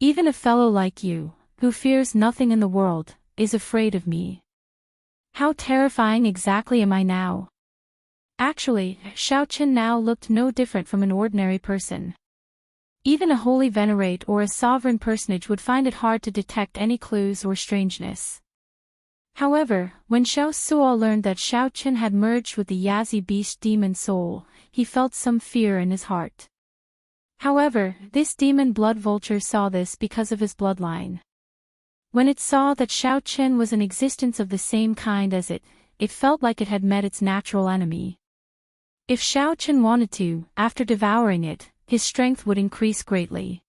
"Even a fellow like you, who fears nothing in the world, is afraid of me. How terrifying exactly am I now?" Actually, Xiaochen now looked no different from an ordinary person. Even a holy venerate or a sovereign personage would find it hard to detect any clues or strangeness. However, when Xiao Suo learned that Xiao Chen had merged with the Yazi beast demon soul, he felt some fear in his heart. However, this demon blood vulture saw this because of his bloodline. When it saw that Xiao Chen was an existence of the same kind as it felt like it had met its natural enemy. If Xiao Chen wanted to, after devouring it, his strength would increase greatly.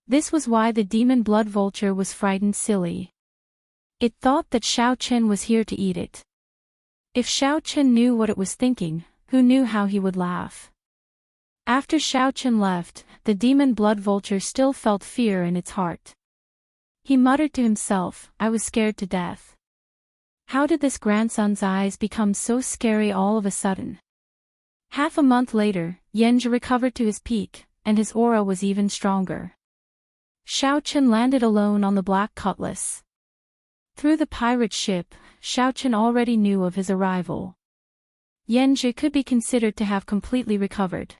This was why the demon blood vulture was frightened silly. It thought that Xiao Chen was here to eat it. If Xiao Chen knew what it was thinking, who knew how he would laugh? After Xiao Chen left, the demon blood vulture still felt fear in its heart. He muttered to himself, I was scared to death. How did this grandson's eyes become so scary all of a sudden? Half a month later, Xianxia recovered to his peak, and his aura was even stronger. Xiao Chen landed alone on the Black Cutlass. Through the pirate ship, Xiao Chen already knew of his arrival. Xianxia could be considered to have completely recovered.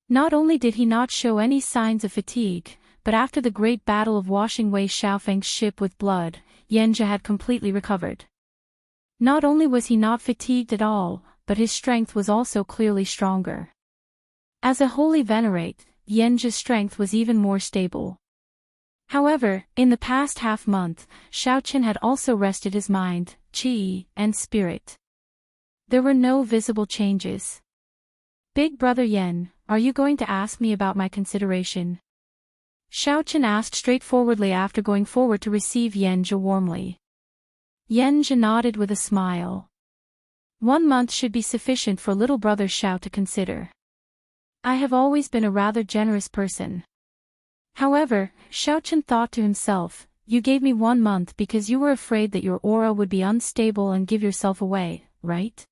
Not only did he not show any signs of fatigue, but after the great battle of washing away Xiaofeng's ship with blood, Xianxia had completely recovered. Not only was he not fatigued at all, but his strength was also clearly stronger. As a holy venerate, Xianxia's strength was even more stable. However, in the past half-month, Xiao Chen had also rested his mind, qi, and spirit. There were no visible changes. Big Brother Yen, are you going to ask me about my consideration? Xiao Chen asked straightforwardly after going forward to receive Xianxia warmly. Xianxia nodded with a smile. 1 month should be sufficient for little brother Xiao to consider. I have always been a rather generous person. However, Xiao Chen thought to himself, you gave me 1 month because you were afraid that your aura would be unstable and give yourself away, right?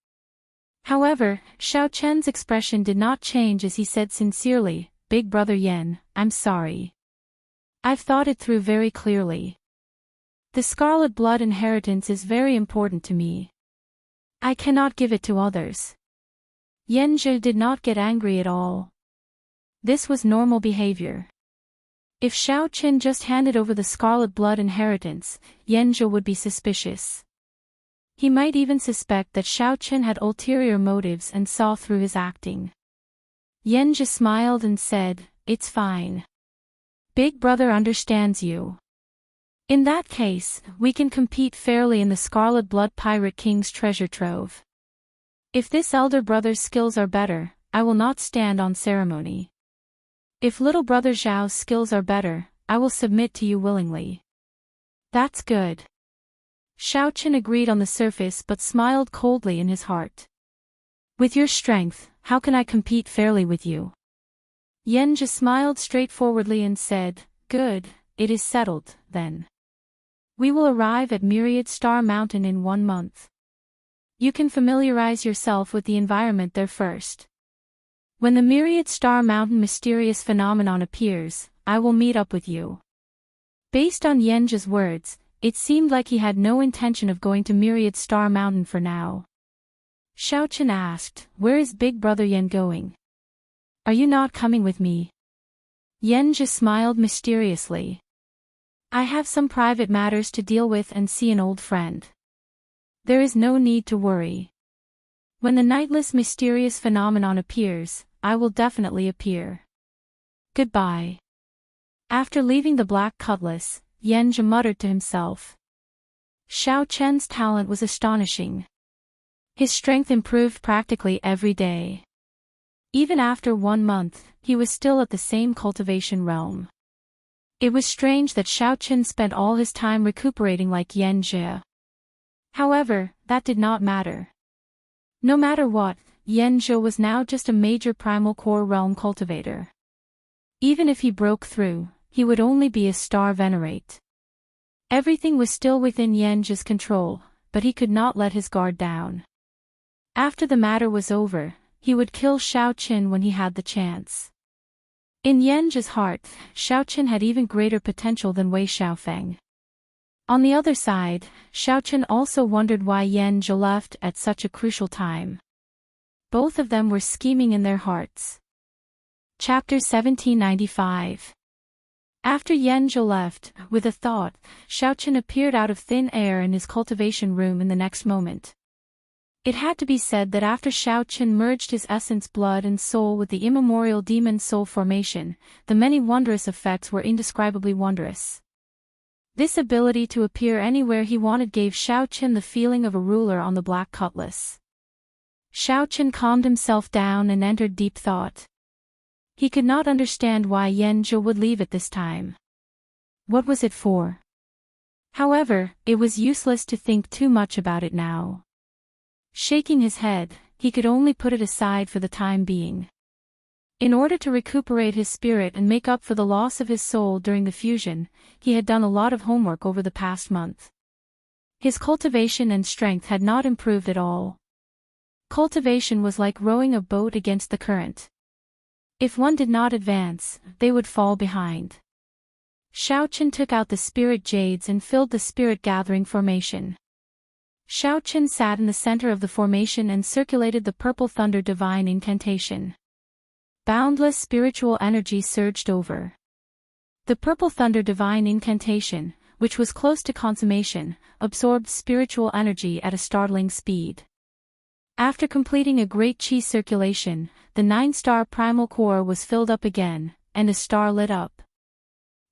However, Xiao Chen's expression did not change as he said sincerely, Big Brother Yen, I'm sorry. I've thought it through very clearly. The scarlet blood inheritance is very important to me. I cannot give it to others. Xianxia did not get angry at all. This was normal behavior. If Xiao Chen just handed over the scarlet blood inheritance, Xianxia would be suspicious. He might even suspect that Xiao Chen had ulterior motives and saw through his acting. Xianxia smiled and said, it's fine. Big Brother understands you. In that case, we can compete fairly in the Scarlet Blood Pirate King's treasure trove. If this elder brother's skills are better, I will not stand on ceremony. If little brother Zhao's skills are better, I will submit to you willingly. That's good. Xiao Chen agreed on the surface but smiled coldly in his heart. With your strength, how can I compete fairly with you? Xianxia smiled straightforwardly and said, good, it is settled, then. We will arrive at Myriad Star Mountain in 1 month. You can familiarize yourself with the environment there first. When the Myriad Star Mountain mysterious phenomenon appears, I will meet up with you. Based on Xianxia's words, it seemed like he had no intention of going to Myriad Star Mountain for now. Xiao Chen asked, where is Big Brother Yen going? Are you not coming with me? Xianxia smiled mysteriously. I have some private matters to deal with and see an old friend. There is no need to worry. When the nightless mysterious phenomenon appears, I will definitely appear. Goodbye. After leaving the Black Cutlass, Xianxia muttered to himself. Xiao Chen's talent was astonishing. His strength improved practically every day. Even after 1 month, he was still at the same cultivation realm. It was strange that Xiao Chen spent all his time recuperating like Xianxia. However, that did not matter. No matter what, Xianxia was now just a major primal core realm cultivator. Even if he broke through, he would only be a star venerate. Everything was still within Xianxia's control, but he could not let his guard down. After the matter was over, he would kill Xiao Chen when he had the chance. In Xianxia's heart, Xiao Chen had even greater potential than Wei Xiaofeng. On the other side, Xiao Chen also wondered why Xianxia left at such a crucial time. Both of them were scheming in their hearts. Chapter 1795. After Yanzhou left, with a thought, Xiaoqin appeared out of thin air in his cultivation room in the next moment. It had to be said that after Xiaoqin merged his essence blood and soul with the immemorial demon soul formation, the many wondrous effects were indescribably wondrous. This ability to appear anywhere he wanted gave Xiaoqin the feeling of a ruler on the black cutlass. Xiaoqin calmed himself down and entered deep thought. He could not understand why Yanzhou would leave at this time. What was it for? However, it was useless to think too much about it now. Shaking his head, he could only put it aside for the time being. In order to recuperate his spirit and make up for the loss of his soul during the fusion, he had done a lot of homework over the past month. His cultivation and strength had not improved at all. Cultivation was like rowing a boat against the current. If one did not advance, they would fall behind. Xiaoqin took out the spirit jades and filled the spirit gathering formation. Xiaoqin sat in the center of the formation and circulated the purple thunder divine incantation. Boundless spiritual energy surged over. The purple thunder divine incantation, which was close to consummation, absorbed spiritual energy at a startling speed. After completing a great chi circulation, the 9-star primal core was filled up again, and a star lit up.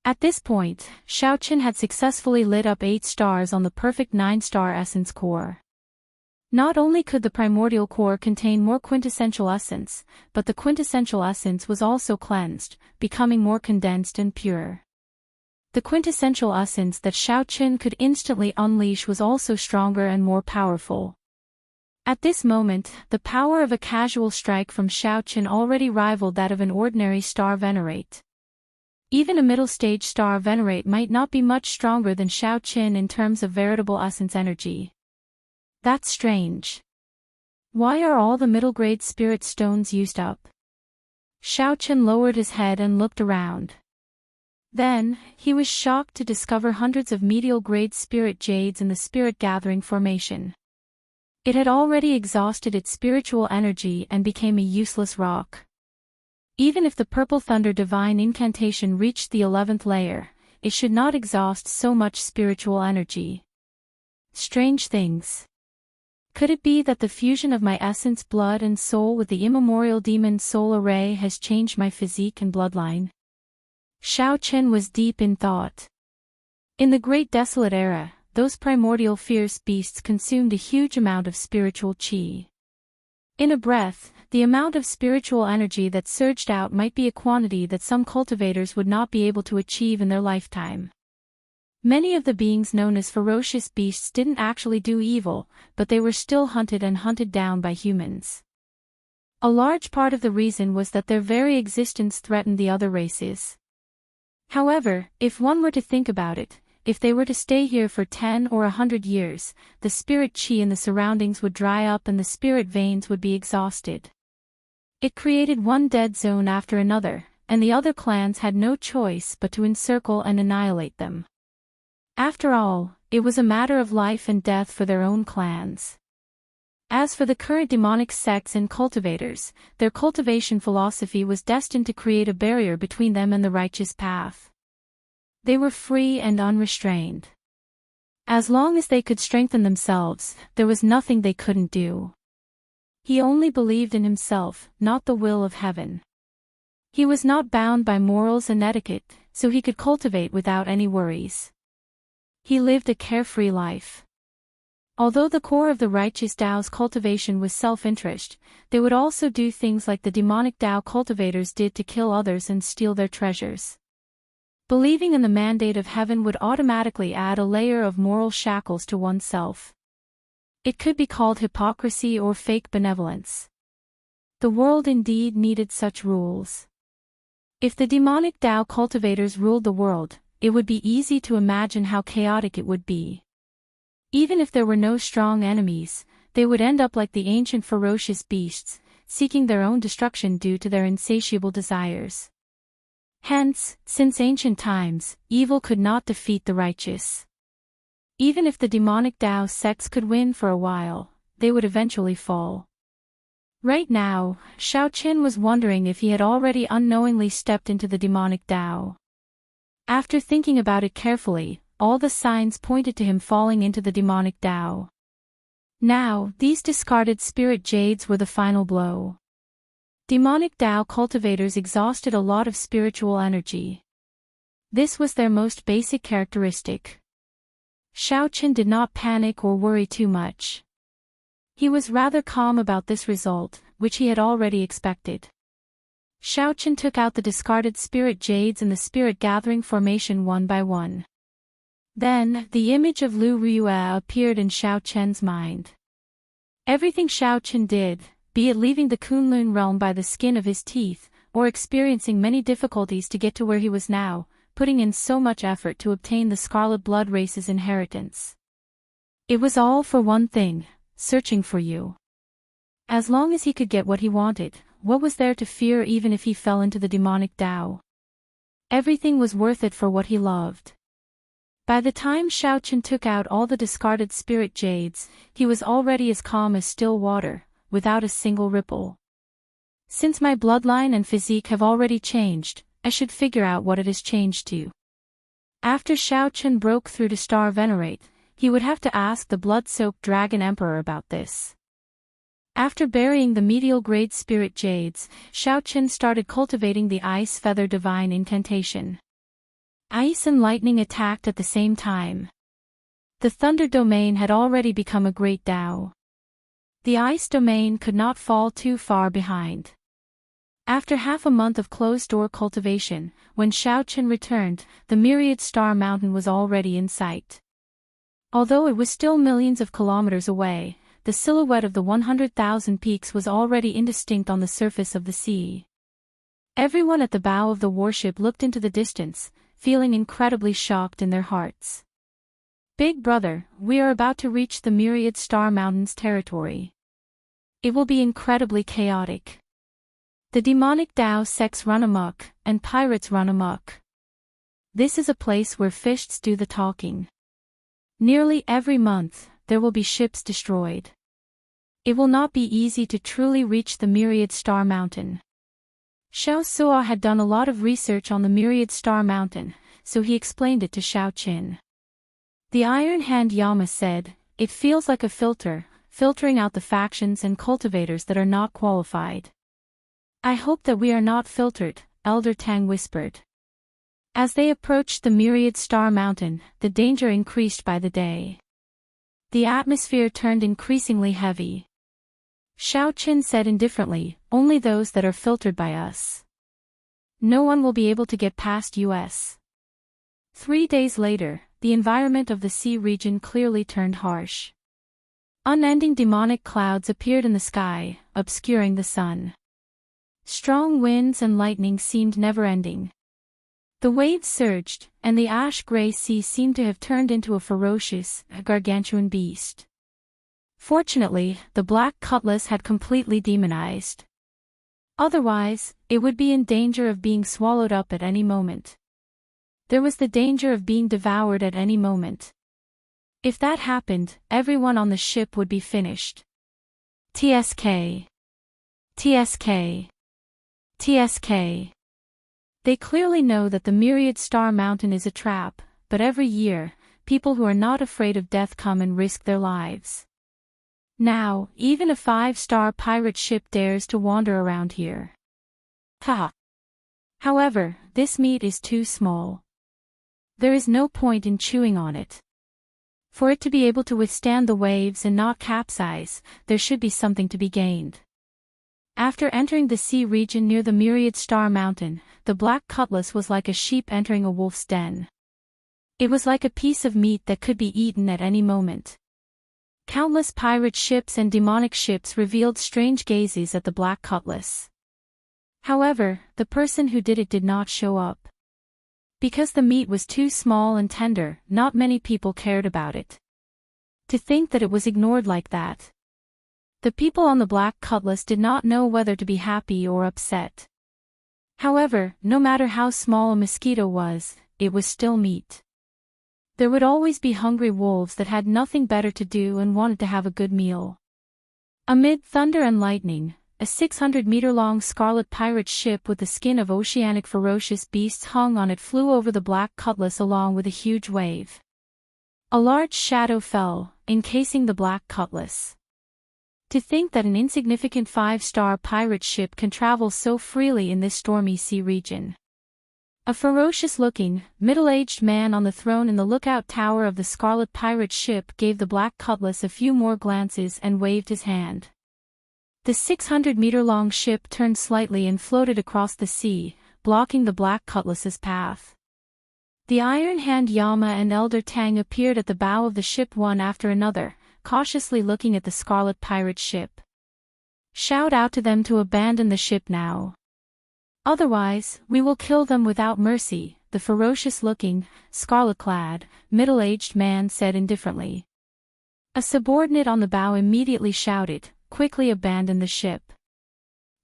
At this point, Xiaoqin had successfully lit up 8 stars on the perfect 9-star essence core. Not only could the primordial core contain more quintessential essence, but the quintessential essence was also cleansed, becoming more condensed and pure. The quintessential essence that Xiaoqin could instantly unleash was also stronger and more powerful. At this moment, the power of a casual strike from Xiaoqin already rivaled that of an ordinary star venerate. Even a middle-stage star venerate might not be much stronger than Xiaoqin in terms of veritable essence energy. That's strange. Why are all the middle-grade spirit stones used up? Xiaoqin lowered his head and looked around. Then, he was shocked to discover hundreds of medial-grade spirit jades in the spirit gathering formation. It had already exhausted its spiritual energy and became a useless rock. Even if the purple thunder divine incantation reached the 11th layer, it should not exhaust so much spiritual energy. Strange things. Could it be that the fusion of my essence blood and soul with the immemorial demon soul array has changed my physique and bloodline? Xiaoqin was deep in thought. In the Great Desolate Era, those primordial fierce beasts consumed a huge amount of spiritual qi. In a breath, the amount of spiritual energy that surged out might be a quantity that some cultivators would not be able to achieve in their lifetime. Many of the beings known as ferocious beasts didn't actually do evil, but they were still hunted and hunted down by humans. A large part of the reason was that their very existence threatened the other races. However, if one were to think about it, if they were to stay here for 10 or 100 years, the spirit qi in the surroundings would dry up and the spirit veins would be exhausted. It created one dead zone after another, and the other clans had no choice but to encircle and annihilate them. After all, it was a matter of life and death for their own clans. As for the current demonic sects and cultivators, their cultivation philosophy was destined to create a barrier between them and the righteous path. They were free and unrestrained. As long as they could strengthen themselves, there was nothing they couldn't do. He only believed in himself, not the will of heaven. He was not bound by morals and etiquette, so he could cultivate without any worries. He lived a carefree life. Although the core of the righteous Dao's cultivation was self-interest, they would also do things like the demonic Dao cultivators did to kill others and steal their treasures. Believing in the mandate of heaven would automatically add a layer of moral shackles to oneself. It could be called hypocrisy or fake benevolence. The world indeed needed such rules. If the demonic Dao cultivators ruled the world, it would be easy to imagine how chaotic it would be. Even if there were no strong enemies, they would end up like the ancient ferocious beasts, seeking their own destruction due to their insatiable desires. Hence, since ancient times, evil could not defeat the righteous. Even if the demonic Dao sects could win for a while, they would eventually fall. Right now, Xiaoqin was wondering if he had already unknowingly stepped into the demonic Dao. After thinking about it carefully, all the signs pointed to him falling into the demonic Dao. Now, these discarded spirit jades were the final blow. Demonic Dao cultivators exhausted a lot of spiritual energy. This was their most basic characteristic. Xiaoqin did not panic or worry too much. He was rather calm about this result, which he had already expected. Xiaoqin took out the discarded spirit jades in the spirit gathering formation one by one. Then, the image of Lu Ruya appeared in Xiaoqian's mind. Everything Xiaoqin did, be it leaving the Kunlun realm by the skin of his teeth, or experiencing many difficulties to get to where he was now, putting in so much effort to obtain the Scarlet Blood race's inheritance. It was all for one thing, searching for you. As long as he could get what he wanted, what was there to fear even if he fell into the demonic Dao? Everything was worth it for what he loved. By the time Xiaoqin took out all the discarded spirit jades, he was already as calm as still water, without a single ripple. Since my bloodline and physique have already changed, I should figure out what it has changed to. After Xiaoqin broke through to Star Venerate, he would have to ask the blood-soaked Dragon Emperor about this. After burying the medial grade spirit jades, Xiaoqin started cultivating the Ice Feather Divine Incantation. Ice and lightning attacked at the same time. The Thunder Domain had already become a great Dao. The Ice Domain could not fall too far behind. After half a month of closed-door cultivation, when Xiaoqin returned, the myriad star mountain was already in sight. Although it was still millions of kilometers away, the silhouette of the 100,000 peaks was already indistinct on the surface of the sea. Everyone at the bow of the warship looked into the distance, feeling incredibly shocked in their hearts. Big brother, we are about to reach the myriad star mountains territory. It will be incredibly chaotic. The demonic Dao sects run amok, and pirates run amok. This is a place where fists do the talking. Nearly every month, there will be ships destroyed. It will not be easy to truly reach the myriad star mountain. Xiao Suo had done a lot of research on the myriad star mountain, so he explained it to Xiaoqin. The Iron Hand Yama said, "It feels like a filter, filtering out the factions and cultivators that are not qualified." "I hope that we are not filtered," Elder Tang whispered. As they approached the myriad star mountain, the danger increased by the day. The atmosphere turned increasingly heavy. Xiaoqin said indifferently, "Only those that are filtered by us. No one will be able to get past us." 3 days later, the environment of the sea region clearly turned harsh. Unending demonic clouds appeared in the sky, obscuring the sun. Strong winds and lightning seemed never-ending. The waves surged, and the ash-gray sea seemed to have turned into a ferocious, gargantuan beast. Fortunately, the black cutlass had completely demonized. Otherwise, it would be in danger of being swallowed up at any moment. There was the danger of being devoured at any moment. If that happened, everyone on the ship would be finished. TSK. TSK. TSK. They clearly know that the myriad star mountain is a trap, but every year, people who are not afraid of death come and risk their lives. Now, even a 5-star pirate ship dares to wander around here. Ha! However, this meat is too small. There is no point in chewing on it. For it to be able to withstand the waves and not capsize, there should be something to be gained. After entering the sea region near the myriad star mountain, the black cutlass was like a sheep entering a wolf's den. It was like a piece of meat that could be eaten at any moment. Countless pirate ships and demonic ships revealed strange gazes at the black cutlass. However, the person who did it did not show up. Because the meat was too small and tender, not many people cared about it. To think that it was ignored like that. The people on the black cutlass did not know whether to be happy or upset. However, no matter how small a mosquito was, it was still meat. There would always be hungry wolves that had nothing better to do and wanted to have a good meal. Amid thunder and lightning, a 600-meter-long scarlet pirate ship with the skin of oceanic ferocious beasts hung on it flew over the Black Cutlass along with a huge wave. A large shadow fell, encasing the Black Cutlass. To think that an insignificant 5-star pirate ship can travel so freely in this stormy sea region. A ferocious-looking, middle-aged man on the throne in the lookout tower of the scarlet pirate ship gave the Black Cutlass a few more glances and waved his hand. The 600-meter-long ship turned slightly and floated across the sea, blocking the Black Cutlass's path. The Iron Hand Yama and Elder Tang appeared at the bow of the ship one after another, cautiously looking at the scarlet pirate ship. Shout out to them to abandon the ship now. Otherwise, we will kill them without mercy, the ferocious-looking, scarlet-clad, middle-aged man said indifferently. A subordinate on the bow immediately shouted, quickly abandon the ship.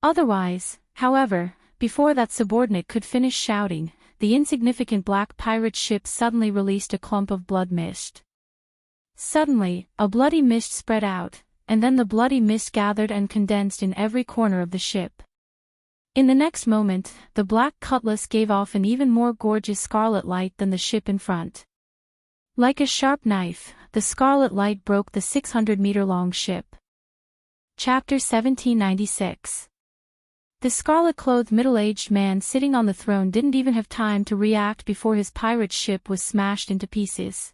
Otherwise, however, before that subordinate could finish shouting, the insignificant black pirate ship suddenly released a clump of blood mist. Suddenly, a bloody mist spread out, and then the bloody mist gathered and condensed in every corner of the ship. In the next moment, the Black Cutlass gave off an even more gorgeous scarlet light than the ship in front. Like a sharp knife, the scarlet light broke the 600-meter-long ship. Chapter 1796. The scarlet-clothed middle-aged man sitting on the throne didn't even have time to react before his pirate ship was smashed into pieces.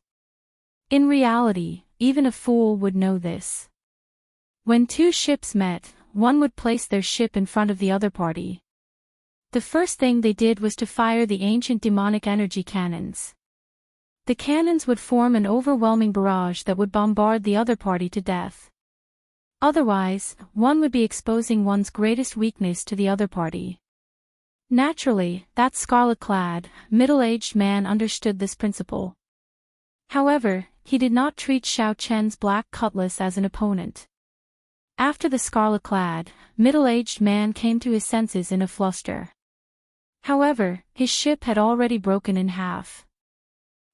In reality, even a fool would know this. When two ships met, one would place their ship in front of the other party. The first thing they did was to fire the ancient demonic energy cannons. The cannons would form an overwhelming barrage that would bombard the other party to death. Otherwise, one would be exposing one's greatest weakness to the other party. Naturally, that scarlet-clad, middle-aged man understood this principle. However, he did not treat Xiao Chen's Black Cutlass as an opponent. After the scarlet-clad, middle-aged man came to his senses in a fluster. However, his ship had already broken in half.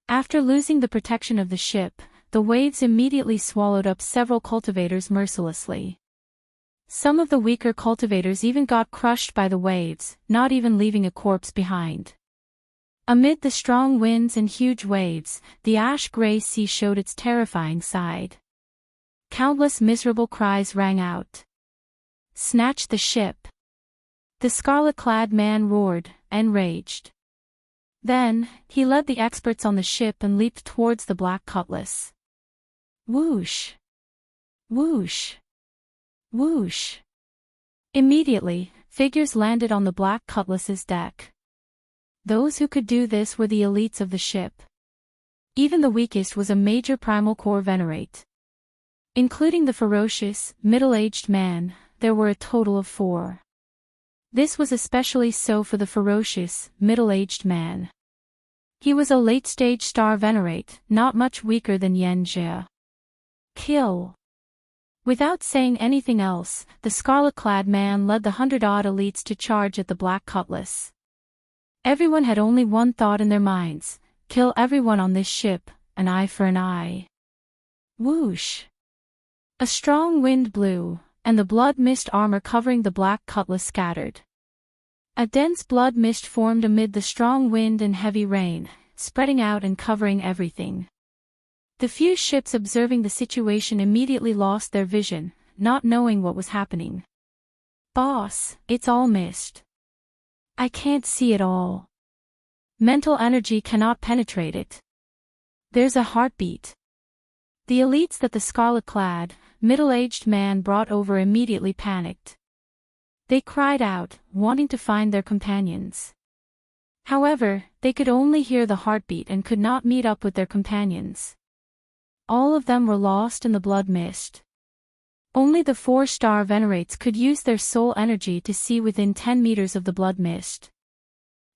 After losing the protection of the ship, the waves immediately swallowed up several cultivators mercilessly. Some of the weaker cultivators even got crushed by the waves, not even leaving a corpse behind. Amid the strong winds and huge waves, the ash-gray sea showed its terrifying side. Countless miserable cries rang out. Snatch the ship! The scarlet-clad man roared, enraged. Then, he led the experts on the ship and leaped towards the Black Cutlass. Whoosh! Whoosh! Whoosh! Immediately, figures landed on the Black Cutlass's deck. Those who could do this were the elites of the ship. Even the weakest was a major primal core venerate. Including the ferocious, middle-aged man, there were a total of 4. This was especially so for the ferocious, middle-aged man. He was a late-stage star venerate, not much weaker than Xianxia. Kill! Without saying anything else, the scarlet-clad man led the 100-odd elites to charge at the Black Cutlass. Everyone had only one thought in their minds: kill everyone on this ship, an eye for an eye. Whoosh! A strong wind blew, and the blood mist armor covering the Black Cutlass scattered. A dense blood mist formed amid the strong wind and heavy rain, spreading out and covering everything. The few ships observing the situation immediately lost their vision, not knowing what was happening. Boss, it's all mist. I can't see it all. Mental energy cannot penetrate it. There's a heartbeat. The elites that the scarlet-clad, middle-aged man brought over immediately panicked. They cried out, wanting to find their companions. However, they could only hear the heartbeat and could not meet up with their companions. All of them were lost in the blood mist. Only the 4-star venerates could use their soul energy to see within 10 meters of the blood mist.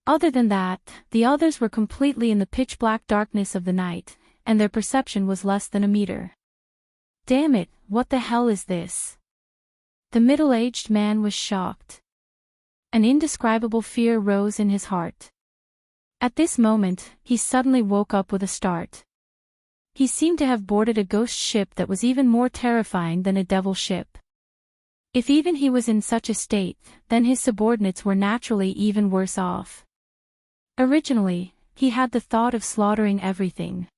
Other than that, the others were completely in the pitch-black darkness of the night, and their perception was less than a meter. Damn it, what the hell is this? The middle-aged man was shocked. An indescribable fear rose in his heart. At this moment, he suddenly woke up with a start. He seemed to have boarded a ghost ship that was even more terrifying than a devil ship. If even he was in such a state, then his subordinates were naturally even worse off. Originally, he had the thought of slaughtering everything.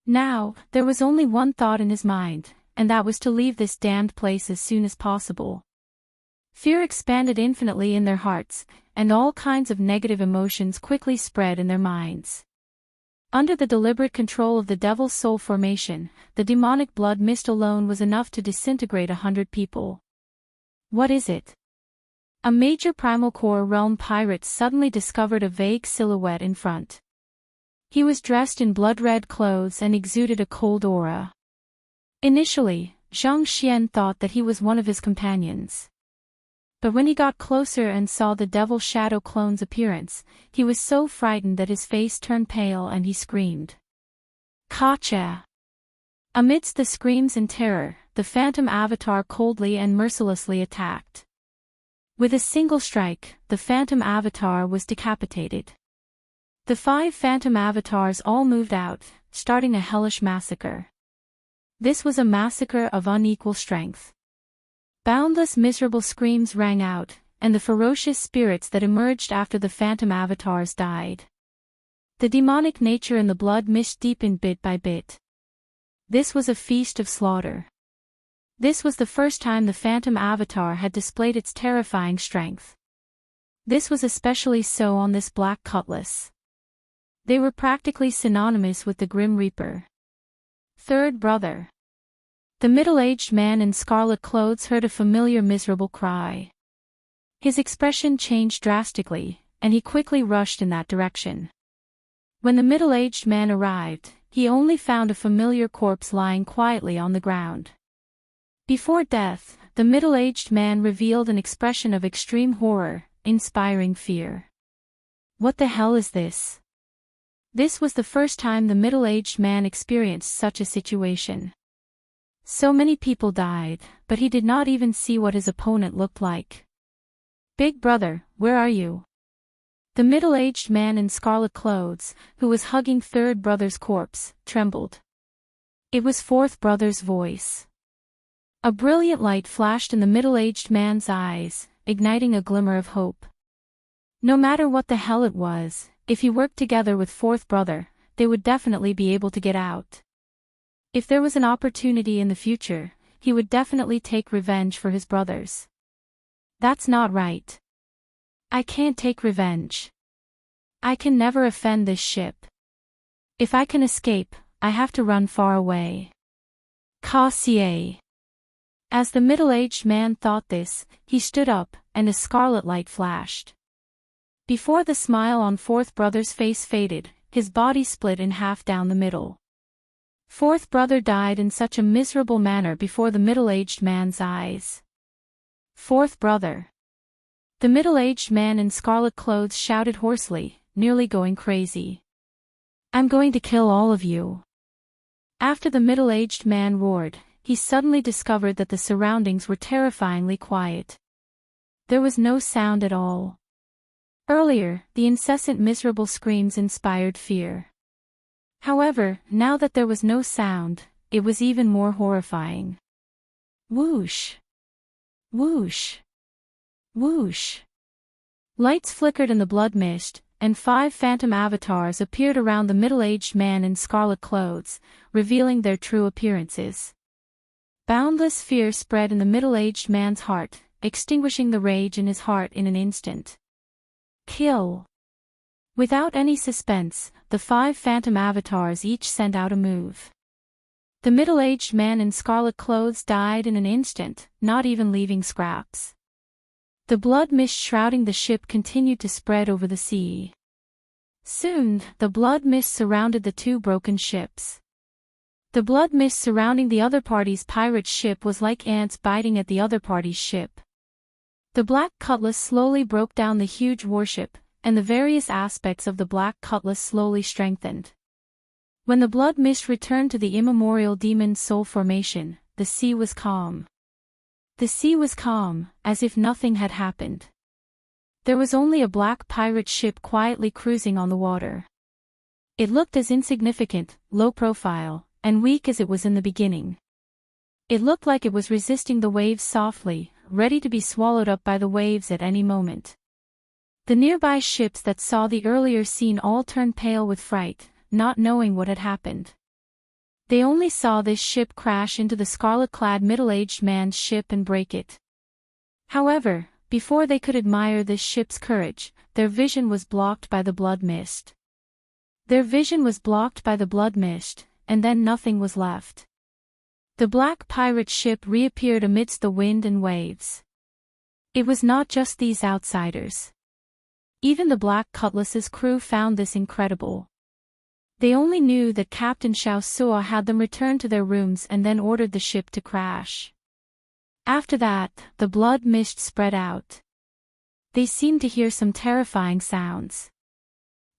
Now, there was only one thought in his mind, and that was to leave this damned place as soon as possible. Fear expanded infinitely in their hearts, and all kinds of negative emotions quickly spread in their minds. Under the deliberate control of the devil's soul formation, the demonic blood mist alone was enough to disintegrate 100 people. What is it? A major primal core realm pirate suddenly discovered a vague silhouette in front. He was dressed in blood-red clothes and exuded a cold aura. Initially, Zhang Xian thought that he was one of his companions. But when he got closer and saw the devil shadow clone's appearance, he was so frightened that his face turned pale and he screamed. Gotcha! Amidst the screams and terror, the phantom avatar coldly and mercilessly attacked. With a single strike, the phantom avatar was decapitated. The 5 phantom avatars all moved out, starting a hellish massacre. This was a massacre of unequal strength. Boundless miserable screams rang out, and the ferocious spirits that emerged after the phantom avatars died. The demonic nature in the blood mist deepened bit by bit. This was a feast of slaughter. This was the first time the phantom avatar had displayed its terrifying strength. This was especially so on this black cutlass. They were practically synonymous with the Grim Reaper. Third brother. The middle-aged man in scarlet clothes heard a familiar miserable cry. His expression changed drastically, and he quickly rushed in that direction. When the middle-aged man arrived, he only found a familiar corpse lying quietly on the ground. Before death, the middle-aged man revealed an expression of extreme horror, inspiring fear. What the hell is this? This was the first time the middle-aged man experienced such a situation. So many people died, but he did not even see what his opponent looked like. Big brother, where are you? The middle-aged man in scarlet clothes, who was hugging third brother's corpse, trembled. It was fourth brother's voice. A brilliant light flashed in the middle-aged man's eyes, igniting a glimmer of hope. No matter what the hell it was, if he worked together with fourth brother, they would definitely be able to get out. If there was an opportunity in the future, he would definitely take revenge for his brothers. That's not right. I can't take revenge. I can never offend this ship. If I can escape, I have to run far away. Cassier. As the middle-aged man thought this, he stood up, and a scarlet light flashed. Before the smile on fourth brother's face faded, his body split in half down the middle. Fourth brother died in such a miserable manner before the middle-aged man's eyes. Fourth brother. The middle-aged man in scarlet clothes shouted hoarsely, nearly going crazy. I'm going to kill all of you. After the middle-aged man roared, he suddenly discovered that the surroundings were terrifyingly quiet. There was no sound at all. Earlier, the incessant miserable screams inspired fear. However, now that there was no sound, it was even more horrifying. Whoosh! Whoosh! Whoosh! Lights flickered in the blood mist, and 5 phantom avatars appeared around the middle-aged man in scarlet clothes, revealing their true appearances. Boundless fear spread in the middle-aged man's heart, extinguishing the rage in his heart in an instant. Kill! Without any suspense, the 5 phantom avatars each sent out a move. The middle-aged man in scarlet clothes died in an instant, not even leaving scraps. The blood mist shrouding the ship continued to spread over the sea. Soon, the blood mist surrounded the 2 broken ships. The blood mist surrounding the other party's pirate ship was like ants biting at the other party's ship. The Black Cutlass slowly broke down the huge warship, and the various aspects of the Black Cutlass slowly strengthened. When the blood mist returned to the immemorial demon soul formation, the sea was calm. The sea was calm, as if nothing had happened. There was only a black pirate ship quietly cruising on the water. It looked as insignificant, low profile, and weak as it was in the beginning. It looked like it was resisting the waves softly, ready to be swallowed up by the waves at any moment. The nearby ships that saw the earlier scene all turned pale with fright, not knowing what had happened. They only saw this ship crash into the scarlet-clad middle-aged man's ship and break it. However, before they could admire this ship's courage, their vision was blocked by the blood mist. Their vision was blocked by the blood mist, and then nothing was left. The black pirate ship reappeared amidst the wind and waves. It was not just these outsiders. Even the Black Cutlass's crew found this incredible. They only knew that Captain Xiaosuo had them return to their rooms and then ordered the ship to crash. After that, the blood mist spread out. They seemed to hear some terrifying sounds.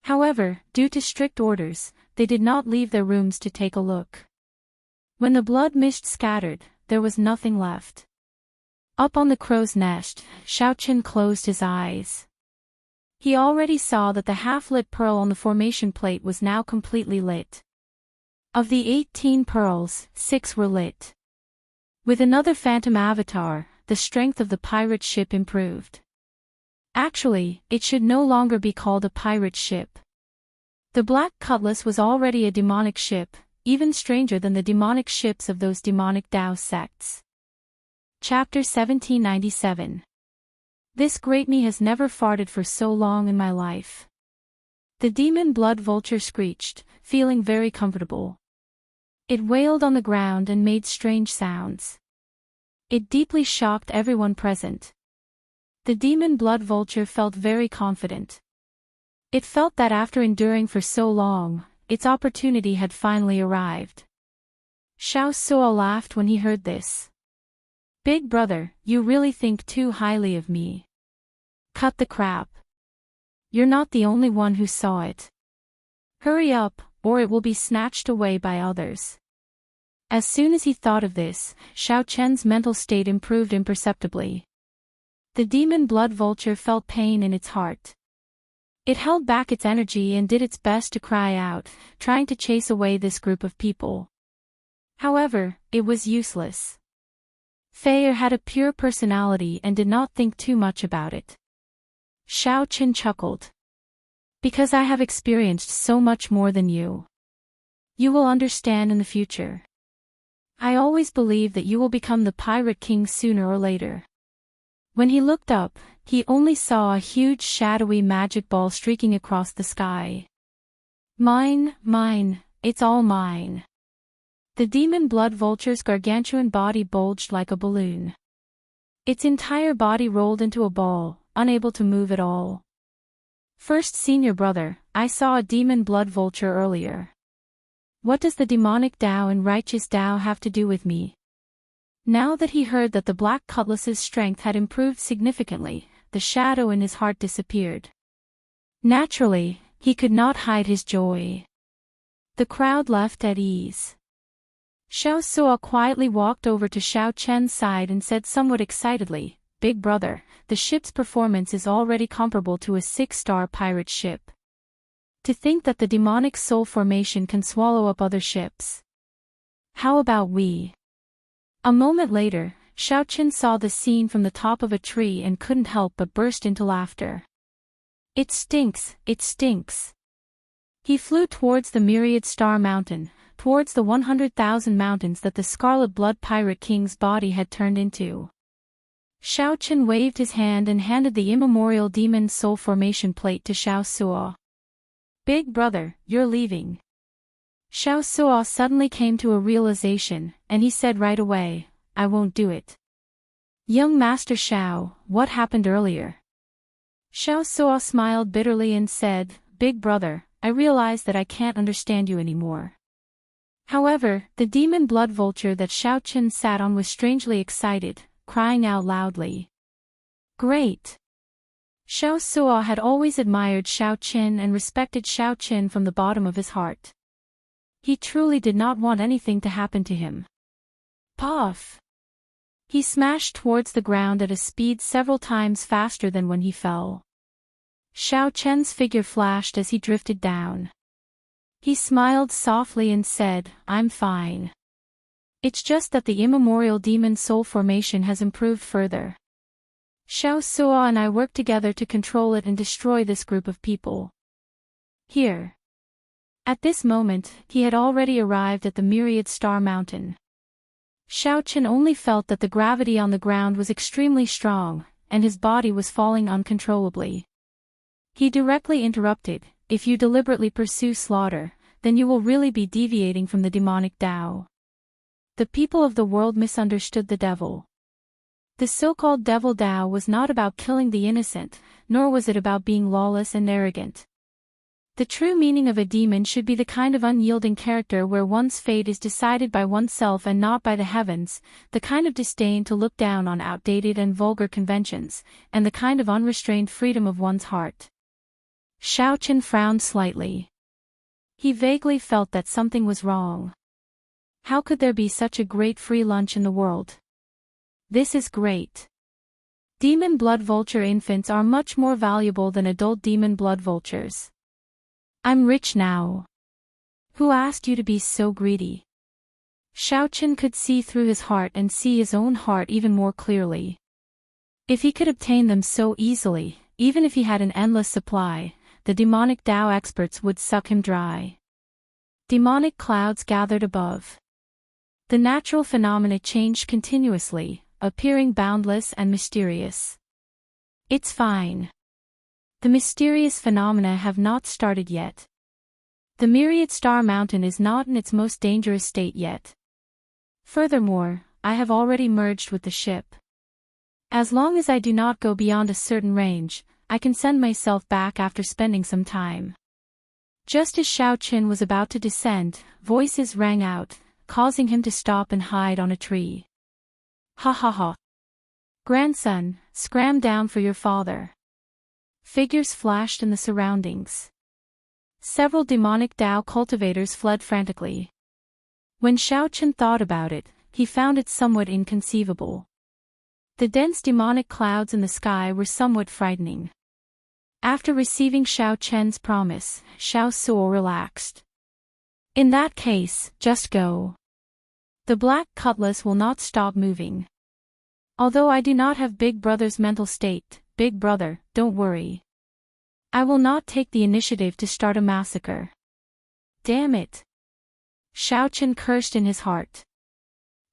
However, due to strict orders, they did not leave their rooms to take a look. When the blood mist scattered, there was nothing left. Up on the crow's nest, Xiaoqin closed his eyes. He already saw that the half-lit pearl on the formation plate was now completely lit. Of the 18 pearls, 6 were lit. With another phantom avatar, the strength of the pirate ship improved. Actually, it should no longer be called a pirate ship. The Black Cutlass was already a demonic ship, even stranger than the demonic ships of those demonic Dao sects. Chapter 1797. This great me has never farted for so long in my life. The demon blood vulture screeched, feeling very comfortable. It wailed on the ground and made strange sounds. It deeply shocked everyone present. The demon blood vulture felt very confident. It felt that after enduring for so long, its opportunity had finally arrived. Xiaosuo laughed when he heard this. Big brother, you really think too highly of me. Cut the crap. You're not the only one who saw it. Hurry up, or it will be snatched away by others. As soon as he thought of this, Xiaoqian's mental state improved imperceptibly. The demon blood vulture felt pain in its heart. It held back its energy and did its best to cry out, trying to chase away this group of people. However, it was useless. Fei had a pure personality and did not think too much about it. Xiaoqin chuckled. Because I have experienced so much more than you. You will understand in the future. I always believe that you will become the pirate king sooner or later. When he looked up, he only saw a huge shadowy magic ball streaking across the sky. Mine, it's all mine. The demon blood vulture's gargantuan body bulged like a balloon. Its entire body rolled into a ball, unable to move at all. First senior brother, I saw a demon blood vulture earlier. What does the demonic Dao and righteous Dao have to do with me? Now that he heard that the Black Cutlass's strength had improved significantly, the shadow in his heart disappeared. Naturally, he could not hide his joy. The crowd left at ease. Xiaosuo quietly walked over to Xiaoqian's side and said somewhat excitedly, Big brother, the ship's performance is already comparable to a 6-star pirate ship. To think that the demonic soul formation can swallow up other ships. How about we? A moment later, Xiaoqin saw the scene from the top of a tree and couldn't help but burst into laughter. It stinks, it stinks. He flew towards the myriad star mountain, towards the 100,000 mountains that the Scarlet Blood Pirate King's body had turned into. Xiaoqin waved his hand and handed the immemorial demon soul formation plate to Xiaosuo. Big brother, you're leaving. Xiaosuo suddenly came to a realization, and he said right away, I won't do it. Young Master Xiao, what happened earlier? Xiaosuo smiled bitterly and said, Big brother, I realize that I can't understand you anymore. However, the demon blood vulture that Xiaoqin sat on was strangely excited, crying out loudly. Great! Xiaosuo had always admired Xiaoqin and respected Xiaoqin from the bottom of his heart. He truly did not want anything to happen to him. Puff! He smashed towards the ground at a speed several times faster than when he fell. Xiaoqian's figure flashed as he drifted down. He smiled softly and said, I'm fine. It's just that the immemorial demon soul formation has improved further. Xiao Suo and I work together to control it and destroy this group of people. Here. At this moment, he had already arrived at the Myriad Star Mountain. Xiao Chen only felt that the gravity on the ground was extremely strong, and his body was falling uncontrollably. He directly interrupted, "If you deliberately pursue slaughter, then you will really be deviating from the demonic Tao." The people of the world misunderstood the devil. The so-called devil Tao was not about killing the innocent, nor was it about being lawless and arrogant. The true meaning of a demon should be the kind of unyielding character where one's fate is decided by oneself and not by the heavens, the kind of disdain to look down on outdated and vulgar conventions, and the kind of unrestrained freedom of one's heart. Xiao Chen frowned slightly. He vaguely felt that something was wrong. How could there be such a great free lunch in the world? This is great. Demon blood vulture infants are much more valuable than adult demon blood vultures. I'm rich now. Who asked you to be so greedy? Xiao Chen could see through his heart and see his own heart even more clearly. If he could obtain them so easily, even if he had an endless supply, the demonic Tao experts would suck him dry. Demonic clouds gathered above. The natural phenomena changed continuously, appearing boundless and mysterious. It's fine. The mysterious phenomena have not started yet. The Myriad Star Mountain is not in its most dangerous state yet. Furthermore, I have already merged with the ship. As long as I do not go beyond a certain range, I can send myself back after spending some time. Just as Xiao Chen was about to descend, voices rang out, causing him to stop and hide on a tree. Ha ha ha. Grandson, scram down for your father. Figures flashed in the surroundings. Several demonic Tao cultivators fled frantically. When Xiao Chen thought about it, he found it somewhat inconceivable. The dense demonic clouds in the sky were somewhat frightening. After receiving Xiao Chen's promise, Xiao Suo relaxed. In that case, just go. The black cutlass will not stop moving. Although I do not have Big Brother's mental state, Big Brother, don't worry. I will not take the initiative to start a massacre. Damn it. Xiao Chen cursed in his heart.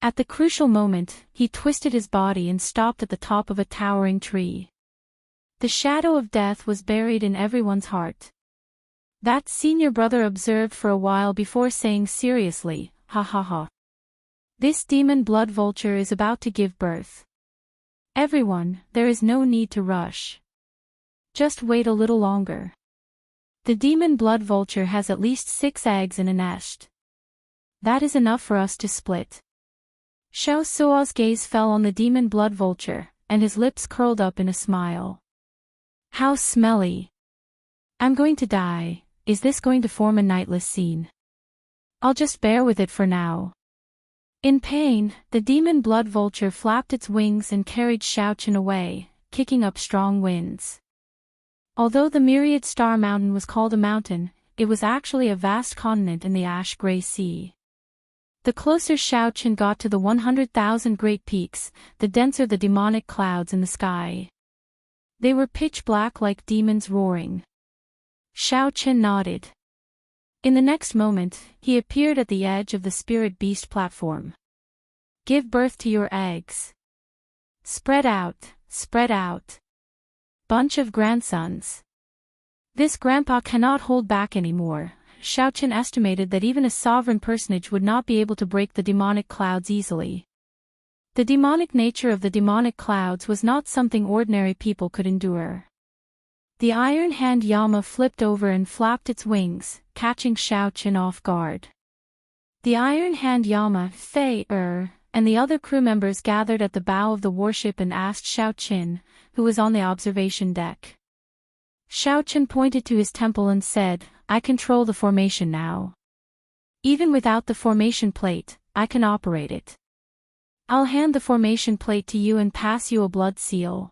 At the crucial moment, he twisted his body and stopped at the top of a towering tree. The shadow of death was buried in everyone's heart. That senior brother observed for a while before saying seriously, ha ha ha. This demon blood vulture is about to give birth. Everyone, there is no need to rush. Just wait a little longer. The demon blood vulture has at least 6 eggs in a nest. That is enough for us to split. Xiao Suo's gaze fell on the demon blood vulture, and his lips curled up in a smile. How smelly. I'm going to die. Is this going to form a nightless scene? I'll just bear with it for now. In pain, the demon blood vulture flapped its wings and carried Xiao Chen away, kicking up strong winds. Although the Myriad Star Mountain was called a mountain, it was actually a vast continent in the ash-gray sea. The closer Xiao Chen got to the 100,000 great peaks, the denser the demonic clouds in the sky. They were pitch black like demons roaring. Xiao Chen nodded. In the next moment, he appeared at the edge of the spirit beast platform. Give birth to your eggs. Spread out, spread out. Bunch of grandsons. This grandpa cannot hold back anymore. Xiao Chen estimated that even a sovereign personage would not be able to break the demonic clouds easily. The demonic nature of the demonic clouds was not something ordinary people could endure. The iron hand llama flipped over and flapped its wings, catching Xiao Chen off guard. The iron hand llama, Fei and the other crew members gathered at the bow of the warship and asked Xiao Chen, who was on the observation deck. Xiao Chen pointed to his temple and said, I control the formation now. Even without the formation plate, I can operate it. I'll hand the formation plate to you and pass you a blood seal.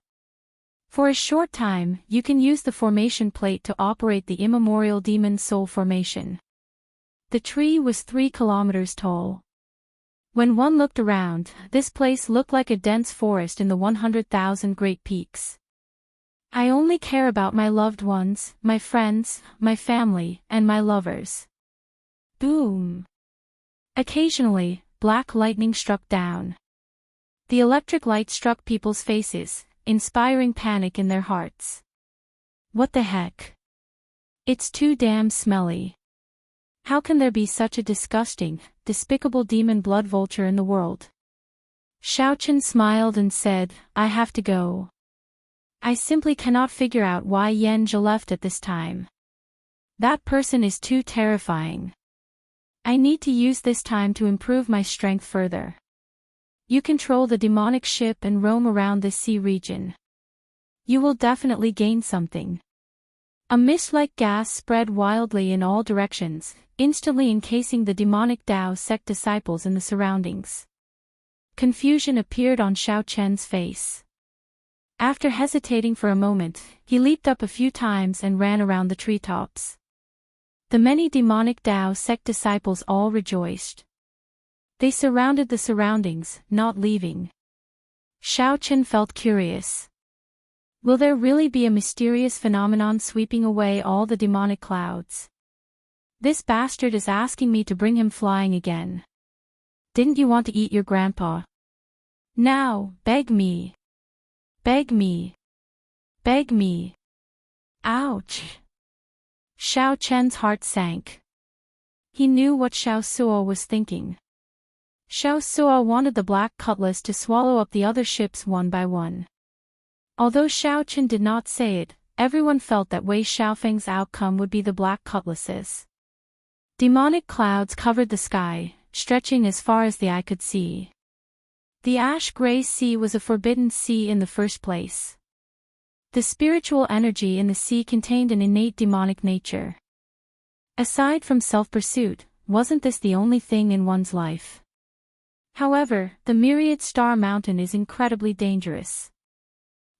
For a short time, you can use the formation plate to operate the immemorial demon soul formation. The tree was 3 kilometers tall. When one looked around, this place looked like a dense forest in the 100,000 great peaks. I only care about my loved ones, my friends, my family, and my lovers. Boom! Occasionally, black lightning struck down. The electric light struck people's faces, inspiring panic in their hearts. What the heck? It's too damn smelly. How can there be such a disgusting, despicable demon blood vulture in the world? Xiaochen smiled and said, I have to go. I simply cannot figure out why Xianxia left at this time. That person is too terrifying. I need to use this time to improve my strength further. You control the demonic ship and roam around this sea region. You will definitely gain something. A mist-like gas spread wildly in all directions, instantly encasing the demonic Dao sect disciples in the surroundings. Confusion appeared on Xiaochen's face. After hesitating for a moment, he leaped up a few times and ran around the treetops. The many demonic Dao sect disciples all rejoiced. They surrounded the surroundings, not leaving. Xiaochen felt curious. Will there really be a mysterious phenomenon sweeping away all the demonic clouds? This bastard is asking me to bring him flying again. Didn't you want to eat your grandpa? Now, beg me. Beg me. Beg me. Ouch. Xiaochen's heart sank. He knew what Xiao Suo was thinking. Xiao Suo wanted the black cutlass to swallow up the other ships one by one. Although Xiaochen did not say it, everyone felt that Wei Xiaofeng's outcome would be the black cutlasses. Demonic clouds covered the sky, stretching as far as the eye could see. The ash-gray sea was a forbidden sea in the first place. The spiritual energy in the sea contained an innate demonic nature. Aside from self-pursuit, wasn't this the only thing in one's life? However, the myriad star mountain is incredibly dangerous.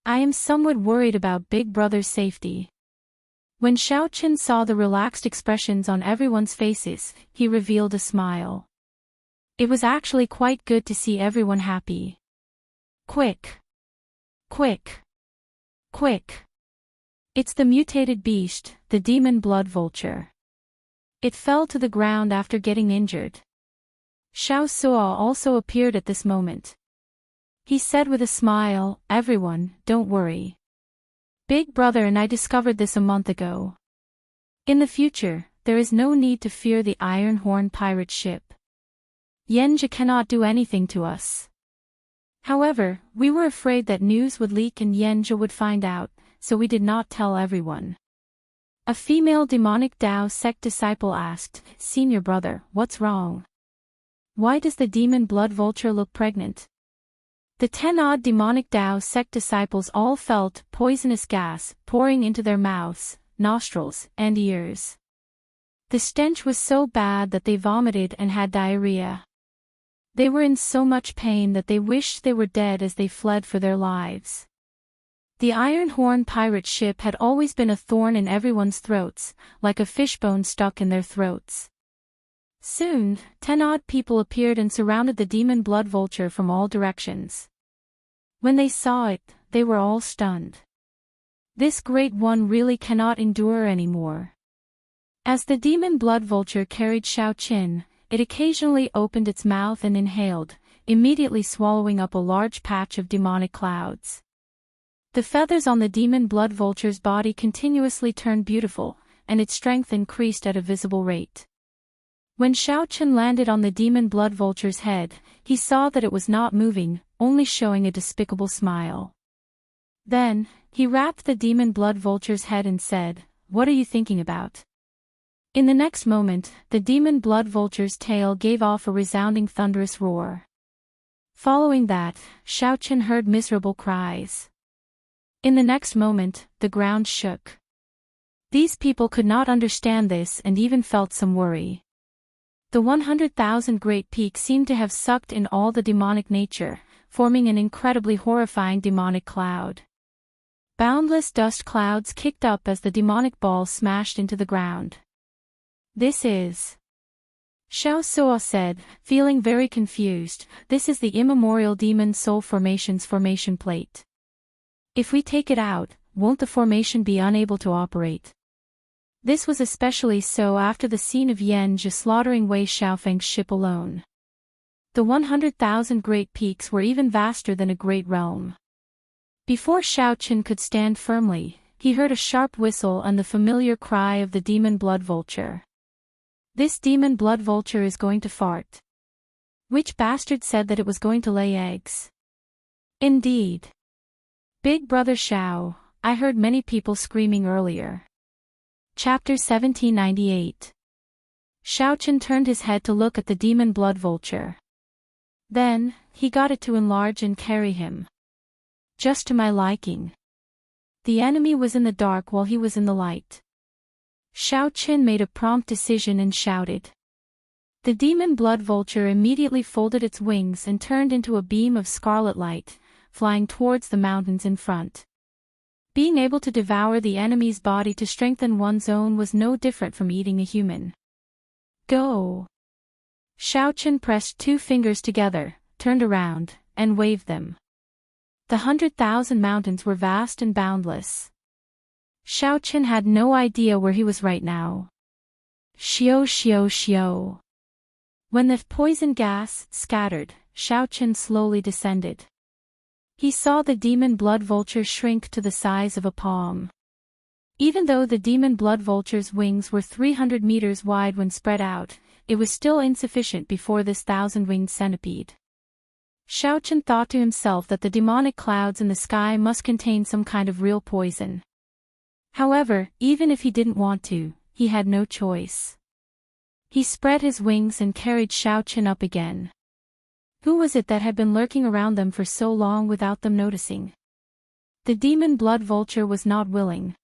I am somewhat worried about Big Brother's safety. When Xiaochen saw the relaxed expressions on everyone's faces, he revealed a smile. It was actually quite good to see everyone happy. Quick! Quick! Quick! It's the mutated beast, the demon blood vulture. It fell to the ground after getting injured. Xiao Suo also appeared at this moment. He said with a smile, everyone, don't worry. Big Brother and I discovered this a month ago. In the future, there is no need to fear the Iron Horn pirate ship. Xianxia cannot do anything to us. However, we were afraid that news would leak and Xianxia would find out, so we did not tell everyone. A female demonic Dao sect disciple asked, Senior brother, what's wrong? Why does the demon blood vulture look pregnant? The 10-odd demonic Dao sect disciples all felt poisonous gas pouring into their mouths, nostrils, and ears. The stench was so bad that they vomited and had diarrhea. They were in so much pain that they wished they were dead as they fled for their lives. The Iron Horn pirate ship had always been a thorn in everyone's throats, like a fishbone stuck in their throats. Soon, 10-odd people appeared and surrounded the demon blood vulture from all directions. When they saw it, they were all stunned. This great one really cannot endure anymore. As the demon blood vulture carried Xiaochen, it occasionally opened its mouth and inhaled, immediately swallowing up a large patch of demonic clouds. The feathers on the demon blood vulture's body continuously turned beautiful, and its strength increased at a visible rate. When Xiaochen landed on the demon blood vulture's head, he saw that it was not moving, only showing a despicable smile. Then, he rapped the demon blood vulture's head and said, What are you thinking about? In the next moment, the demon blood vulture's tail gave off a resounding thunderous roar. Following that, Xiaochen heard miserable cries. In the next moment, the ground shook. These people could not understand this and even felt some worry. The 100,000 great peaks seemed to have sucked in all the demonic nature, forming an incredibly horrifying demonic cloud. Boundless dust clouds kicked up as the demonic ball smashed into the ground. This is Xiao Suo said, feeling very confused, this is the immemorial demon soul formation's formation plate. If we take it out, won't the formation be unable to operate? This was especially so after the scene of Yan Zhi slaughtering Wei Xiaofeng's ship alone. The 100,000 great peaks were even vaster than a great realm. Before Xiao Qin could stand firmly, he heard a sharp whistle and the familiar cry of the demon blood vulture. This demon blood vulture is going to fart. Which bastard said that it was going to lay eggs? Indeed. Big brother Xiao, I heard many people screaming earlier. Chapter 1798. Xiao Qin turned his head to look at the demon blood vulture. Then, he got it to enlarge and carry him. Just to my liking. The enemy was in the dark while he was in the light. Xiao Qin made a prompt decision and shouted. The demon blood vulture immediately folded its wings and turned into a beam of scarlet light, flying towards the mountains in front. Being able to devour the enemy's body to strengthen one's own was no different from eating a human. Go! Xiao Qin pressed 2 fingers together, turned around, and waved them. The 100,000 mountains were vast and boundless. Xiao Qin had no idea where he was right now. Xiao xiao xiao. When the poison gas scattered, Xiao Qin slowly descended. He saw the demon blood vulture shrink to the size of a palm. Even though the demon blood vulture's wings were 300 meters wide when spread out, it was still insufficient before this 1,000-winged centipede. Xiao Qin thought to himself that the demonic clouds in the sky must contain some kind of real poison. However, even if he didn't want to, he had no choice. He spread his wings and carried Xiao Qin up again. Who was it that had been lurking around them for so long without them noticing? The demon blood vulture was not willing.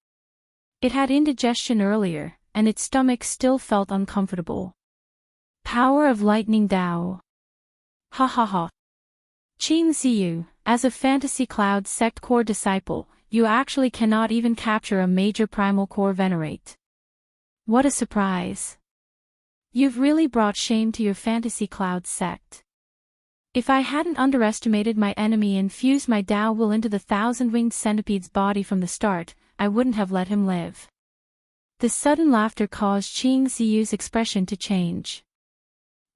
It had indigestion earlier, and its stomach still felt uncomfortable. Power of Lightning Dao. Ha ha ha. Qing Ziyu, as a Fantasy Cloud sect core disciple, you actually cannot even capture a major primal core venerate. What a surprise. You've really brought shame to your Fantasy Cloud sect. If I hadn't underestimated my enemy and fused my Dao will into the 1,000-winged centipede's body from the start, I wouldn't have let him live. The sudden laughter caused Qing Ziyu's expression to change.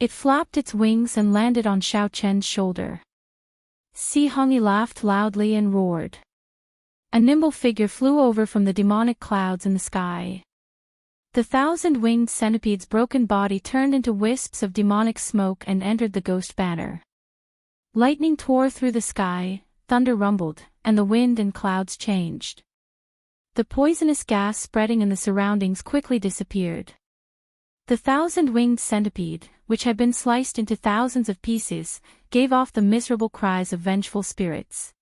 It flapped its wings and landed on Xiao Chen's shoulder. Si Hongyi laughed loudly and roared. A nimble figure flew over from the demonic clouds in the sky. The 1,000-winged centipede's broken body turned into wisps of demonic smoke and entered the ghost banner. Lightning tore through the sky, thunder rumbled, and the wind and clouds changed. The poisonous gas spreading in the surroundings quickly disappeared. The 1,000-winged centipede, which had been sliced into thousands of pieces, gave off the miserable cries of vengeful spirits.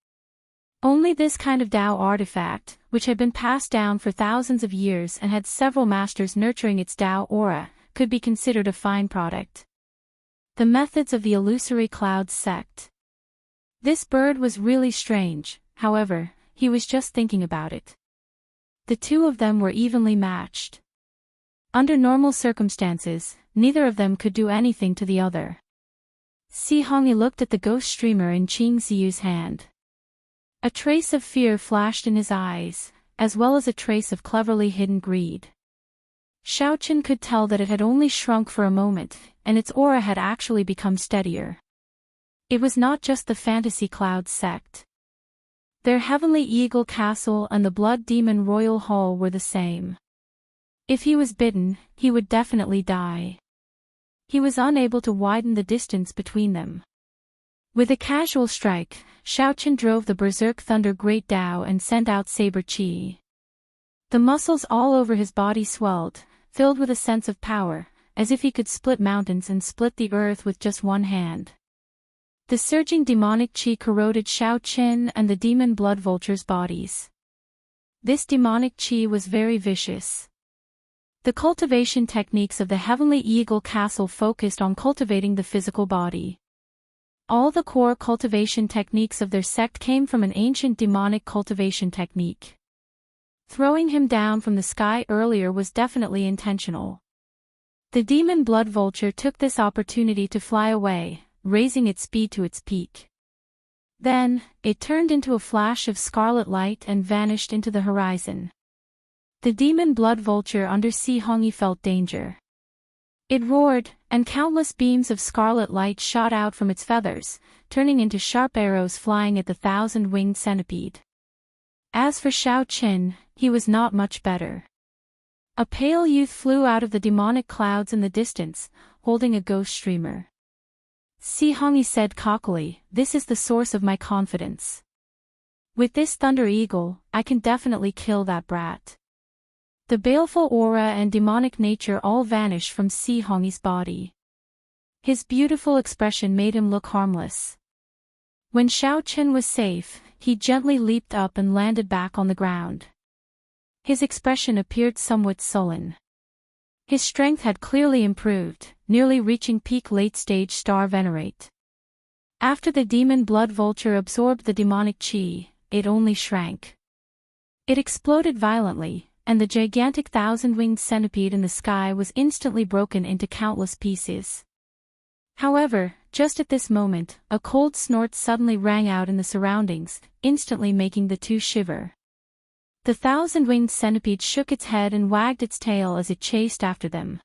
Only this kind of Dao artifact, which had been passed down for thousands of years and had several masters nurturing its Dao aura, could be considered a fine product. The methods of the illusory cloud sect. This bird was really strange, however, he was just thinking about it. The two of them were evenly matched. Under normal circumstances, neither of them could do anything to the other. Si Hongyi looked at the ghost streamer in Qing Ziyu's hand. A trace of fear flashed in his eyes, as well as a trace of cleverly hidden greed. Xiao Qin could tell that it had only shrunk for a moment, and its aura had actually become steadier. It was not just the Fantasy Cloud sect. Their Heavenly Eagle Castle and the Blood Demon Royal Hall were the same. If he was bitten, he would definitely die. He was unable to widen the distance between them. With a casual strike, Xiao Qin drove the Berserk Thunder Great Dao and sent out Saber Qi. The muscles all over his body swelled, filled with a sense of power, as if he could split mountains and split the earth with just one hand. The surging demonic qi corroded Xiao Qin and the demon blood vulture's bodies. This demonic qi was very vicious. The cultivation techniques of the Heavenly Eagle Castle focused on cultivating the physical body. All the core cultivation techniques of their sect came from an ancient demonic cultivation technique. Throwing him down from the sky earlier was definitely intentional. The demon blood vulture took this opportunity to fly away, raising its speed to its peak. Then, it turned into a flash of scarlet light and vanished into the horizon. The demon blood vulture under Xianxia felt danger. It roared, and countless beams of scarlet light shot out from its feathers, turning into sharp arrows flying at the thousand-winged centipede. As for Xiaoqin, he was not much better. A pale youth flew out of the demonic clouds in the distance, holding a ghost streamer. Xianxia said cockily, "This is the source of my confidence. With this thunder eagle, I can definitely kill that brat." The baleful aura and demonic nature all vanished from Xianxia's body. His beautiful expression made him look harmless. When Xiaoqin was safe, he gently leaped up and landed back on the ground. His expression appeared somewhat sullen. His strength had clearly improved, nearly reaching peak late-stage star venerate. After the demon blood vulture absorbed the demonic chi, it only shrank. It exploded violently, and the gigantic thousand-winged centipede in the sky was instantly broken into countless pieces. However, just at this moment, a cold snort suddenly rang out in the surroundings, instantly making the two shiver. The thousand-winged centipede shook its head and wagged its tail as it chased after them.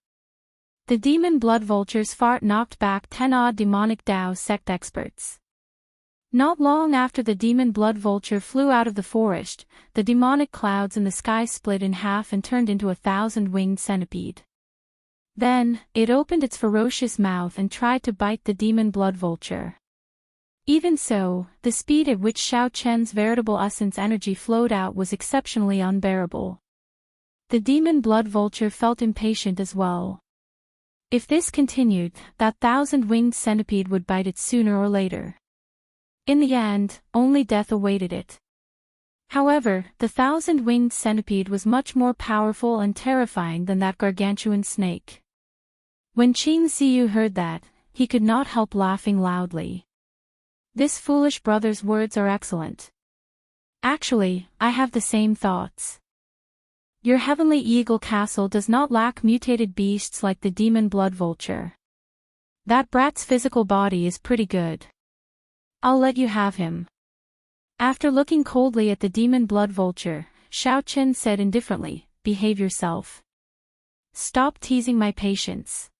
The demon blood vulture's fart knocked back 10-odd demonic Dao sect experts. Not long after the demon blood vulture flew out of the forest, the demonic clouds in the sky split in half and turned into a thousand-winged centipede. Then, it opened its ferocious mouth and tried to bite the demon blood vulture. Even so, the speed at which Xiaoqin's veritable essence energy flowed out was exceptionally unbearable. The demon blood vulture felt impatient as well. If this continued, that thousand-winged centipede would bite it sooner or later. In the end, only death awaited it. However, the thousand-winged centipede was much more powerful and terrifying than that gargantuan snake. When Qing Ziyu heard that, he could not help laughing loudly. This foolish brother's words are excellent. Actually, I have the same thoughts. Your heavenly eagle castle does not lack mutated beasts like the demon blood vulture. That brat's physical body is pretty good. I'll let you have him. After looking coldly at the demon blood vulture, Xiaoqin said indifferently, "Behave yourself. Stop teasing my patience."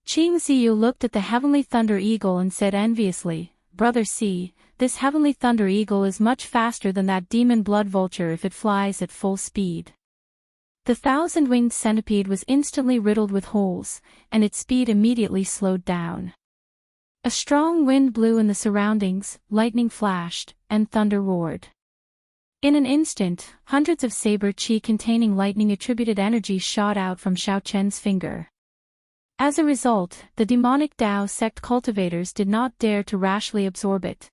Qing Ziyu looked at the heavenly thunder eagle and said enviously, "Brother C, this heavenly thunder eagle is much faster than that demon blood vulture if it flies at full speed." The thousand-winged centipede was instantly riddled with holes, and its speed immediately slowed down. A strong wind blew in the surroundings, lightning flashed, and thunder roared. In an instant, hundreds of saber chi containing lightning-attributed energy shot out from Xiaoqin's finger. As a result, the demonic Dao sect cultivators did not dare to rashly absorb it.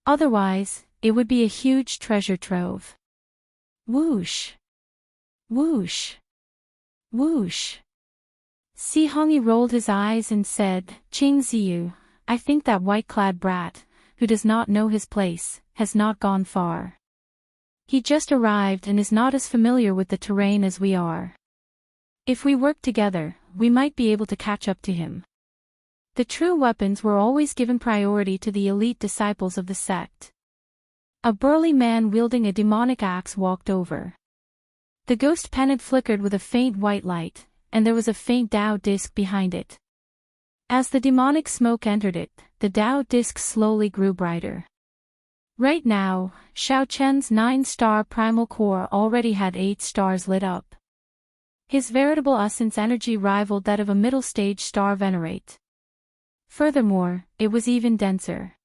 Otherwise, it would be a huge treasure trove. Whoosh! Whoosh! Whoosh! Xianxia rolled his eyes and said, "Qing Ziyu, I think that white-clad brat, who does not know his place, has not gone far. He just arrived and is not as familiar with the terrain as we are. If we work together, we might be able to catch up to him." The true weapons were always given priority to the elite disciples of the sect. A burly man wielding a demonic axe walked over. The ghost pennant flickered with a faint white light, and there was a faint Dao disc behind it. As the demonic smoke entered it, the Dao disc slowly grew brighter. Right now, Xiaoqin's 9-star primal core already had 8 stars lit up. His veritable essence energy rivaled that of a middle-stage star venerate. Furthermore, it was even denser.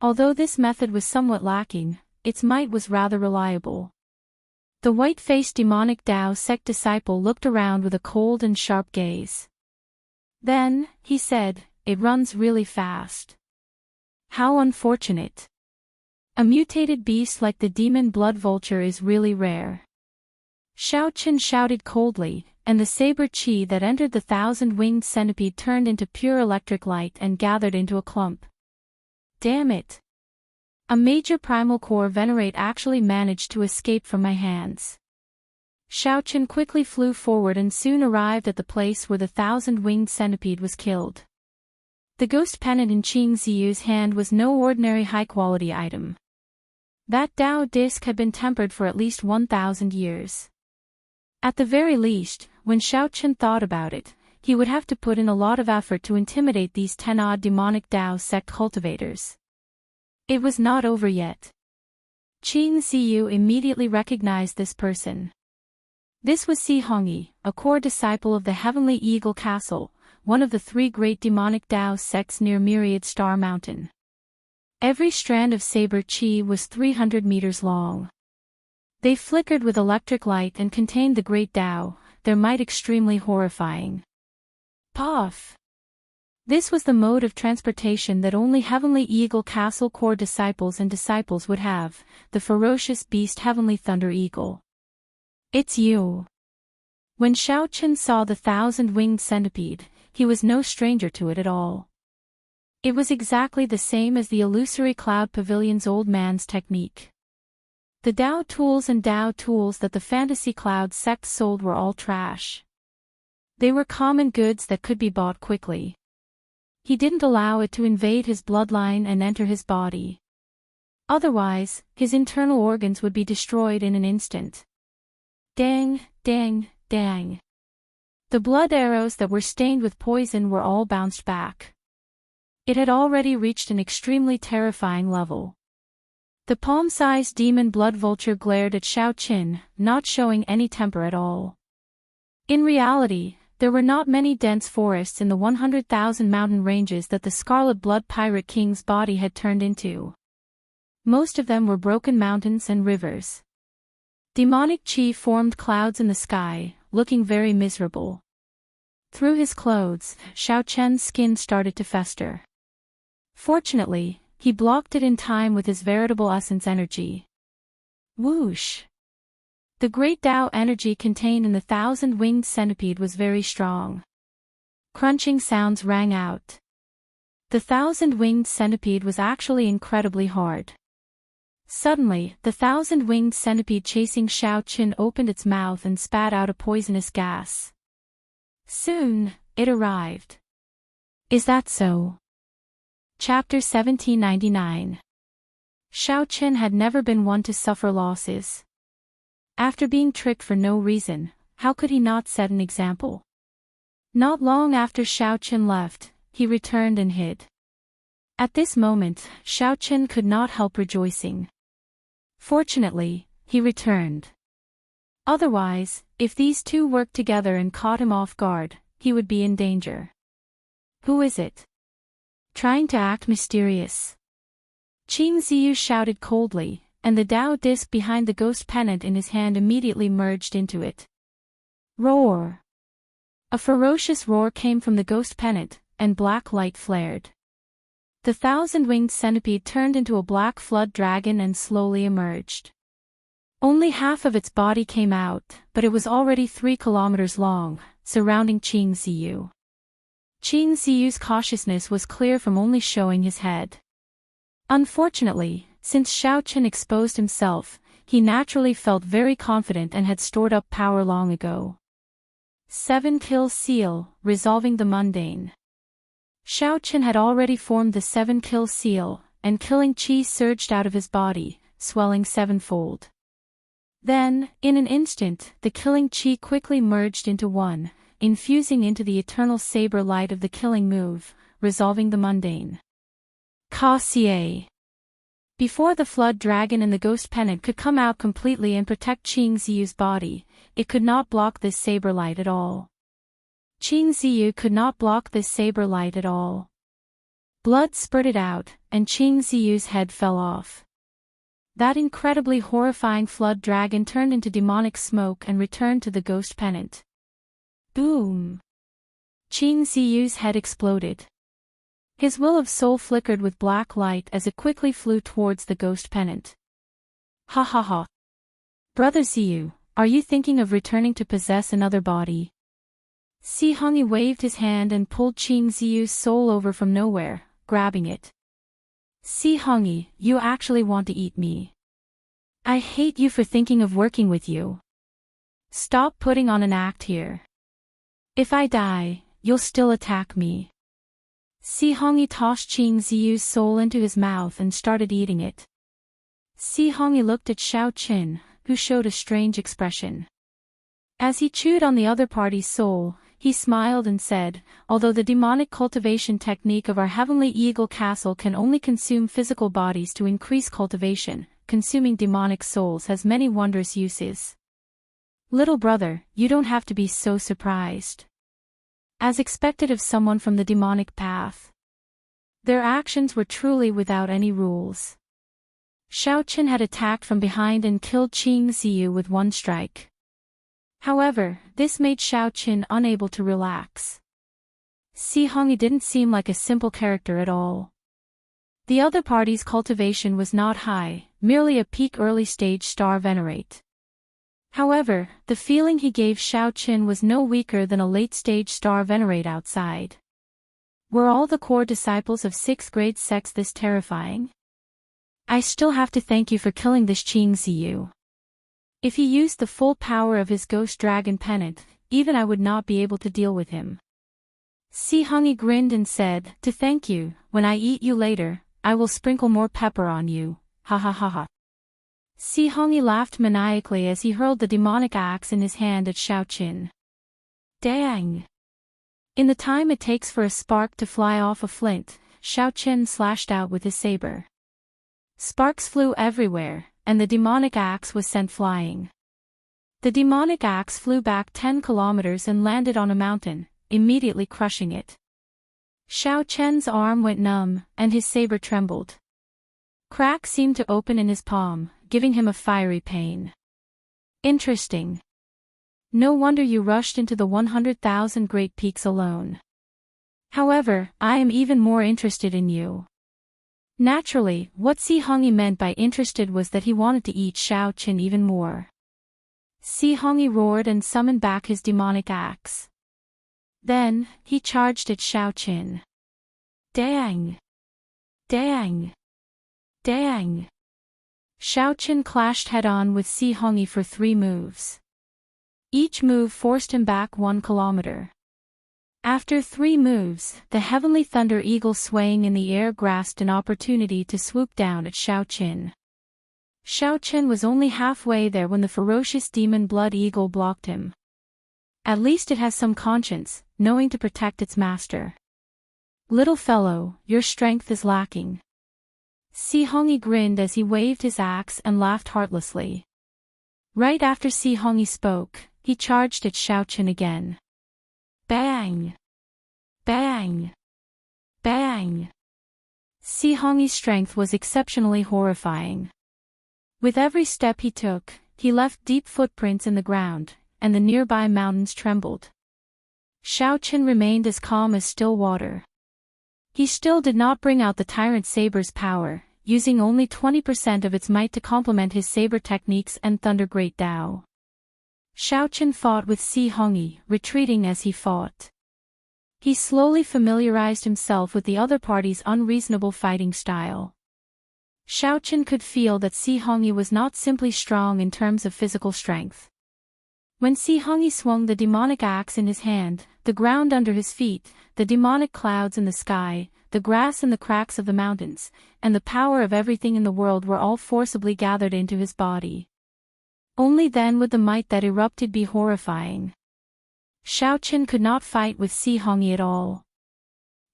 Although this method was somewhat lacking, its might was rather reliable. The white-faced demonic Dao sect disciple looked around with a cold and sharp gaze. Then, he said, "It runs really fast. How unfortunate. A mutated beast like the demon blood vulture is really rare." Xiaoqin shouted coldly, and the saber chi that entered the thousand-winged centipede turned into pure electric light and gathered into a clump. Damn it! A major primal core venerate actually managed to escape from my hands. Xiaochen quickly flew forward and soon arrived at the place where the 1,000-winged centipede was killed. The ghost pennant in Qing Ziyu's hand was no ordinary high-quality item. That Dao disc had been tempered for at least 1,000 years. At the very least, when Xiaochen thought about it, he would have to put in a lot of effort to intimidate these 10-odd demonic Dao sect cultivators. It was not over yet. Qing Ziyu immediately recognized this person. This was Si Hongyi, a core disciple of the Heavenly Eagle Castle, one of the 3 great demonic Dao sects near Myriad Star Mountain. Every strand of saber qi was 300 meters long. They flickered with electric light and contained the great Dao, their might extremely horrifying. Puff! This was the mode of transportation that only Heavenly Eagle Castle core disciples and disciples would have, the ferocious beast Heavenly Thunder Eagle. It's you. When Xiaochen saw the 1,000-winged centipede, he was no stranger to it at all. It was exactly the same as the illusory cloud pavilion's old man's technique. The Dao tools and Dao tools that the fantasy cloud sect sold were all trash. They were common goods that could be bought quickly. He didn't allow it to invade his bloodline and enter his body. Otherwise, his internal organs would be destroyed in an instant. Dang, dang, dang. The blood arrows that were stained with poison were all bounced back. It had already reached an extremely terrifying level. The palm-sized demon blood vulture glared at Xiaochen, not showing any temper at all. In reality, there were not many dense forests in the 100,000 mountain ranges that the Scarlet Blood Pirate King's body had turned into. Most of them were broken mountains and rivers. Demonic chi formed clouds in the sky, looking very miserable. Through his clothes, Xiaochen's skin started to fester. Fortunately, he blocked it in time with his veritable essence energy. Whoosh! The great Dao energy contained in the 1,000-winged centipede was very strong. Crunching sounds rang out. The 1,000-winged centipede was actually incredibly hard. Suddenly, the 1,000-winged centipede chasing Xiaochen opened its mouth and spat out a poisonous gas. Soon, it arrived. Is that so? Chapter 1799. Xiaochen had never been one to suffer losses. After being tricked for no reason, how could he not set an example? Not long after Xiaochen left, he returned and hid. At this moment, Xiaochen could not help rejoicing. Fortunately, he returned. Otherwise, if these two worked together and caught him off guard, he would be in danger. Who is it? Trying to act mysterious. Qing Ziyu shouted coldly, and the Dao disc behind the ghost pennant in his hand immediately merged into it. Roar! A ferocious roar came from the ghost pennant, and black light flared. The 1,000-winged centipede turned into a black flood dragon and slowly emerged. Only half of its body came out, but it was already 3 kilometers long, surrounding Qing Ziyu. Qing Ziyu's cautiousness was clear from only showing his head. Unfortunately, since Xiaochen exposed himself, he naturally felt very confident and had stored up power long ago. 7-kill seal, resolving the mundane. Xiaochen had already formed the 7-kill seal, and killing chi surged out of his body, swelling 7-fold. Then, in an instant, the killing chi quickly merged into one, infusing into the eternal saber light of the killing move, resolving the mundane. Ka Xie. Before the flood dragon and the ghost pennant could come out completely and protect Qing Ziyu's body, it could not block this saber light at all. Qing Ziyu could not block this saber light at all. Blood spurted out, and Qing Ziyu's head fell off. That incredibly horrifying flood dragon turned into demonic smoke and returned to the ghost pennant. Boom! Qing Ziyu's head exploded. His will of soul flickered with black light as it quickly flew towards the ghost pennant. Ha ha ha! Brother Ziyu, are you thinking of returning to possess another body? Si Hongyi waved his hand and pulled Qing Ziyu's soul over from nowhere, grabbing it. Si Hongyi, you actually want to eat me. I hate you for thinking of working with you. Stop putting on an act here. If I die, you'll still attack me. Xianxia tossed Xianxia's soul into his mouth and started eating it. Xianxia looked at Xiaoqin, who showed a strange expression. As he chewed on the other party's soul, he smiled and said, although the demonic cultivation technique of our heavenly eagle castle can only consume physical bodies to increase cultivation, consuming demonic souls has many wondrous uses. Little brother, you don't have to be so surprised. As expected of someone from the demonic path. Their actions were truly without any rules. Xiaoqin had attacked from behind and killed Xianxia with one strike. However, this made Xiaoqin unable to relax. Xianxia didn't seem like a simple character at all. The other party's cultivation was not high, merely a peak early-stage star venerate. However, the feeling he gave Xiaoqin was no weaker than a late-stage star venerate outside. Were all the core disciples of 6th grade sects this terrifying? I still have to thank you for killing this Xianxia. If he used the full power of his ghost dragon pennant, even I would not be able to deal with him. Xianxia grinned and said, to thank you, when I eat you later, I will sprinkle more pepper on you, ha ha ha ha. Xianxia laughed maniacally as he hurled the demonic axe in his hand at Xiaoqin. Dang! In the time it takes for a spark to fly off a flint, Xiaoqin slashed out with his saber. Sparks flew everywhere, and the demonic axe was sent flying. The demonic axe flew back 10 kilometers and landed on a mountain, immediately crushing it. Xiaoqin's arm went numb, and his saber trembled. Cracks seemed to open in his palm, giving him a fiery pain. Interesting. No wonder you rushed into the 100,000 Great Peaks alone. However, I am even more interested in you. Naturally, what Xianxia meant by interested was that he wanted to eat Xiaoqin even more. Xianxia roared and summoned back his demonic axe. Then, he charged at Xiaoqin. Dang! Dang! Dang! Xiaoqin clashed head-on with Xianxia for 3 moves. Each move forced him back 1 kilometer. After 3 moves, the heavenly thunder eagle swaying in the air grasped an opportunity to swoop down at Xiaoqin. Xiaoqin was only halfway there when the ferocious demon blood eagle blocked him. At least it has some conscience, knowing to protect its master. Little fellow, your strength is lacking. Xianxia grinned as he waved his axe and laughed heartlessly. Right after Xianxia spoke, he charged at Xiaoqin again. Bang! Bang! Bang! Xianxia's strength was exceptionally horrifying. With every step he took, he left deep footprints in the ground, and the nearby mountains trembled. Xiaoqin remained as calm as still water. He still did not bring out the tyrant saber's power, using only 20% of its might to complement his saber techniques and thunder great Dao. Xiaoqin fought with Xianxia, retreating as he fought. He slowly familiarized himself with the other party's unreasonable fighting style. Xiaoqin could feel that Xianxia was not simply strong in terms of physical strength. When Xianxia swung the demonic axe in his hand, the ground under his feet, the demonic clouds in the sky, the grass in the cracks of the mountains, and the power of everything in the world were all forcibly gathered into his body. Only then would the might that erupted be horrifying. Xiaoqin could not fight with Xianxia at all.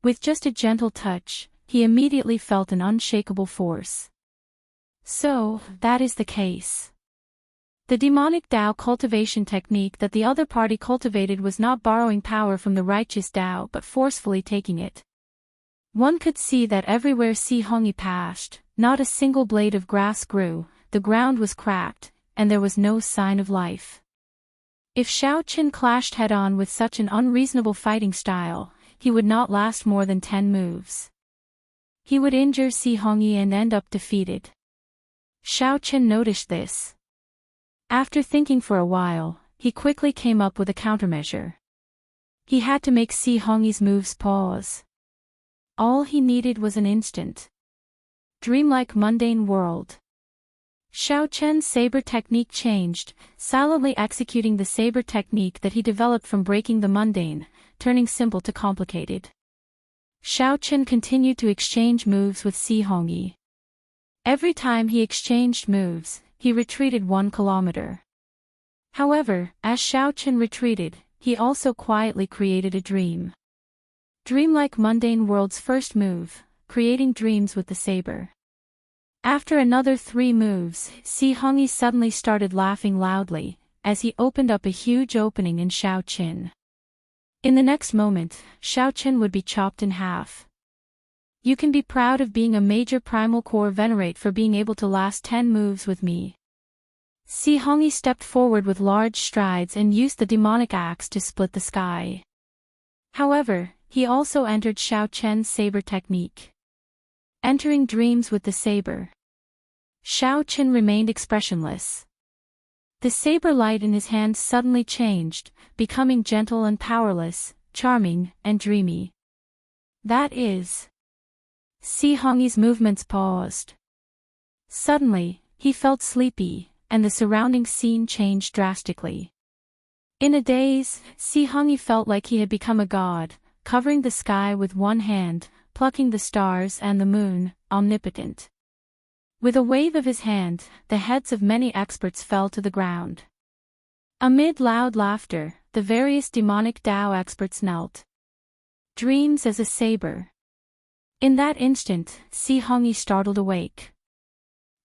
With just a gentle touch, he immediately felt an unshakable force. So, that is the case. The demonic Dao cultivation technique that the other party cultivated was not borrowing power from the righteous Dao but forcefully taking it. One could see that everywhere Xianxia passed, not a single blade of grass grew, the ground was cracked, and there was no sign of life. If Xiaoqin clashed head-on with such an unreasonable fighting style, he would not last more than 10 moves. He would injure Xianxia and end up defeated. Xiaoqin noticed this. After thinking for a while, he quickly came up with a countermeasure. He had to make Xianxia's moves pause. All he needed was an instant. Dreamlike mundane world. Xiao Chen's saber technique changed, silently executing the saber technique that he developed from breaking the mundane, turning simple to complicated. Xiao Chen continued to exchange moves with Si Hongyi. Every time he exchanged moves, he retreated 1 kilometer. However, as Xiao Chen retreated, he also quietly created a dream. Dreamlike mundane world's first move, creating dreams with the saber. After another 3 moves, Si Hongyi suddenly started laughing loudly, as he opened up a huge opening in Xiao Chen. In the next moment, Xiao Chen would be chopped in half. You can be proud of being a major primal core venerate for being able to last 10 moves with me. Si Hongyi stepped forward with large strides and used the demonic axe to split the sky. However, he also entered Xiao Chen's saber technique. Entering dreams with the saber. Xiao Chen remained expressionless. The saber light in his hand suddenly changed, becoming gentle and powerless, charming and dreamy. That is. Si Hongyi's movements paused. Suddenly, he felt sleepy, and the surrounding scene changed drastically. In a daze, Si Hongyi felt like he had become a god, covering the sky with one hand, plucking the stars and the moon, omnipotent. With a wave of his hand, the heads of many experts fell to the ground. Amid loud laughter, the various demonic Dao experts knelt. Dreams as a saber. In that instant, Si Hongyi startled awake.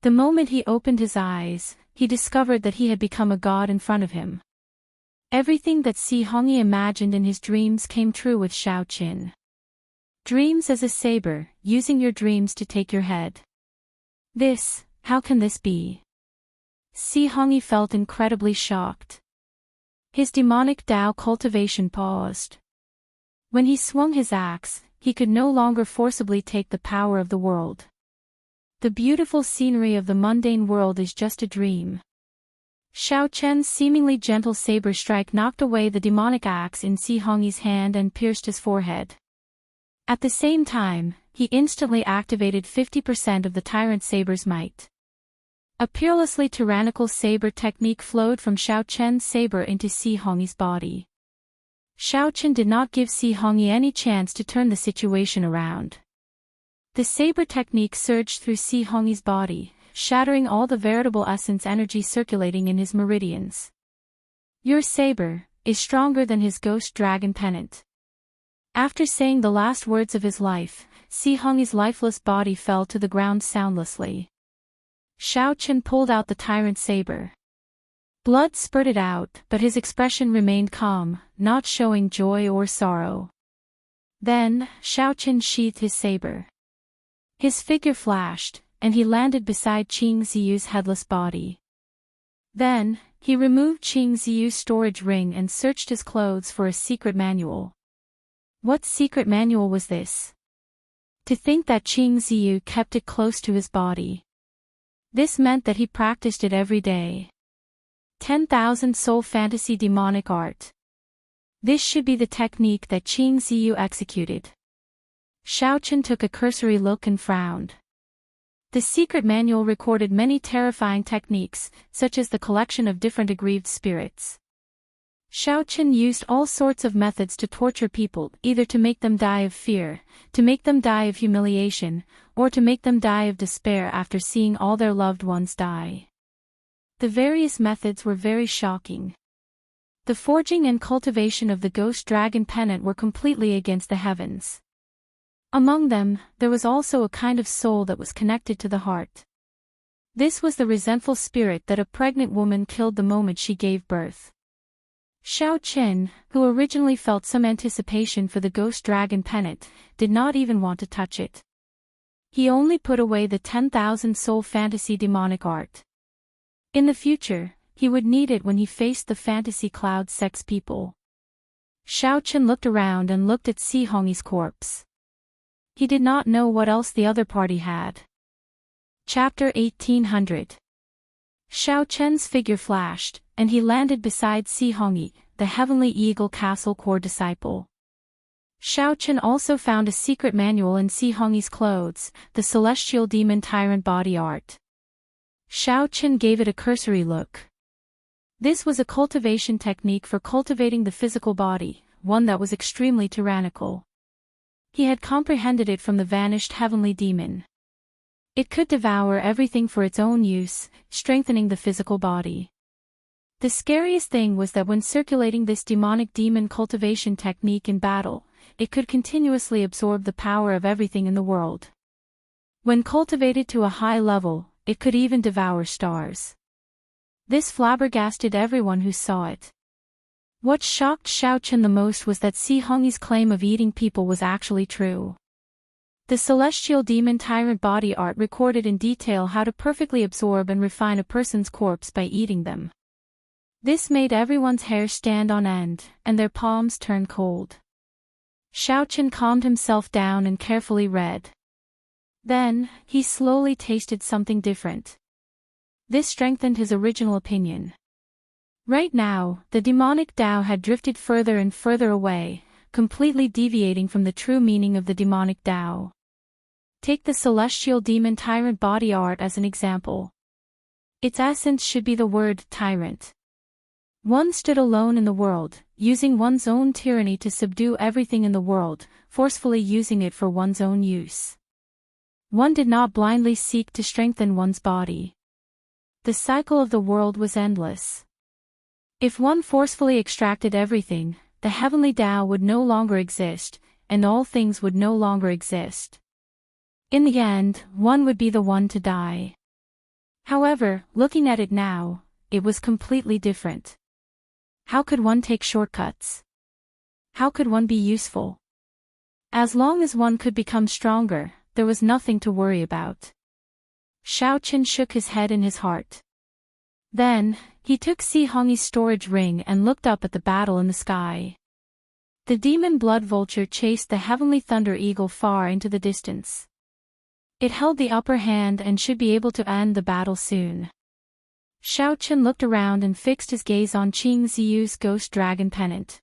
The moment he opened his eyes, he discovered that he had become a god in front of him. Everything that Si Hongyi imagined in his dreams came true with Xiao Chen. Dreams as a saber, using your dreams to take your head. How can this be? Si Hongyi felt incredibly shocked. His demonic Dao cultivation paused. When he swung his axe, he could no longer forcibly take the power of the world. The beautiful scenery of the mundane world is just a dream. Xiao Chen's seemingly gentle saber strike knocked away the demonic axe in Si Hongyi's hand and pierced his forehead. At the same time, he instantly activated 50% of the tyrant saber's might. A peerlessly tyrannical saber technique flowed from Xiao Chen's saber into Si Hongyi's body. Xiao Chen did not give Si Hongyi any chance to turn the situation around. The saber technique surged through Si Hongyi's body, shattering all the veritable essence energy circulating in his meridians. Your saber is stronger than his ghost dragon pennant. After saying the last words of his life, Si Hongyi's lifeless body fell to the ground soundlessly. Xiao Chen pulled out the tyrant saber. Blood spurted out, but his expression remained calm, not showing joy or sorrow. Then, Xiao Chen sheathed his saber. His figure flashed, and he landed beside Qing Ziyu's headless body. Then, he removed Qing Ziyu's storage ring and searched his clothes for a secret manual. What secret manual was this? To think that Qing Ziyu kept it close to his body. This meant that he practiced it every day. 10,000 soul fantasy demonic art. This should be the technique that Qing Ziyu executed. Xiao Chen took a cursory look and frowned. The secret manual recorded many terrifying techniques, such as the collection of different aggrieved spirits. Xiao Chen used all sorts of methods to torture people, either to make them die of fear, to make them die of humiliation, or to make them die of despair after seeing all their loved ones die. The various methods were very shocking. The forging and cultivation of the ghost dragon pennant were completely against the heavens. Among them, there was also a kind of soul that was connected to the heart. This was the resentful spirit that a pregnant woman killed the moment she gave birth. Xiao Chen, who originally felt some anticipation for the ghost dragon pennant, did not even want to touch it. He only put away the 10,000 soul fantasy demonic art. In the future, he would need it when he faced the fantasy cloud sex people. Xiao Chen looked around and looked at Si Hongyi's corpse. He did not know what else the other party had. Chapter 1800. Xiao Chen's figure flashed, and he landed beside Si Hongyi, the Heavenly Eagle Castle core disciple. Xiao Chen also found a secret manual in Si Hongyi's clothes, the Celestial Demon Tyrant Body Art. Xiao Chen gave it a cursory look. This was a cultivation technique for cultivating the physical body, one that was extremely tyrannical. He had comprehended it from the vanished heavenly demon. It could devour everything for its own use, strengthening the physical body. The scariest thing was that when circulating this demonic demon cultivation technique in battle, it could continuously absorb the power of everything in the world. When cultivated to a high level, it could even devour stars. This flabbergasted everyone who saw it. What shocked Xiao Chen the most was that Si Hongyi's claim of eating people was actually true. The celestial demon tyrant body art recorded in detail how to perfectly absorb and refine a person's corpse by eating them. This made everyone's hair stand on end, and their palms turn cold. Xiao Chen calmed himself down and carefully read. Then, he slowly tasted something different. This strengthened his original opinion. Right now, the demonic Tao had drifted further and further away, completely deviating from the true meaning of the demonic Tao. Take the celestial demon tyrant body art as an example. Its essence should be the word tyrant. One stood alone in the world, using one's own tyranny to subdue everything in the world, forcefully using it for one's own use. One did not blindly seek to strengthen one's body. The cycle of the world was endless. If one forcefully extracted everything, the heavenly Tao would no longer exist, and all things would no longer exist. In the end, one would be the one to die. However, looking at it now, it was completely different. How could one take shortcuts? How could one be useful? As long as one could become stronger, there was nothing to worry about. Xiao Chen shook his head in his heart. Then, he took Si Hongyi's storage ring and looked up at the battle in the sky. The demon blood vulture chased the heavenly thunder eagle far into the distance. It held the upper hand and should be able to end the battle soon. Xiao Chen looked around and fixed his gaze on Qing Ziyu's ghost dragon pennant.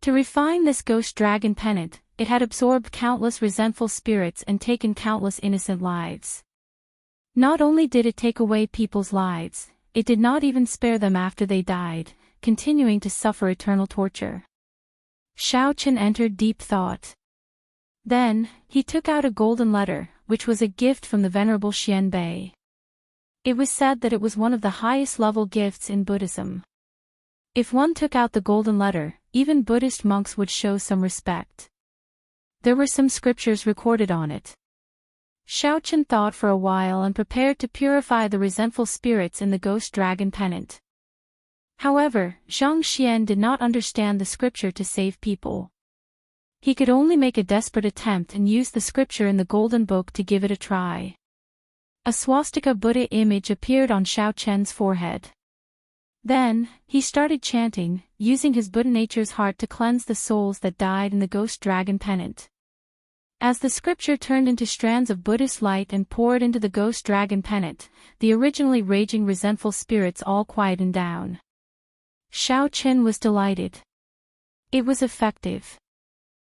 To refine this ghost dragon pennant, it had absorbed countless resentful spirits and taken countless innocent lives. Not only did it take away people's lives, it did not even spare them after they died, continuing to suffer eternal torture. Xiao Chen entered deep thought. Then, he took out a golden letter, which was a gift from the Venerable Xian Bei. It was said that it was one of the highest level gifts in Buddhism. If one took out the golden letter, even Buddhist monks would show some respect. There were some scriptures recorded on it. Xiao Chen thought for a while and prepared to purify the resentful spirits in the ghost dragon pennant. However, Zhang Xian did not understand the scripture to save people. He could only make a desperate attempt and use the scripture in the golden book to give it a try. A swastika Buddha image appeared on Xiao Chen's forehead. Then, he started chanting, using his Buddha nature's heart to cleanse the souls that died in the ghost dragon pennant. As the scripture turned into strands of Buddhist light and poured into the ghost dragon pennant, the originally raging resentful spirits all quietened down. Xiao Chen was delighted. It was effective.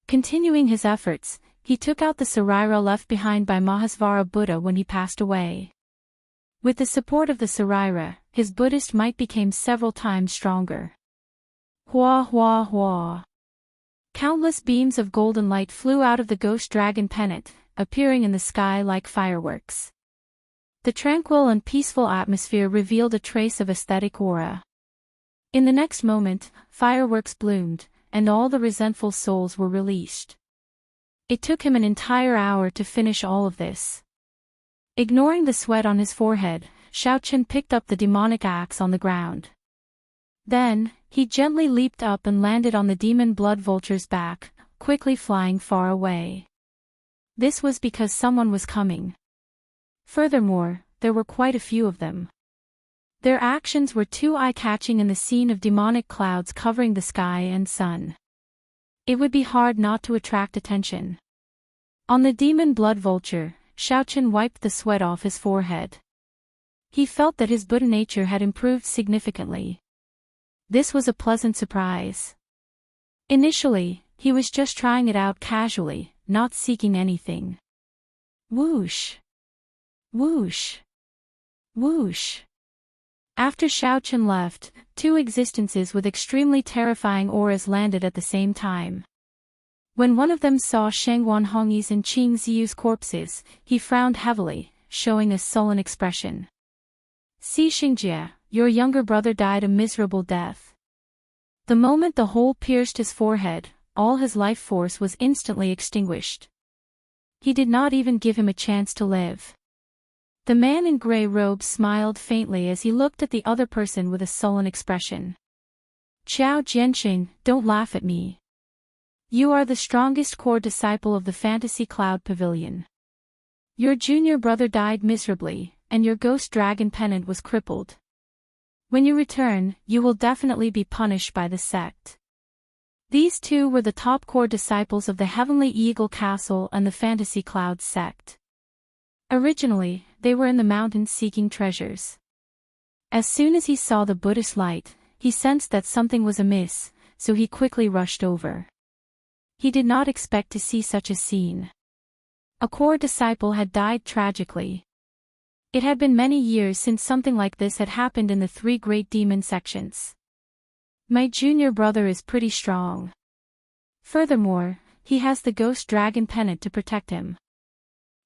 Continuing his efforts, he took out the sarira left behind by Mahasvara Buddha when he passed away. With the support of the sarira, his Buddhist might became several times stronger. Hua hua hua. Countless beams of golden light flew out of the ghost dragon pennant, appearing in the sky like fireworks. The tranquil and peaceful atmosphere revealed a trace of aesthetic aura. In the next moment, fireworks bloomed, and all the resentful souls were released. It took him an entire hour to finish all of this. Ignoring the sweat on his forehead, Xiao Chen picked up the demonic axe on the ground. Then, he gently leaped up and landed on the demon blood vulture's back, quickly flying far away. This was because someone was coming. Furthermore, there were quite a few of them. Their actions were too eye-catching in the scene of demonic clouds covering the sky and sun. It would be hard not to attract attention. On the demon blood vulture, Xiao Chen wiped the sweat off his forehead. He felt that his Buddha nature had improved significantly. This was a pleasant surprise. Initially, he was just trying it out casually, not seeking anything. Whoosh! Whoosh! Whoosh! After Xiaochen left, two existences with extremely terrifying auras landed at the same time. When one of them saw Shengwan Hongyi's and Qing Ziyu's corpses, he frowned heavily, showing a sullen expression. Xianxia, your younger brother died a miserable death. The moment the hole pierced his forehead, all his life force was instantly extinguished. He did not even give him a chance to live. The man in gray robes smiled faintly as he looked at the other person with a sullen expression. Qiao Jianxing, don't laugh at me. You are the strongest core disciple of the Fantasy Cloud Pavilion. Your junior brother died miserably, and your ghost dragon pennant was crippled. When you return, you will definitely be punished by the sect. These two were the top core disciples of the Heavenly Eagle Castle and the Fantasy Cloud sect. Originally, they were in the mountains seeking treasures. As soon as he saw the Buddhist light, he sensed that something was amiss, so he quickly rushed over. He did not expect to see such a scene. A core disciple had died tragically. It had been many years since something like this had happened in the three great demon sections. My junior brother is pretty strong. Furthermore, he has the ghost dragon pennant to protect him.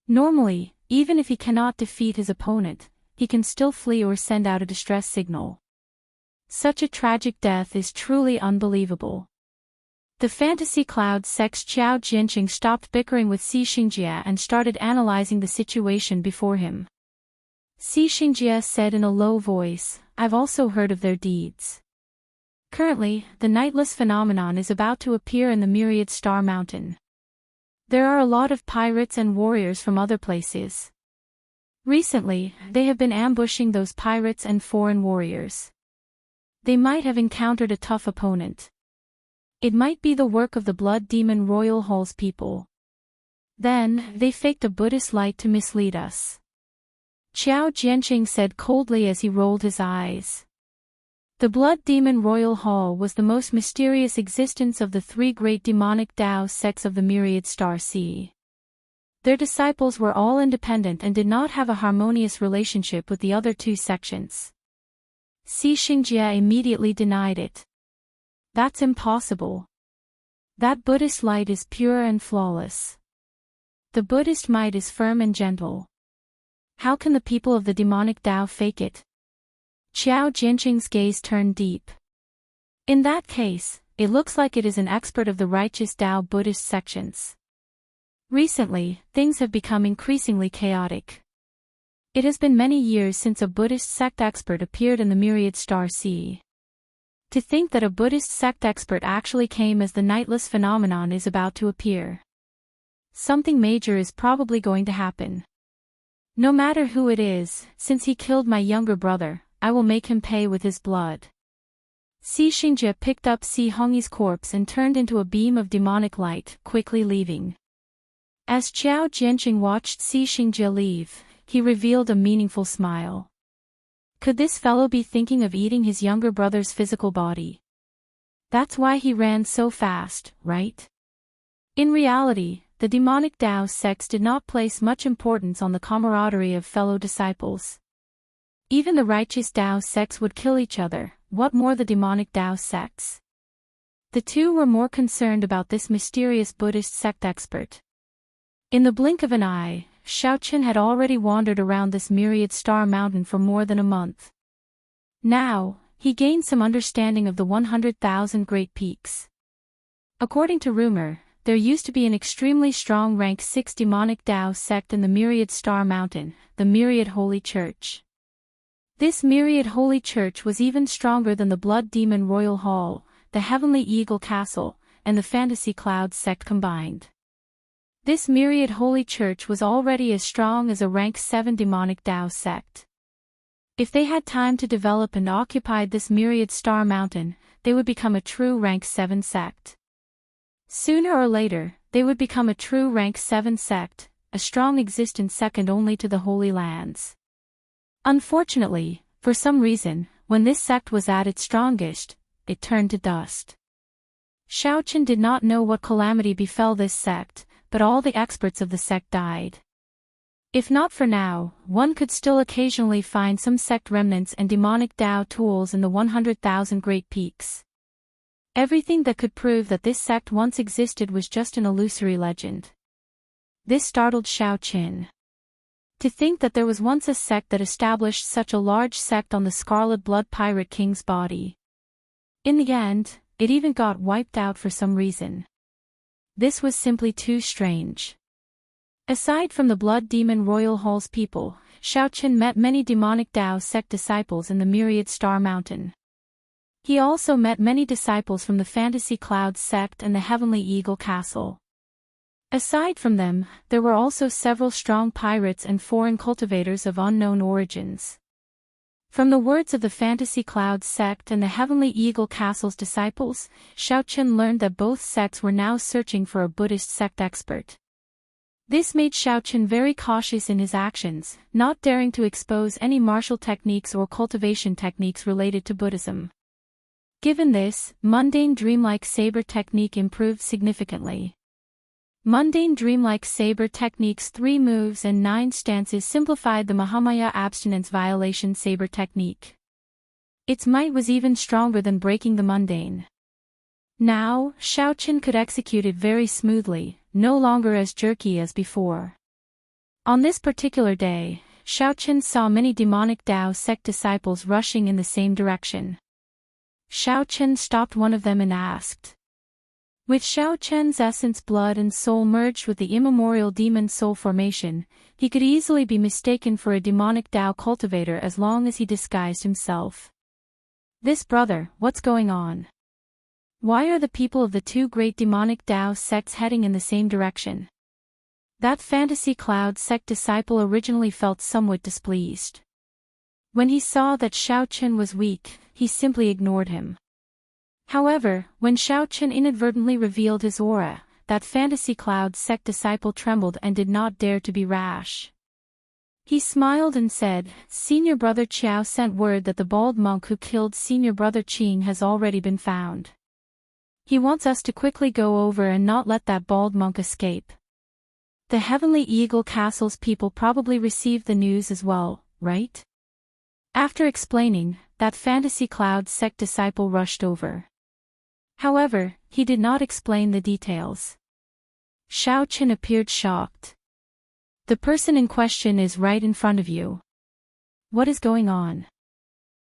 Normally, even if he cannot defeat his opponent, he can still flee or send out a distress signal. Such a tragic death is truly unbelievable. The Fantasy Cloud sect's Qiao Jianxing stopped bickering with Xianxia and started analyzing the situation before him. Xianxia said in a low voice, I've also heard of their deeds. Currently, the nightless phenomenon is about to appear in the Myriad Star Mountain. There are a lot of pirates and warriors from other places. Recently, they have been ambushing those pirates and foreign warriors. They might have encountered a tough opponent. It might be the work of the Blood Demon Royal Hall's people. Then, they faked a Buddhist light to mislead us. Qiao Jianxing said coldly as he rolled his eyes. The Blood Demon Royal Hall was the most mysterious existence of the three great demonic Dao sects of the Myriad Star Sea. Their disciples were all independent and did not have a harmonious relationship with the other two sections. Xianxia immediately denied it. That's impossible. That Buddhist light is pure and flawless. The Buddhist might is firm and gentle. How can the people of the demonic Dao fake it? Qiao Jianxing's gaze turned deep. In that case, it looks like it is an expert of the righteous Dao Buddhist sections. Recently, things have become increasingly chaotic. It has been many years since a Buddhist sect expert appeared in the Myriad Star Sea. To think that a Buddhist sect expert actually came as the nightless phenomenon is about to appear. Something major is probably going to happen. No matter who it is, since he killed my younger brother, I will make him pay with his blood. Xianxia picked up Si Hongyi's corpse and turned into a beam of demonic light, quickly leaving. As Qiao Jianxing watched Xianxia leave, he revealed a meaningful smile. Could this fellow be thinking of eating his younger brother's physical body? That's why he ran so fast, right? In reality, the demonic Dao sects did not place much importance on the camaraderie of fellow disciples. Even the righteous Dao sects would kill each other, what more the demonic Dao sects? The two were more concerned about this mysterious Buddhist sect expert. In the blink of an eye, Xiaochen had already wandered around this Myriad Star Mountain for more than a month. Now, he gained some understanding of the 100,000 Great Peaks. According to rumor, there used to be an extremely strong rank 6 demonic Dao sect in the Myriad Star Mountain, the Myriad Holy Church. This Myriad Holy Church was even stronger than the Blood Demon Royal Hall, the Heavenly Eagle Castle, and the Fantasy Cloud sect combined. This Myriad Holy Church was already as strong as a rank 7 demonic Dao sect. If they had time to develop and occupied this Myriad Star Mountain, they would become a true rank 7 sect. Sooner or later, they would become a true rank 7 sect, a strong existence second only to the Holy Lands. Unfortunately, for some reason, when this sect was at its strongest, it turned to dust. Xiaochen did not know what calamity befell this sect, but all the experts of the sect died. If not for now, one could still occasionally find some sect remnants and demonic Dao tools in the 100,000 Great Peaks. Everything that could prove that this sect once existed was just an illusory legend. This startled Xiaoqin. To think that there was once a sect that established such a large sect on the Scarlet Blood Pirate King's body. In the end, it even got wiped out for some reason. This was simply too strange. Aside from the Blood Demon Royal Hall's people, Xiaoqin met many demonic Dao sect disciples in the Myriad Star Mountain. He also met many disciples from the Fantasy Clouds sect and the Heavenly Eagle Castle. Aside from them, there were also several strong pirates and foreign cultivators of unknown origins. From the words of the Fantasy Clouds sect and the Heavenly Eagle Castle's disciples, Xiaoqin learned that both sects were now searching for a Buddhist sect expert. This made Xiaoqin very cautious in his actions, not daring to expose any martial techniques or cultivation techniques related to Buddhism. Given this, mundane dreamlike saber technique improved significantly. Mundane dreamlike saber technique's 3 moves and 9 stances simplified the Mahamaya abstinence violation saber technique. Its might was even stronger than breaking the mundane. Now, Xiaoqin could execute it very smoothly, no longer as jerky as before. On this particular day, Xiaoqin saw many demonic Dao sect disciples rushing in the same direction. Xiaoqin stopped one of them and asked. With Xiaoqin's essence blood and soul merged with the immemorial demon soul formation, he could easily be mistaken for a demonic Dao cultivator as long as he disguised himself. This brother, what's going on? Why are the people of the 2 great demonic Dao sects heading in the same direction? That Fantasy Cloud sect disciple originally felt somewhat displeased. When he saw that Xiaoqin was weak, he simply ignored him. However, when Xiaoqin inadvertently revealed his aura, that Fantasy Cloud sect disciple trembled and did not dare to be rash. He smiled and said, Senior Brother Qiao sent word that the bald monk who killed Senior Brother Qing has already been found. He wants us to quickly go over and not let that bald monk escape. The Heavenly Eagle Castle's people probably received the news as well, right? After explaining, that Fantasy Cloud sect disciple rushed over. However, he did not explain the details. Xiaoqin appeared shocked. The person in question is right in front of you. What is going on?